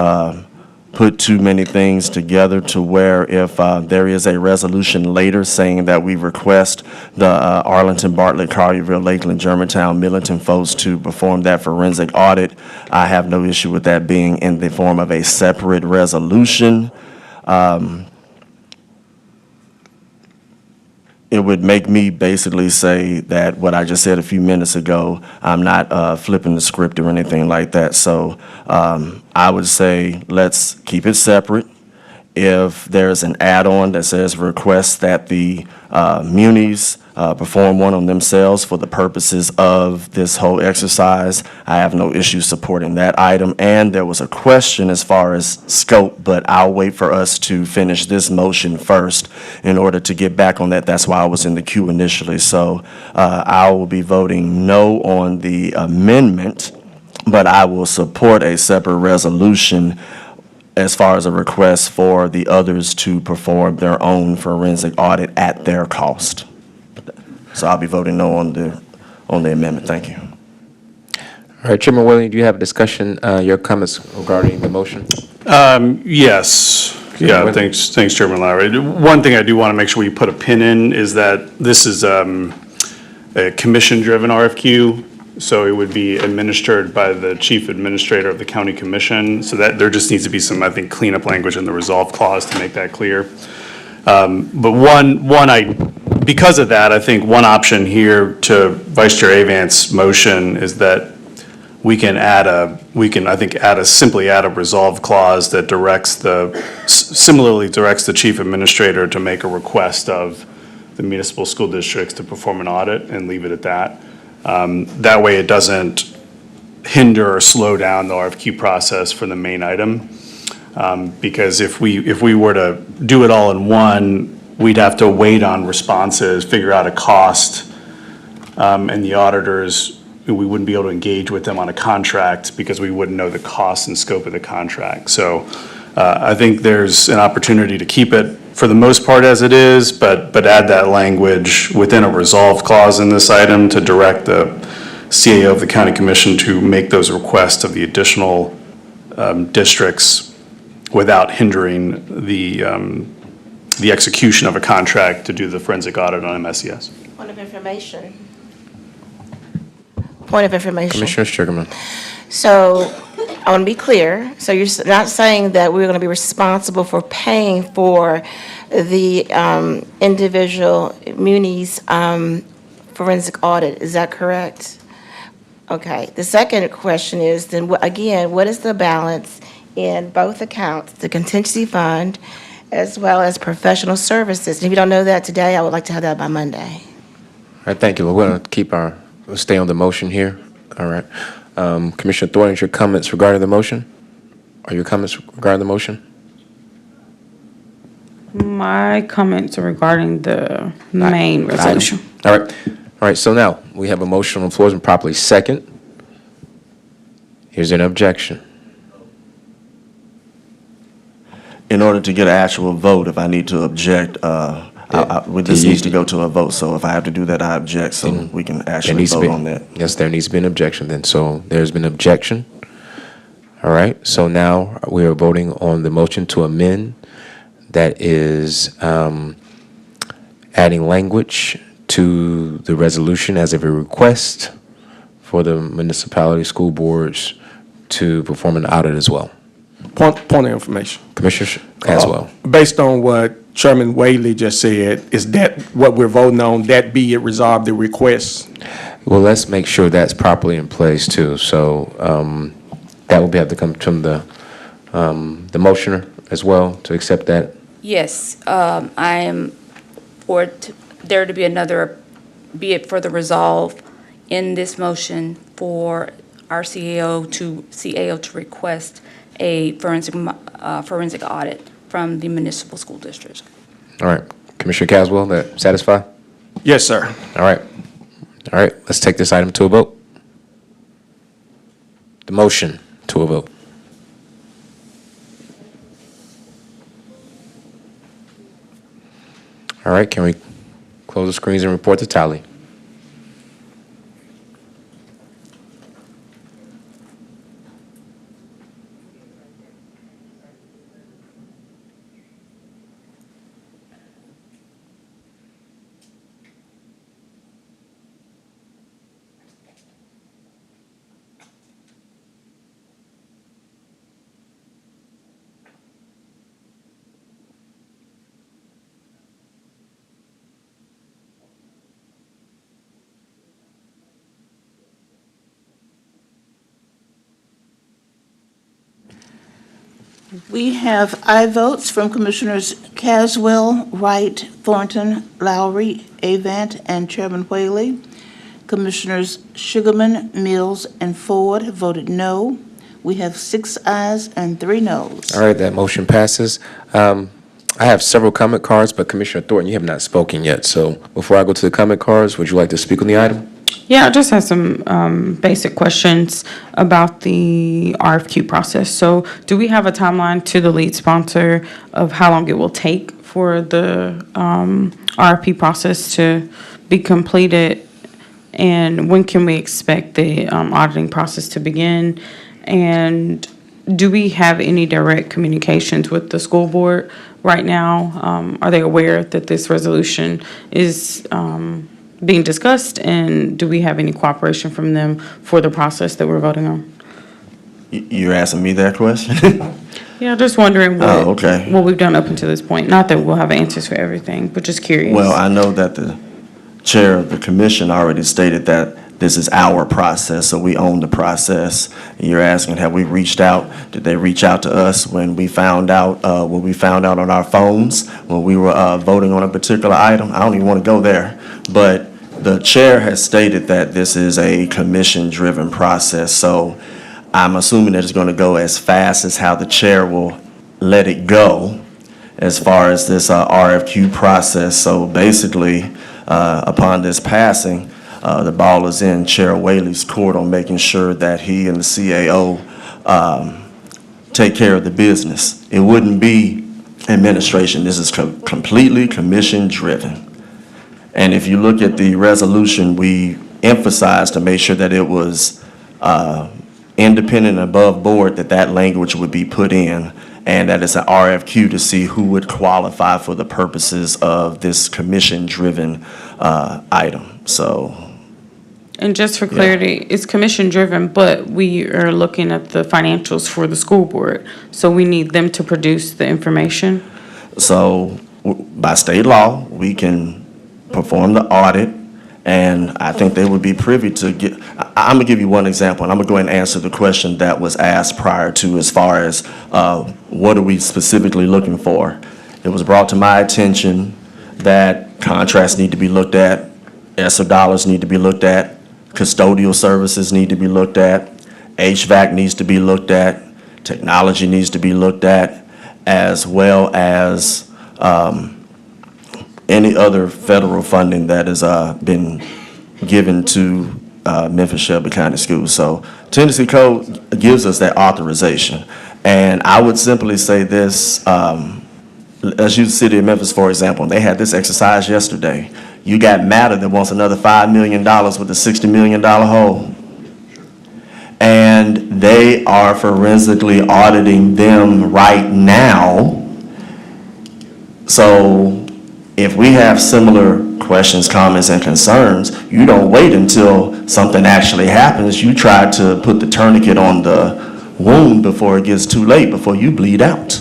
put too many things together to where if there is a resolution later saying that we request the Arlington, Bartlett, Collierville, Lakeland, Germantown, Millington folks to perform that forensic audit, I have no issue with that being in the form of a separate resolution. It would make me basically say that what I just said a few minutes ago, I'm not flipping the script or anything like that. So I would say let's keep it separate. If there's an add-on that says request that the munis perform one on themselves for the purposes of this whole exercise, I have no issue supporting that item. And there was a question as far as scope, but I'll wait for us to finish this motion first in order to get back on that. That's why I was in the queue initially. So I will be voting no on the amendment, but I will support a separate resolution as far as a request for the others to perform their own forensic audit at their cost. So I'll be voting no on the amendment. Thank you. All right, Chairman Willing, do you have a discussion, your comments regarding the motion? Yes. Yeah, thanks, Chairman Lowry. One thing I do want to make sure we put a pin in is that this is a commission-driven RFQ. So it would be administered by the chief administrator of the county commission. So that there just needs to be some, I think, cleanup language in the resolve clause to make that clear. But because of that, I think one option here to Vice Chair Avant's motion is that we can simply add a resolve clause that similarly directs the chief administrator to make a request of the municipal school districts to perform an audit and leave it at that. That way it doesn't hinder or slow down the RFQ process for the main item. Because if we were to do it all in one, we'd have to wait on responses, figure out a cost, and the auditors, we wouldn't be able to engage with them on a contract because we wouldn't know the cost and scope of the contract. So I think there's an opportunity to keep it for the most part as it is, but add that language within a resolve clause in this item to direct the CAO of the county commission to make those requests of the additional districts without hindering the execution of a contract to do the forensic audit on MSES. Point of information. Point of information. Commissioner Sugarman. So I want to be clear. So you're not saying that we're going to be responsible for paying for the individual munis forensic audit. Is that correct? Okay. The second question is then, again, what is the balance in both accounts, the contingency fund as well as professional services? And if you don't know that today, I would like to have that by Monday. All right, thank you. We're going to we'll stay on the motion here. All right. Commissioner Thornton, your comments regarding the motion? Are your comments regarding the motion? My comments are regarding the main resolution. All right. All right, so now we have a motion on the floor and properly second. Here's an objection. In order to get an actual vote, if I need to object, this needs to go to a vote. So if I have to do that, I object so we can actually vote on that. Yes, there needs to be an objection then. So there's been objection. All right, so now we are voting on the motion to amend. That is adding language to the resolution as of a request for the municipality school boards to perform an audit as well. Point of information. Commissioner Caswell. Based on what Chairman Whaley just said, is that what we're voting on, that be it resolved the request? Well, let's make sure that's properly in place too. So that will have to come from the motioner as well to accept that. Yes, I am for there to be another, be it for the resolve in this motion for our CAO to request a forensic audit from the municipal school district. All right, Commissioner Caswell, that satisfy? Yes, sir. All right. All right, let's take this item to a vote. The motion to a vote. All right, can we close the screens and report the tally? We have aye votes from Commissioners Caswell, Wright, Thornton, Lowry, Avant, and Chairman Whaley. Commissioners Sugarman, Mills, and Ford have voted no. We have 6 ayes and 3 noes. All right, that motion passes. I have several comment cards, but Commissioner Thornton, you have not spoken yet. So before I go to the comment cards, would you like to speak on the item? Yeah, I just have some basic questions about the RFQ process. So do we have a timeline to the lead sponsor of how long it will take for the RFP process to be completed? And when can we expect the auditing process to begin? And do we have any direct communications with the school board right now? Are they aware that this resolution is being discussed, and do we have any cooperation from them for the process that we're voting on? You're asking me that question? Yeah, just wondering Oh, okay. what we've done up until this point. Not that we'll have answers for everything, but just curious. Well, I know that the chair of the commission already stated that this is our process, so we own the process. And you're asking, have we reached out? Did they reach out to us when we found out on our phones, when we were voting on a particular item? I don't even want to go there. But the chair has stated that this is a commission-driven process, so I'm assuming that it's going to go as fast as how the chair will let it go as far as this RFQ process. So basically, upon this passing, the ball is in Chair Whaley's court on making sure that he and the CAO take care of the business. It wouldn't be administration. This is completely commission-driven. And if you look at the resolution, we emphasized to make sure that it was independent and above board, that language would be put in, and that it's an RFQ to see who would qualify for the purposes of this commission-driven item. So. And just for clarity, it's commission-driven, but we are looking at the financials for the school board. So we need them to produce the information. So by state law, we can perform the audit, and I think they would be privy to get, I'm gonna give you one example, and I'm gonna go ahead and answer the question that was asked prior to, as far as what are we specifically looking for. It was brought to my attention that contracts need to be looked at, ESSER dollars need to be looked at, custodial services need to be looked at, HVAC needs to be looked at, technology needs to be looked at, as well as any other federal funding that has been given to Memphis Shelby County Schools. So Tennessee Code gives us that authorization. And I would simply say this, let's use the city of Memphis, for example. They had this exercise yesterday. You got Matter that wants another $5 million with a $60 million hole. And they are forensically auditing them right now. So if we have similar questions, comments, and concerns, you don't wait until something actually happens. You try to put the tourniquet on the wound before it gets too late, before you bleed out.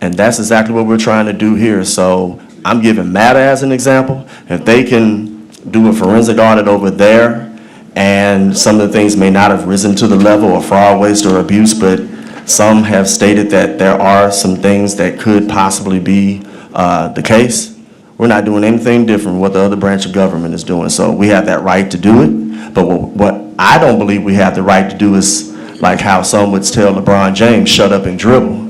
And that's exactly what we're trying to do here. So I'm giving Matter as an example. If they can do a forensic audit over there, and some of the things may not have risen to the level of fraud, waste, or abuse, but some have stated that there are some things that could possibly be the case. We're not doing anything different from what the other branch of government is doing. So we have that right to do it. But what I don't believe we have the right to do is like how some would tell LeBron James, shut up and dribble.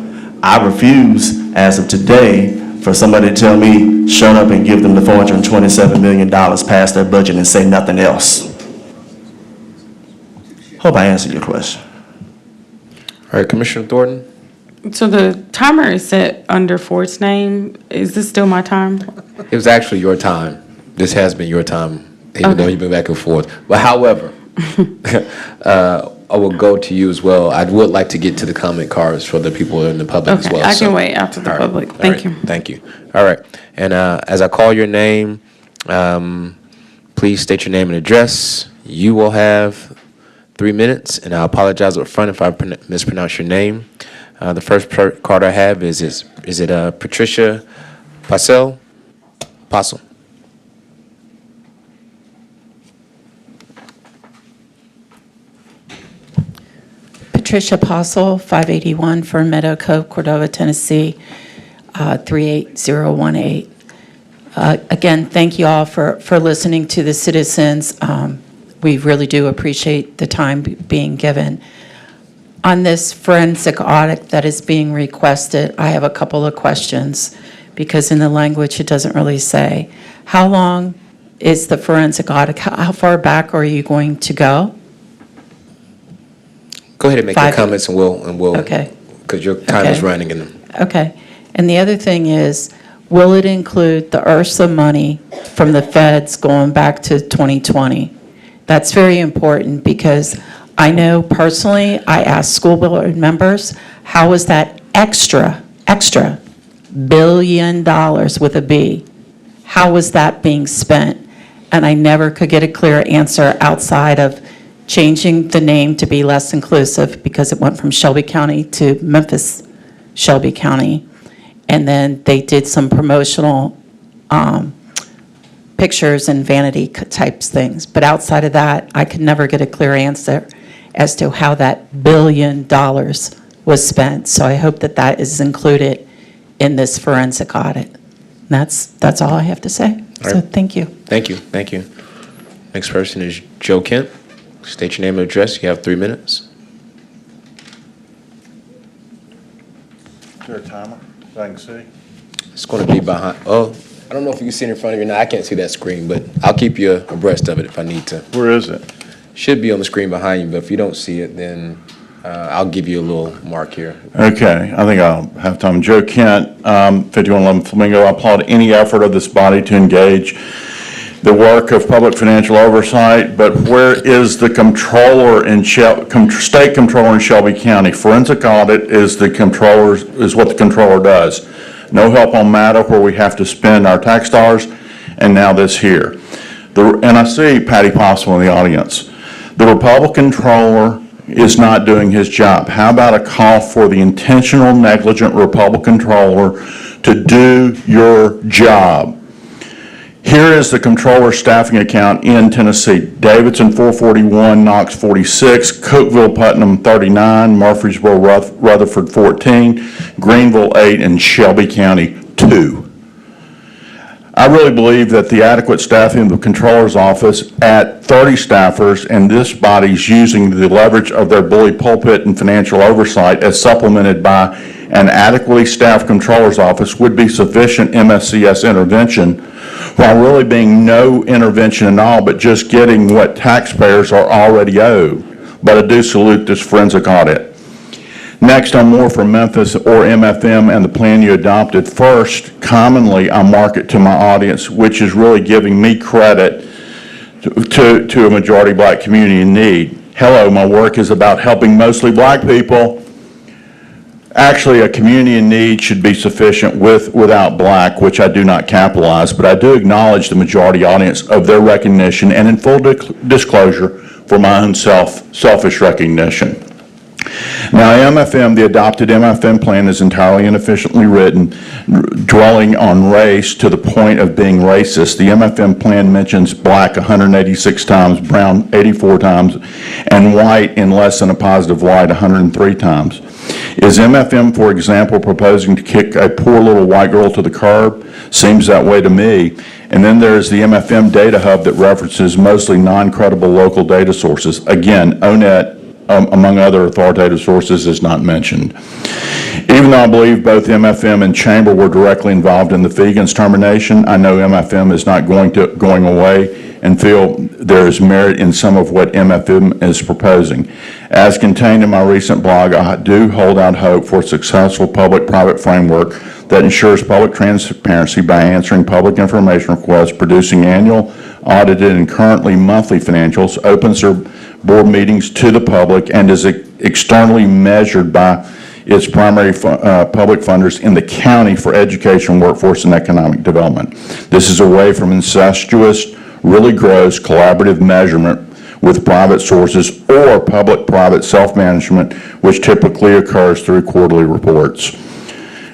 I refuse, as of today, for somebody to tell me, shut up and give them the $427 million past their budget and say nothing else. Hope I answered your question. All right, Commissioner Thornton? So the timer is set under Ford's name. Is this still my time? It was actually your time. This has been your time, even though you've been back and forth. But however, I will go to you as well. I would like to get to the comment cards for the people in the public as Okay, well. I can wait after the public. Thank you. Thank you. All right. And as I call your name, please state your name and address. You will have 3 minutes, and I apologize up front if I mispronounce your name. The first card I have is it Patricia Passel? Passel. Patricia Postle, 581 Fern Meadow Cove, Cordova, Tennessee, 38018. Again, thank you all for listening to the citizens. We really do appreciate the time being given. On this forensic audit that is being requested, I have a couple of questions because in the language it doesn't really say. How long is the forensic audit? How far back are you going to go? Go ahead and make your comments, and we'll. Okay. Because your time is running. Okay. And the other thing is, will it include the URSA money from the feds going back to 2020? That's very important because I know personally, I asked school board members, how is that extra $1 billion with a B? How was that being spent? and I never could get a clear answer outside of changing the name to be less inclusive because it went from Shelby County to Memphis Shelby County. And then they did some promotional pictures and vanity types things. But outside of that, I could never get a clear answer as to how that $1 billion was spent. So I hope that that is included in this forensic audit. And that's all I have to say. So thank you. Thank you, thank you. Next person is Joe Kent. State your name and address. You have 3 minutes. Is there a timer so I can see? It's going to be behind, I don't know if you can see it in front of you now. I can't see that screen, but I'll keep you abreast of it if I need to. Where is it? Should be on the screen behind you, but if you don't see it, then I'll give you a little mark here. Okay, I think I'll have time. Joe Kent, 5111 Flamingo. I applaud any effort of this body to engage the work of public financial oversight, but where is the controller in state controller in Shelby County? Forensic audit is what the controller does. No help on matter where we have to spend our tax dollars, and now this here. And I see Patty Possible in the audience. The Republican controller is not doing his job. How about a call for the intentional negligent Republican controller to do your job? Here is the controller's staffing account in Tennessee. Davidson 441, Knox 46, Cookeville, Putnam 39, Murfreesboro, Rutherford 14, Greenville 8, and Shelby County 2. I really believe that the adequate staffing of the controller's office at 30 staffers and this body's using the leverage of their bully pulpit and financial oversight as supplemented by an adequately staffed controller's office would be sufficient MSCS intervention, while really being no intervention at all, but just getting what taxpayers are already owed. But I do salute this forensic audit. Next, I'm more for Memphis or MFM and the plan you adopted. First, commonly I market to my audience, which is really giving me credit to a majority black community in need. Hello, my work is about helping mostly black people. Actually, a community in need should be sufficient without black, which I do not capitalize, but I do acknowledge the majority audience of their recognition and in full disclosure for my own selfish recognition. Now, MFM, the adopted MFM plan is entirely inefficiently written, dwelling on race to the point of being racist. The MFM plan mentions black 186 times, brown 84 times, and white in less than a positive light 103 times. Is MFM, for example, proposing to kick a poor little white girl to the curb? Seems that way to me. And then there's the MFM data hub that references mostly non-credible local data sources. Again, ONET, among other authoritative sources, is not mentioned. Even though I believe both MFM and Chamber were directly involved in the Fegan's termination, I know MFM is not going away and feel there is merit in some of what MFM is proposing. As contained in my recent blog, I do hold out hope for a successful public-private framework that ensures public transparency by answering public information requests, producing annual, audited, and currently monthly financials, opens their board meetings to the public, and is externally measured by its primary public funders in the county for education, workforce, and economic development. This is away from incestuous, really gross collaborative measurement with private sources or public-private self-management, which typically occurs through quarterly reports.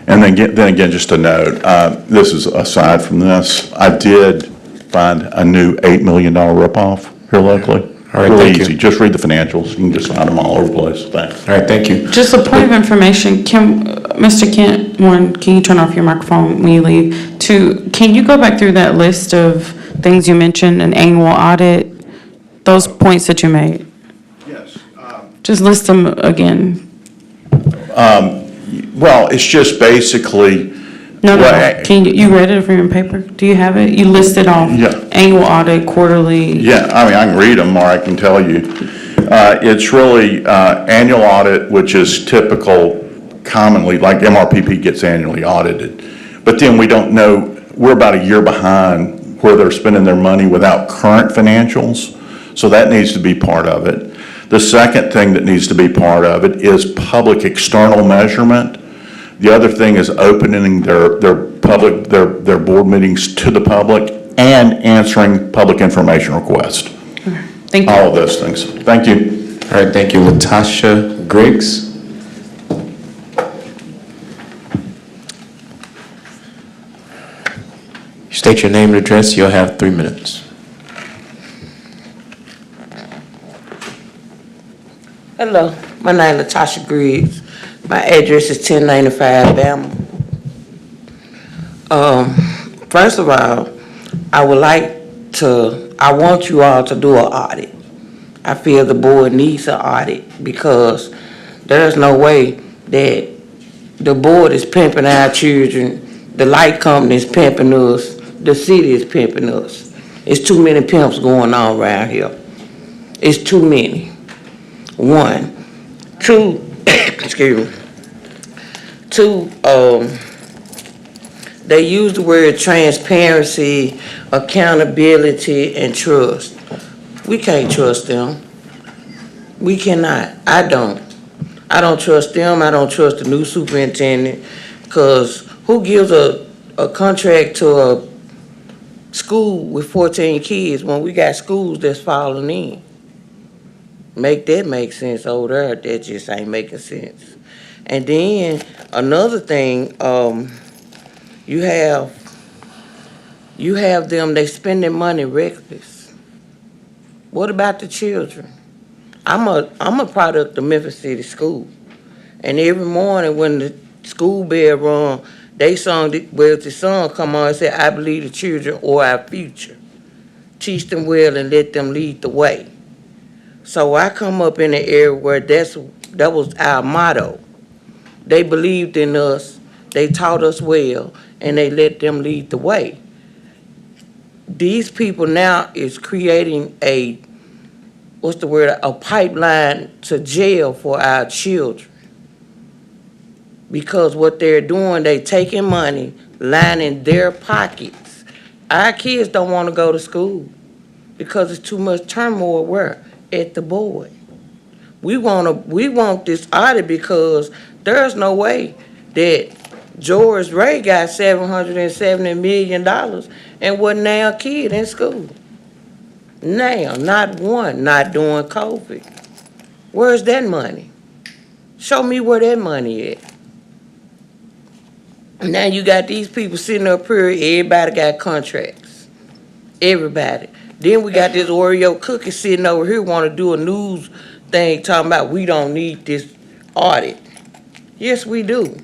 And then again, just a note, this is aside from this, I did find a new $8 million ripoff here locally. All right, really thank easy. you. Just read the financials. You can just find them all over the place. Thanks. All right, thank you. Just a point of information, Mr. Kent, one, can you turn off your microphone when you leave? Two, can you go back through that list of things you mentioned, an annual audit, those points that you made? Yes. Just list them again. Well, it's just basically. No. Well, Can you read it from your paper? Do you have it? You listed off Yeah. annual audit, quarterly. Yeah, I mean, I can read them or I can tell you. It's really annual audit, which is typical commonly, like MRPP gets annually audited. But then we don't know, we're about a year behind where they're spending their money without current financials. So that needs to be part of it. The second thing that needs to be part of it is public external measurement. The other thing is opening their board meetings to the public and answering public information requests. Thank you. All of those things. Thank you. All right, thank you. Latasha Griggs. State your name and address. You'll have 3 minutes. Hello, my name is Latasha Griggs. My address is 1095 Bama. First of all, I want you all to do an audit. I feel the board needs an audit because there's no way that the board is pimping our children, the light company is pimping us, the city is pimping us. It's too many pimps going on around here. It's too many. One. Two, excuse me. Two, they use the word transparency, accountability, and trust. We can't trust them. We cannot. I don't trust them. I don't trust the new superintendent, because who gives a contract to a school with 14 kids when we got schools that's falling in? Make that make sense over there. That just ain't making sense. And then another thing, you have them, they spend their money reckless. What about the children? I'm a product of Memphis City School. And every morning when the school bell rung, the song come on and say, I believe the children are our future. Teach them well and let them lead the way. So I come up in an area where that was our motto. They believed in us, they taught us well, and they let them lead the way. These people now is creating a pipeline to jail for our children. Because what they're doing, they taking money, lining their pockets. Our kids don't want to go to school because it's too much turmoil where? At the board. We want this audit because there's no way that George Ray got $770 million and wasn't now a kid in school. Now, not one, not during COVID. Where's that money? Show me where that money at. Now you got these people sitting up here, everybody got contracts. Everybody. Then we got this Oreo cookie sitting over here want to do a news thing talking about we don't need this audit. Yes, we do.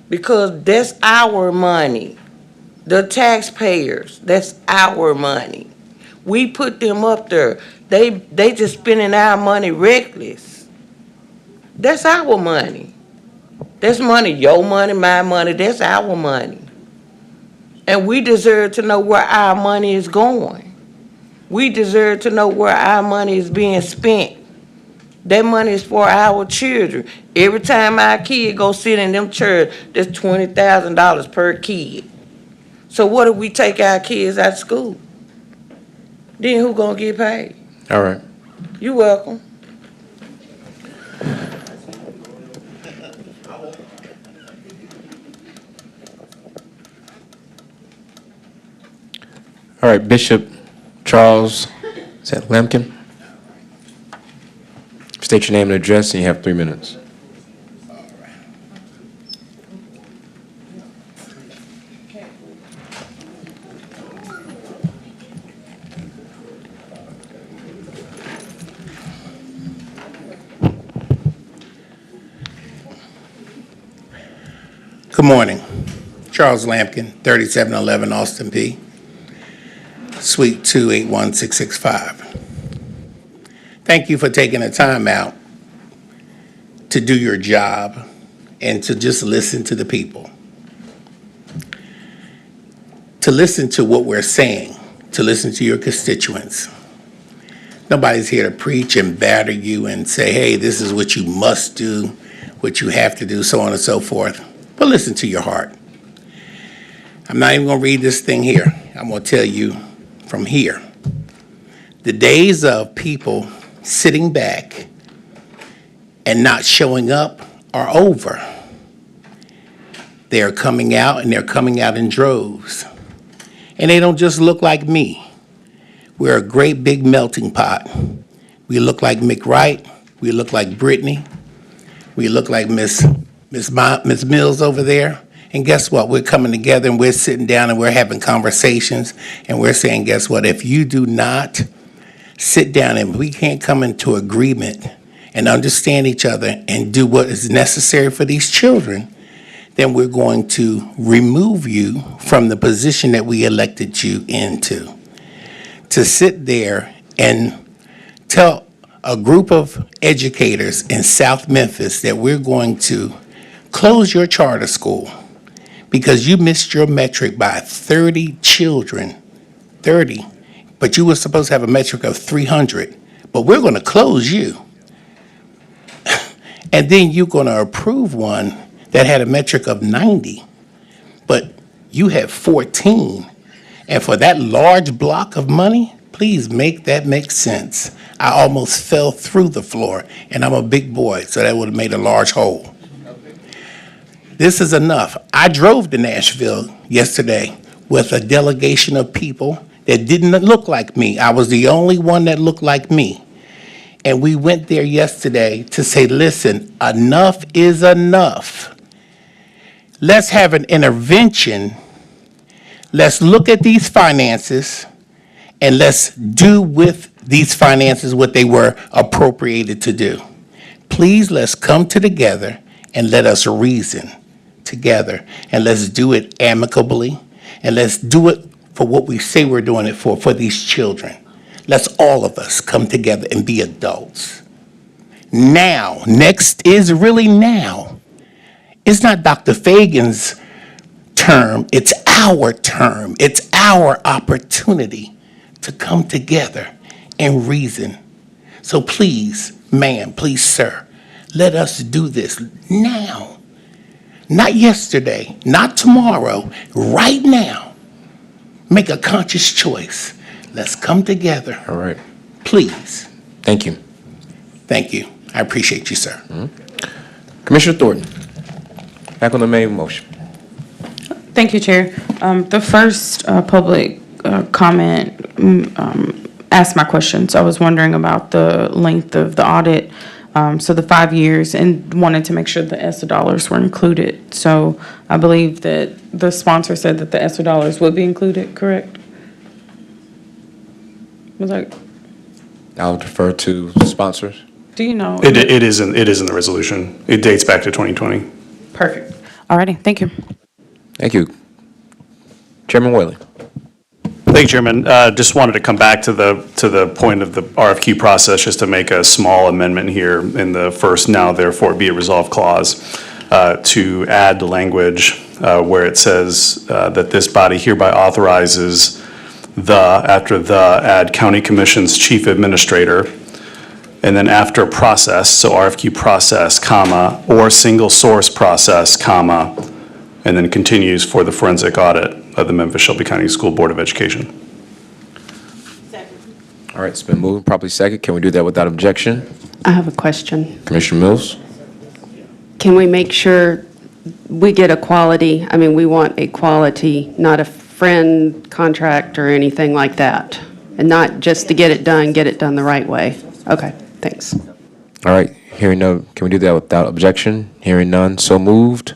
Because that's our money. The taxpayers, that's our money. We put them up there. They just spending our money reckless. That's our money. That's money, your money, my money, that's our money. And we deserve to know where our money is going. We deserve to know where our money is being spent. That money is for our children. Every time our kid go sit in them chairs, that's $20,000 per kid. So what if we take our kids out of school? Then who gonna get paid? All right. You welcome. All right, Bishop Charles, is that Lampkin? State your name and address, and you have 3 minutes. Good morning. Charles Lampkin, 3711 Austin P. Suite 281665. Thank you for taking the time out to do your job and to just listen to the people. To listen to what we're saying, to listen to your constituents. Nobody's here to preach and batter you and say, hey, this is what you must do, what you have to do, so on and so forth. But listen to your heart. I'm not even going to read this thing here. I'm going to tell you from here. The days of people sitting back and not showing up are over. They are coming out, and they're coming out in droves. And they don't just look like me. We're a great big melting pot. We look like Mick Wright. We look like Brittany. We look like Miss Mills over there. And guess what? We're coming together and we're sitting down and we're having conversations. And we're saying, guess what? If you do not sit down and we can't come into agreement and understand each other and do what is necessary for these children, then we're going to remove you from the position that we elected you into. To sit there and tell a group of educators in South Memphis that we're going to close your charter school because you missed your metric by 30 children, 30, but you were supposed to have a metric of 300, but we're going to close you. And then you're going to approve one that had a metric of 90, but you had 14. And for that large block of money, please make that make sense. I almost fell through the floor, and I'm a big boy, so that would have made a large hole. This is enough. I drove to Nashville yesterday with a delegation of people that didn't look like me. I was the only one that looked like me. And we went there yesterday to say, listen, enough is enough. Let's have an intervention. Let's look at these finances and let's do with these finances what they were appropriated to do. Please, let's come together and let us reason together, and let's do it amicably, and let's do it for what we say we're doing it for these children. Let's all of us come together and be adults. Now, next is really now. It's not Dr. Fagan's term, it's our term. It's our opportunity to come together and reason. So please, ma'am, please, sir, let us do this now. Not yesterday, not tomorrow, right now. Make a conscious choice. Let's come together. All right. Please. Thank you. Thank you. I appreciate you, sir. Commissioner Thornton, back on the main motion. Thank you, Chair. The first public comment asked my questions. I was wondering about the length of the audit, so the 5 years, and wanted to make sure the ESSA dollars were included. So I believe that the sponsor said that the ESSA dollars would be included, correct? Was that? I'll defer to sponsors. Do you know? It is in the resolution. It dates back to 2020. Perfect. All righty, thank you. Thank you. Chairman Whaley. Thank you, Chairman. Just wanted to come back to the point of the RFQ process, just to make a small amendment here in the first now therefore be it resolved clause, to add the language where it says that this body hereby authorizes after the, add county commission's chief administrator, and then after process, so RFQ process, comma, or single source process, comma, and then continues for the forensic audit of the Memphis Shelby County School Board of Education. All right, it's been moved, properly second. Can we do that without objection? I have a question. Commissioner Mills? Can we make sure we get a quality, I mean, we want a quality, not a friend contract or anything like that, and not just to get it done the right way? Okay, thanks. All right, hearing none, can we do that without objection? Hearing none, so moved.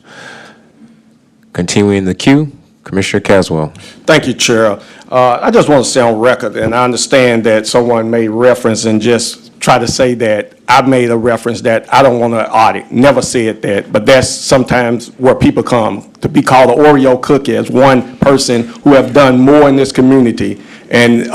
Continuing the queue, Commissioner Caswell. Thank you, Chair. I just want to say on record, and I understand that someone made reference and just try to say that I made a reference that I don't want to audit. Never said that, but that's sometimes where people come to be called an Oreo cookie as one person who have done more in this community and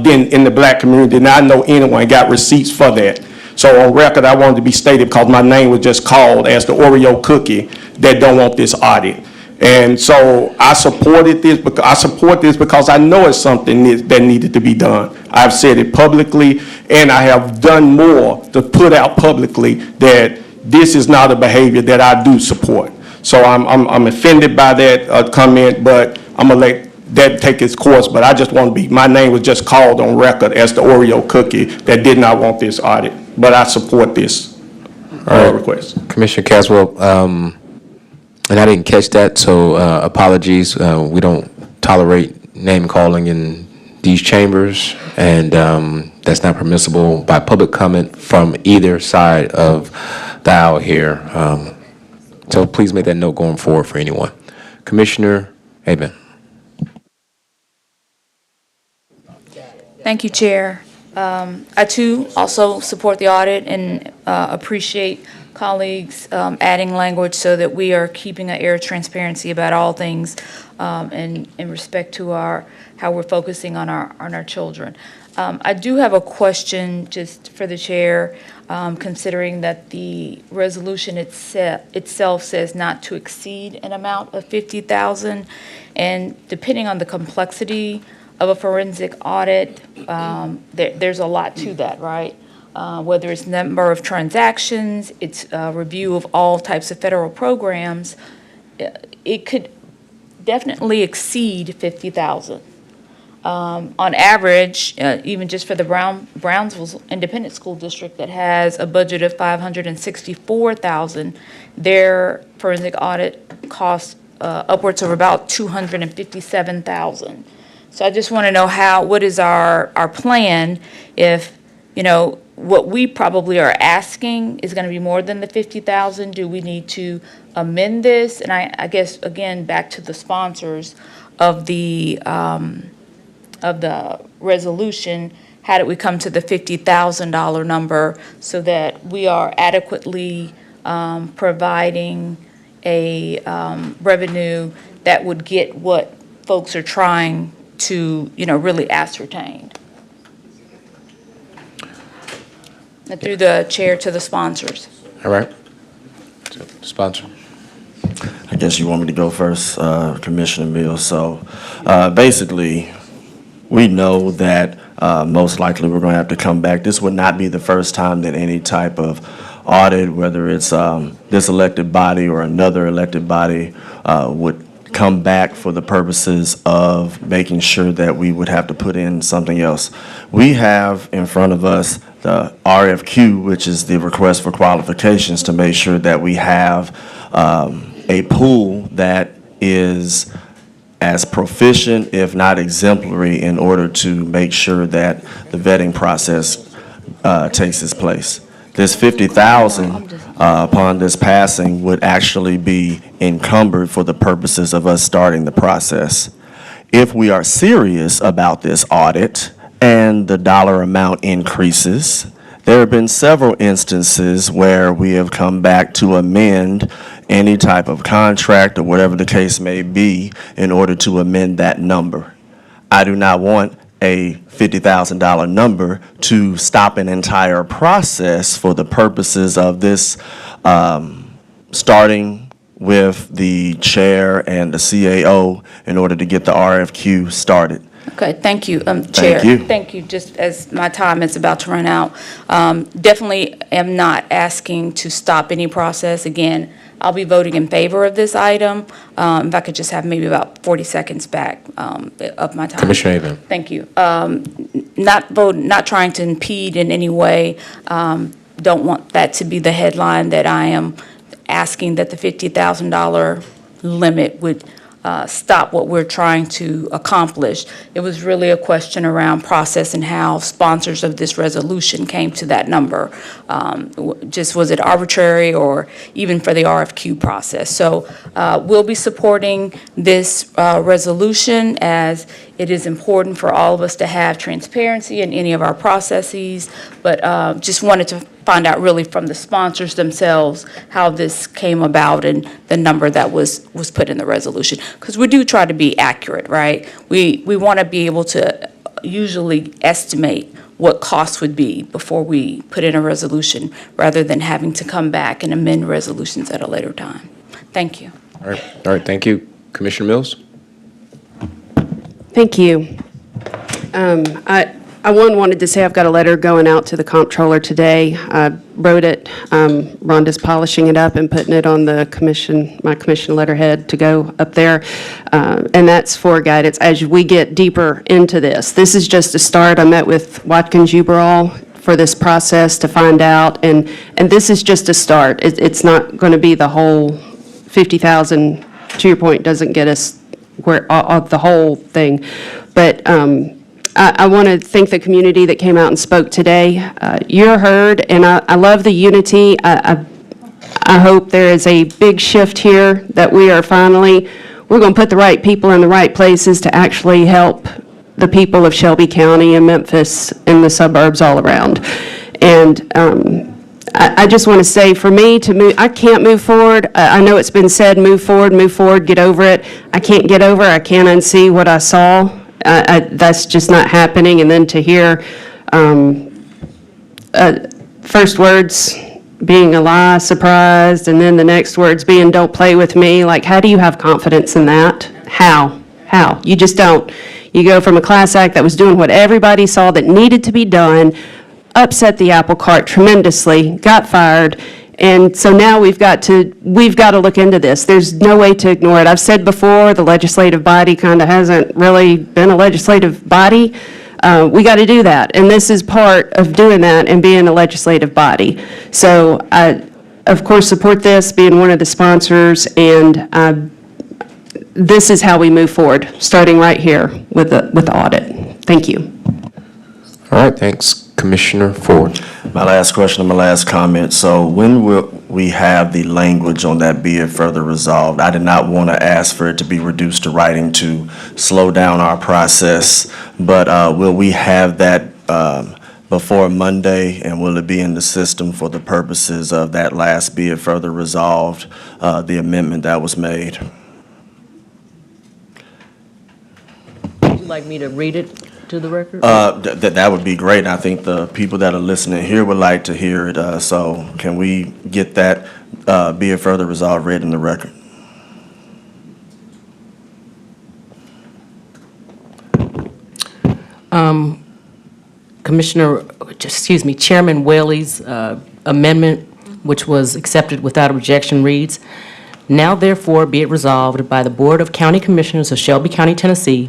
then in the black community than I know anyone got receipts for that. So on record, I wanted to be stated because my name was just called as the Oreo cookie that don't want this audit. And so I supported this because I support this because I know it's something that needed to be done. I've said it publicly, and I have done more to put out publicly that this is not a behavior that I do support. So I'm offended by that comment, but I'm gonna let that take its course. But I just want to be, my name was just called on record as the Oreo cookie that did not want this audit. But I support this request. Commissioner Caswell, and I didn't catch that, so apologies. We don't tolerate name calling in these chambers, and that's not permissible by public comment from either side of the aisle here. So please make that note going forward for anyone. Commissioner Aben. Thank you, Chair. I too also support the audit and appreciate colleagues adding language so that we are keeping an air of transparency about all things and in respect to how we're focusing on our children. I do have a question just for the chair, considering that the resolution itself says not to exceed an amount of $50,000, and depending on the complexity of a forensic audit, there's a lot to that, right? Whether it's number of transactions, it's a review of all types of federal programs, it could definitely exceed 50,000. On average, even just for the Brownsville Independent School District that has a budget of $564,000, their forensic audit costs upwards of about $257,000. So I just want to know what is our plan if, what we probably are asking is going to be more than the 50,000. Do we need to amend this? And I guess, again, back to the sponsors of the resolution, how did we come to the $50,000 number so that we are adequately providing a revenue that would get what folks are trying to, really ascertain? And through the chair to the sponsors. All right. Sponsor. I guess you want me to go first, Commissioner Mills. So basically, we know that most likely we're going to have to come back. This would not be the first time that any type of audit, whether it's this elected body or another elected body, would come back for the purposes of making sure that we would have to put in something else. We have in front of us the RFQ, which is the request for qualifications, to make sure that we have a pool that is as proficient, if not exemplary, in order to make sure that the vetting process takes its place. This 50,000 upon this passing would actually be encumbered for the purposes of us starting the process. If we are serious about this audit and the dollar amount increases, there have been several instances where we have come back to amend any type of contract or whatever the case may be in order to amend that number. I do not want a $50,000 number to stop an entire process for the purposes of this starting with the chair and the CAO in order to get the RFQ started. Okay, thank you, Chair. Thank you. Just as my time is about to run out, definitely am not asking to stop any process. Again, I'll be voting in favor of this item. If I could just have maybe about 40 seconds back of my time. Commissioner Avon. Thank you. Not trying to impede in any way. Don't want that to be the headline that I am asking that the $50,000 limit would stop what we're trying to accomplish. It was really a question around process and how sponsors of this resolution came to that number. Just was it arbitrary or even for the RFQ process? So we'll be supporting this resolution as it is important for all of us to have transparency in any of our processes, but just wanted to find out really from the sponsors themselves how this came about and the number that was put in the resolution. Because we do try to be accurate, right? We want to be able to usually estimate what costs would be before we put in a resolution, rather than having to come back and amend resolutions at a later time. Thank you. All right, thank you. Commissioner Mills? Thank you. I wanted to say I've got a letter going out to the comptroller today. I wrote it. Rhonda's polishing it up and putting it on the my commission letterhead to go up there. And that's for guidance as we get deeper into this. This is just a start. I met with Watkins Uberall for this process to find out, and this is just a start. It's not going to be the whole 50,000. To your point, doesn't get us the whole thing. But I want to thank the community that came out and spoke today. You're heard, and I love the unity. I hope there is a big shift here, that we're going to put the right people in the right places to actually help the people of Shelby County and Memphis and the suburbs all around. And I just want to say, for me to move, I can't move forward. I know it's been said, move forward, get over it. I can't get over it. I can't unsee what I saw. That's just not happening. And then to hear first words being a lie, surprised, and then the next words being don't play with me, like, how do you have confidence in that? How? You just don't. You go from a class act that was doing what everybody saw that needed to be done, upset the apple cart tremendously, got fired, and so now we've got to look into this. There's no way to ignore it. I've said before, the legislative body kind of hasn't really been a legislative body. We got to do that, and this is part of doing that and being a legislative body. So I, of course, support this, being one of the sponsors, and this is how we move forward, starting right here with the audit. Thank you. All right, thanks. Commissioner Ford. My last question and my last comment. So when will we have the language on that be it further resolved? I did not want to ask for it to be reduced to writing to slow down our process, but will we have that before Monday, and will it be in the system for the purposes of that last be it further resolved, the amendment that was made? Would you like me to read it to the record? That would be great. I think the people that are listening here would like to hear it. So can we get that be it further resolved read in the record? Chairman Whaley's amendment, which was accepted without objection, reads, "Now therefore be it resolved by the Board of County Commissioners of Shelby County, Tennessee,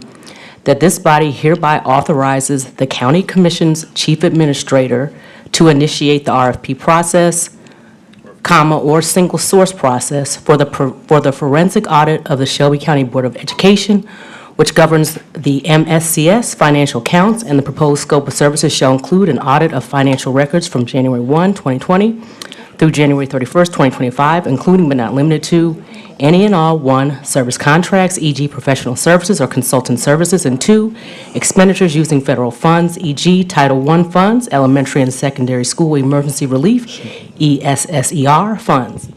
that this body hereby authorizes the County Commission's Chief Administrator to initiate the RFP process, or single source process for the forensic audit of the Shelby County Board of Education, which governs the MSCS financial accounts, and the proposed scope of services shall include an audit of financial records from January 1, 2020 through January 31st, 2025, including but not limited to any and all, 1, service contracts, e.g. professional services or consultant services, and 2, expenditures using federal funds, e.g. Title I funds, elementary and secondary school emergency relief, ESSER funds."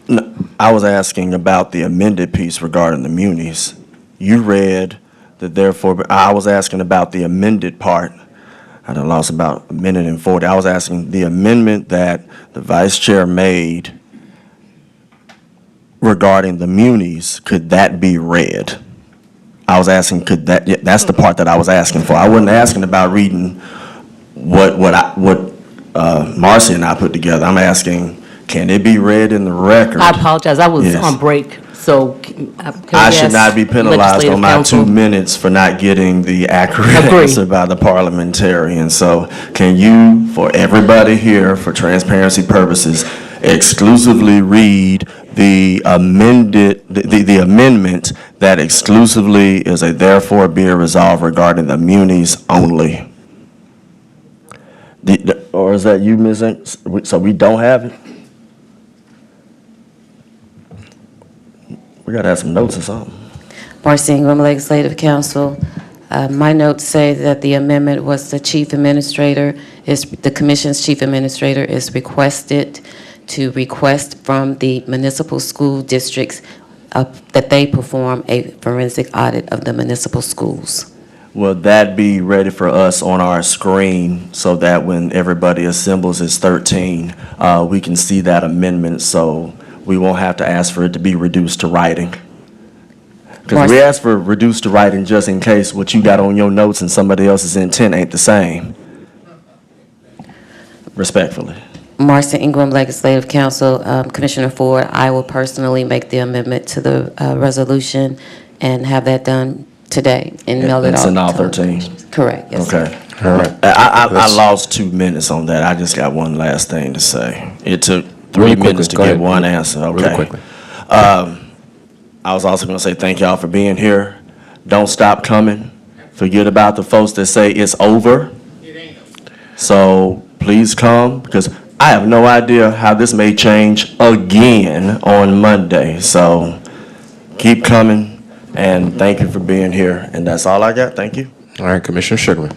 No, I was asking about the amended piece regarding the munis. You read that therefore, but I was asking about the amended part. I done lost about a minute and 40. I was asking the amendment that the vice chair made regarding the munis, could that be read? I was asking, could that, yeah, that's the part that I was asking for. I wasn't asking about reading what Marcy and I put together. I'm asking, can it be read in the record? I apologize, I was Yes. on break, so can we I should ask not be penalized legislative on my counsel? 2 minutes for not getting the accurate Agree. answer by the parliamentarian. So can you, for everybody here, for transparency purposes, exclusively read the amended, the amendment that exclusively is a therefore be it resolved regarding the munis only? Or is that you missing? So we don't have it? We gotta have some notes or something. Marcy Ingram, Legislative Council. My notes say that the amendment was the chief administrator, the commission's chief administrator is requested to request from the municipal school districts that they perform a forensic audit of the municipal schools. Will that be ready for us on our screen so that when everybody assembles as 13, we can see that amendment so we won't have to ask for it to be reduced to writing? Because we asked for reduced to writing just in case what you got on your notes and somebody else's intent ain't the same. Respectfully. Marcy Ingram, Legislative Council. Commissioner Ford, I will personally make the amendment to the resolution and have that done today and mail it It's out. in all 13? Correct, yes, sir. Okay. All right. I lost 2 minutes on that. I just got one last thing to say. It took 3 Really quickly, minutes to go get ahead. one answer. Okay. Really quickly. I I was also going to say thank y'all for being here. Don't stop coming. Forget about the folks that say it's over. So please come, because I have no idea how this may change again on Monday. So keep coming, and thank you for being here. And that's all I got. Thank you. All right, Commissioner Sugarman.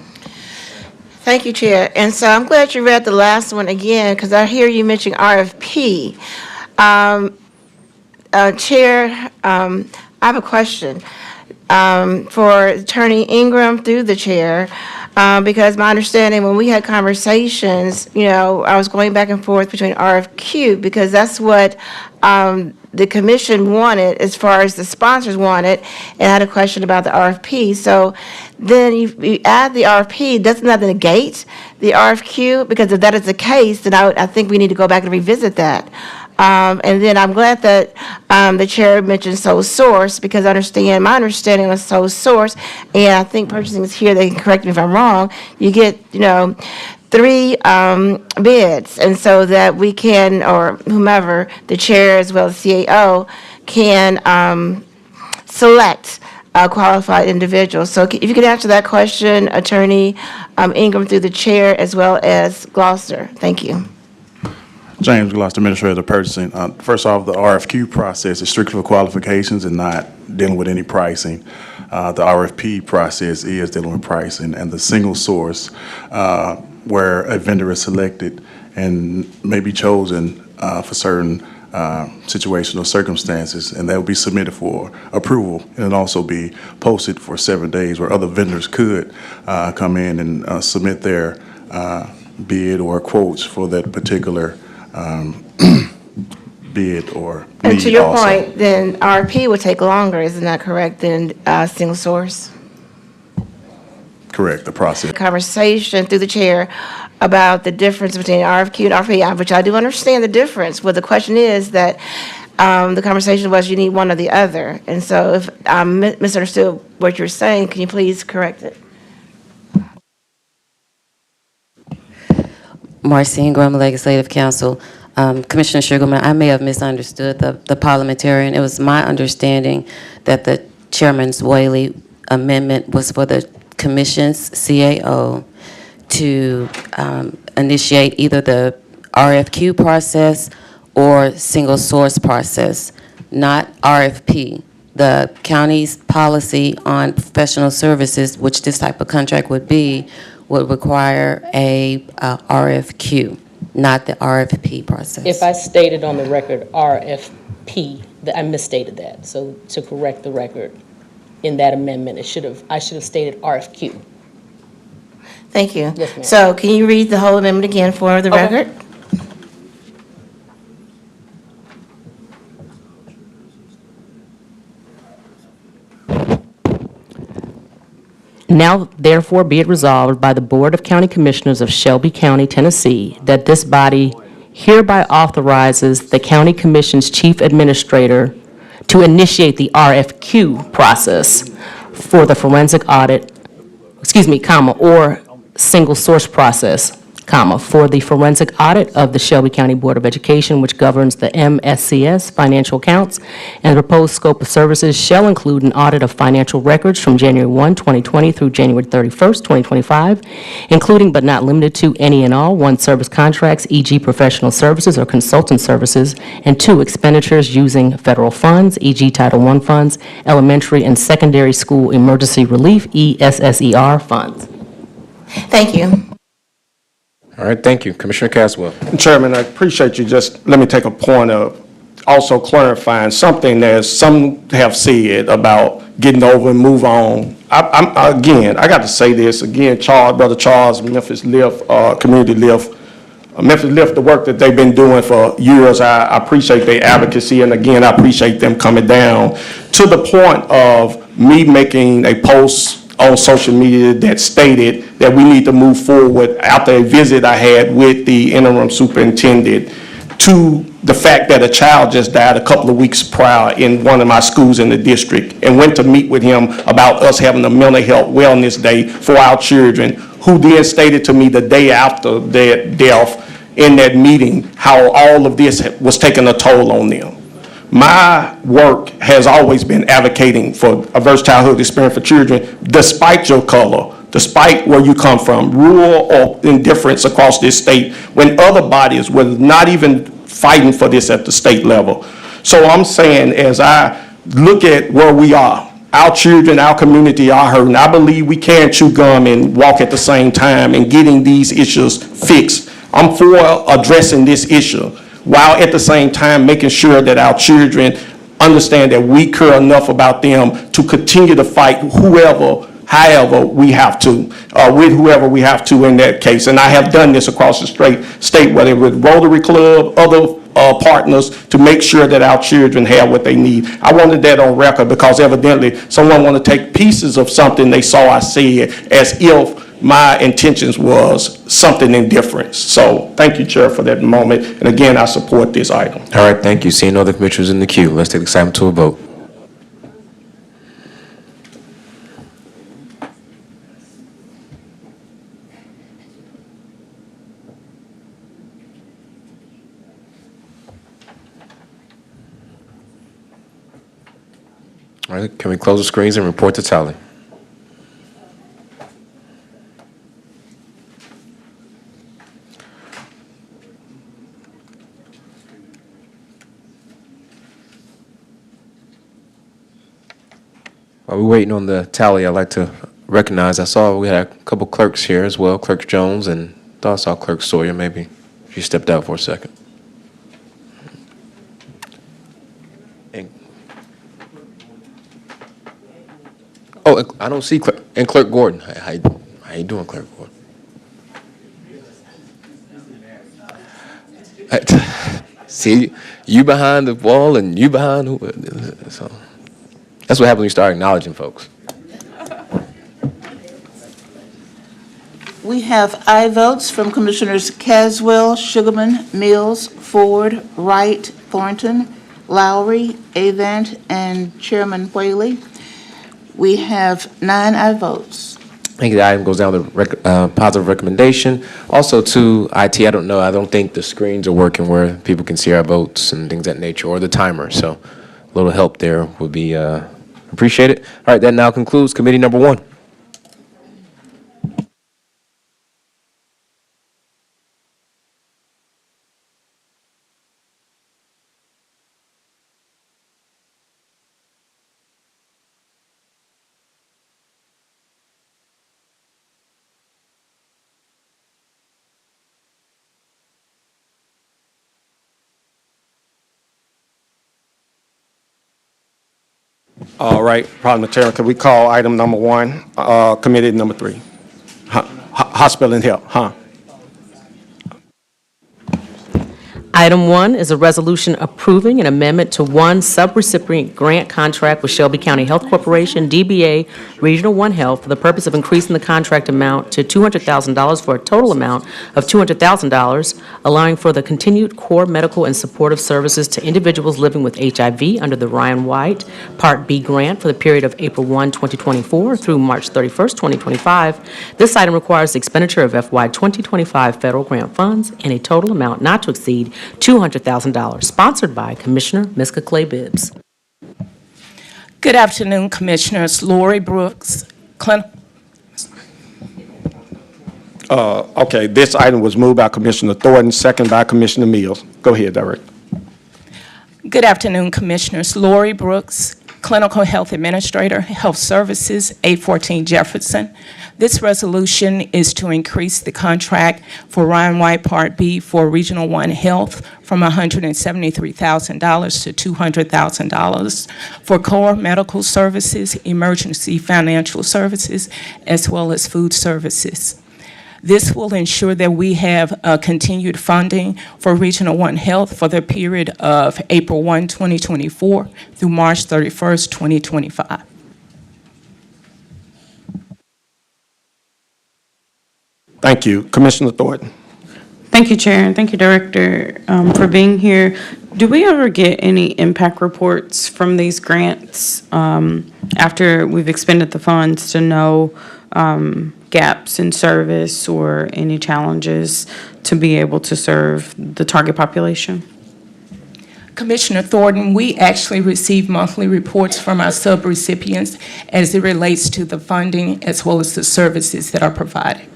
Thank you, Chair. And so I'm glad you read the last one again, because I hear you mentioning RFP. Chair, I have a question for Attorney Ingram through the chair, because my understanding, when we had conversations, I was going back and forth between RFQ, because that's what the commission wanted as far as the sponsors wanted, and I had a question about the RFP. So then you add the RFP, doesn't that negate the RFQ? Because if that is the case, then I think we need to go back and revisit that. And then I'm glad that the chair mentioned sole source, because my understanding was sole source, and I think purchasing is here, they can correct me if I'm wrong, you get, 3 bids, and so that we can, or whomever, the chair as well as CAO, can select a qualified individual. So if you could answer that question, Attorney Ingram through the chair, as well as Gloucester. Thank you. James Gloucester, Administrator of Purchasing. First off, the RFQ process is strictly for qualifications and not dealing with any pricing. The RFP process is dealing with pricing, and the single source, where a vendor is selected and may be chosen for certain situational circumstances, and that will be submitted for approval, and it'll also be posted for 7 days, where other vendors could come in and submit their bid or quotes for that particular bid or need. And to your also. point, then RFP would take longer, isn't that correct, than single source? Correct, the process. Conversation through the chair about the difference between RFQ and RFP, which I do understand the difference. But the question is that the conversation was you need one or the other. And so if I misunderstood what you're saying, can you please correct it? Marcy Ingram, Legislative Council. Commissioner Sugarman, I may have misunderstood the parliamentarian. It was my understanding that the Chairman's Whaley amendment was for the Commission's CAO to initiate either the RFQ process or single source process, not RFP. The county's policy on professional services, which this type of contract would be, would require a RFQ, not the RFP process. If I stated on the record RFP, I misstated that. So to correct the record in that amendment, I should have stated RFQ. Thank you. Yes, ma'am. So can you read the whole amendment again for the record? Now therefore be it resolved by the Board of County Commissioners of Shelby County, Tennessee, that this body hereby authorizes the County Commission's Chief Administrator to initiate the RFQ process for the forensic audit, or single source process, for the forensic audit of the Shelby County Board of Education, which governs the MSCS financial accounts, and the proposed scope of services shall include an audit of financial records from January 1, 2020 through January 31st, 2025, including but not limited to any and all, 1, service contracts, e.g. professional services or consultant services, and 2, expenditures using federal funds, e.g. Title I funds, elementary and secondary school emergency relief, ESSER funds. Thank you. All right, thank you. Commissioner Caswell. Chairman, I appreciate you just, let me take a point of also clarifying something that some have said about getting over and move on. I got to say this again, Brother Charles, Memphis Lift, Community Lift, Memphis Lift, the work that they've been doing for years, I appreciate their advocacy, and again, I appreciate them coming down to the point of me making a post on social media that stated that we need to move forward after a visit I had with the interim superintendent to the fact that a child just died a couple of weeks prior in one of my schools in the district, and went to meet with him about us having a mental health wellness day for our children, who then stated to me the day after their death in that meeting how all of this was taking a toll on them. My work has always been advocating for a verse childhood experience for children, despite your color, despite where you come from, rural or indifference across this state, when other bodies were not even fighting for this at the state level. So I'm saying, as I look at where we are, our children, our community are hurting. I believe we can chew gum and walk at the same time and getting these issues fixed. I'm for addressing this issue, while at the same time making sure that our children understand that we care enough about them to continue to fight however we have to, with whoever we have to in that case. And I have done this across the state, whether with Rotary Club, other partners, to make sure that our children have what they need. I wanted that on record because evidently someone want to take pieces of something they saw I said as if my intentions was something indifferent. So thank you, Chair, for that moment. And again, I support this item. All right, thank you. Seeing no other commissioners in the queue, let's take this item to a vote. All right, can we close the screens and report the tally? While we're waiting on the tally, I'd like to recognize, I saw we had a couple clerks here as well, Clerk Jones, and thought I saw Clerk Sawyer, maybe she stepped out for a second. Oh, I don't see Clerk, and Clerk Gordon. How you doing, Clerk Gordon? See, you behind the wall and you behind who? So that's what happens when you start acknowledging folks. We have aye votes from Commissioners Caswell, Sugarman, Mills, Ford, Wright, Thornton, Lowry, Avant, and Chairman Whaley. We have 9 aye votes. I think the item goes down to positive recommendation. Also to IT, I don't think the screens are working where people can see our votes and things of that nature, or the timer. So a little help there would be appreciated. All right, that now concludes committee number 1. All right, Parliamentarian, can we call item number 1, committee number 3? Hospital and health, Item 1 is a resolution approving an amendment to one subrecipient grant contract with Shelby County Health Corporation, DBA Regional One Health, for the purpose of increasing the contract amount to $200,000 for a total amount of $200,000, allowing for the continued core medical and supportive services to individuals living with HIV under the Ryan White Part B grant for the period of April 1, 2024 through March 31st, 2025. This item requires the expenditure of FY 2025 federal grant funds in a total amount not to exceed $200,000, sponsored by Commissioner Miska Clay Bibbs. Good afternoon, Commissioners. Lori Brooks, Okay, this item was moved by Commissioner Thornton, second by Commissioner Mills. Go ahead, Director. Good afternoon, Commissioners. Lori Brooks, Clinical Health Administrator, Health Services, 814 Jefferson. This resolution is to increase the contract for Ryan White Part B for Regional One Health from $173,000 to $200,000 for core medical services, emergency financial services, as well as food services. This will ensure that we have continued funding for Regional One Health for the period of April 1, 2024 through March 31st, 2025. Thank you. Commissioner Thornton. Thank you, Chair, and thank you, Director, for being here. Do we ever get any impact reports from these grants after we've expended the funds to know gaps in service or any challenges to be able to serve the target population? Commissioner Thornton, we actually receive monthly reports from our subrecipients as it relates to the funding as well as the services that are provided.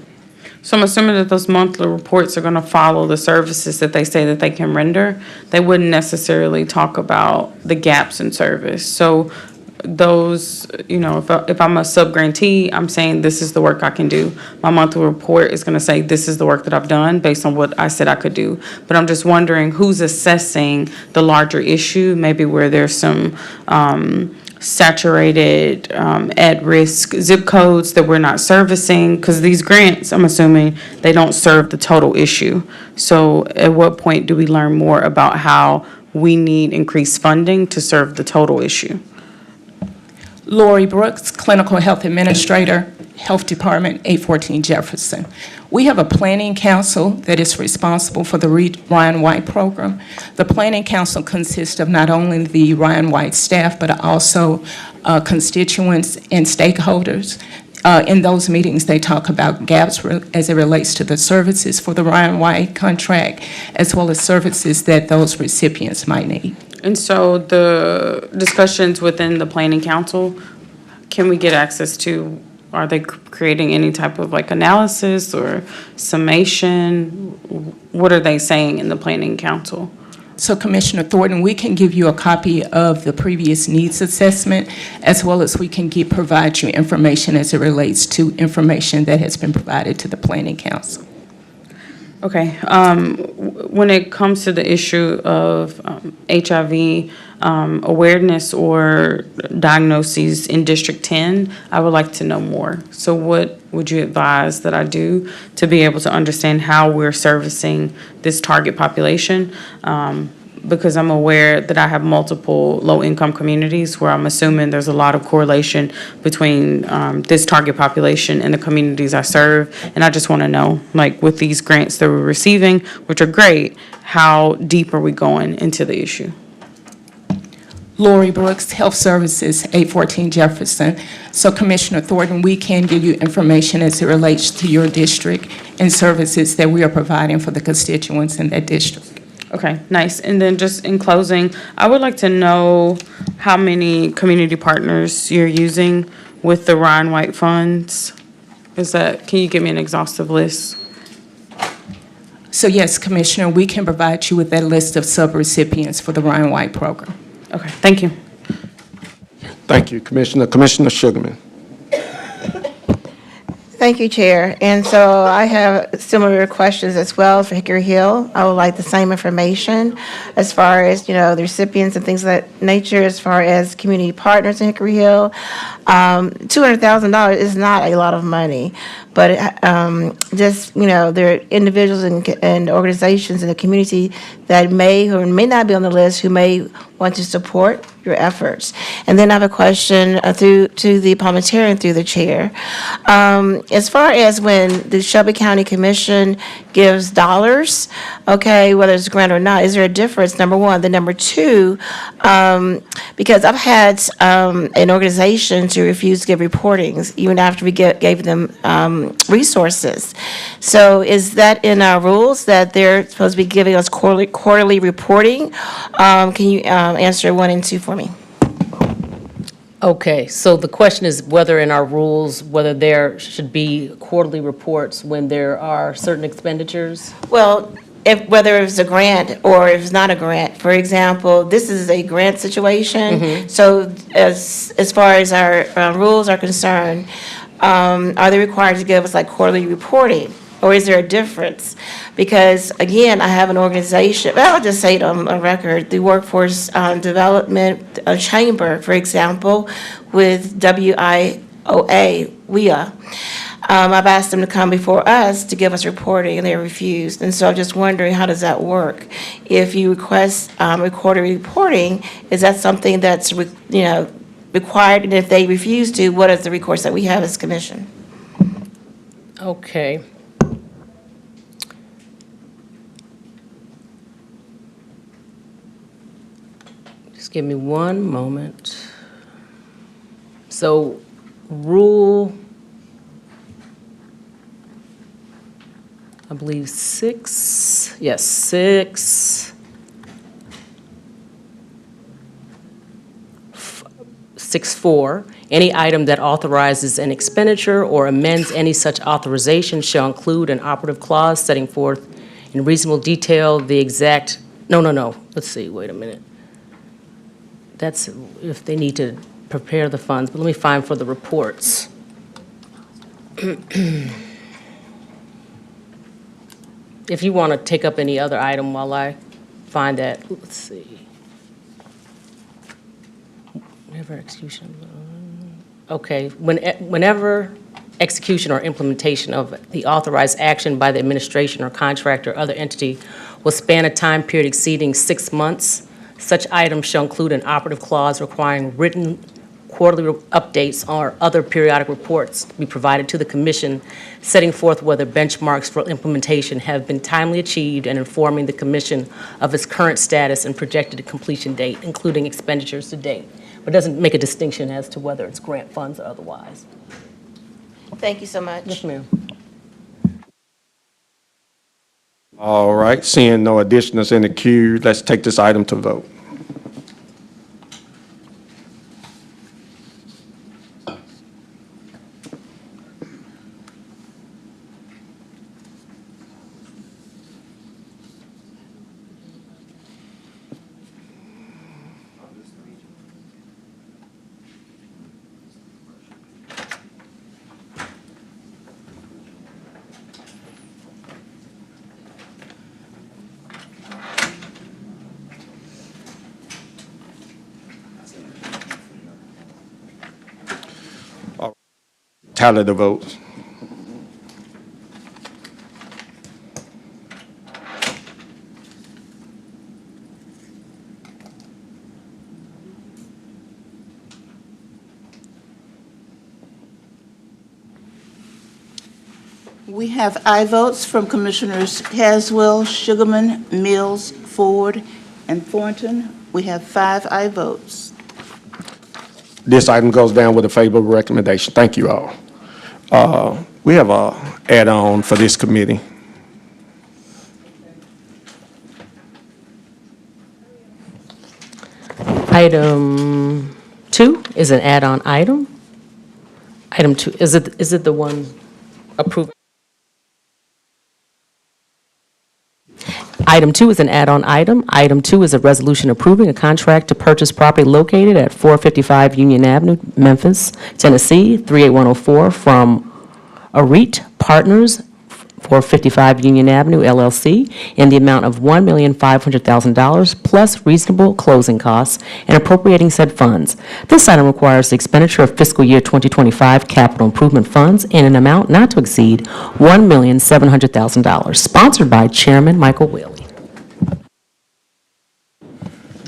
So I'm assuming that those monthly reports are going to follow the services that they say that they can render. They wouldn't necessarily talk about the gaps in service. So those, if I'm a sub-grantee, I'm saying this is the work I can do. My monthly report is going to say this is the work that I've done based on what I said I could do. But I'm just wondering who's assessing the larger issue, maybe where there's some saturated, at-risk zip codes that we're not servicing, because these grants, I'm assuming, they don't serve the total issue. So at what point do we learn more about how we need increased funding to serve the total issue? Lori Brooks, Clinical Health Administrator, Health Department, 814 Jefferson. We have a planning council that is responsible for the Ryan White program. The planning council consists of not only the Ryan White staff, but also constituents and stakeholders. In those meetings, they talk about gaps as it relates to the services for the Ryan White contract, as well as services that those recipients might need. And so the discussions within the planning council, can we get access to, are they creating any type of like analysis or summation? What are they saying in the planning council? So Commissioner Thornton, we can give you a copy of the previous needs assessment, as well as we can provide you information as it relates to information that has been provided to the planning council. Okay, when it comes to the issue of HIV awareness or diagnoses in District 10, I would like to know more. So what would you advise that I do to be able to understand how we're servicing this target population? Because I'm aware that I have multiple low-income communities where I'm assuming there's a lot of correlation between this target population and the communities I serve. And I just want to know, like with these grants that we're receiving, which are great, how deep are we going into the issue? Lori Brooks, Health Services, 814 Jefferson. So Commissioner Thornton, we can give you information as it relates to your district and services that we are providing for the constituents in that district. Okay, nice. And then just in closing, I would like to know how many community partners you're using with the Ryan White funds. Can you give me an exhaustive list? So yes, Commissioner, we can provide you with that list of subrecipients for the Ryan White program. Okay, thank you. Thank you, Commissioner. Commissioner Sugarman. Thank you, Chair. And so I have similar questions as well for Hickory Hill. I would like the same information as far as, the recipients and things of that nature, as far as community partners in Hickory Hill. $200,000 is not a lot of money, but there are individuals and organizations in the community that may or may not be on the list who may want to support your efforts. And then I have a question to the parliamentarian through the chair. As far as when the Shelby County Commission gives dollars, okay, whether it's a grant or not, is there a difference, number one? Then number two, because I've had an organization to refuse to give reportings even after we gave them resources. So is that in our rules that they're supposed to be giving us quarterly reporting? Can you answer 1 and 2 for me? Okay, so the question is whether in our rules, whether there should be quarterly reports when there are certain expenditures? Well, whether it's a grant or if it's not a grant. For example, this is a grant situation. So as far as our rules are concerned, are they required to give us like quarterly reporting? Or is there a difference? Because again, I have an organization, well, I'll just say it on record, the Workforce Development Chamber, for example, with WIOA, I've asked them to come before us to give us reporting, and they refused. And so I'm just wondering, how does that work? If you request recorded reporting, is that something that's required? And if they refuse to, what is the recourse that we have as commission? Okay. Just give me one moment. So rule, I believe 6, yes, 6. 6.4, any item that authorizes an expenditure or amends any such authorization shall include an operative clause setting forth in reasonable detail the exact, no, let's see, wait a minute. That's if they need to prepare the funds, but let me find for the reports. If you want to take up any other item while I find that, let's see. Whenever execution, okay, whenever execution or implementation of the authorized action by the administration or contractor or other entity will span a time period exceeding 6 months, such items shall include an operative clause requiring written quarterly updates or other periodic reports to be provided to the commission, setting forth whether benchmarks for implementation have been timely achieved and informing the commission of its current status and projected completion date, including expenditures to date. But it doesn't make a distinction as to whether it's grant funds or otherwise. Thank you so much. Yes, ma'am. All right, seeing no additionals in the queue, let's take this item to vote. Tally the votes. We have aye votes from Commissioners Caswell, Sugarman, Mills, Ford, and Thornton. We have 5 aye votes. This item goes down with a favorable recommendation. Thank you all. We have a add-on for this committee. Item 2 is an add-on item. Item 2, is it the one approved? Item 2 is an add-on item. Item 2 is a resolution approving a contract to purchase property located at 455 Union Avenue, Memphis, Tennessee, 38104 from AREIT Partners, 455 Union Avenue, LLC, in the amount of $1,500,000 plus reasonable closing costs and appropriating said funds. This item requires the expenditure of fiscal year 2025 capital improvement funds in an amount not to exceed $1,700,000, sponsored by Chairman Michael Whaley.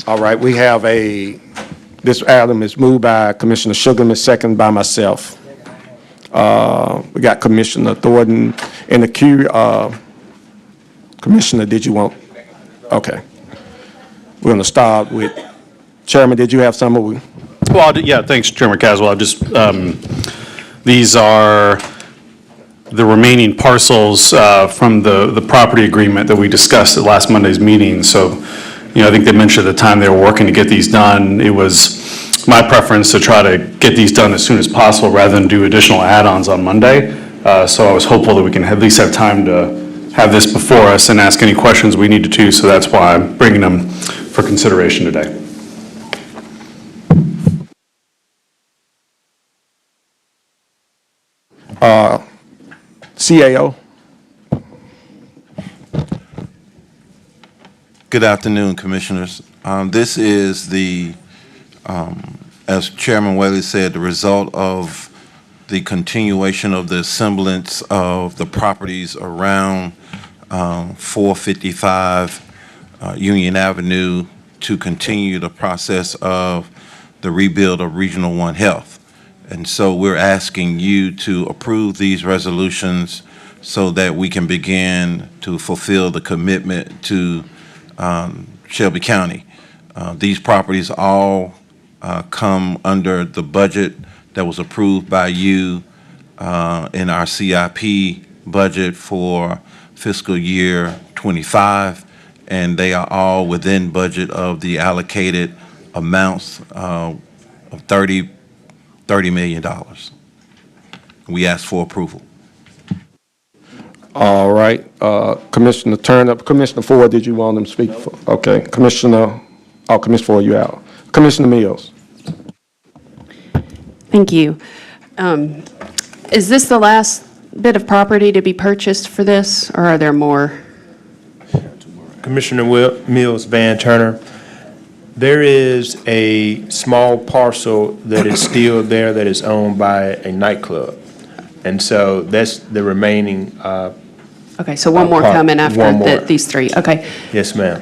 All right, we have this item is moved by Commissioner Sugarman, second by myself. We got Commissioner Thornton in the queue. Commissioner, did you want? Okay. We're going to start with, Chairman, did you have some? Well, yeah, thanks, Chairman Caswell. These are the remaining parcels from the property agreement that we discussed at last Monday's meeting. So, I think they mentioned at the time they were working to get these done. It was my preference to try to get these done as soon as possible rather than do additional add-ons on Monday. So I was hopeful that we can at least have time to have this before us and ask any questions we needed to. So that's why I'm bringing them for consideration today. CAO. Good afternoon, Commissioners. This is as Chairman Whaley said, the result of the continuation of the semblance of the properties around 455 Union Avenue to continue the process of the rebuild of Regional One Health. And so we're asking you to approve these resolutions so that we can begin to fulfill the commitment to Shelby County. These properties all come under the budget that was approved by you in our CIP budget for fiscal year 25, and they are all within budget of the allocated amounts of $30 $30 million. We ask for approval. All right, Commissioner Turner, Commissioner Ford, did you want them to speak? Okay, Commissioner Ford, you out. Commissioner Mills. Thank you. Is this the last bit of property to be purchased for this, or are there more? Commissioner Mills, Van Turner, there is a small parcel that is still there that is owned by a nightclub. And so that's the remaining. Okay, so one more coming after these three. Okay. Yes, ma'am.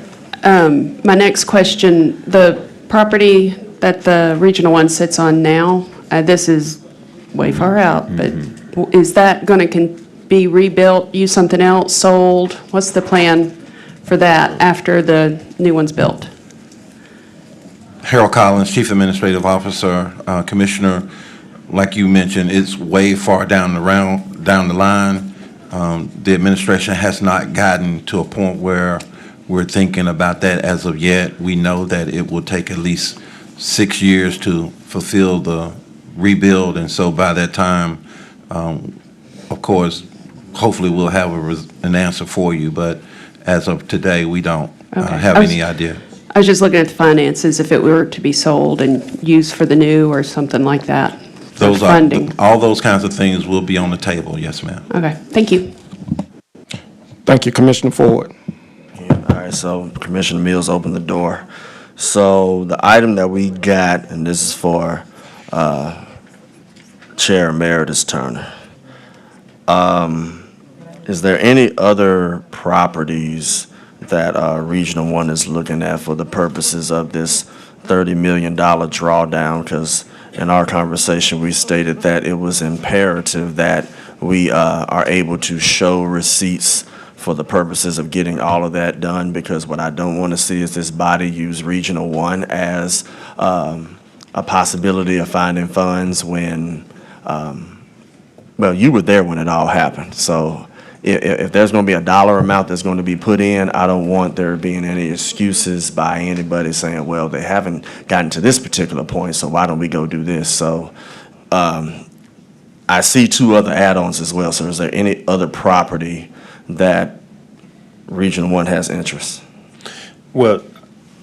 My next question, the property that the Regional One sits on now, this is way far out, but is that going to be rebuilt, use something else, sold? What's the plan for that after the new one's built? Harold Collins, Chief Administrative Officer, Commissioner, like you mentioned, it's way far down the line. The administration has not gotten to a point where we're thinking about that as of yet. We know that it will take at least 6 years to fulfill the rebuild, and so by that time, of course, hopefully we'll have an answer for you, but as of today, we don't have any idea. I was just looking at the finances, if it were to be sold and used for the new or something like that. Those are, funding. all those kinds of things will be on the table, yes, ma'am. Okay, thank you. Thank you, Commissioner Ford. All right, so Commissioner Mills opened the door. So the item that we got, and this is for Chair Emeritus Turner. Is there any other properties that Regional One is looking at for the purposes of this $30 million drawdown? Because in our conversation, we stated that it was imperative that we are able to show receipts for the purposes of getting all of that done, because what I don't want to see is this body use Regional One as a possibility of finding funds when, well, you were there when it all happened. So if there's going to be a dollar amount that's going to be put in, I don't want there being any excuses by anybody saying, well, they haven't gotten to this particular point, so why don't we go do this? So I see two other add-ons as well. So is there any other property that Regional One has interest? Well,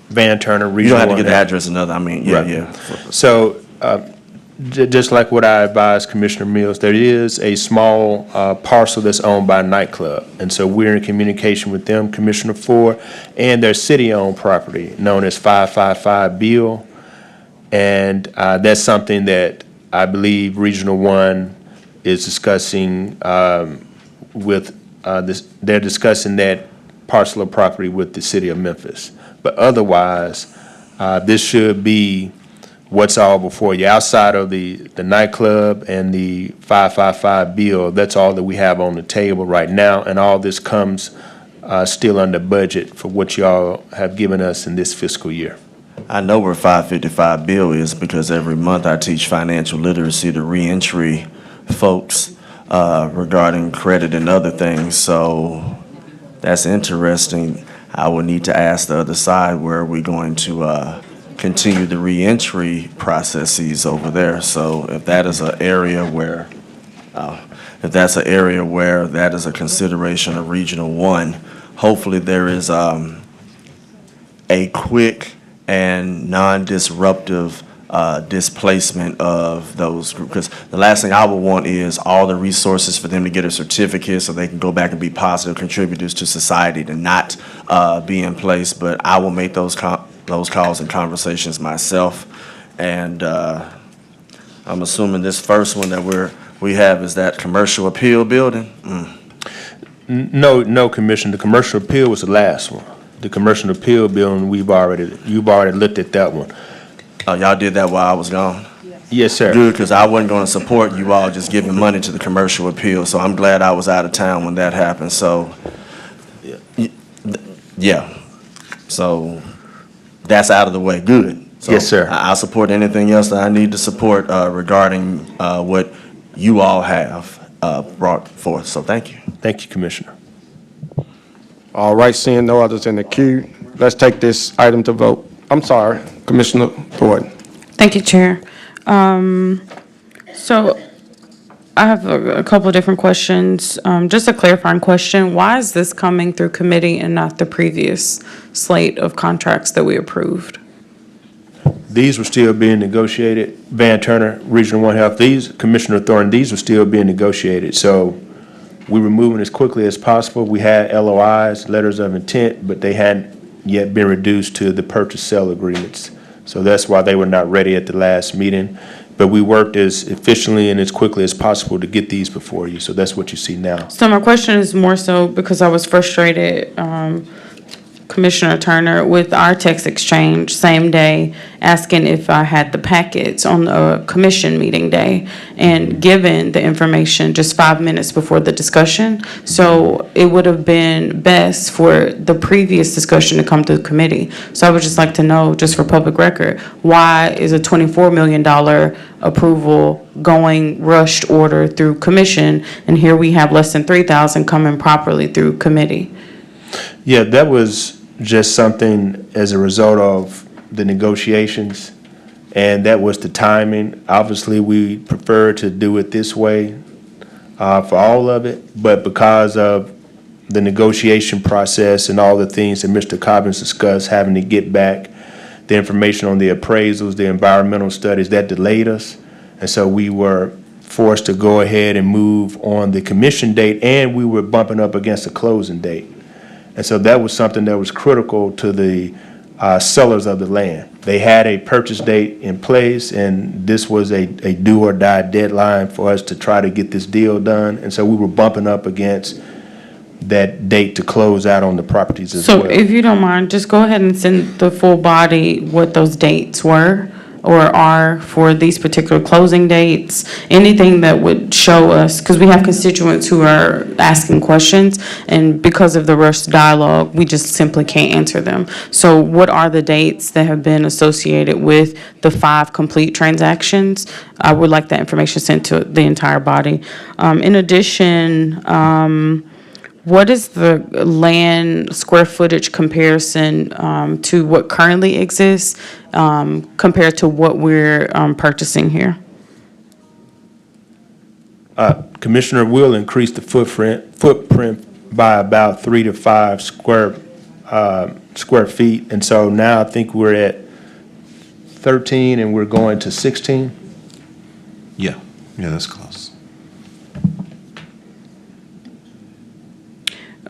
Van Turner, Regional One. You don't have to get the address and other, I mean, yeah, Right. yeah. So, just like what I advised Commissioner Mills, there is a small parcel that's owned by a nightclub. And so we're in communication with them, Commissioner Ford, and their city-owned property known as 555 Beale. And that's something that I believe Regional One is discussing with they're discussing that parcel of property with the city of Memphis. But otherwise, this should be what's all before you. Outside of the nightclub and the 555 bill, that's all that we have on the table right now, and all this comes still under budget for what y'all have given us in this fiscal year. I know where 555 Bill is because every month I teach financial literacy to reentry folks regarding credit and other things. So that's interesting. I would need to ask the other side, where are we going to continue the reentry processes over there? So if that is an area where, that is a consideration of Regional One, hopefully there is a quick and non-disruptive displacement of those groups. Because the last thing I would want is all the resources for them to get a certificate so they can go back and be positive contributors to society to not be in place. But I will make those calls and conversations myself. And I'm assuming this first one that we have is that commercial appeal building? No, Commissioner, the commercial appeal was the last one. The commercial appeal building, you've already looked at that one. Oh, y'all did that while I was gone? Yes, sir. Good, because I wasn't going to support you all just giving money to the commercial appeal, so I'm glad I was out of town when that happened, so, yeah. So, that's out of the way, good. So Yes, sir. I support anything else that I need to support regarding what you all have brought forth, so thank you. Thank you, Commissioner. All right, seeing no others in the queue, let's take this item to vote. I'm sorry, Commissioner Thornton. Thank you, Chair. So I have a couple of different questions. Just a clarifying question, why is this coming through committee and not the previous slate of contracts that we approved? These were still being negotiated. Van Turner, Regional One Health, these, Commissioner Thornton, these were still being negotiated. So we were moving as quickly as possible. We had LOIs, letters of intent, but they hadn't yet been reduced to the purchase sale agreements. So that's why they were not ready at the last meeting. But we worked as efficiently and as quickly as possible to get these before you. So that's what you see now. So my question is more so because I was frustrated, Commissioner Turner, with our text exchange same day, asking if I had the packets on the commission meeting day and given the information just 5 minutes before the discussion. So it would have been best for the previous discussion to come to the committee. So I would just like to know, just for public record, why is a $24 million approval going rushed order through commission, and here we have less than 3,000 coming properly through committee? Yeah, that was just something as a result of the negotiations, and that was the timing. Obviously, we prefer to do it this way for all of it, but because of the negotiation process and all the things that Mr. Cobbins discussed, having to get back the information on the appraisals, the environmental studies, that delayed us. And so we were forced to go ahead and move on the commission date, and we were bumping up against the closing date. And so that was something that was critical to the sellers of the land. They had a purchase date in place, and this was a do or die deadline for us to try to get this deal done. And so we were bumping up against that date to close out on the properties as well. So if you don't mind, just go ahead and send the full body what those dates were or are for these particular closing dates, anything that would show us, because we have constituents who are asking questions, and because of the rushed dialogue, we just simply can't answer them. So what are the dates that have been associated with the 5 complete transactions? I would like that information sent to the entire body. In addition, what is the land square footage comparison to what currently exists compared to what we're purchasing here? Commissioner, will increase the footprint by about 3 to 5 square feet. And so now I think we're at 13 and we're going to 16. Yeah, that's close.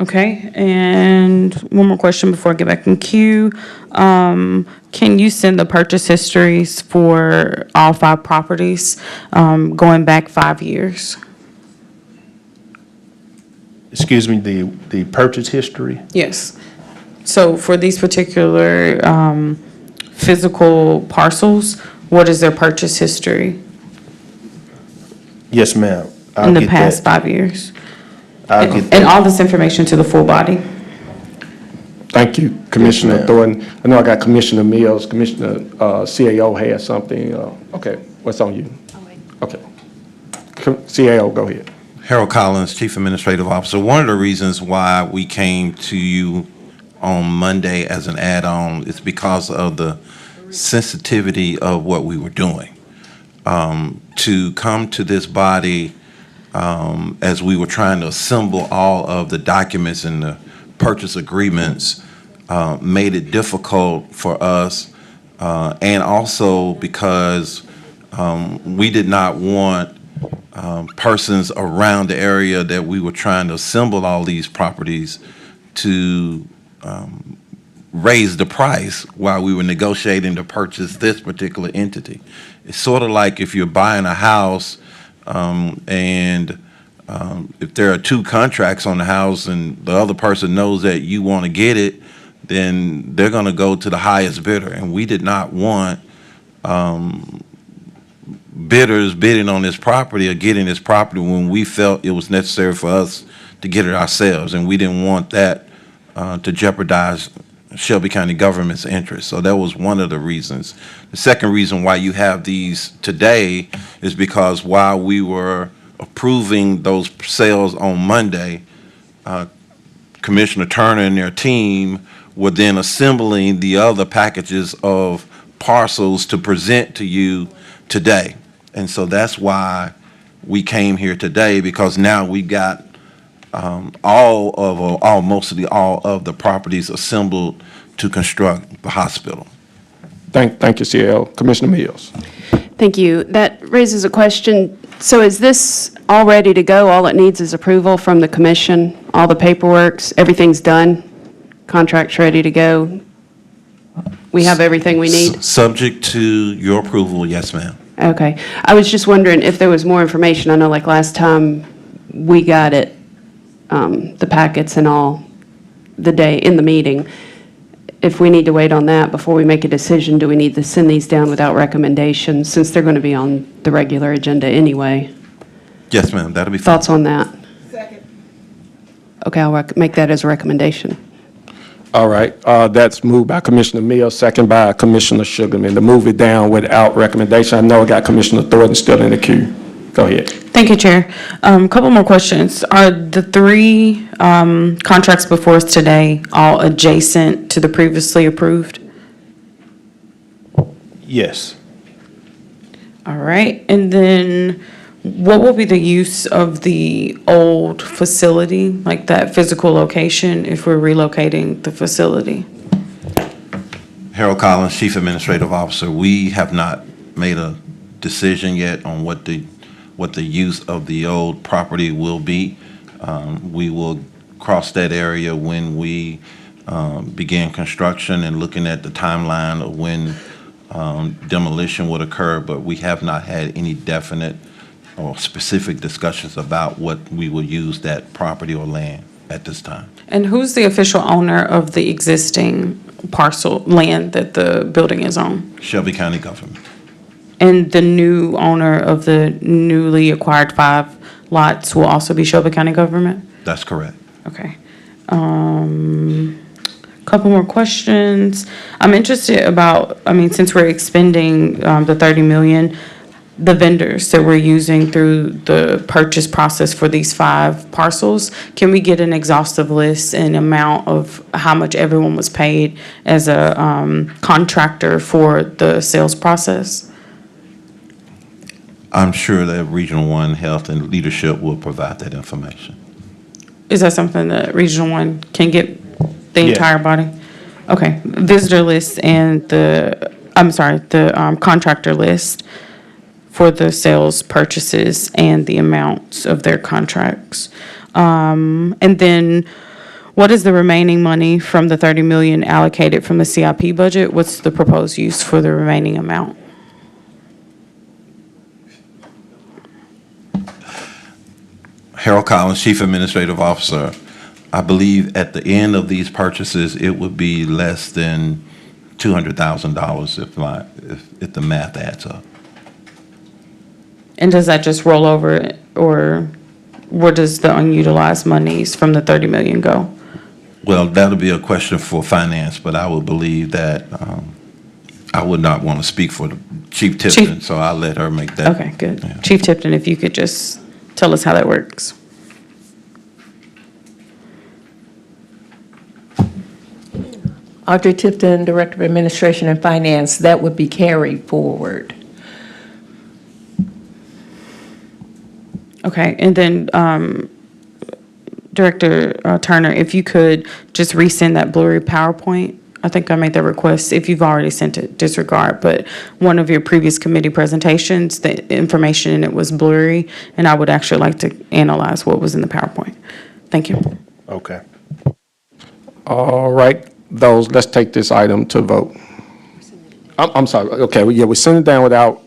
Okay, and one more question before I get back in queue. Can you send the purchase histories for all 5 properties going back 5 years? Excuse me, the purchase history? Yes. So for these particular physical parcels, what is their purchase history Yes, ma'am. I'll in the get past that. 5 years? I'll get And that. all this information to the full body? Thank you, Commissioner Thornton. I know I got Commissioner Mills, Commissioner CAO has something. Okay, what's on you? Okay. CAO, go ahead. Harold Collins, Chief Administrative Officer. One of the reasons why we came to you on Monday as an add-on is because of the sensitivity of what we were doing. To come to this body as we were trying to assemble all of the documents and the purchase agreements made it difficult for us, and also because we did not want persons around the area that we were trying to assemble all these properties to raise the price while we were negotiating to purchase this particular entity. It's sort of like if you're buying a house and if there are 2 contracts on the house and the other person knows that you want to get it, then they're going to go to the highest bidder. And we did not want bidders bidding on this property or getting this property when we felt it was necessary for us to get it ourselves. And we didn't want that to jeopardize Shelby County government's interest. So that was one of the reasons. The second reason why you have these today is because while we were approving those sales on Monday, Commissioner Turner and their team were then assembling the other packages of parcels to present to you today. And so that's why we came here today, because now we got mostly all of the properties assembled to construct the hospital. Thank you, CL. Commissioner Mills. Thank you. That raises a question. So is this all ready to go? All it needs is approval from the commission? All the paperwork's, everything's done? Contract's ready to go? We have everything we need? Subject to your approval, yes, ma'am. Okay. I was just wondering if there was more information. I know like last time we got it, the packets and all, the day in the meeting. If we need to wait on that before we make a decision, do we need to send these down without recommendations, since they're going to be on the regular agenda anyway? Yes, ma'am, that'll be fine. Thoughts on that? Second. Okay, I'll make that as a recommendation. All right, that's moved by Commissioner Mills, second by Commissioner Sugarman, to move it down without recommendation. I know I got Commissioner Thornton still in the queue. Go ahead. Thank you, Chair. Couple more questions. Are the three contracts before us today all adjacent to the previously approved? Yes. All right, and then what will be the use of the old facility, like that physical location, if we're relocating the facility? Harold Collins, Chief Administrative Officer. We have not made a decision yet on what the use of the old property will be. We will cross that area when we begin construction and looking at the timeline of when demolition would occur, but we have not had any definite or specific discussions about what we will use that property or land at this time. And who's the official owner of the existing parcel land that the building is on? Shelby County government. And the new owner of the newly acquired 5 lots will also be Shelby County government? That's correct. Okay. Couple more questions. I'm interested about, since we're expending the 30 million, the vendors that we're using through the purchase process for these 5 parcels, can we get an exhaustive list and amount of how much everyone was paid as a contractor for the sales process? I'm sure that Regional 1 Health and Leadership will provide that information. Is that something that Regional 1 can get the Yes. entire body? Okay, visitor list and the contractor list for the sales purchases and the amounts of their contracts. And then what is the remaining money from the 30 million allocated from the CIP budget? What's the proposed use for the remaining amount? Harold Collins, Chief Administrative Officer. I believe at the end of these purchases, it would be less than $200,000 if the math adds up. And does that just roll over, or where does the unutilized monies from the 30 million go? Well, that'll be a question for finance, but I would believe that, I would not want to speak for the Chief Tipton, so I'll let her make that. Okay, good. Yeah. Chief Tipton, if you could just tell us how that works. Audrey Tipton, Director of Administration and Finance, that would be carried forward. Okay, and then Director Turner, if you could just resend that blurry PowerPoint. I think I made that request. If you've already sent it, disregard, but one of your previous committee presentations, the information in it was blurry, and I would actually like to analyze what was in the PowerPoint. Thank you. Okay. All right, let's take this item to vote. I'm sorry, okay, yeah, we send it down without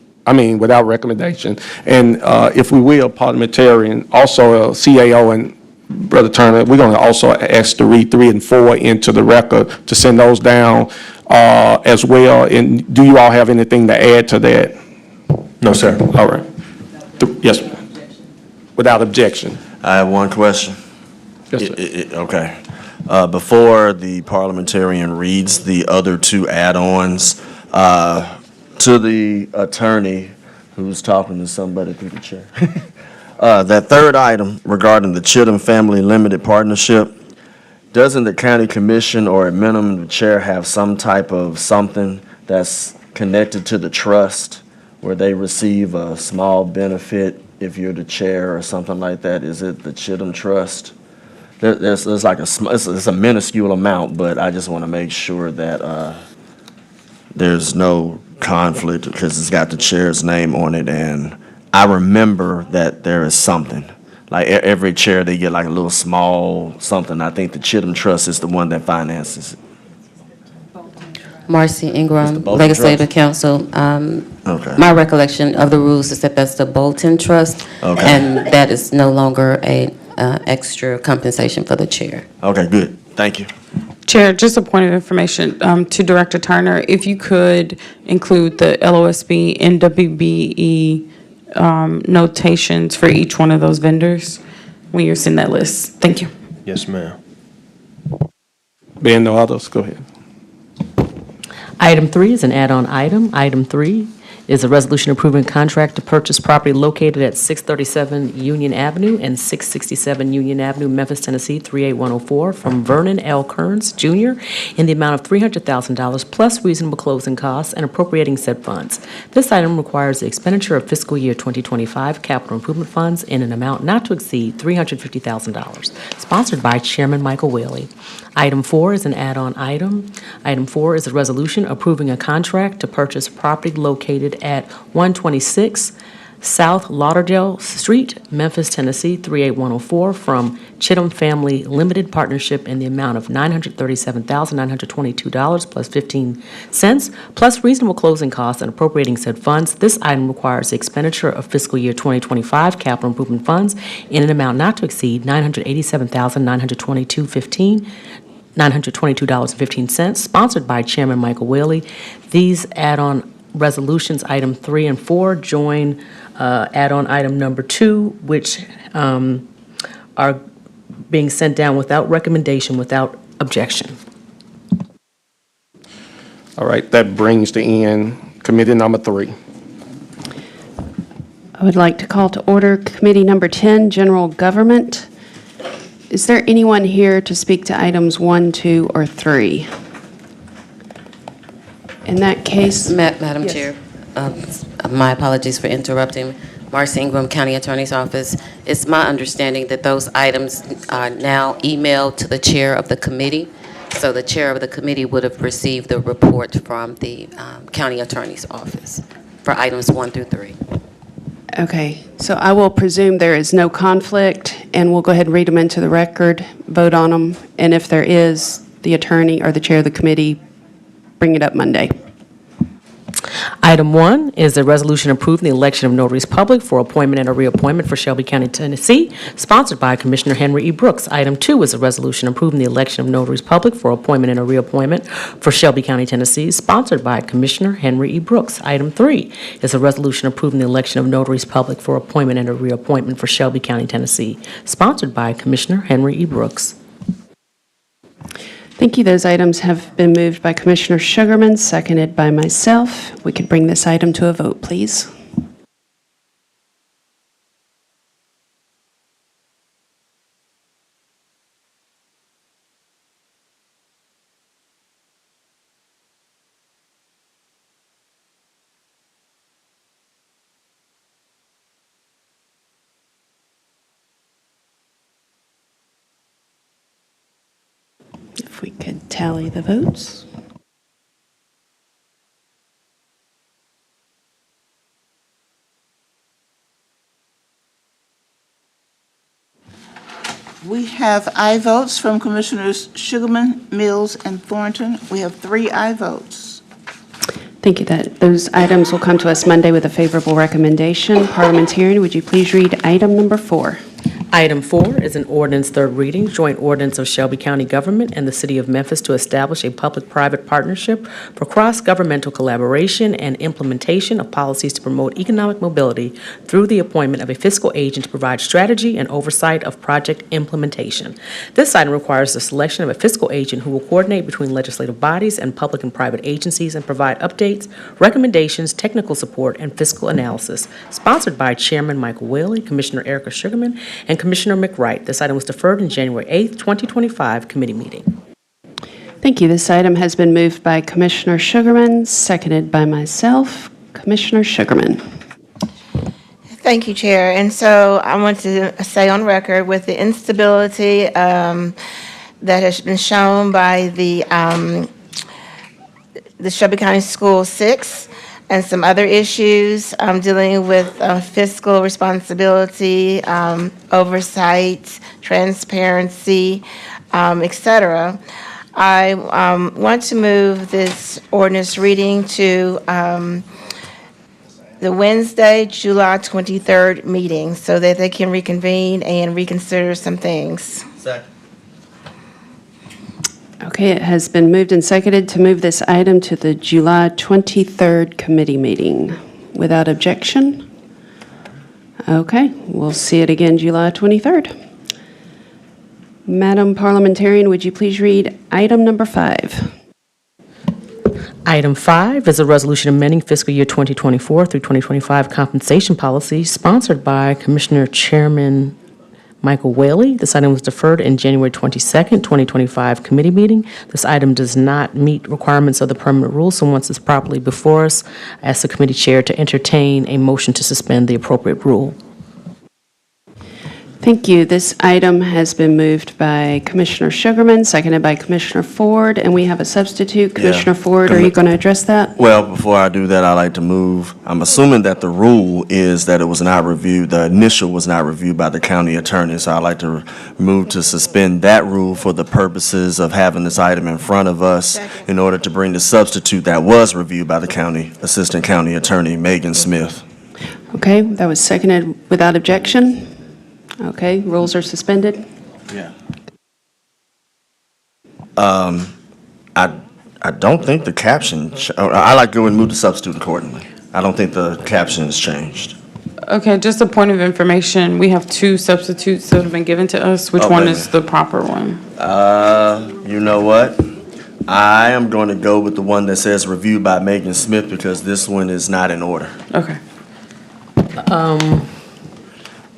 recommendation. And if we will, parliamentarian, also CAO and Brother Turner, we're going to also ask to read 3 and 4 into the record to send those down as well. And do you all have anything to add to that? No, sir. All right. Yes, without objection. I have one question. Yes, sir. Okay. Before the parliamentarian reads the other 2 add-ons, to the attorney who's talking to somebody through the chair. That third item regarding the Chittum Family Limited Partnership, doesn't the county commission or at minimum the chair have some type of something that's connected to the trust where they receive a small benefit if you're the chair or something like that? Is it the Chittum Trust? There's like it's a minuscule amount, but I just want to make sure that there's no conflict because it's got the chair's name on it, and I remember that there is something. Like every chair, they get like a little small something. I think the Chittum Trust is the one that finances it. Marcy Ingram, Bolton Legislative Council. Okay. My recollection of the rules is that that's the Bolton Trust. Okay. And that is no longer a extra compensation for the chair. Okay, good. Thank you. Chair, just a point of information to Director Turner, if you could include the LOSB and WBE notations for each one of those vendors when you're seeing that list. Thank you. Yes, ma'am. Being no others, go ahead. Item 3 is an add-on item. Item 3 is a resolution approving a contract to purchase property located at 637 Union Avenue and 667 Union Avenue, Memphis, Tennessee, 38104, from Vernon L. Kearns, Jr., in the amount of $300,000 plus reasonable closing costs and appropriating said funds. This item requires the expenditure of fiscal year 2025 capital improvement funds in an amount not to exceed $350,000, sponsored by Chairman Michael Whaley. Item 4 is an add-on item. Item 4 is a resolution approving a contract to purchase property located at 126 South Lauderdale Street, Memphis, Tennessee, 38104, from Chittum Family Limited Partnership in the amount of $937,922 plus 15 cents, plus reasonable closing costs and appropriating said funds. This item requires the expenditure of fiscal year 2025 capital improvement funds in an amount not to exceed $922.15, sponsored by Chairman Michael Whaley. These add-on resolutions, item 3 and 4, join add-on item number 2, which are being sent down without recommendation, without objection. All right, that brings to end committee number 3. I would like to call to order Committee Number 10, General Government. Is there anyone here to speak to items 1, 2, or 3? In that case, Madam Yes. Chair, my apologies for interrupting. Marcy Ingram, County Attorney's Office. It's my understanding that those items are now emailed to the chair of the committee. So the chair of the committee would have received the report from the County Attorney's Office for items 1 through 3. Okay, so I will presume there is no conflict, and we'll go ahead and read them into the record, vote on them, and if there is, the attorney or the chair of the committee, bring it up Monday. Item 1 is a resolution approving the election of notaries public for appointment and a reappointment for Shelby County, Tennessee, sponsored by Commissioner Henry E. Brooks. Item 2 is a resolution approving the election of notaries public for appointment and a reappointment for Shelby County, Tennessee, sponsored by Commissioner Henry E. Brooks. Item 3 is a resolution approving the election of notaries public for appointment and a reappointment for Shelby County, Tennessee, sponsored by Commissioner Henry E. Brooks. Thank you. Those items have been moved by Commissioner Sugarman, seconded by myself. We could bring this item to a vote, please. If we could tally the votes. We have aye votes from Commissioners Sugarman, Mills, and Thornton. We have 3 aye votes. Thank you. Those items will come to us Monday with a favorable recommendation. Parliamentarian, would you please read item number 4? Item 4 is an ordinance, third reading, joint ordinance of Shelby County Government and the City of Memphis to establish a public-private partnership for cross-governmental collaboration and implementation of policies to promote economic mobility through the appointment of a fiscal agent to provide strategy and oversight of project implementation. This item requires the selection of a fiscal agent who will coordinate between legislative bodies and public and private agencies and provide updates, recommendations, technical support, and fiscal analysis, sponsored by Chairman Michael Whaley, Commissioner Erica Sugarman, and Commissioner McWright. This item was deferred in January 8th, 2025 committee meeting. Thank you. This item has been moved by Commissioner Sugarman, seconded by myself. Commissioner Sugarman. Thank you, Chair. And so I want to say on record, with the instability that has been shown by the Shelby County School 6 and some other issues dealing with fiscal responsibility, oversight, transparency, et cetera, I want to move this ordinance reading to the Wednesday, July 23rd meeting so that they can reconvene and reconsider some things. Second. Okay, it has been moved and seconded to move this item to the July 23rd committee meeting. Without objection? Okay, we'll see it again July 23rd. Madam Parliamentarian, would you please read item number 5? Item 5 is a resolution amending fiscal year 2024 through 2025 compensation policy sponsored by Commissioner Chairman Michael Whaley. This item was deferred in January 22nd, 2025 committee meeting. This item does not meet requirements of the permanent rules, so once it's properly before us, I ask the committee chair to entertain a motion to suspend the appropriate rule. Thank you. This item has been moved by Commissioner Sugarman, seconded by Commissioner Ford, and we have a substitute. Commissioner Ford, are you going to address that? Well, before I do that, I'd like to move, I'm assuming that the rule is that it was not reviewed, the initial was not reviewed by the county attorney, so I'd like to move to suspend that rule for the purposes of having this item in front of us in order to bring the substitute that was reviewed by the county, Assistant County Attorney Megan Smith. Okay, that was seconded without objection. Okay, rules are suspended. Yeah. I don't think the caption, I like to go and move the substitute accordingly. I don't think the caption has changed. Okay, just a point of information, we have 2 substitutes that have been given to us. Which one is the proper one? You know what? I am going to go with the one that says reviewed by Megan Smith because this one is not in order. Okay.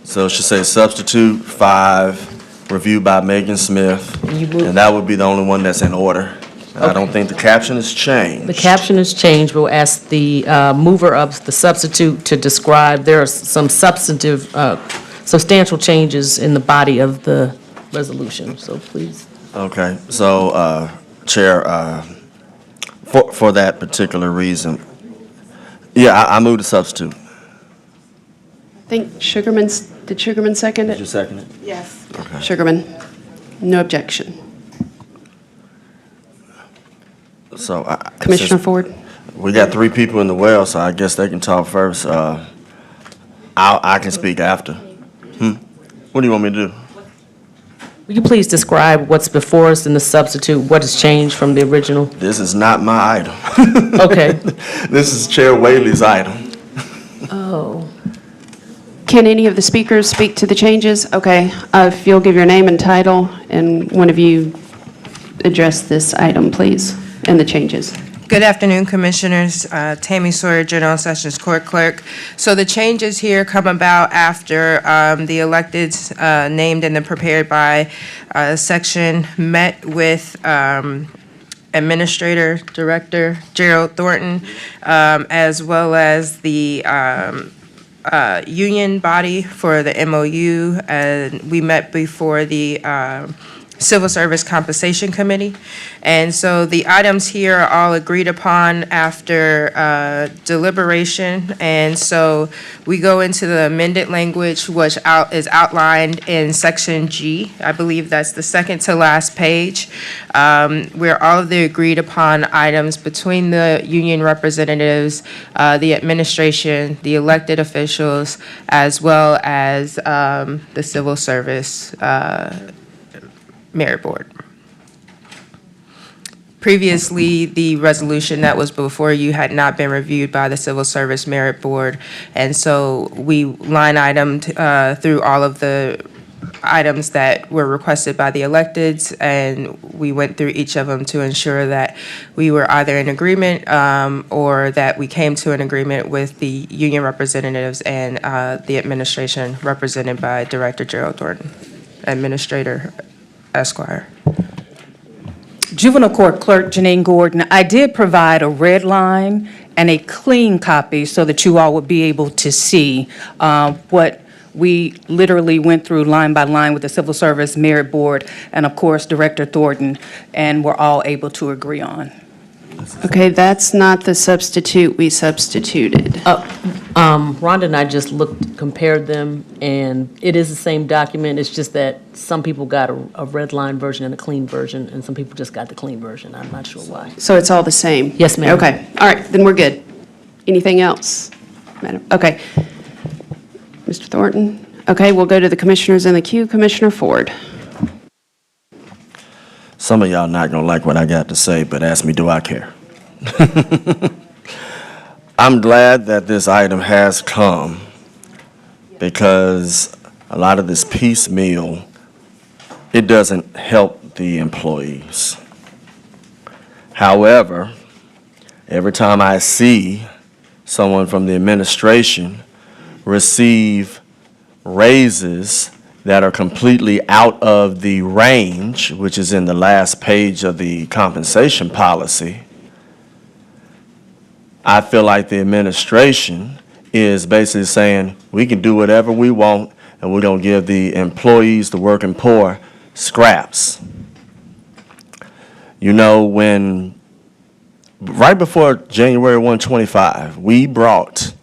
So it should say substitute 5, reviewed by Megan Smith, and that would be the only one that's in order. And I don't think the caption has changed. The caption has changed. We'll ask the mover of the substitute to describe. There are some substantive, substantial changes in the body of the resolution, so please. Okay, so, Chair, for that particular reason, yeah, I move the substitute. I think did Sugarman second it? Did you second it? Yes. Okay. Sugarman, no objection. So, Commissioner Ford? We got 3 people in the well, so I guess they can talk first. I can speak after. What do you want me to do? Will you please describe what's before us in the substitute, what has changed from the original? This is not my item. Okay. This is Chair Whaley's item. Oh. Can any of the speakers speak to the changes? Okay, if you'll give your name and title, and one of you address this item, please, and the changes. Good afternoon, Commissioners. Tammy Sawyer, General Sessions Court Clerk. So the changes here come about after the electeds named in the prepared by section met with Administrator Director Gerald Thornton, as well as the union body for the MOU, and we met before the Civil Service Compensation Committee. And so the items here are all agreed upon after deliberation. And so we go into the amended language, which is outlined in section G. I believe that's the second to last page, where all of the agreed upon items between the union representatives, the administration, the elected officials, as well as the Civil Service Merit Board. Previously, the resolution that was before you had not been reviewed by the Civil Service Merit Board, and so we line itemed through all of the items that were requested by the electeds, and we went through each of them to ensure that we were either in agreement or that we came to an agreement with the union representatives and the administration represented by Director Gerald Thornton, Administrator Esquire. Juvenile Court Clerk Janine Gordon, I did provide a red line and a clean copy so that you all would be able to see what we literally went through line by line with the Civil Service Merit Board and, of course, Director Thornton, and we're all able to agree on. Okay, that's not the substitute we substituted. Rhonda and I just compared them, and it is the same document. It's just that some people got a red line version and a clean version, and some people just got the clean version. I'm not sure why. So it's all the same? Yes, ma'am. Okay, all right, then we're good. Anything else, Madam? Okay. Mr. Thornton? Okay, we'll go to the commissioners in the queue. Commissioner Ford. Some of y'all not gonna like what I got to say, but ask me, do I care? I'm glad that this item has come because a lot of this piecemeal, it doesn't help the employees. However, every time I see someone from the administration receive raises that are completely out of the range, which is in the last page of the compensation policy, I feel like the administration is basically saying, we can do whatever we want, and we're going to give the employees, the working poor, scraps. You know, right before January 125, we brought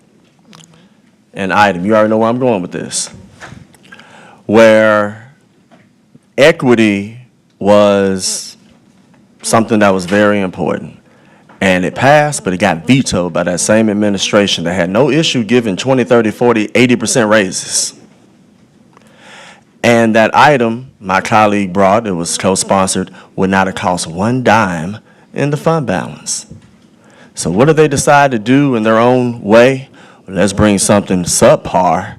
an item, you already know where I'm going with this, where equity was something that was very important. And it passed, but it got vetoed by that same administration that had no issue giving 20, 30, 40, 80% raises. And that item my colleague brought, it was co-sponsored, would not have cost one dime in the fund balance. So what did they decide to do in their own way? Well, let's bring something subpar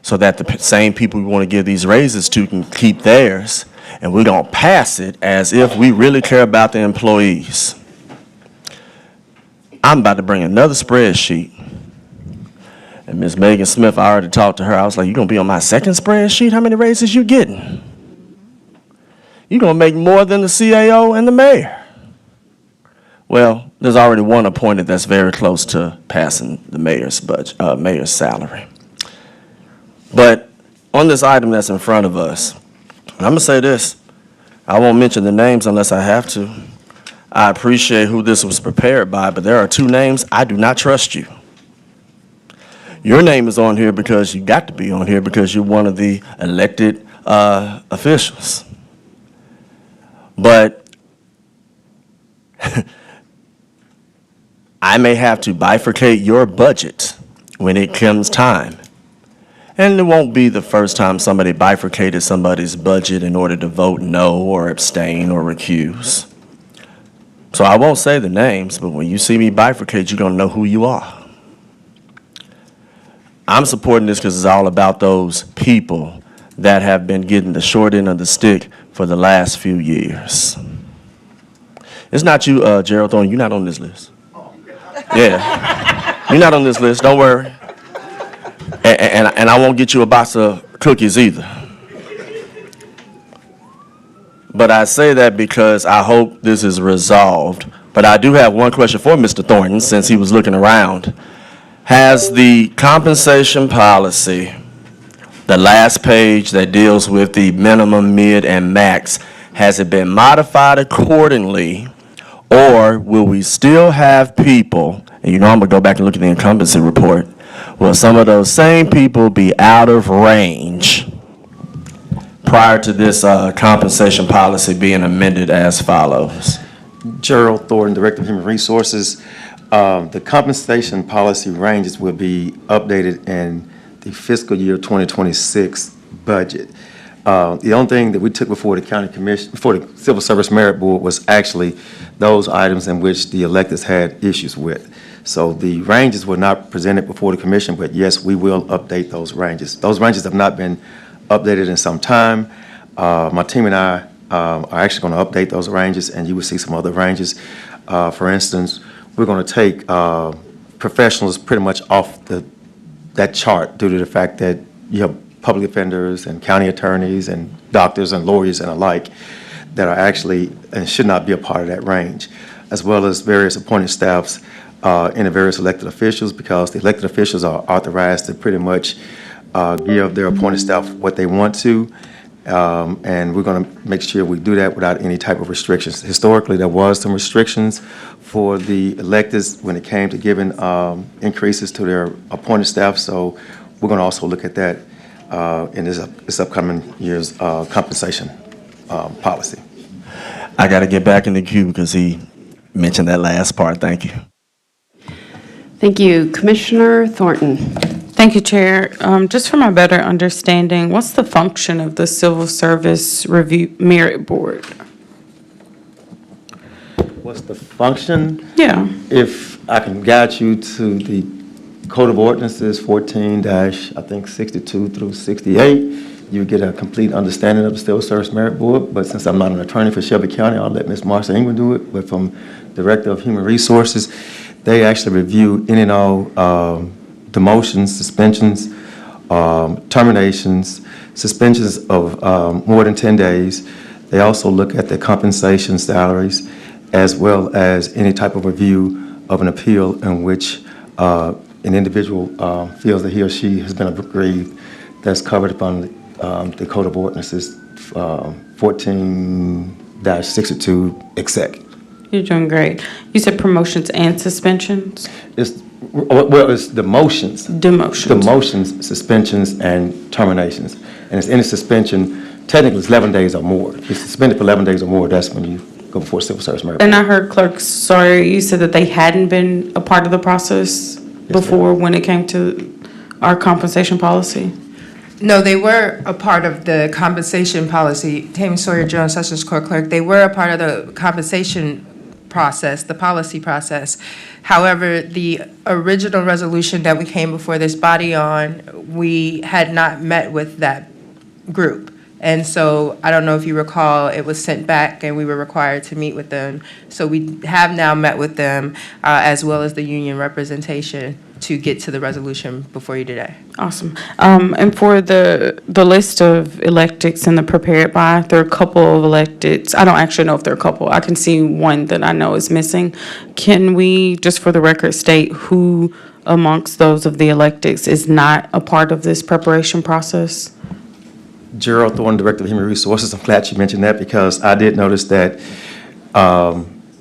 so that the same people we want to give these raises to can keep theirs, and we're going to pass it as if we really care about the employees. I'm about to bring another spreadsheet. And Ms. Megan Smith, I already talked to her. I was like, you going to be on my second spreadsheet? How many raises you getting? You're going to make more than the CAO and the mayor. Well, there's already one appointed that's very close to passing the mayor's budget, mayor's salary. But on this item that's in front of us, I'm going to say this. I won't mention the names unless I have to. I appreciate who this was prepared by, but there are two names. I do not trust you. Your name is on here because you got to be on here because you're one of the elected officials. But I may have to bifurcate your budget when it comes time. And it won't be the first time somebody bifurcated somebody's budget in order to vote no or abstain or recuse. So I won't say the names, but when you see me bifurcate, you're going to know who you are. I'm supporting this because it's all about those people that have been getting the short end of the stick for the last few years. It's not you, Gerald Thorne. You're not on this list. Yeah. You're not on this list. Don't worry. And I won't get you a box of cookies either. But I say that because I hope this is resolved. But I do have one question for Mr. Thornton, since he was looking around. Has the compensation policy, the last page that deals with the minimum, mid, and max, has it been modified accordingly, or will we still have people, and you know I'm going to go back and look at the incumbency report, will some of those same people be out of range prior to this compensation policy being amended as follows? Gerald Thornton, Director of Human Resources. The compensation policy ranges will be updated in the fiscal year 2026 budget. The only thing that we took before the County Commission, before the Civil Service Merit Board, was actually those items in which the electeds had issues with. So the ranges were not presented before the commission, but yes, we will update those ranges. Those ranges have not been updated in some time. My team and I are actually going to update those ranges, and you will see some other ranges. For instance, we're going to take professionals pretty much off that chart due to the fact that you have public offenders and county attorneys and doctors and lawyers and alike. that are actually and should not be a part of that range, as well as various appointed staffs and the various elected officials, because the elected officials are authorized to pretty much give their appointed staff what they want to. And we're going to make sure we do that without any type of restrictions. Historically, there was some restrictions for the electeds when it came to giving increases to their appointed staff. So we're going to also look at that in this upcoming year's compensation policy. I got to get back in the queue because he mentioned that last part. Thank you. Thank you. Commissioner Thornton. Thank you, Chair. Just for my better understanding, what's the function of the Civil Service Review Merit Board? What's the function? Yeah. If I can guide you to the Code of Ordinances 14-62 through 68, you get a complete understanding of the Civil Service Merit Board. But since I'm not an attorney for Shelby County, I'll let Ms. Marcia Ingram do it. But from Director of Human Resources, they actually review any and all demotions, suspensions, terminations, suspensions of more than 10 days. They also look at the compensation salaries, as well as any type of review of an appeal in which an individual feels that he or she has been aggrieved. That's covered upon the Code of Ordinances 14-62 exec. You're doing great. You said promotions and suspensions? It's demotions. Demotions. Demotions, suspensions, and terminations. And it's any suspension, technically it's 11 days or more. If you're suspended for 11 days or more, that's when you go before Civil Service Merit Board. And I heard clerks, sorry, you said that they hadn't been a part of the process before when it came to our compensation policy? No, they were a part of the compensation policy. Tammy Sawyer Jones, Sessions Court Clerk, they were a part of the compensation process, the policy process. However, the original resolution that we came before this body on, we had not met with that group. And so I don't know if you recall, it was sent back and we were required to meet with them. So we have now met with them as well as the union representation to get to the resolution before you today. Awesome. And for the list of electeds and the prepared by, there are a couple of electeds. I don't actually know if there are a couple. I can see one that I know is missing. Can we, just for the record, state who amongst those of the electeds is not a part of this preparation process? Gerald Thornton, Director of Human Resources. I'm glad you mentioned that because I did notice that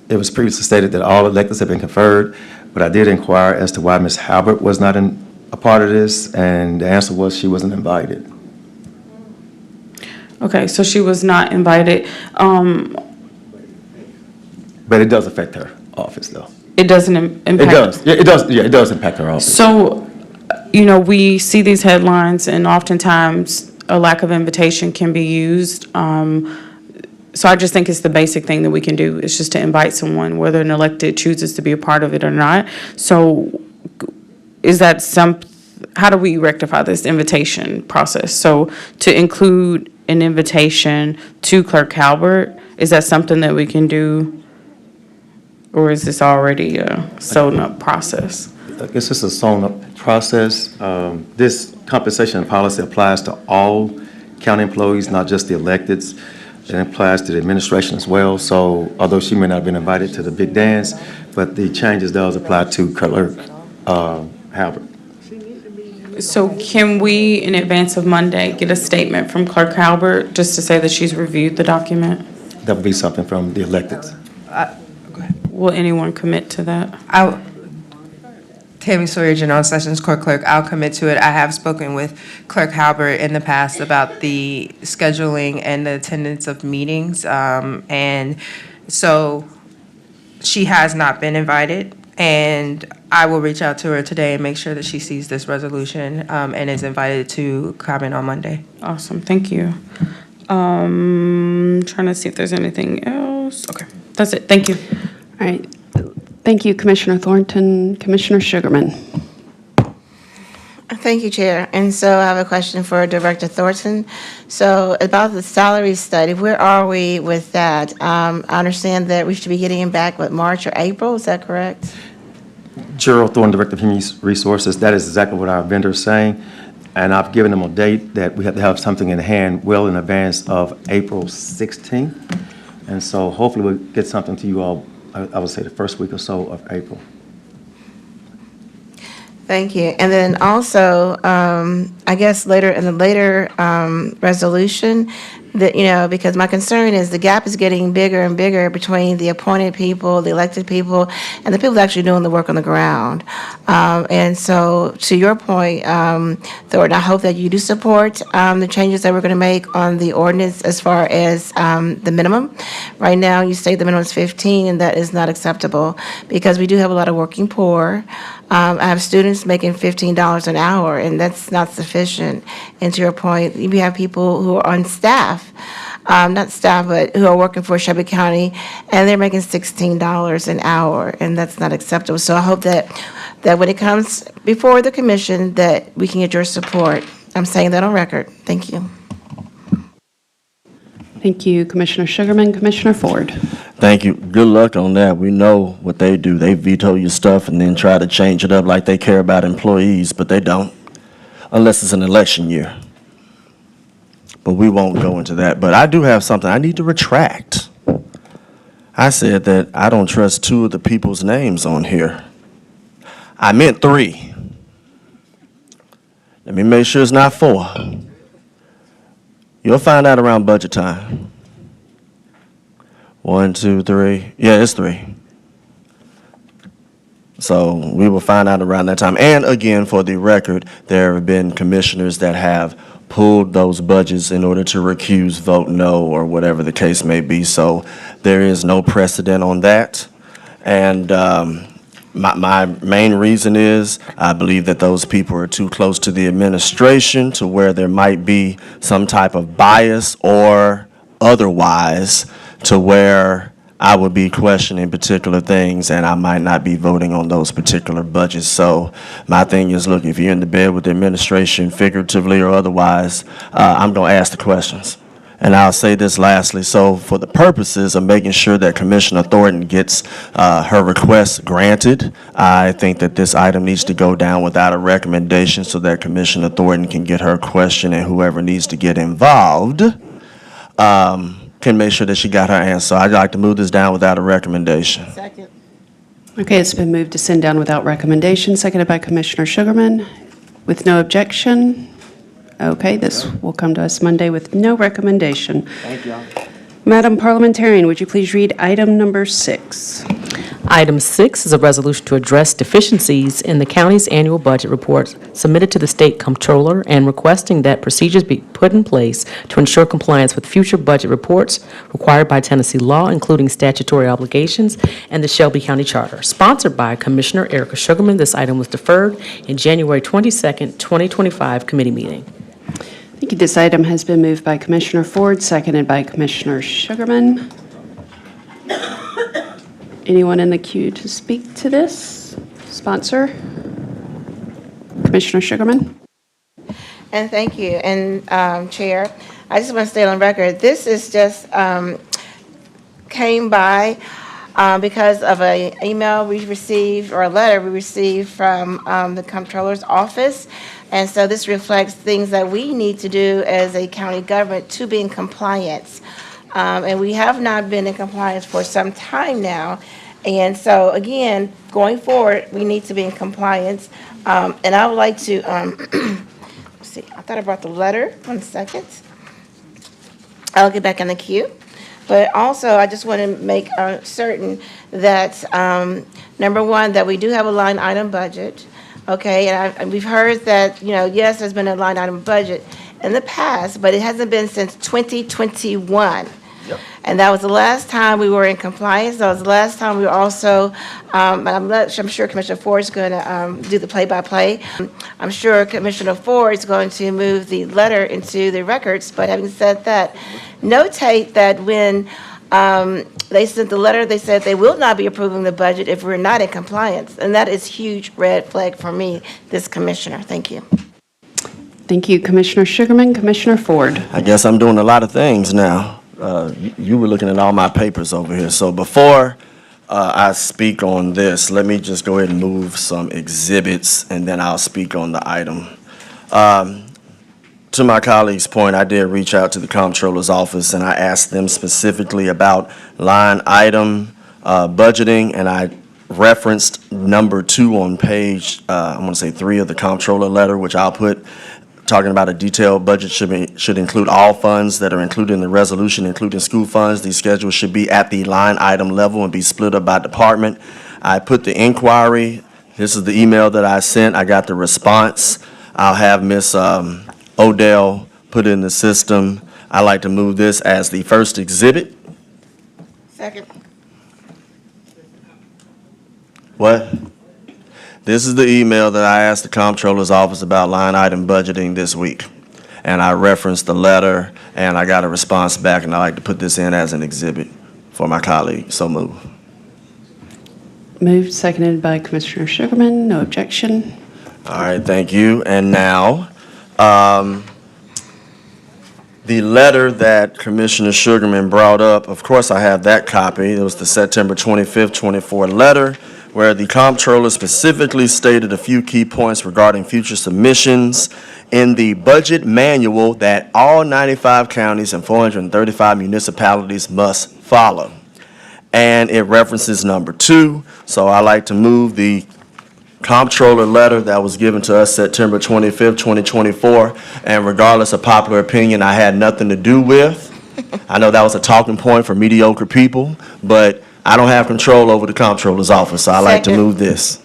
it was previously stated that all electeds have been conferred, but I did inquire as to why Ms. Halbert was not a part of this, and the answer was she wasn't invited. Okay, so she was not invited. But it does affect her office, though. It doesn't impact? It does. Yeah, it does. Yeah, it does impact her office. So, you know, we see these headlines and oftentimes a lack of invitation can be used. So I just think it's the basic thing that we can do is just to invite someone, whether an elected chooses to be a part of it or not. So is that how do we rectify this invitation process? So to include an invitation to Clerk Halbert, is that something that we can do? Or is this already a sewn-up process? I guess it's a sewn-up process. This compensation policy applies to all county employees, not just the electeds. It applies to the administration as well. So although she may not have been invited to the big dance, but the changes does apply to Clerk Halbert. So can we, in advance of Monday, get a statement from Clerk Halbert just to say that she's reviewed the document? That would be something from the electeds. Will anyone commit to that? Tammy Sawyer Jones, Sessions Court Clerk, I'll commit to it. I have spoken with Clerk Halbert in the past about the scheduling and the attendance of meetings. And so she has not been invited. And I will reach out to her today and make sure that she sees this resolution and is invited to comment on Monday. Awesome, thank you. Trying to see if there's anything else. Okay, that's it, thank you. All right. Thank you, Commissioner Thornton. Commissioner Sugarman. Thank you, Chair. And so I have a question for Director Thornton. So about the salary study, where are we with that? I understand that we should be getting it back, March or April, is that correct? Gerald Thornton, Director of Human Resources, that is exactly what our vendor is saying. And I've given them a date that we have to have something in hand well in advance of April 16th. And so hopefully we'll get something to you all, I would say the first week or so of April. Thank you. And then also, I guess later, in the later resolution, that, because my concern is the gap is getting bigger and bigger between the appointed people, the elected people, and the people actually doing the work on the ground. And so, to your point, Thornton, I hope that you do support the changes that we're going to make on the ordinance as far as the minimum. Right now, you say the minimum is 15, and that is not acceptable because we do have a lot of working poor. I have students making $15 an hour, and that's not sufficient. And to your point, you have people who are on staff, not staff, but who are working for Shelby County, and they're making $16 an hour, and that's not acceptable. So I hope that when it comes before the commission, that we can get your support. I'm saying that on record. Thank you. Thank you, Commissioner Sugarman. Commissioner Ford. Thank you. Good luck on that. We know what they do. They veto your stuff and then try to change it up like they care about employees, but they don't, unless it's an election year. But we won't go into that. But I do have something I need to retract. I said that I don't trust 2 of the people's names on here. I meant 3. Let me make sure it's not 4. You'll find out around budget time. 1, 2, 3. Yeah, it's 3. So we will find out around that time. And again, for the record, there have been commissioners that have pulled those budgets in order to recuse, vote no, or whatever the case may be. So there is no precedent on that. And my main reason is I believe that those people are too close to the administration to where there might be some type of bias or otherwise to where I would be questioning particular things and I might not be voting on those particular budgets. So my thing is, look, if you're in the bed with the administration, figuratively or otherwise, I'm going to ask the questions. And I'll say this lastly, so for the purposes of making sure that Commissioner Thornton gets her request granted, I think that this item needs to go down without a recommendation so that Commissioner Thornton can get her question and whoever needs to get involved can make sure that she got her answer. I'd like to move this down without a recommendation. Second. Okay, it's been moved to send down without recommendation, seconded by Commissioner Sugarman. With no objection. Okay, this will come to us Monday with no recommendation. Thank y'all. Madam Parliamentarian, would you please read item number 6? Item 6 is a resolution to address deficiencies in the county's annual budget report submitted to the state comptroller and requesting that procedures be put in place to ensure compliance with future budget reports required by Tennessee law, including statutory obligations and the Shelby County Charter. Sponsored by Commissioner Erica Sugarman, this item was deferred in January 22nd, 2025 committee meeting. Thank you. This item has been moved by Commissioner Ford, seconded by Commissioner Sugarman. Anyone in the queue to speak to this? Sponsor? Commissioner Sugarman? And thank you. And Chair, I just want to state on record, this is just came by because of an email we received or a letter we received from the comptroller's office. And so this reflects things that we need to do as a county government to be in compliance. And we have not been in compliance for some time now. And so, again, going forward, we need to be in compliance. And I would like to, let's see, I thought I brought the letter. 1 second. I'll get back in the queue. But also, I just want to make certain that, number one, that we do have a line item budget. Okay, and we've heard that, yes, there's been a line item budget in the past, but it hasn't been since 2021. Yep. And that was the last time we were in compliance. That was the last time we were also, and I'm sure Commissioner Ford is going to do the play-by-play. I'm sure Commissioner Ford is going to move the letter into the records. But having said that, notate that when they sent the letter, they said they will not be approving the budget if we're not in compliance. And that is huge red flag for me, this commissioner. Thank you. Thank you, Commissioner Sugarman. Commissioner Ford? I guess I'm doing a lot of things now. You were looking at all my papers over here. So before I speak on this, let me just go ahead and move some exhibits, and then I'll speak on the item. to my colleague's point, I did reach out to the comptroller's office and I asked them specifically about line item budgeting, and I referenced number 2 on page, I'm going to say 3 of the comptroller letter, which I'll put, talking about a detailed budget should include all funds that are included in the resolution, including school funds. These schedules should be at the line item level and be split up by department. I put the inquiry. This is the email that I sent. I got the response. I'll have Ms. Odell put it in the system. I like to move this as the first exhibit. Second. What? This is the email that I asked the comptroller's office about line item budgeting this week. And I referenced the letter, and I got a response back, and I like to put this in as an exhibit for my colleague. So move. Moved, seconded by Commissioner Sugarman. No objection. All right, thank you. And now, the letter that Commissioner Sugarman brought up, of course, I have that copy. It was the September 25th, 24 letter, where the comptroller specifically stated a few key points regarding future submissions in the budget manual that all 95 counties and 435 municipalities must follow. And it references number 2, so I like to move the comptroller letter that was given to us September 25th, 2024, and regardless of popular opinion, I had nothing to do with. I know that was a talking point for mediocre people, but I don't have control over the comptroller's office, so I like to move this.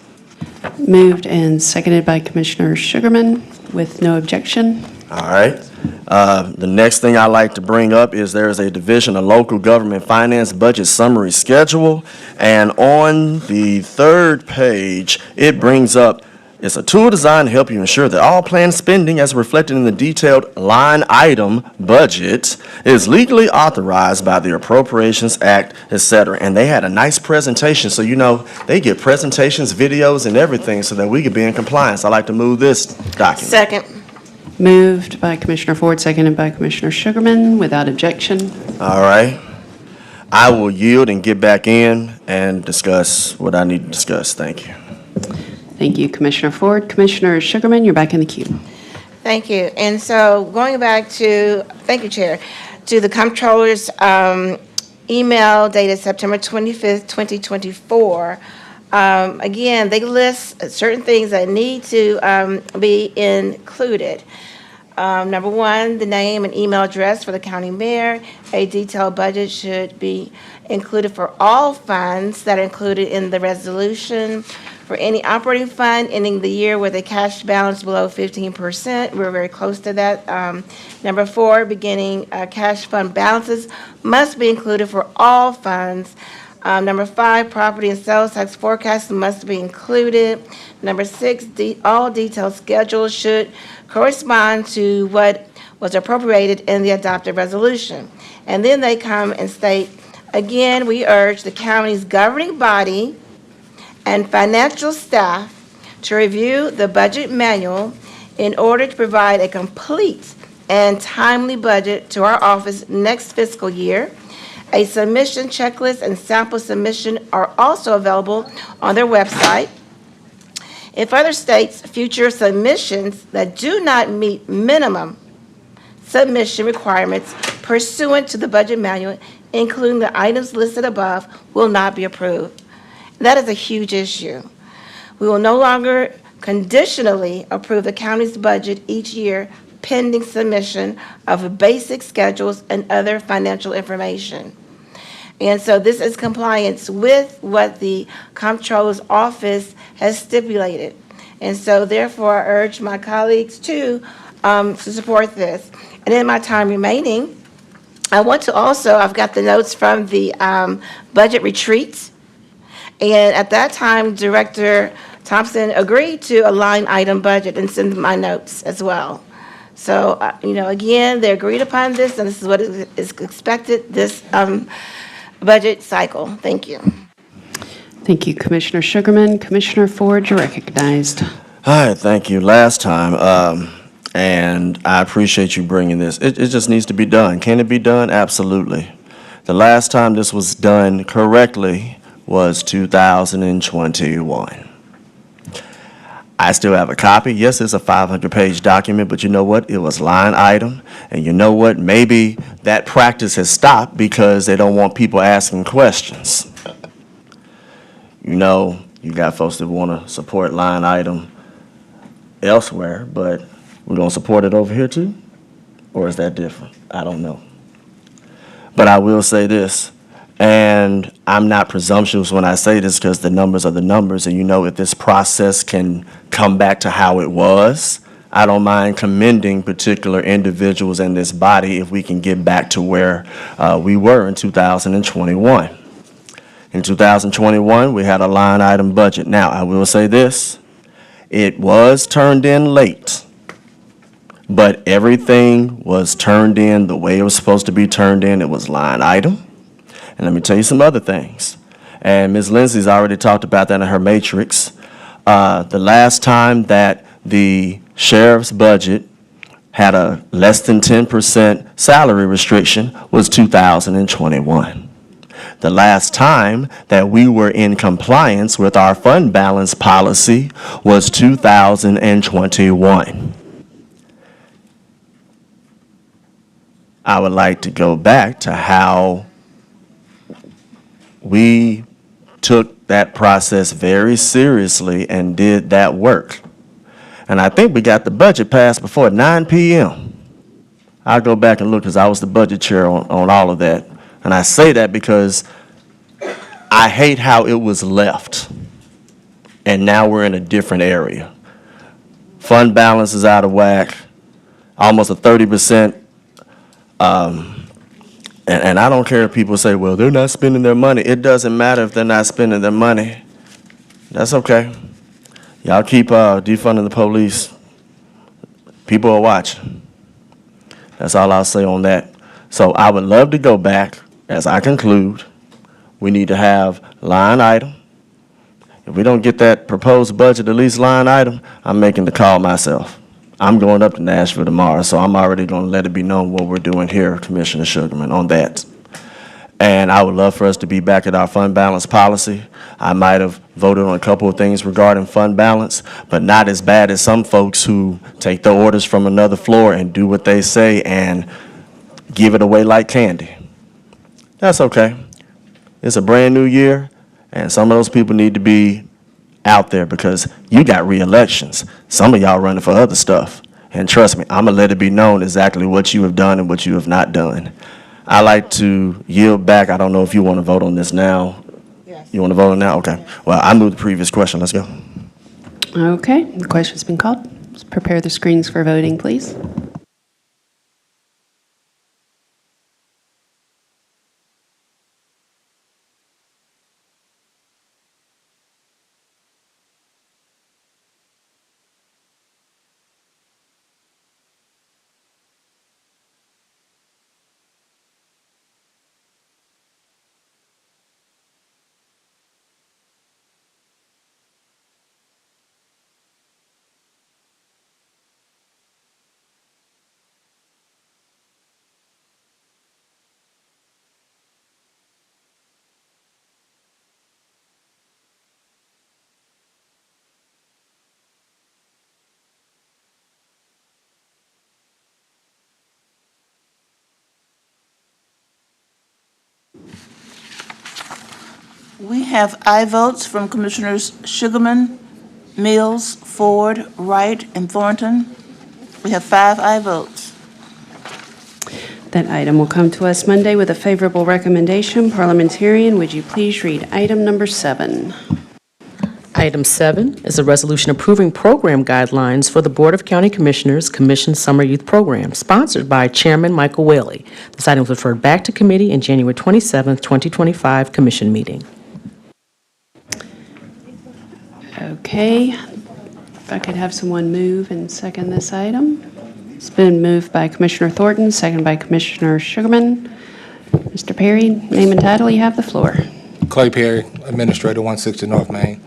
Moved and seconded by Commissioner Sugarman with no objection. All right. The next thing I like to bring up is there is a Division of Local Government Finance Budget Summary Schedule, and on the 3rd page, it brings up, it's a tool designed to help you ensure that all planned spending as reflected in the detailed line item budget is legally authorized by the Appropriations Act, etc. And they had a nice presentation, so you know, they get presentations, videos, and everything so that we could be in compliance. I like to move this document. Second. Moved by Commissioner Ford, seconded by Commissioner Sugarman, without objection. All right. I will yield and get back in and discuss what I need to discuss. Thank you. Thank you, Commissioner Ford. Commissioner Sugarman, you're back in the queue. Thank you. And so going back to, thank you, Chair, to the comptroller's email dated September 25th, 2024. Again, they list certain things that need to be included. Number 1, the name and email address for the county mayor. A detailed budget should be included for all funds that are included in the resolution. For any operating fund ending the year with a cash balance below 15%, we're very close to that. Number 4, beginning cash fund balances must be included for all funds. Number 5, property and sales tax forecasts must be included. Number 6, all detailed schedules should correspond to what was appropriated in the adopted resolution. And then they come and state, again, we urge the county's governing body and financial staff to review the budget manual in order to provide a complete and timely budget to our office next fiscal year. A submission checklist and sample submission are also available on their website. It further states future submissions that do not meet minimum submission requirements pursuant to the budget manual, including the items listed above, will not be approved. That is a huge issue. We will no longer conditionally approve the county's budget each year pending submission of basic schedules and other financial information. And so this is compliance with what the comptroller's office has stipulated. And so therefore, I urge my colleagues to support this. And in my time remaining, I want to also, I've got the notes from the budget retreat. And at that time, Director Thompson agreed to a line item budget and send my notes as well. So, again, they agreed upon this, and this is what is expected this budget cycle. Thank you. Thank you, Commissioner Sugarman. Commissioner Ford, you're recognized. All right, thank you. Last time, and I appreciate you bringing this. It just needs to be done. Can it be done? Absolutely. The last time this was done correctly was 2021. I still have a copy. Yes, it's a 500-page document, but you know what? It was line item. And you know what? Maybe that practice has stopped because they don't want people asking questions. You know, you got folks that want to support line item elsewhere, but we're going to support it over here too? Or is that different? I don't know. But I will say this, and I'm not presumptuous when I say this because the numbers are the numbers, and you know, if this process can come back to how it was, I don't mind commending particular individuals in this body if we can get back to where we were in 2021. In 2021, we had a line item budget. Now, I will say this, it was turned in late, but everything was turned in the way it was supposed to be turned in. It was line item. And let me tell you some other things. And Ms. Lindsay's already talked about that in her matrix. The last time that the sheriff's budget had a less than 10% salary restriction was 2021. The last time that we were in compliance with our fund balance policy was 2021. I would like to go back to how we took that process very seriously and did that work. And I think we got the budget passed before 9 p.m. I'll go back and look because I was the budget chair on all of that. And I say that because I hate how it was left. And now we're in a different area. Fund balance is out of whack, almost a 30%. And I don't care if people say, well, they're not spending their money. It doesn't matter if they're not spending their money. That's okay. Y'all keep defunding the police. People are watching. That's all I'll say on that. So I would love to go back, as I conclude, we need to have line item. If we don't get that proposed budget, at least line item, I'm making the call myself. I'm going up to Nashville tomorrow, so I'm already going to let it be known what we're doing here, Commissioner Sugarman, on that. And I would love for us to be back at our fund balance policy. I might have voted on a couple of things regarding fund balance, but not as bad as some folks who take the orders from another floor and do what they say and give it away like candy. That's okay. It's a brand new year, and some of those people need to be out there because you got re-elections. Some of y'all running for other stuff. And trust me, I'm going to let it be known exactly what you have done and what you have not done. I like to yield back. I don't know if you want to vote on this now. Yes. You want to vote on now? Okay. Well, I moved the previous question. Let's go. Okay, the question's been called. Let's prepare the screens for voting, please. We have aye votes from Commissioners Sugarman, Mills, Ford, Wright, and Thornton. We have 5 aye votes. That item will come to us Monday with a favorable recommendation. Parliamentarian, would you please read item number 7? Item 7 is a resolution approving program guidelines for the Board of County Commissioners Commission Summer Youth Program, sponsored by Chairman Michael Whaley. This item was referred back to committee in January 27, 2025 Commission meeting. Okay, if I could have someone move and second this item. It's been moved by Commissioner Thornton, seconded by Commissioner Sugarman. Mr. Perry, name and title, you have the floor. Clay Perry, Administrator, 160 North Main.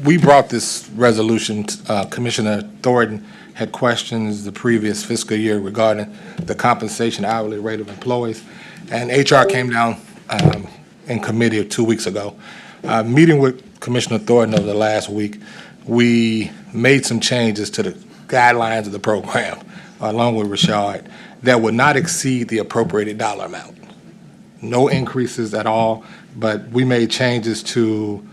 We brought this resolution, Commissioner Thornton had questions the previous fiscal year regarding the compensation hourly rate of employees, and HR came down in committee 2 weeks ago. Meeting with Commissioner Thornton over the last week, we made some changes to the guidelines of the program, along with Rashad, that would not exceed the appropriated dollar amount. No increases at all, but we made changes to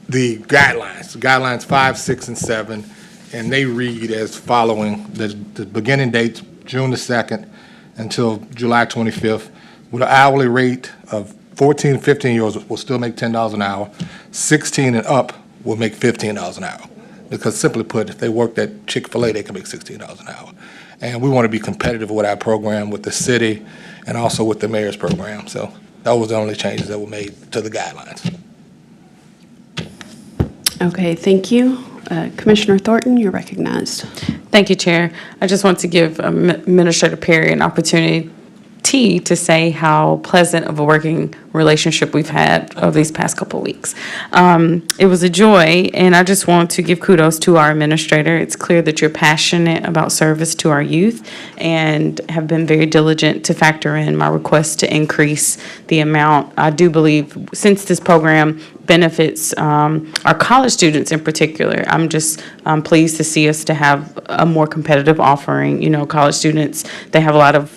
the guidelines 5, 6, and 7, and they read as following. The beginning date, June the 2nd until July 25th, with an hourly rate of 14 and 15-year-olds will still make $10 an hour. 16 and up will make $15 an hour. Because simply put, if they worked at Chick-fil-A, they can make $16 an hour. And we want to be competitive with our program, with the city, and also with the mayor's program. So that was the only changes that were made to the guidelines. Okay, thank you. Commissioner Thornton, you're recognized. Thank you, Chair. I just want to give Administrator Perry an opportunity to say how pleasant of a working relationship we've had over these past couple of weeks. It was a joy, and I just want to give kudos to our administrator. It's clear that you're passionate about service to our youth and have been very diligent to factor in my request to increase the amount. I do believe since this program benefits our college students in particular, I'm just pleased to see us to have a more competitive offering. You know, college students, they have a lot of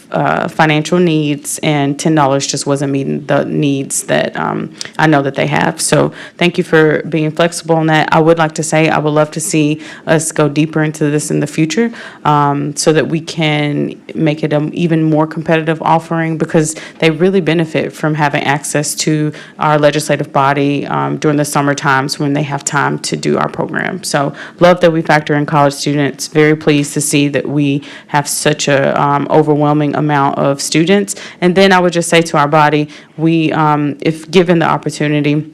financial needs, and $10 just wasn't meeting the needs that I know that they have. So thank you for being flexible on that. I would like to say I would love to see us go deeper into this in the future so that we can make it an even more competitive offering, because they really benefit from having access to our legislative body during the summer times when they have time to do our program. So love that we factor in college students. Very pleased to see that we have such a overwhelming amount of students. And then I would just say to our body, we, if given the opportunity,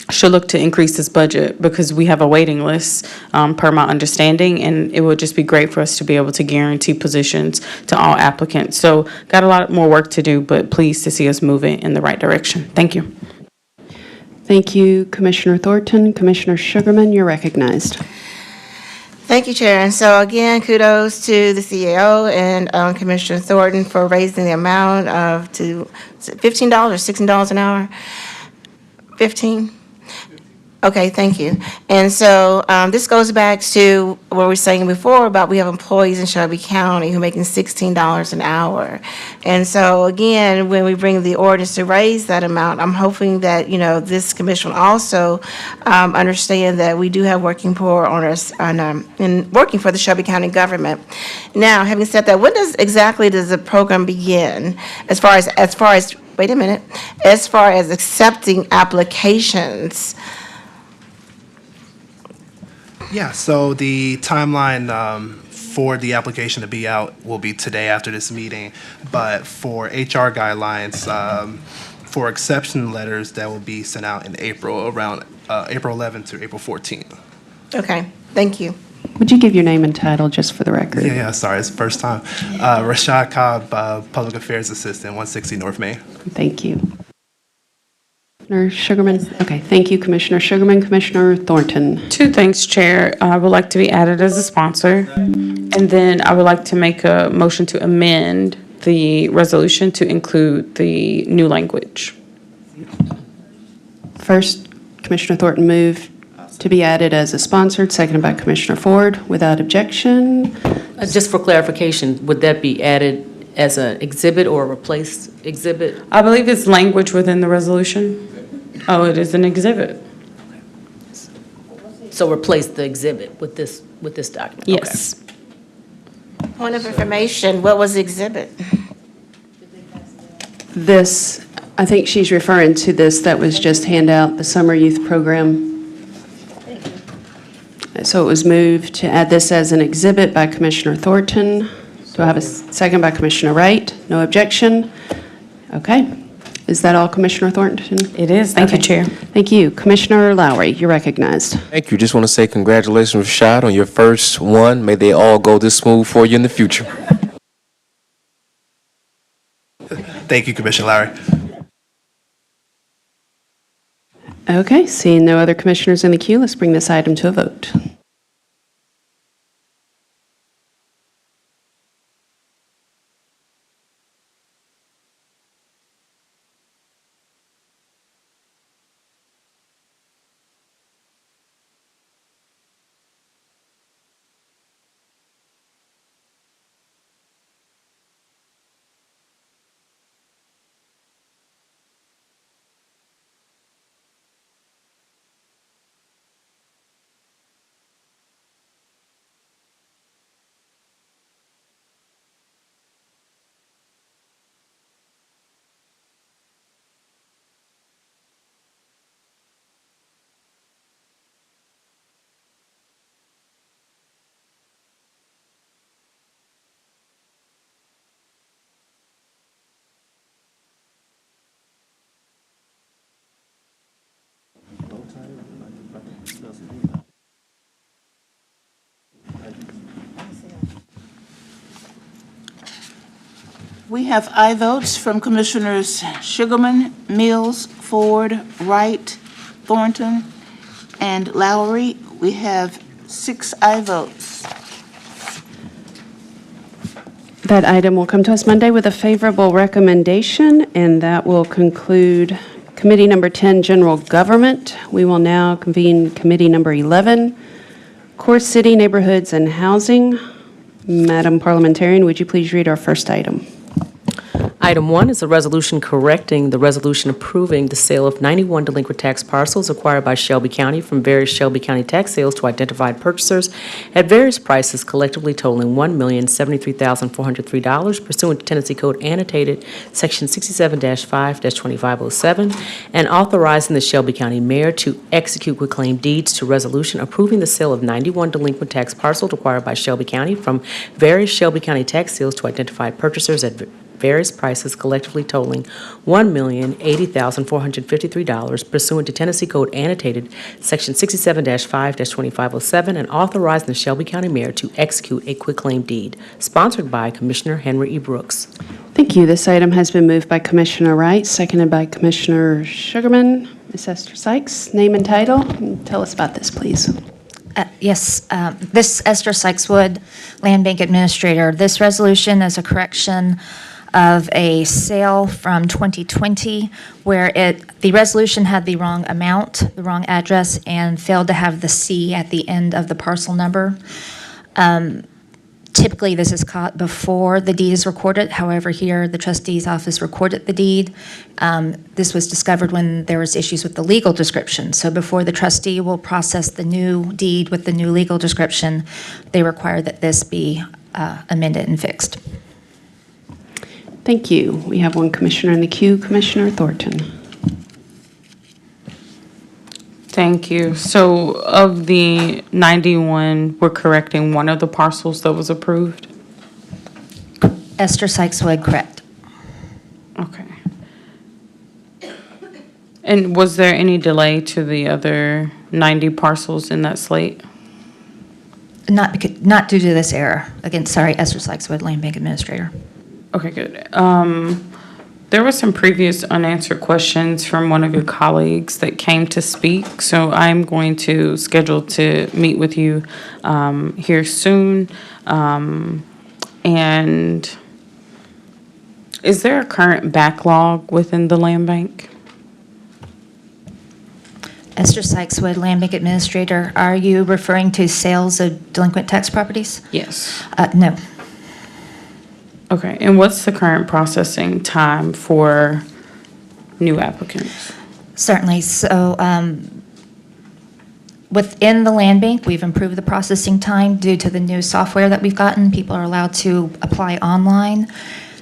should look to increase this budget, because we have a waiting list, per my understanding, and it would just be great for us to be able to guarantee positions to all applicants. So got a lot more work to do, but pleased to see us moving in the right direction. Thank you. Thank you, Commissioner Thornton. Commissioner Sugarman, you're recognized. Thank you, Chair. And so again, kudos to the CAO and Commissioner Thornton for raising the amount of to $15 or $16 an hour? 15? Okay, thank you. And so this goes back to what we were saying before about we have employees in Shelby County who are making $16 an hour. And so again, when we bring the ordinance to raise that amount, I'm hoping that, you know, this commission will also understand that we do have working poor owners in working for the Shelby County government. Now, having said that, when exactly does the program begin as far as, wait a minute, as far as accepting applications? Yeah, so the timeline for the application to be out will be today after this meeting, but for HR guidelines, for exception letters, that will be sent out in April, around April 11th to April 14th. Okay, thank you. Would you give your name and title just for the record? Yeah, sorry, it's the first time. Rashad Cobb, Public Affairs Assistant, 160 North Main. Thank you. Commissioner Sugarman. Okay, thank you, Commissioner Sugarman. Commissioner Thornton. Two things, Chair. I would like to be added as a sponsor, and then I would like to make a motion to amend the resolution to include the new language. First, Commissioner Thornton moved to be added as a sponsored, seconded by Commissioner Ford. Without objection. Just for clarification, would that be added as an exhibit or a replaced exhibit? I believe it's language within the resolution. Oh, it is an exhibit. So replace the exhibit with this document? Yes. Okay. Point of information, what was the exhibit? This, I think she's referring to this that was just handed out, the summer youth program. So it was moved to add this as an exhibit by Commissioner Thornton. Do I have a second by Commissioner Wright? No objection? Okay. Is that all, Commissioner Thornton? It is. Thank you, Chair. Thank you. Commissioner Lowry, you're recognized. Thank you. Just want to say congratulations, Rashad, on your first one. May they all go this smooth for you in the future. Thank you, Commissioner Lowry. Okay, seeing no other commissioners in the queue, let's bring this item to a vote. We have aye votes from Commissioners Sugarman, Mills, Ford, Wright, Thornton, and Lowry. We have 6 aye votes. That item will come to us Monday with a favorable recommendation, and that will conclude Committee Number 10, General Government. We will now convene Committee Number 11, Core City, Neighborhoods, and Housing. Madam Parliamentarian, would you please read our first item? Item 1 is a resolution correcting the resolution approving the sale of 91 delinquent tax parcels acquired by Shelby County from various Shelby County tax sales to identified purchasers at various prices collectively totaling $1,073,403 pursuant to Tennessee Code Annotated Section 67-5-2507, and authorizing the Shelby County Mayor to execute quitclaim deeds to resolution approving the sale of 91 delinquent tax parcels acquired by Shelby County from various Shelby County tax sales to identified purchasers at various prices collectively totaling $1,080,453 pursuant to Tennessee Code Annotated Section 67-5-2507, and authorizing the Shelby County Mayor to execute a quitclaim deed, sponsored by Commissioner Henry E. Brooks. Thank you. This item has been moved by Commissioner Wright, seconded by Commissioner Sugarman. Ms. Esther Sykes, name and title. Tell us about this, please. Yes, this Esther Sykes Wood, Land Bank Administrator. This resolution is a correction of a sale from 2020 where the resolution had the wrong amount, the wrong address, and failed to have the C at the end of the parcel number. Typically, this is caught before the deed is recorded. However, here, the trustee's office recorded the deed. This was discovered when there was issues with the legal description. So before the trustee will process the new deed with the new legal description, they require that this be amended and fixed. Thank you. We have one commissioner in the queue, Commissioner Thornton. Thank you. So of the 91, we're correcting one of the parcels that was approved? Esther Sykes Wood, correct. Okay. And was there any delay to the other 90 parcels in that slate? Not due to this error. Again, sorry, Esther Sykes Wood, Land Bank Administrator. Okay, good. There were some previous unanswered questions from one of your colleagues that came to speak, so I'm going to schedule to meet with you here soon. And is there a current backlog within the land bank? Esther Sykes Wood, Land Bank Administrator. Are you referring to sales of delinquent tax properties? Yes. No. Okay, and what's the current processing time for new applicants? Certainly. So within the land bank, we've improved the processing time due to the new software that we've gotten. People are allowed to apply online.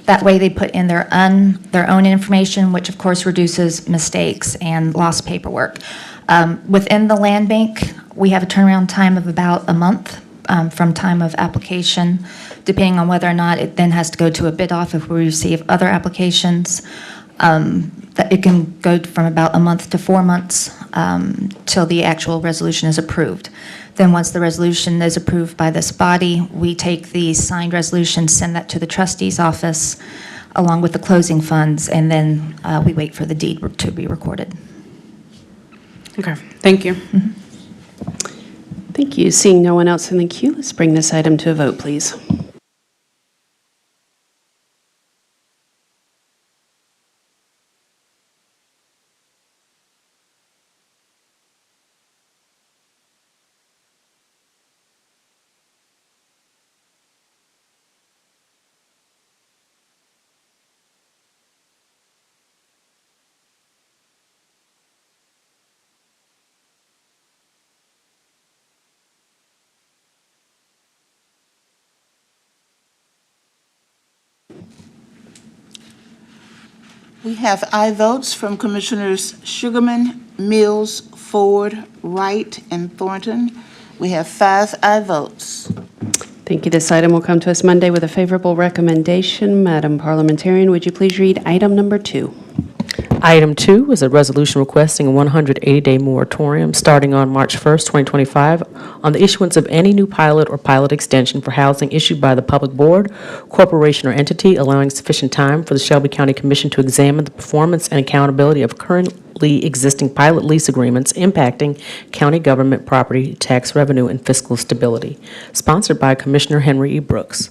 That way they put in their own information, which of course reduces mistakes and lost paperwork. Within the land bank, we have a turnaround time of about a month from time of application, depending on whether or not it then has to go to a bid off if we receive other applications. That it can go from about a month to 4 months till the actual resolution is approved. Then once the resolution is approved by this body, we take the signed resolution, send that to the trustee's office along with the closing funds, and then we wait for the deed to be recorded. Okay, thank you. Mm-hmm. Thank you. Seeing no one else in the queue, let's bring this item to a vote, please. We have aye votes from Commissioners Sugarman, Mills, Ford, Wright, and Thornton. We have 5 aye votes. Thank you. This item will come to us Monday with a favorable recommendation. Madam Parliamentarian, would you please read item number 2? Item 2 is a resolution requesting a 180-day moratorium starting on March 1st, 2025, on the issuance of any new pilot or pilot extension for housing issued by the public board, corporation, or entity, allowing sufficient time for the Shelby County Commission to examine the performance and accountability of currently existing pilot lease agreements impacting county government property tax revenue and fiscal stability. Sponsored by Commissioner Henry E. Brooks.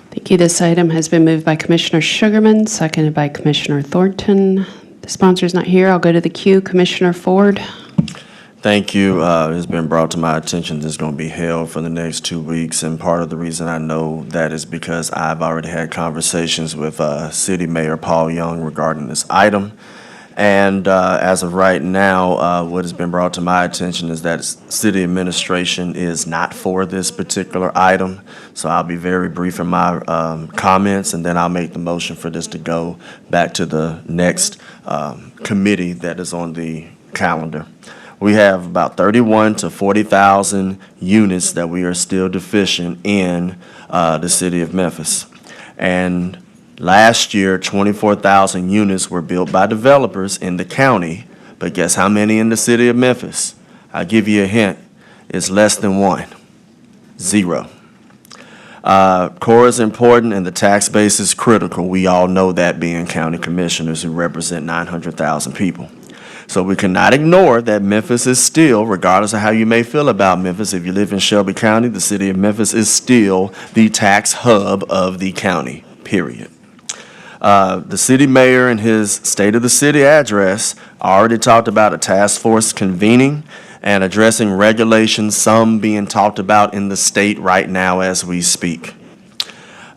Thank you. This item has been moved by Commissioner Sugarman, seconded by Commissioner Thornton. The sponsor's not here. I'll go to the queue. Commissioner Ford. Thank you. It's been brought to my attention this is going to be held for the next 2 weeks, and part of the reason I know that is because I've already had conversations with City Mayor Paul Young regarding this item. And as of right now, what has been brought to my attention is that city administration is not for this particular item. So I'll be very brief in my comments, and then I'll make the motion for this to go back to the next committee that is on the calendar. We have about 31 to 40,000 units that we are still deficient in the city of Memphis. And last year, 24,000 units were built by developers in the county, but guess how many in the city of Memphis? I'll give you a hint. It's less than 1. 0. Core is important and the tax base is critical. We all know that, being county commissioners who represent 900,000 people. So we cannot ignore that Memphis is still, regardless of how you may feel about Memphis, if you live in Shelby County, the city of Memphis is still the tax hub of the county, period. The city mayor in his State of the City address already talked about a task force convening and addressing regulations, some being talked about in the state right now as we speak.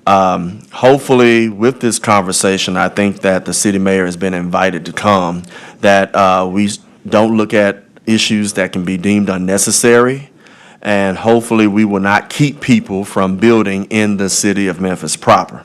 Hopefully, with this conversation, I think that the city mayor has been invited to come, that we don't look at issues that can be deemed unnecessary, and hopefully we will not keep people from building in the city of Memphis proper.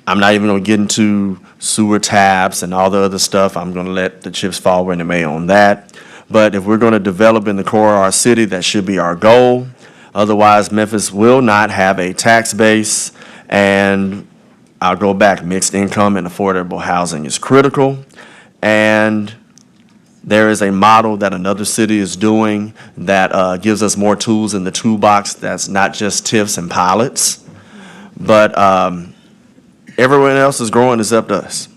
I'm not even going to get into sewer taps and all the other stuff. I'm going to let the chips fall where they may on that. But if we're going to develop in the core of our city, that should be our goal. Otherwise, Memphis will not have a tax base. And I'll go back, mixed income and affordable housing is critical. And there is a model that another city is doing that gives us more tools in the toolbox. That's not just TIFs and pilots, but everyone else is growing. It's up to us.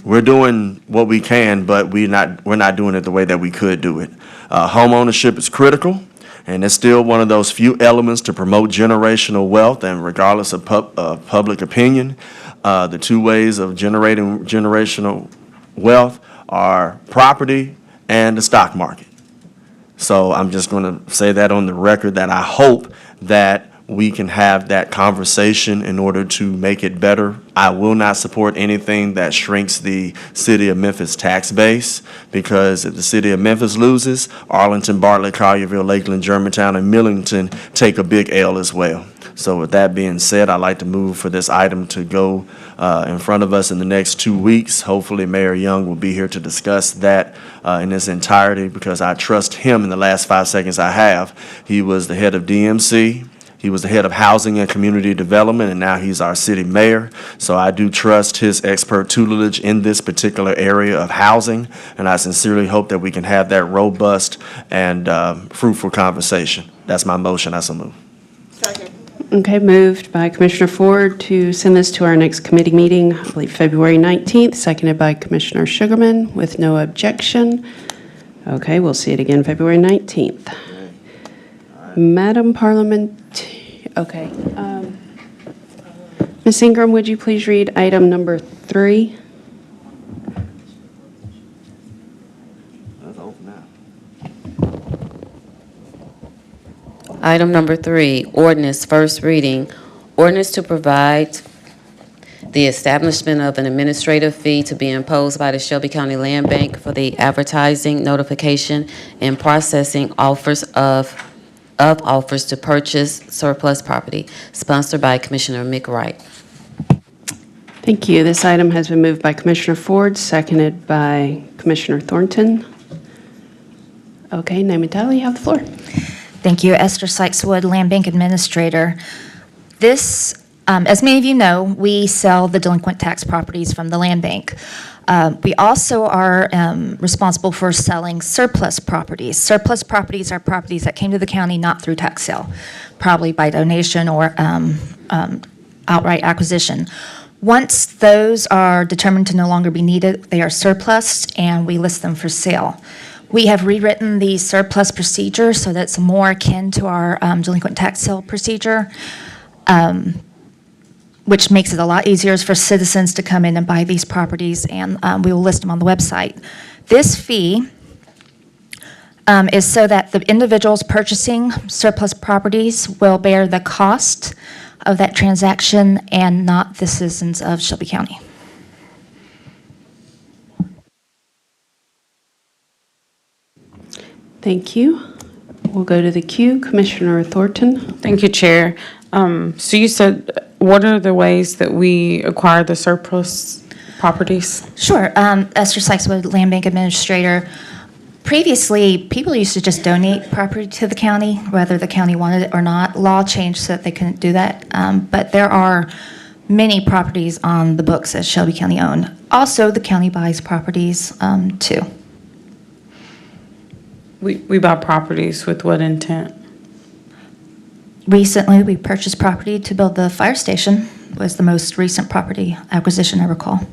We're doing what we can, but we're not doing it the way that we could do it. Home ownership is critical, and it's still one of those few elements to promote generational wealth. And regardless of public opinion, the two ways of generating generational wealth are property and the stock market. So I'm just going to say that on the record, that I hope that we can have that conversation in order to make it better. I will not support anything that shrinks the city of Memphis tax base, because if the city of Memphis loses, Arlington, Bartlett, Collierville, Lakeland, Germantown, and Millington take a big L as well. So with that being said, I'd like to move for this item to go in front of us in the next 2 weeks. Hopefully Mayor Young will be here to discuss that in its entirety, because I trust him in the last 5 seconds I have. He was the head of DMC. He was the head of Housing and Community Development, and now he's our city mayor. So I do trust his expert tutelage in this particular area of housing, and I sincerely hope that we can have that robust and fruitful conversation. That's my motion. I so move. Okay, moved by Commissioner Ford to send this to our next committee meeting, I believe February 19th, seconded by Commissioner Sugarman with no objection. Okay, we'll see it again February 19th. Madam okay. Ms. Ingram, would you please read item number 3? Item number 3, ordinance, first reading. Ordinance to provide the establishment of an administrative fee to be imposed by the Shelby County Land Bank for the advertising, notification, and processing offers of offers to purchase surplus property, sponsored by Commissioner McWright. Thank you. This item has been moved by Commissioner Ford, seconded by Commissioner Thornton. Okay, name and title, you have the floor. Thank you. Esther Sykes-Wood, Land Bank Administrator. This As many of you know, we sell the delinquent tax properties from the land bank. We also are responsible for selling surplus properties. Surplus properties are properties that came to the county not through tax sale, probably by donation or outright acquisition. Once those are determined to no longer be needed, they are surplus, and we list them for sale. We have rewritten the surplus procedure so that it's more akin to our delinquent tax sale procedure, which makes it a lot easier for citizens to come in and buy these properties, and we will list them on the website. This fee is so that the individuals purchasing surplus properties will bear the cost of that transaction and not the citizens of Shelby County. Thank you. We'll go to the queue. Commissioner Thornton. Thank you, Chair. So you said, what are the ways that we acquire the surplus properties? Sure. Esther Sykeswood, Land Bank Administrator. Previously, people used to just donate property to the county, whether the county wanted it or not. Law changed so that they couldn't do that. But there are many properties on the books that Shelby County own. Also, the county buys properties too. We buy properties with what intent? Recently, we purchased property to build the fire station, was the most recent property acquisition I recall.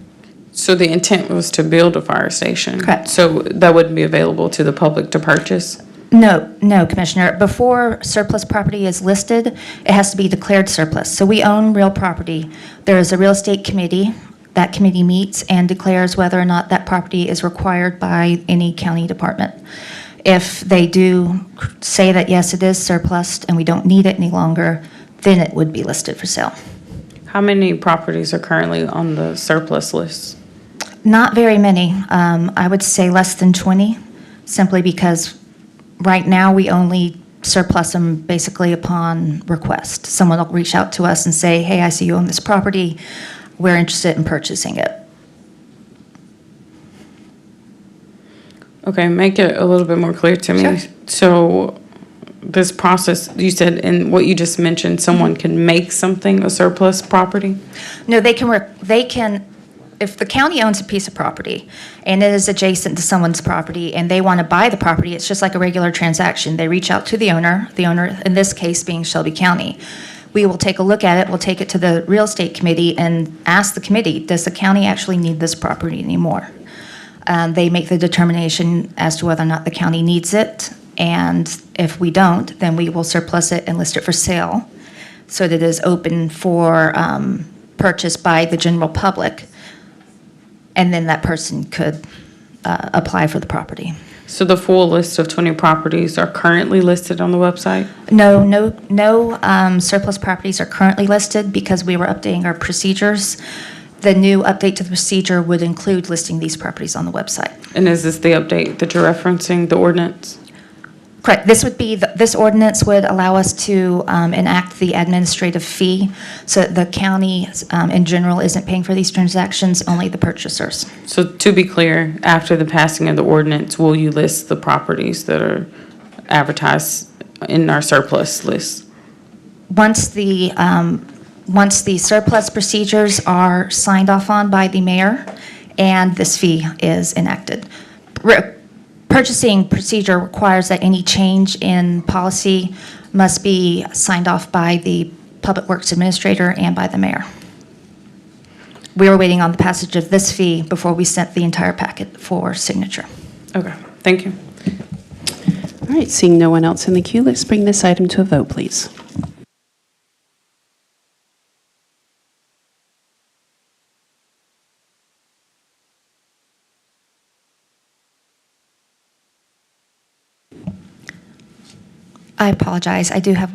So the intent was to build a fire station? Correct. So that wouldn't be available to the public to purchase? No, Commissioner. Before surplus property is listed, it has to be declared surplus. So we own real property. There is a real estate committee. That committee meets and declares whether or not that property is required by any county department. If they do say that, yes, it is surplus and we don't need it any longer, then it would be listed for sale. How many properties are currently on the surplus list? Not very many. I would say less than 20, simply because right now we only surplus them basically upon request. Someone will reach out to us and say, hey, I see you own this property. We're interested in purchasing it. Okay, make it a little bit more clear to me. Sure. So this process, you said, in what you just mentioned, someone can make something a surplus property? No, they can, if the county owns a piece of property and it is adjacent to someone's property and they want to buy the property, it's just like a regular transaction. They reach out to the owner in this case being Shelby County. We will take a look at it, we'll take it to the real estate committee and ask the committee, does the county actually need this property anymore? They make the determination as to whether or not the county needs it, and if we don't, then we will surplus it and list it for sale so that it is open for purchase by the general public, and then that person could apply for the property. So the full list of 20 properties are currently listed on the website? No surplus properties are currently listed because we were updating our procedures. The new update to the procedure would include listing these properties on the website. And is this the update that you're referencing, the ordinance? Correct. This ordinance would allow us to enact the administrative fee so that the county in general isn't paying for these transactions, only the purchasers. So to be clear, after the passing of the ordinance, will you list the properties that are advertised in our surplus list? Once the surplus procedures are signed off on by the mayor and this fee is enacted. Purchasing procedure requires that any change in policy must be signed off by the Public Works Administrator and by the mayor. We were waiting on the passage of this fee before we sent the entire packet for signature. Okay, thank you. All right, seeing no one else in the queue, let's bring this item to a vote, please. I apologize. I do have,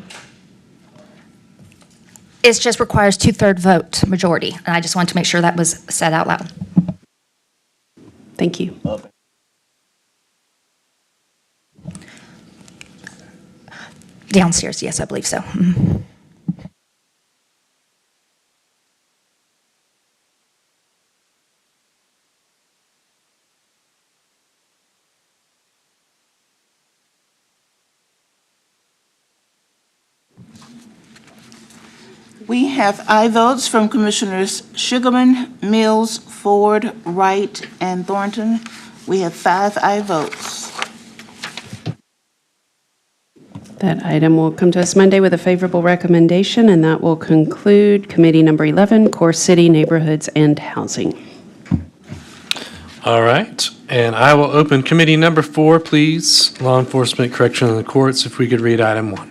it just requires 2/3 vote majority, and I just wanted to make sure that was said out loud. Thank you. Downstairs, yes, I believe so. Mhm. We have aye votes from Commissioners Sugarman, Mills, Ford, Wright, and Thornton. We have 5 aye votes. That item will come to us Monday with a favorable recommendation, and that will conclude Committee Number 11, Core City Neighborhoods and Housing. All right, and I will open Committee Number 4, please. Law Enforcement, Correction, and the Courts, if we could read item 1.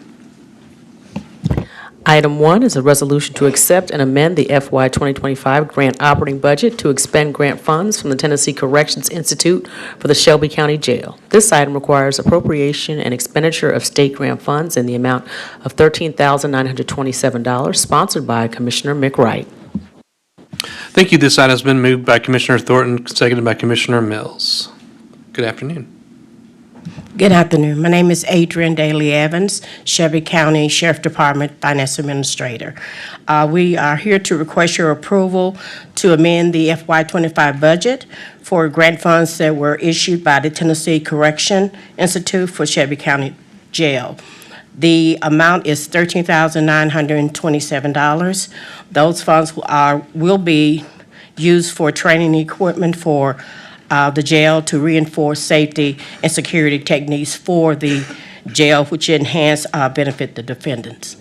Item 1 is a resolution to accept and amend the FY 2025 grant operating budget to expend grant funds from the Tennessee Corrections Institute for the Shelby County Jail. This item requires appropriation and expenditure of state grant funds in the amount of $13,927, sponsored by Commissioner McWright. Thank you. This item has been moved by Commissioner Thornton, seconded by Commissioner Mills. Good afternoon. Good afternoon. My name is Adrian Daly Evans, Shelby County Sheriff Department Finance Administrator. We are here to request your approval to amend the FY25 budget for grant funds that were issued by the Tennessee Correction Institute for Shelby County Jail. The amount is $13,927. Those funds will be used for training equipment for the jail to reinforce safety and security techniques for the jail, which enhance benefit the defendants.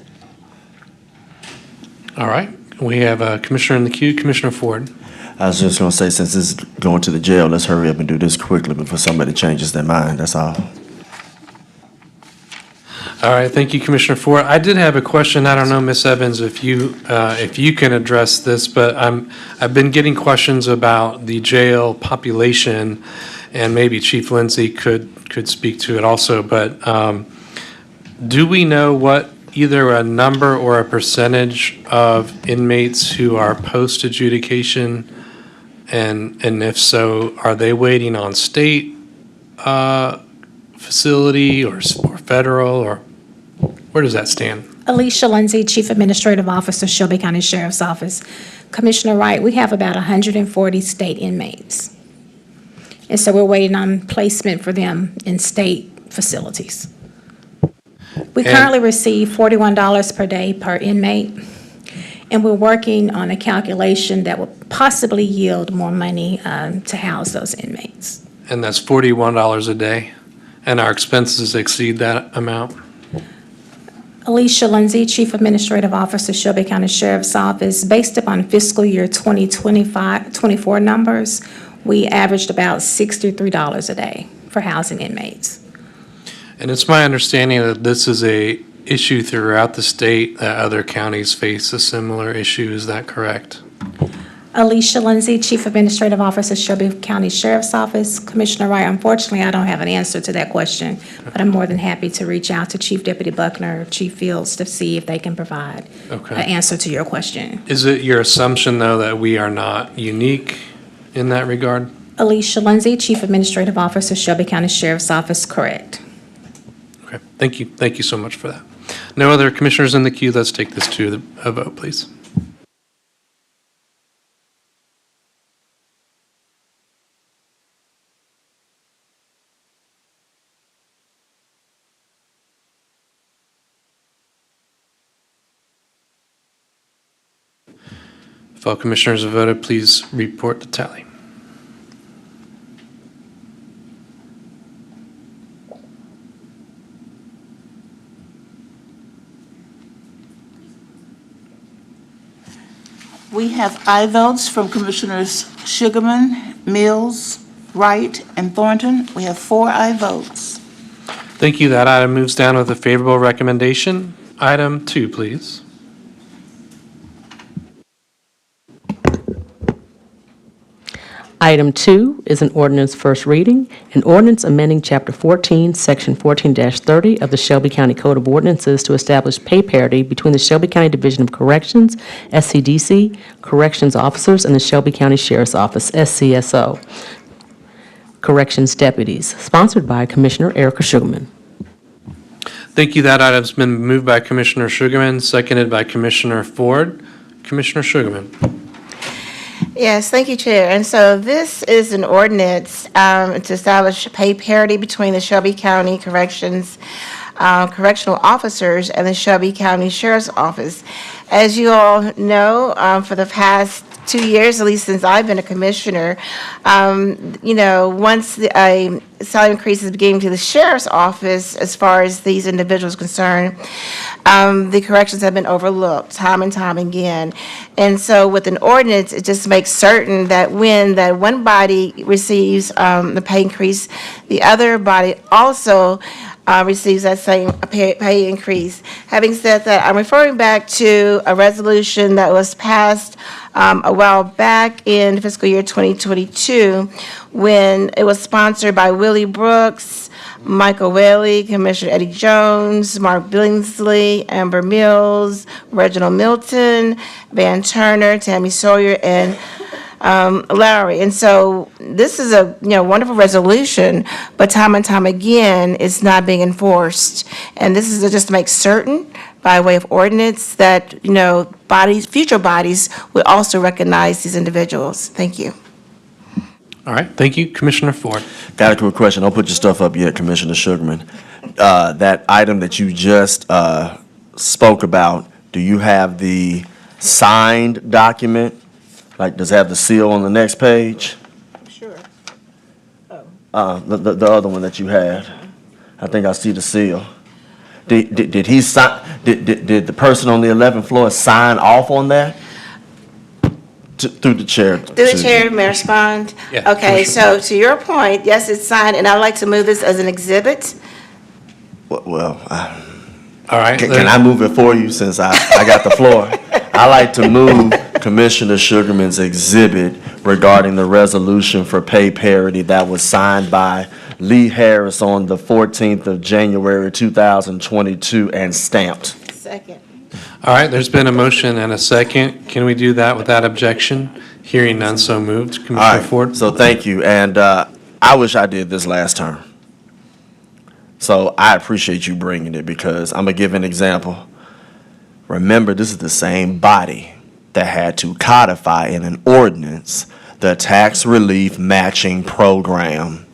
All right, we have a Commissioner in the queue, Commissioner Ford. I was just going to say, since this is going to the jail, let's hurry up and do this quickly before somebody changes their mind, that's all. All right, thank you, Commissioner Ford. I did have a question. I don't know, Ms. Evans, if you can address this, but I've been getting questions about the jail population, and maybe Chief Lindsay could speak to it also. But do we know what either a number or a percentage of inmates who are post adjudication, and if so, are they waiting on state facility or federal, or where does that stand? Alicia Lindsay, Chief Administrative Officer, Shelby County Sheriff's Office. Commissioner Wright, we have about 140 state inmates. And so we're waiting on placement for them in state facilities. We currently receive $41 per day per inmate, and we're working on a calculation that will possibly yield more money to house those inmates. And that's $41 a day, and our expenses exceed that amount? Alicia Lindsay, Chief Administrative Officer, Shelby County Sheriff's Office. Based upon fiscal year 2024 numbers, we averaged about $63 a day for housing inmates. And it's my understanding that this is a issue throughout the state, that other counties face a similar issue. Is that correct? Alicia Lindsay, Chief Administrative Officer, Shelby County Sheriff's Office. Commissioner Wright, unfortunately, I don't have an answer to that question, but I'm more than happy to reach out to Chief Deputy Buckner, Chief Fields, to see if they can provide an answer to your question. Is it your assumption, though, that we are not unique in that regard? Alicia Lindsay, Chief Administrative Officer, Shelby County Sheriff's Office, correct. Okay, thank you. Thank you so much for that. No other commissioners in the queue. Let's take this to a vote, please. If all commissioners have voted, please report the tally. We have aye votes from Commissioners Sugarman, Mills, Wright, and Thornton. We have 4 aye votes. Thank you. That item moves down with a favorable recommendation. Item 2, please. Item 2 is an ordinance first reading, an ordinance amending Chapter 14, Section 14-30 of the Shelby County Code of Ordinances to establish pay parity between the Shelby County Division of Corrections, SCDC, corrections officers, and the Shelby County Sheriff's Office, SCSO, corrections deputies, sponsored by Commissioner Erica Sugarman. Thank you. That item's been moved by Commissioner Sugarman, seconded by Commissioner Ford. Commissioner Sugarman. Yes, thank you, Chair. And so this is an ordinance to establish pay parity between the Shelby County Correctional Officers and the Shelby County Sheriff's Office. As you all know, for the past 2 years, at least since I've been a commissioner, once a salary increase is beginning to the sheriff's office, as far as these individuals concerned, the corrections have been overlooked time and time again. And so with an ordinance, it just makes certain that when that one body receives the pay increase, the other body also receives that same pay increase. Having said that, I'm referring back to a resolution that was passed a while back in fiscal year 2022, when it was sponsored by Willie Brooks, Michael Whaley, Commissioner Eddie Jones, Mark Billingsley, Amber Mills, Reginald Milton, Van Turner, Tammy Sawyer, and Lowry. And so this is a wonderful resolution, but time and time again, it's not being enforced. And this is just to make certain, by way of ordinance, that future bodies will also recognize these individuals. Thank you. All right, thank you. Commissioner Ford. Got a quick question. Don't put your stuff up yet, Commissioner Sugarman. That item that you just spoke about, do you have the signed document? Like, does it have the seal on the next page? Sure. The other one that you had. I think I see the seal. Did he sign, did the person on the 11th floor sign off on that? Through the chair. Through the chair, may I respond? Yeah, Okay, so to your point, yes, it's signed, and I'd like to move this as an exhibit. Well, All right. can I move it for you since I got the floor? I like to move Commissioner Sugarman's exhibit regarding the resolution for pay parity that was signed by Lee Harris on the 14th of January, 2022, and stamped. Second. All right, there's been a motion and a second. Can we do that without objection? Hearing none, so moved. All Commissioner right, Ford? so thank you, and I wish I did this last term. So I appreciate you bringing it, because I'm going to give an example. Remember, this is the same body that had to codify in an ordinance the tax relief matching program.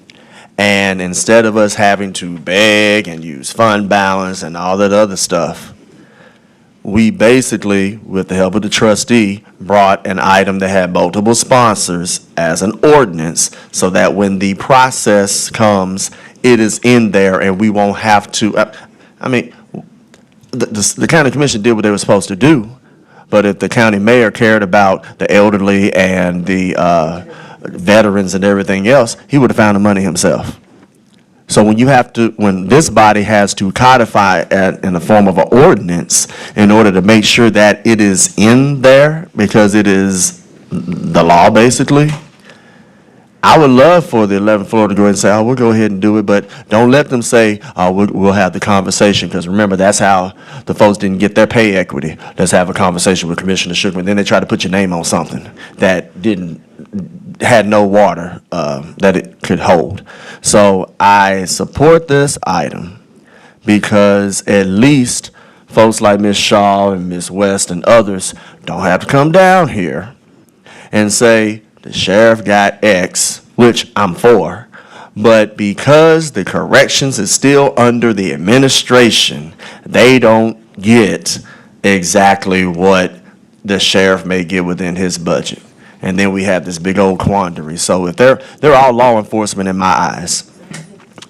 And instead of us having to beg and use fund balance and all that other stuff, we basically, with the help of the trustee, brought an item that had multiple sponsors as an ordinance, so that when the process comes, it is in there and we won't have to, the county commission did what they were supposed to do, but if the county mayor cared about the elderly and the veterans and everything else, he would have found the money himself. So when this body has to codify it in the form of an ordinance in order to make sure that it is in there, because it is the law basically, I would love for the 11th floor to go ahead and say, oh, we'll go ahead and do it, but don't let them say, oh, we'll have the conversation, because remember, that's how the folks didn't get their pay equity. Let's have a conversation with Commissioner Sugarman. Then they try to put your name on something that had no water that it could hold. So I support this item because at least folks like Ms. Shaw and Ms. West and others don't have to come down here and say, the sheriff got X, which I'm for, but because the corrections is still under the administration, they don't get exactly what the sheriff may get within his budget. And then we have this big old quandary. So if they're all law enforcement in my eyes,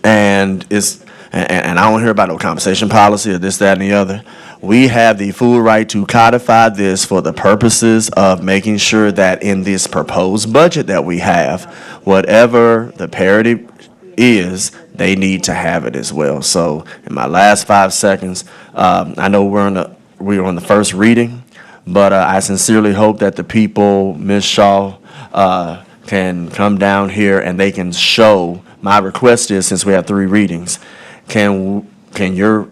and I don't hear about no compensation policy or this, that, and the other. We have the full right to codify this for the purposes of making sure that in this proposed budget that we have, whatever the parity is, they need to have it as well. So in my last 5 seconds, I know we're on the first reading, but I sincerely hope that the people, Ms. Shaw, can come down here and they can show. My request is, since we have 3 readings, can your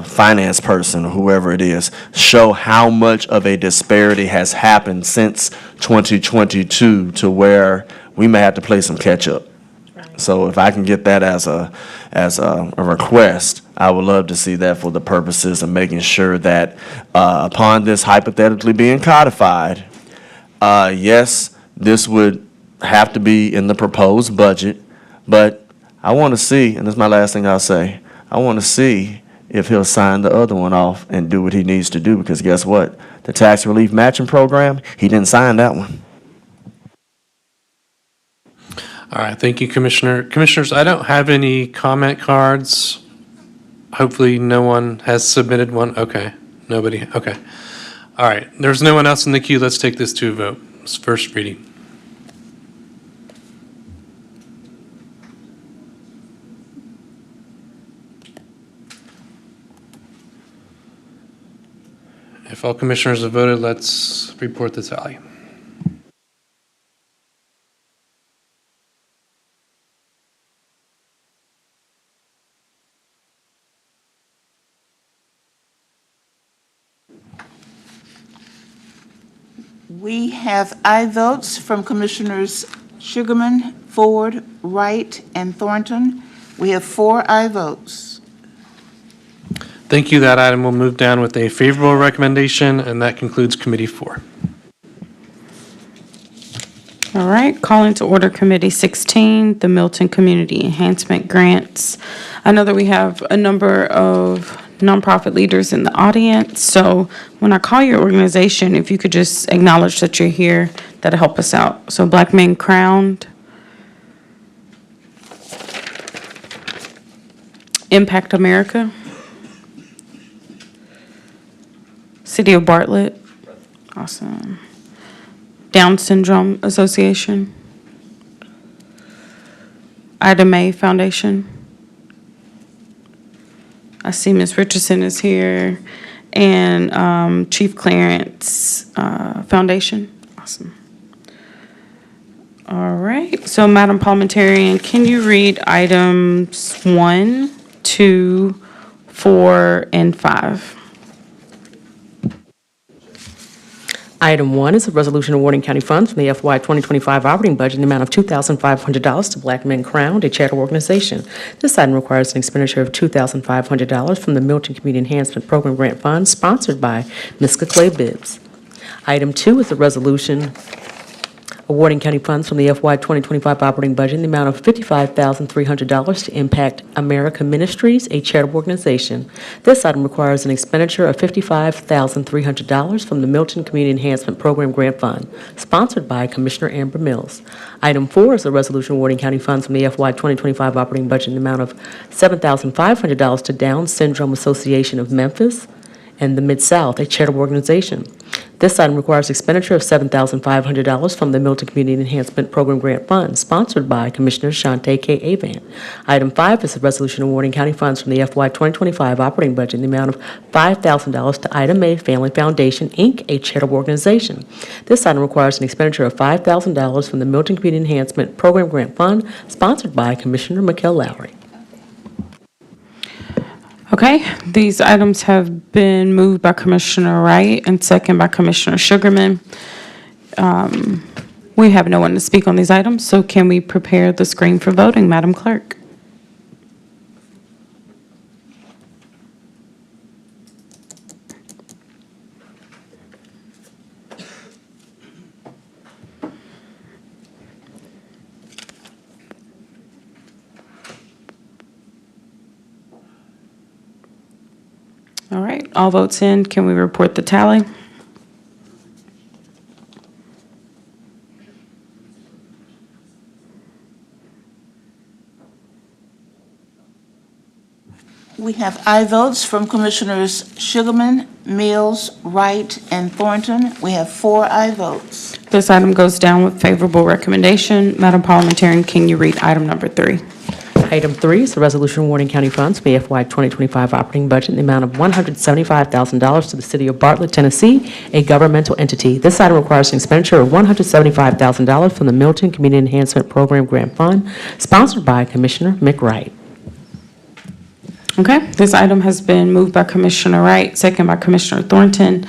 finance person, or whoever it is, show how much of a disparity has happened since 2022 to where we may have to play some catch up. So if I can get that as a request, I would love to see that for the purposes of making sure that upon this hypothetically being codified, yes, this would have to be in the proposed budget, but I want to see, and this is my last thing I'll say, I want to see if he'll sign the other one off and do what he needs to do, because guess what? The tax relief matching program, he didn't sign that one. All right, thank you, Commissioner. Commissioners, I don't have any comment cards. Hopefully, no one has submitted one. Okay, nobody, okay. All right, there's no one else in the queue. Let's take this to a vote. It's first reading. If all commissioners have voted, let's report the tally. We have aye votes from Commissioners Sugarman, Ford, Wright, and Thornton. We have 4 aye votes. Thank you. That item will move down with a favorable recommendation, and that concludes Committee 4. All right, calling to order Committee 16, the Milton Community Enhancement Grants. I know that we have a number of nonprofit leaders in the audience, so when I call your organization, if you could just acknowledge that you're here, that'll help us out. So Black Men Crowned, Impact America, City of Bartlett, awesome. Down Syndrome Association, Ida Mae Foundation. I see Ms. Richardson is here, and Chief Clarence Foundation. Awesome. All right, so Madam Parliamentarian, can you read items 1, 2, 4, and 5? Item 1 is a resolution awarding county funds from the FY 2025 operating budget in the amount of $2,500 to Black Men Crowned, a charitable organization. This item requires an expenditure of $2,500 from the Milton Community Enhancement Program Grant Fund, sponsored by Ms. Clay Bibbs. Item 2 is a resolution awarding county funds from the FY 2025 operating budget in the amount of $55,300 to Impact America Ministries, a charitable organization. This item requires an expenditure of $55,300 from the Milton Community Enhancement Program Grant Fund, sponsored by Commissioner Amber Mills. Item 4 is a resolution awarding county funds from the FY 2025 operating budget in the amount of $7,500 to Down Syndrome Association of Memphis and the Mid-South, a charitable organization. This item requires expenditure of $7,500 from the Milton Community Enhancement Program Grant Fund, sponsored by Commissioner Shante K. Avant. Item 5 is a resolution awarding county funds from the FY 2025 operating budget in the amount of $5,000 to Ida Mae Family Foundation, Inc., a charitable organization. This item requires an expenditure of $5,000 from the Milton Community Enhancement Program Grant Fund, sponsored by Commissioner McKell Lowry. Okay, these items have been moved by Commissioner Wright and second by Commissioner Sugarman. We have no one to speak on these items, so can we prepare the screen for voting, Madam Clerk? All right, all votes in. Can we report the tally? We have aye votes from Commissioners Sugarman, Mills, Wright, and Thornton. We have 4 aye votes. This item goes down with favorable recommendation. Madam Parliamentarian, can you read item number 3? Item 3 is a resolution awarding county funds from the FY 2025 operating budget in the amount of $175,000 to the City of Bartlett, Tennessee, a governmental entity. This item requires an expenditure of $175,000 from the Milton Community Enhancement Program Grant Fund, sponsored by Commissioner McWright. Okay, this item has been moved by Commissioner Wright, second by Commissioner Thornton.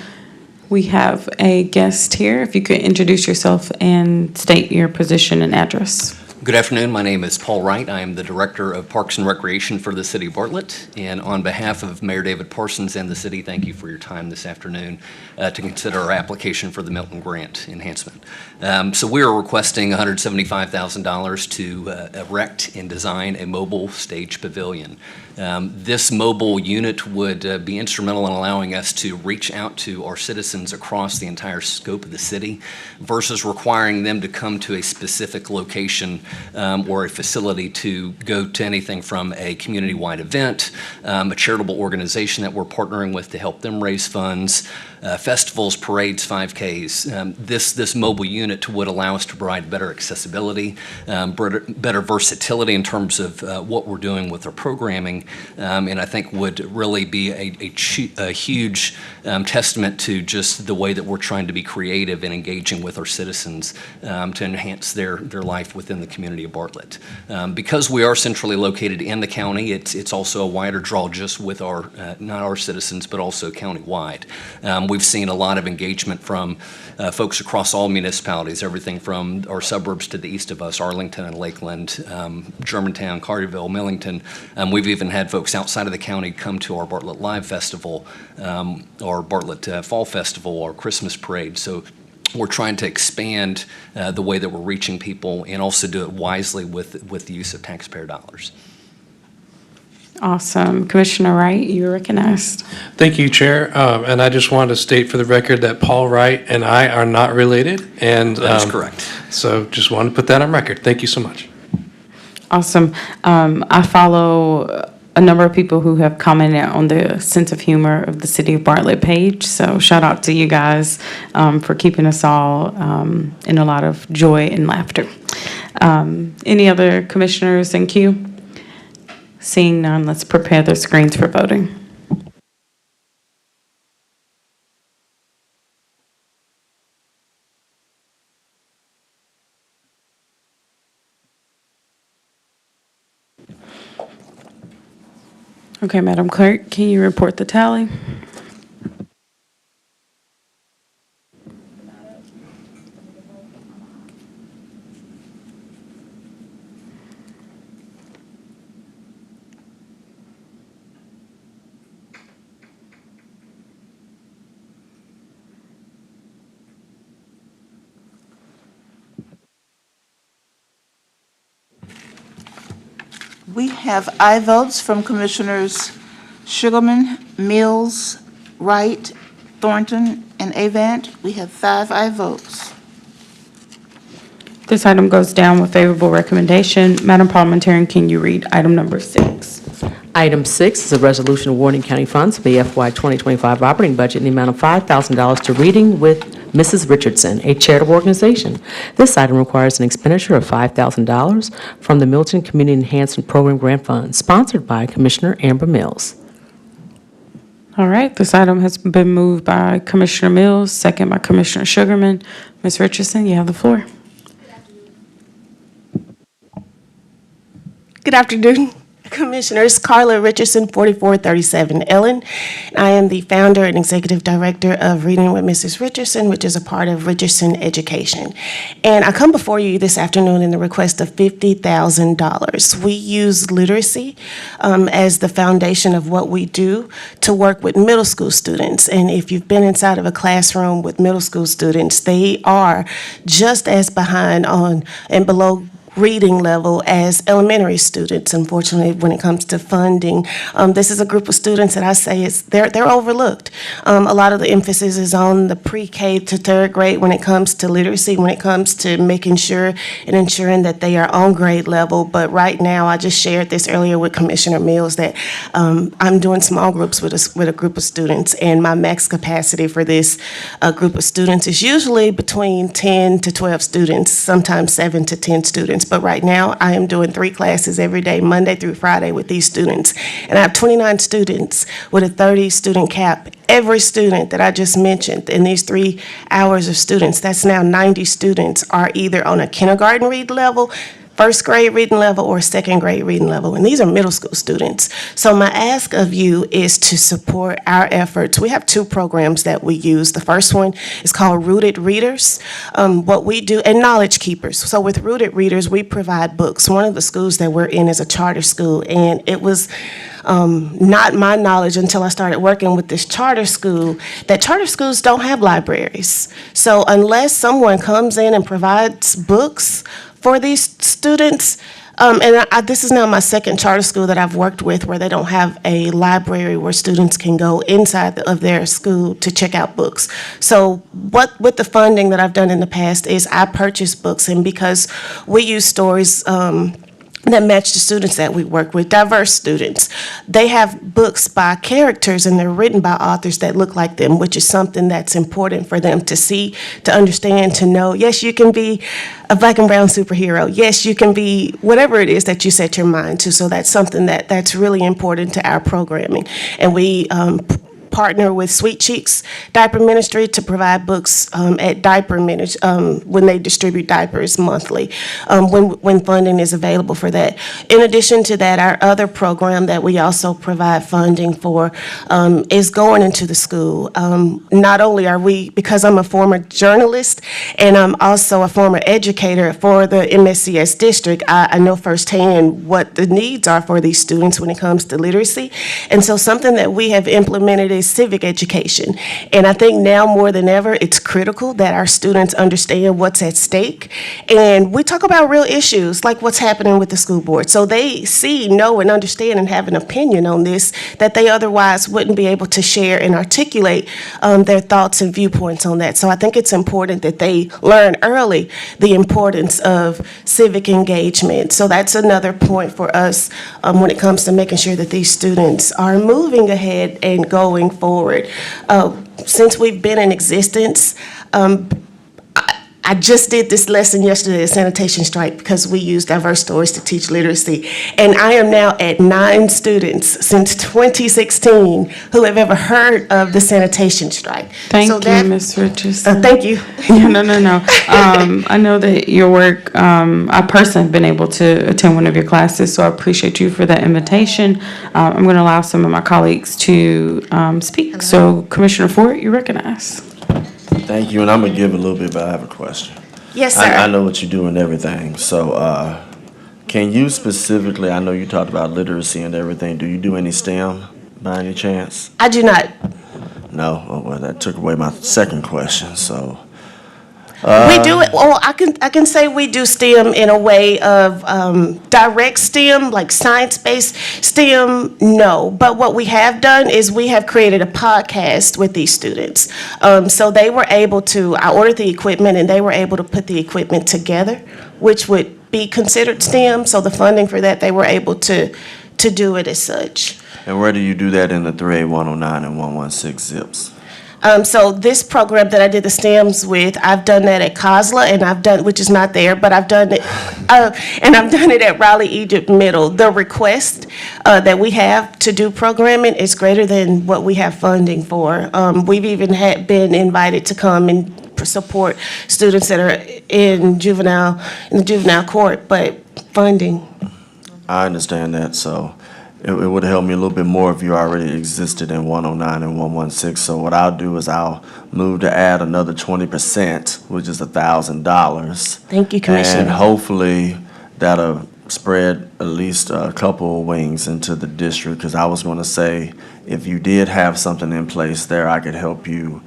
We have a guest here. If you could introduce yourself and state your position and address. Good afternoon. My name is Paul Wright. I am the Director of Parks and Recreation for the City of Bartlett. And on behalf of Mayor David Parsons and the city, thank you for your time this afternoon to consider our application for the Milton Grant enhancement. So we are requesting $175,000 to erect and design a mobile stage pavilion. This mobile unit would be instrumental in allowing us to reach out to our citizens across the entire scope of the city versus requiring them to come to a specific location or a facility to go to anything from a community-wide event, a charitable organization that we're partnering with to help them raise funds, festivals, parades, 5Ks. This mobile unit would allow us to provide better accessibility, better versatility in terms of what we're doing with our programming, and I think would really be a huge testament to just the way that we're trying to be creative and engaging with our citizens to enhance their life within the community of Bartlett. Because we are centrally located in the county, it's also a wider draw just with our, not our citizens, but also countywide. We've seen a lot of engagement from folks across all municipalities, everything from our suburbs to the east of us, Arlington and Lakeland, Germantown, Carterville, Millington. We've even had folks outside of the county come to our Bartlett Live Festival, or Bartlett Fall Festival, or Christmas Parade. So we're trying to expand the way that we're reaching people and also do it wisely with the use of taxpayer dollars. Awesome. Commissioner Wright, you're recognized. Thank you, Chair. And I just wanted to state for the record that Paul Wright and I are not related. And That is correct. So just wanted to put that on record. Thank you so much. Awesome. I follow a number of people who have commented on the sense of humor of the City of Bartlett page. So shout out to you guys for keeping us all in a lot of joy and laughter. Any other commissioners in queue? Seeing none, let's prepare the screens for voting. Okay, Madam Clerk, can you report the tally? We have aye votes from Commissioners Sugarman, Mills, Wright, Thornton, and Avant. We have 5 aye votes. This item goes down with favorable recommendation. Madam Parliamentarian, can you read item number 6? Item 6 is a resolution awarding county funds for the FY 2025 operating budget in the amount of $5,000 to Reading with Mrs. Richardson, a charitable organization. This item requires an expenditure of $5,000 from the Milton Community Enhancement Program Grant Fund, sponsored by Commissioner Amber Mills. All right, this item has been moved by Commissioner Mills, second by Commissioner Sugarman. Ms. Richardson, you have the floor. Good afternoon, Commissioners. Carla Richardson, 4437 Ellen. I am the founder and executive director of Reading with Mrs. Richardson, which is a part of Richardson Education. And I come before you this afternoon in the request of $50,000. We use literacy as the foundation of what we do to work with middle school students. And if you've been inside of a classroom with middle school students, they are just as behind on and below reading level as elementary students, unfortunately, when it comes to funding. This is a group of students that I say they're overlooked. A lot of the emphasis is on the pre-K to 3rd grade when it comes to literacy, when it comes to making sure and ensuring that they are on grade level. But right now, I just shared this earlier with Commissioner Mills that I'm doing small groups with a group of students, and my max capacity for this group of students is usually between 10 to 12 students, sometimes 7 to 10 students. But right now, I am doing 3 classes every day, Monday through Friday, with these students. And I have 29 students with a 30-student cap. Every student that I just mentioned in these 3 hours of students, that's now 90 students, are either on a kindergarten read level, first grade reading level or second grade reading level, and these are middle school students. So my ask of you is to support our efforts. We have two programs that we use. The first one is called Rooted Readers. What we do, and Knowledge Keepers. So with Rooted Readers, we provide books. One of the schools that we're in is a charter school, and it was not my knowledge until I started working with this charter school that charter schools don't have libraries. So unless someone comes in and provides books for these students, this is now my second charter school that I've worked with where they don't have a library where students can go inside of their school to check out books. So with the funding that I've done in the past is I purchase books, and because we use stories that match the students that we work with, diverse students. They have books by characters and they're written by authors that look like them, which is something that's important for them to see, to understand, to know. Yes, you can be a black and brown superhero. Yes, you can be whatever it is that you set your mind to. So that's something that's really important to our programming. And we partner with Sweet Cheeks Diaper Ministry to provide books at Diaper Ministry when they distribute diapers monthly, when funding is available for that. In addition to that, our other program that we also provide funding for is going into the school. Not only are we, because I'm a former journalist and I'm also a former educator for the MSCS district, I know firsthand what the needs are for these students when it comes to literacy. And so something that we have implemented is civic education. And I think now more than ever, it's critical that our students understand what's at stake. And we talk about real issues like what's happening with the school board. So they see, know, and understand and have an opinion on this that they otherwise wouldn't be able to share and articulate their thoughts and viewpoints on that. So I think it's important that they learn early the importance of civic engagement. So that's another point for us when it comes to making sure that these students are moving ahead and going forward. Since we've been in existence, I just did this lesson yesterday, a sanitation strike, because we use diverse stories to teach literacy. And I am now at 9 students since 2016 who have ever heard of the sanitation strike. Thank you, Ms. Richardson. Thank you. No. I know that your work, I personally have been able to attend one of your classes, so I appreciate you for that invitation. I'm going to allow some of my colleagues to speak. So Commissioner Ford, you're recognized. Thank you, and I'm gonna give a little bit, but I have a question. Yes, sir. I know what you do and everything, so, can you specifically, I know you talked about literacy and everything, do you do any STEM by any chance? I do not. No? Oh, well, that took away my second question, so. We do it, well, I can say we do STEM in a way of direct STEM, like science-based STEM, no. But what we have done is we have created a podcast with these students. So they were able to, I ordered the equipment and they were able to put the equipment together, which would be considered STEM. So the funding for that, they were able to do it as such. And where do you do that in the 3A109 and 116 zips? So this program that I did the STEMs with, I've done that at COSLA, and I've done, which is not there, but I've done it, and I've done it at Raleigh Egypt Middle. The request that we have to do programming is greater than what we have funding for. We've even been invited to come and support students that are in the juvenile court, but funding. I understand that, so it would help me a little bit more if you already existed in 109 and 116. So what I'll do is I'll move to add another 20%, which is $1,000. Thank you, Commissioner. And hopefully that'll spread at least a couple of wings into the district, because I was going to say, if you did have something in place there, I could help you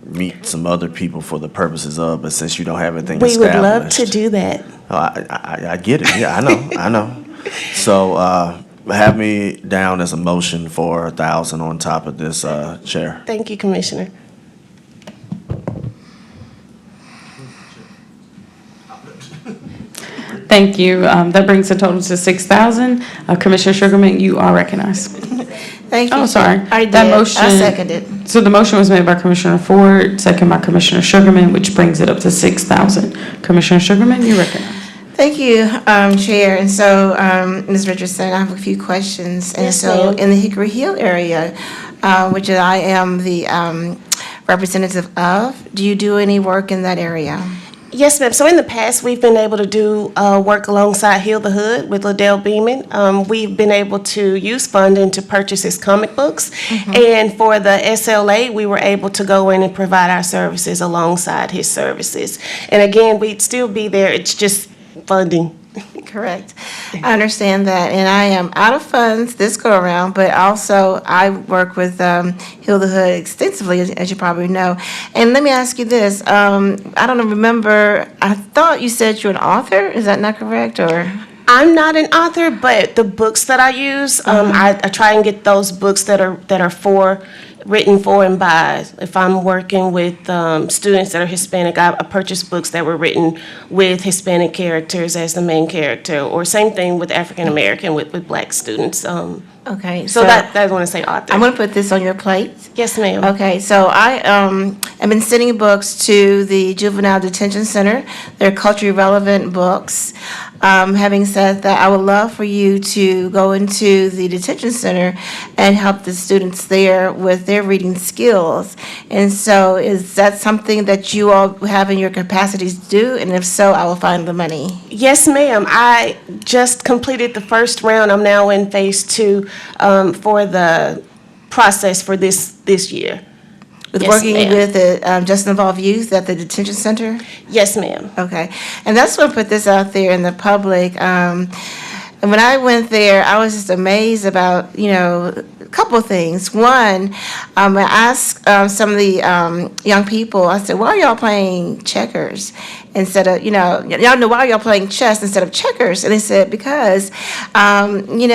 meet some other people for the purposes of, but since you don't have anything established. We would love to do that. I get it. Yeah, I know. So have me down as a motion for 1,000 on top of this, Chair. Thank you, Commissioner. Thank you. That brings the total to 6,000. Commissioner Sugarman, you are recognized. Thank you. Oh, sorry. I did. That motion. I seconded. So the motion was made by Commissioner Ford, second by Commissioner Sugarman, which brings it up to 6,000. Commissioner Sugarman, you recognize. Thank you, Chair. And so, Ms. Richardson, I have a few questions. And Yes, so, ma'am. in the Hickory Hill area, which I am the representative of, do you do any work in that area? Yes, ma'am. So in the past, we've been able to do work alongside Heal the Hood with Liddell Beeman. We've been able to use funding to purchase his comic books. And for the SLA, we were able to go in and provide our services alongside his services. And again, we'd still be there. It's just funding. Correct. I understand that, and I am out of funds this go-around, but also I work with Heal the Hood extensively, as you probably know. And let me ask you this, I don't remember, I thought you said you're an author, is that not correct, or? I'm not an author, but the books that I use, I try and get those books that are written for and by. If I'm working with students that are Hispanic, I purchase books that were written with Hispanic characters as the main character, or same thing with African American with Black students. Okay. So that I want to say author. I'm going to put this on your plate. Yes, ma'am. Okay, so I have been sending books to the Juvenile Detention Center. They're culturally relevant books. Having said that, I would love for you to go into the detention center and help the students there with their reading skills. And so is that something that you all have in your capacities to do? And if so, I will find the money. Yes, ma'am. I just completed the first round. I'm now in phase 2 for the process for this year. With Yes, working ma'am. with the Just Involved Youth at the detention center? Yes, ma'am. Okay. And that's what put this out there in the public. And when I went there, I was just amazed about, a couple of things. One, I asked some of the young people, I said, why are y'all playing checkers instead of, y'all know why y'all playing chess instead of checkers? And they said, because, you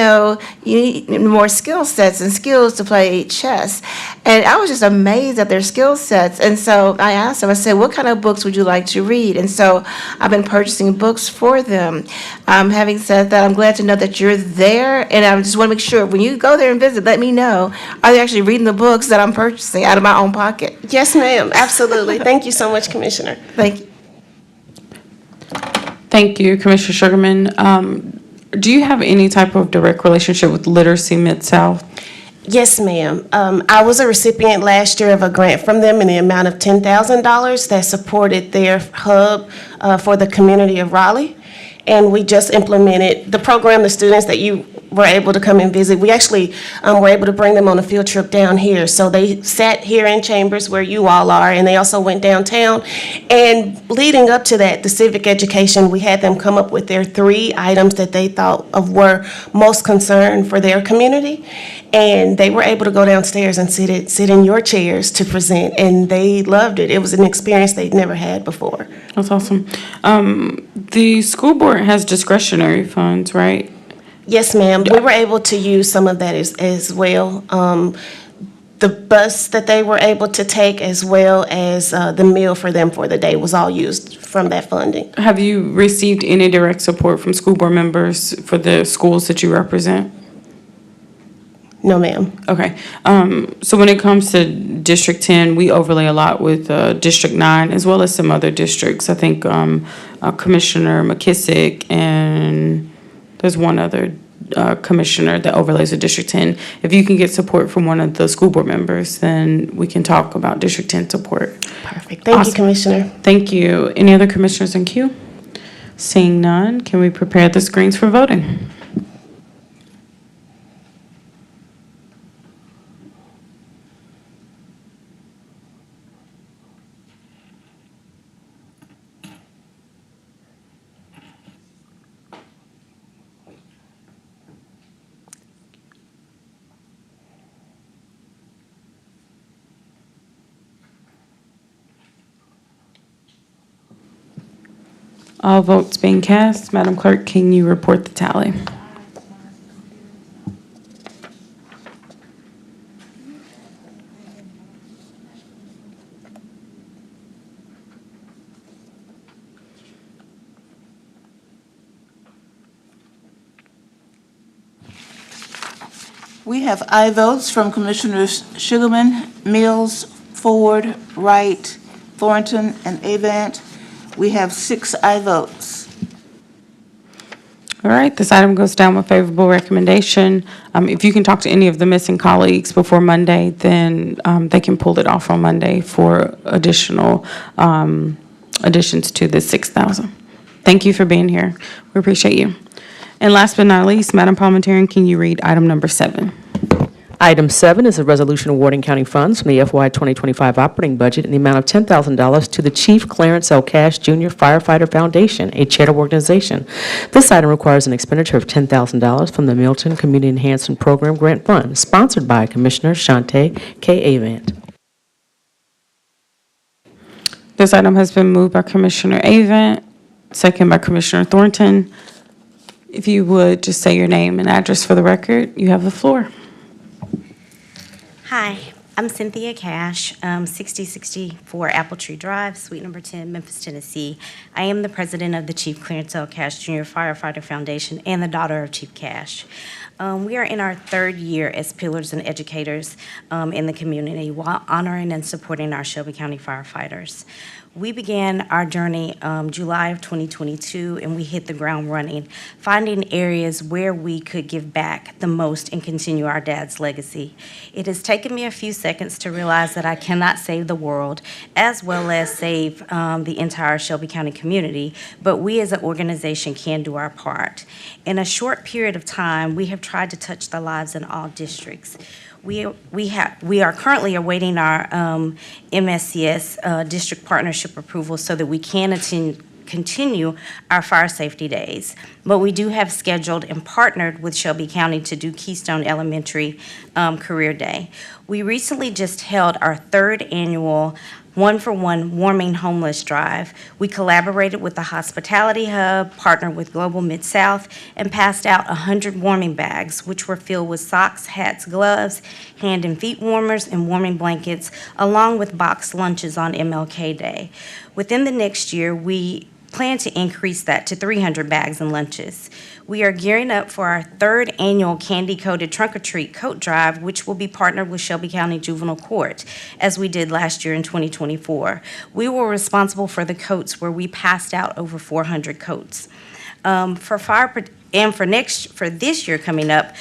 need more skill sets and skills to play chess. And I was just amazed at their skill sets. And so I asked them, I said, what kind of books would you like to read? And so I've been purchasing books for them. Having said that, I'm glad to know that you're there. And I just want to make sure when you go there and visit, let me know, are they actually reading the books that I'm purchasing out of my own pocket? Yes, ma'am. Absolutely. Thank you so much, Commissioner. Thank you. Thank you, Commissioner Sugarman. Do you have any type of direct relationship with Literacy Mid-South? Yes, ma'am. I was a recipient last year of a grant from them in the amount of $10,000 that supported their hub for the community of Raleigh. And we just implemented the program, the students that you were able to come and visit. We actually were able to bring them on a field trip down here. So they sat here in Chambers where you all are, and they also went downtown. And leading up to that, the civic education, we had them come up with their 3 items that they thought of were most concerned for their community. And they were able to go downstairs and sit in your chairs to present, and they loved it. It was an experience they'd never had before. That's awesome. The school board has discretionary funds, right? Yes, ma'am. We were able to use some of that as well. The bus that they were able to take, as well as the meal for them for the day, was all used from that funding. Have you received any direct support from school board members for the schools that you represent? No, ma'am. Okay. So when it comes to District 10, we overlay a lot with District 9, as well as some other districts. I think Commissioner McKissick, and there's one other commissioner that overlays with District 10. If you can get support from one of the school board members, then we can talk about District 10 support. Perfect. Thank you, Commissioner. Thank you. Any other commissioners in queue? Seeing none, can we prepare the screens for voting? All votes being cast. Madam Clerk, can you report the tally? We have aye votes from Commissioners Sugarman, Mills, Ford, Wright, Thornton, and Avant. We have 6 aye votes. All right, this item goes down with favorable recommendation. If you can talk to any of the missing colleagues before Monday, then they can pull it off on Monday for additional additions to the 6,000. Thank you for being here. We appreciate you. And last but not least, Madam Parliamentarian, can you read item number 7? Item 7 is a resolution awarding county funds from the FY 2025 operating budget in the amount of $10,000 to the Chief Clarence L. Cash Jr. Firefighter Foundation, a charitable organization. This item requires an expenditure of $10,000 from the Milton Community Enhancement Program Grant Fund, sponsored by Commissioner Shante K. Avant. This item has been moved by Commissioner Avant, second by Commissioner Thornton. If you would just say your name and address for the record, you have the floor. Hi, I'm Cynthia Cash, 6064 Apple Tree Drive, Suite Number 10, Memphis, Tennessee. I am the president of the Chief Clarence L. Cash Jr. Firefighter Foundation and the daughter of Chief Cash. We are in our 3rd year as pillars and educators in the community while honoring and supporting our Shelby County firefighters. We began our journey July of 2022, and we hit the ground running, finding areas where we could give back the most and continue our dad's legacy. It has taken me a few seconds to realize that I cannot save the world as well as save the entire Shelby County community, but we as an organization can do our part. In a short period of time, we have tried to touch the lives in all districts. We are currently awaiting our MSCS district partnership approval so that we can continue our fire safety days. But we do have scheduled and partnered with Shelby County to do Keystone Elementary Career Day. We recently just held our 3rd annual one-for-one warming homeless drive. We collaborated with the Hospitality Hub, partnered with Global Mid-South, and passed out 100 warming bags, which were filled with socks, hats, gloves, hand and feet warmers, and warming blankets, along with boxed lunches on MLK Day. Within the next year, we plan to increase that to 300 bags and lunches. We are gearing up for our 3rd annual candy-coated trunk-or-treat coat drive, which will be partnered with Shelby County Juvenile Court, as we did last year in 2024. We were responsible for the coats where we passed out over 400 coats. For this year coming up,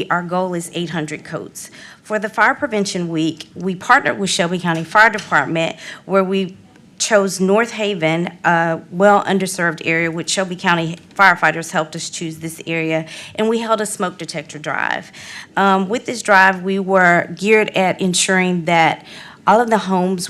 our goal is 800 coats. For the Fire Prevention Week, we partnered with Shelby County Fire Department, where we chose North Haven, a well-underserved area, which Shelby County firefighters helped us choose this area, and we held a smoke detector drive. With this drive, we were geared at ensuring that all of the homes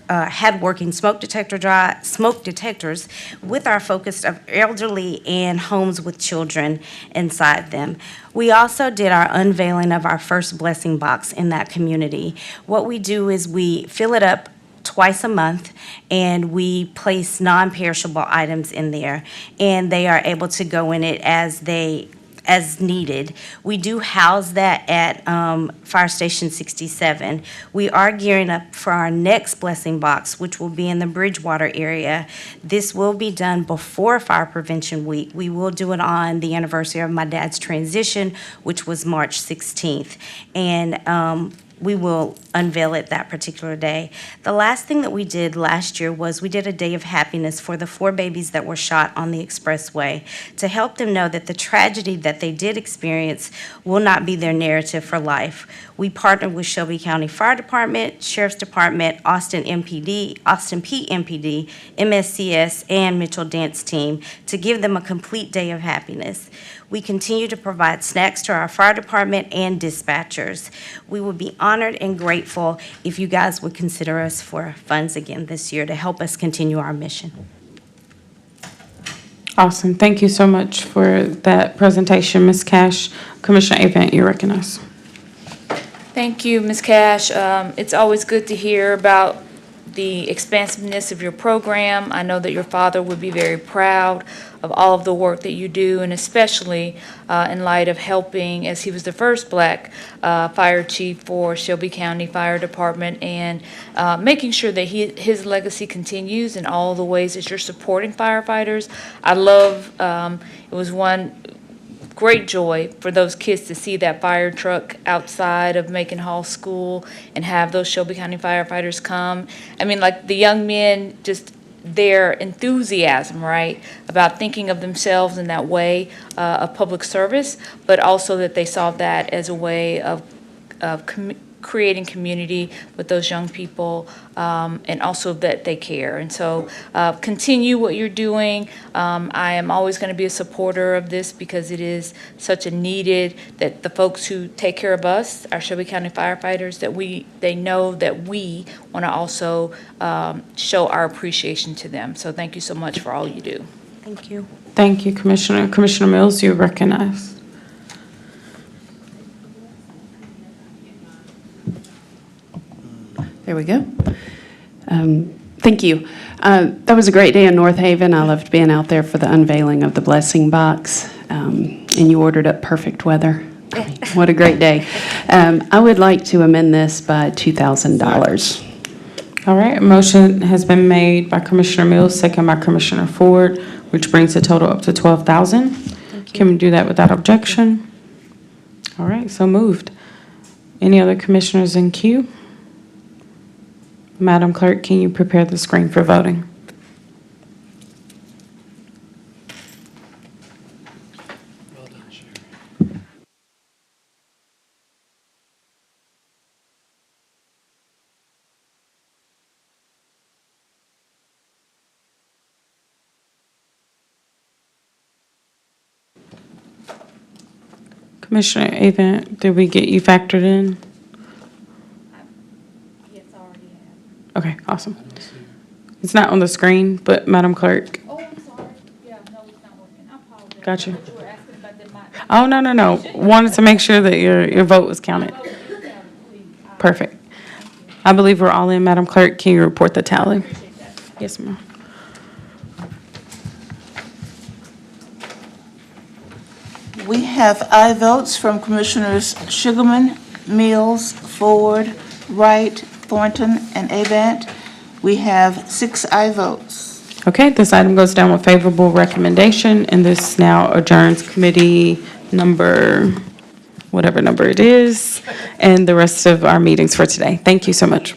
had working smoke detectors with our focus of elderly and homes with children inside them. We also did our unveiling of our first blessing box in that community. What we do is we fill it up twice a month, and we place non-perishable items in there, and they are able to go in it as needed. We do house that at Fire Station 67. We are gearing up for our next blessing box, which will be in the Bridgewater area. This will be done before Fire Prevention Week. We will do it on the anniversary of my dad's transition, which was March 16th. And we will unveil it that particular day. The last thing that we did last year was we did a day of happiness for the 4 babies that were shot on the expressway to help them know that the tragedy that they did experience will not be their narrative for life. We partnered with Shelby County Fire Department, Sheriff's Department, Austin P MPD, MSCS, and Mitchell Dance Team to give them a complete day of happiness. We continue to provide snacks to our fire department and dispatchers. We would be honored and grateful if you guys would consider us for funds again this year to help us continue our mission. Awesome. Thank you so much for that presentation, Ms. Cash. Commissioner Avant, you're recognized. Thank you, Ms. Cash. It's always good to hear about the expansiveness of your program. I know that your father would be very proud of all of the work that you do, and especially in light of helping, as he was the first black fire chief for Shelby County Fire Department, and making sure that his legacy continues in all the ways that you're supporting firefighters. I love, it was one great joy for those kids to see that fire truck outside of Macon Hall School and have those Shelby County firefighters come. I mean, like the young men, just their enthusiasm, right, about thinking of themselves in that way of public service, but also that they saw that as a way of creating community with those young people, and also that they care. And so continue what you're doing. I am always going to be a supporter of this because it is such a needed, that the folks who take care of us, our Shelby County firefighters, that they know that we want to also show our appreciation to them. So thank you so much for all you do. Thank you. Thank you, Commissioner. Commissioner Mills, you're recognized. There we go. Thank you. That was a great day in North Haven. I loved being out there for the unveiling of the blessing box, and you ordered up perfect weather. What a great day. I would like to amend this by $2,000. All right, a motion has been made by Commissioner Mills, second by Commissioner Ford, which brings the total up to $12,000. Can we do that without objection? All right, so moved. Any other commissioners in queue? Madam Clerk, can you prepare the screen for voting? Commissioner Avent, did we get you factored in? Okay, awesome. It's not on the screen, but Madam Clerk. Oh, I'm sorry. Yeah, no, it's not working. I apologize. Gotcha. You were asking about the mic. Oh, no. Wanted to make sure that your vote was counted. Perfect. I believe we're all in. Madam Clerk, can you report the tally? Yes, ma'am. We have aye votes from Commissioners Sugarman, Mills, Ford, Wright, Thornton, and Avant. We have 6 aye votes. Okay, this item goes down with favorable recommendation, and this now adjourns committee number, whatever number it is, and the rest of our meetings for today. Thank you so much.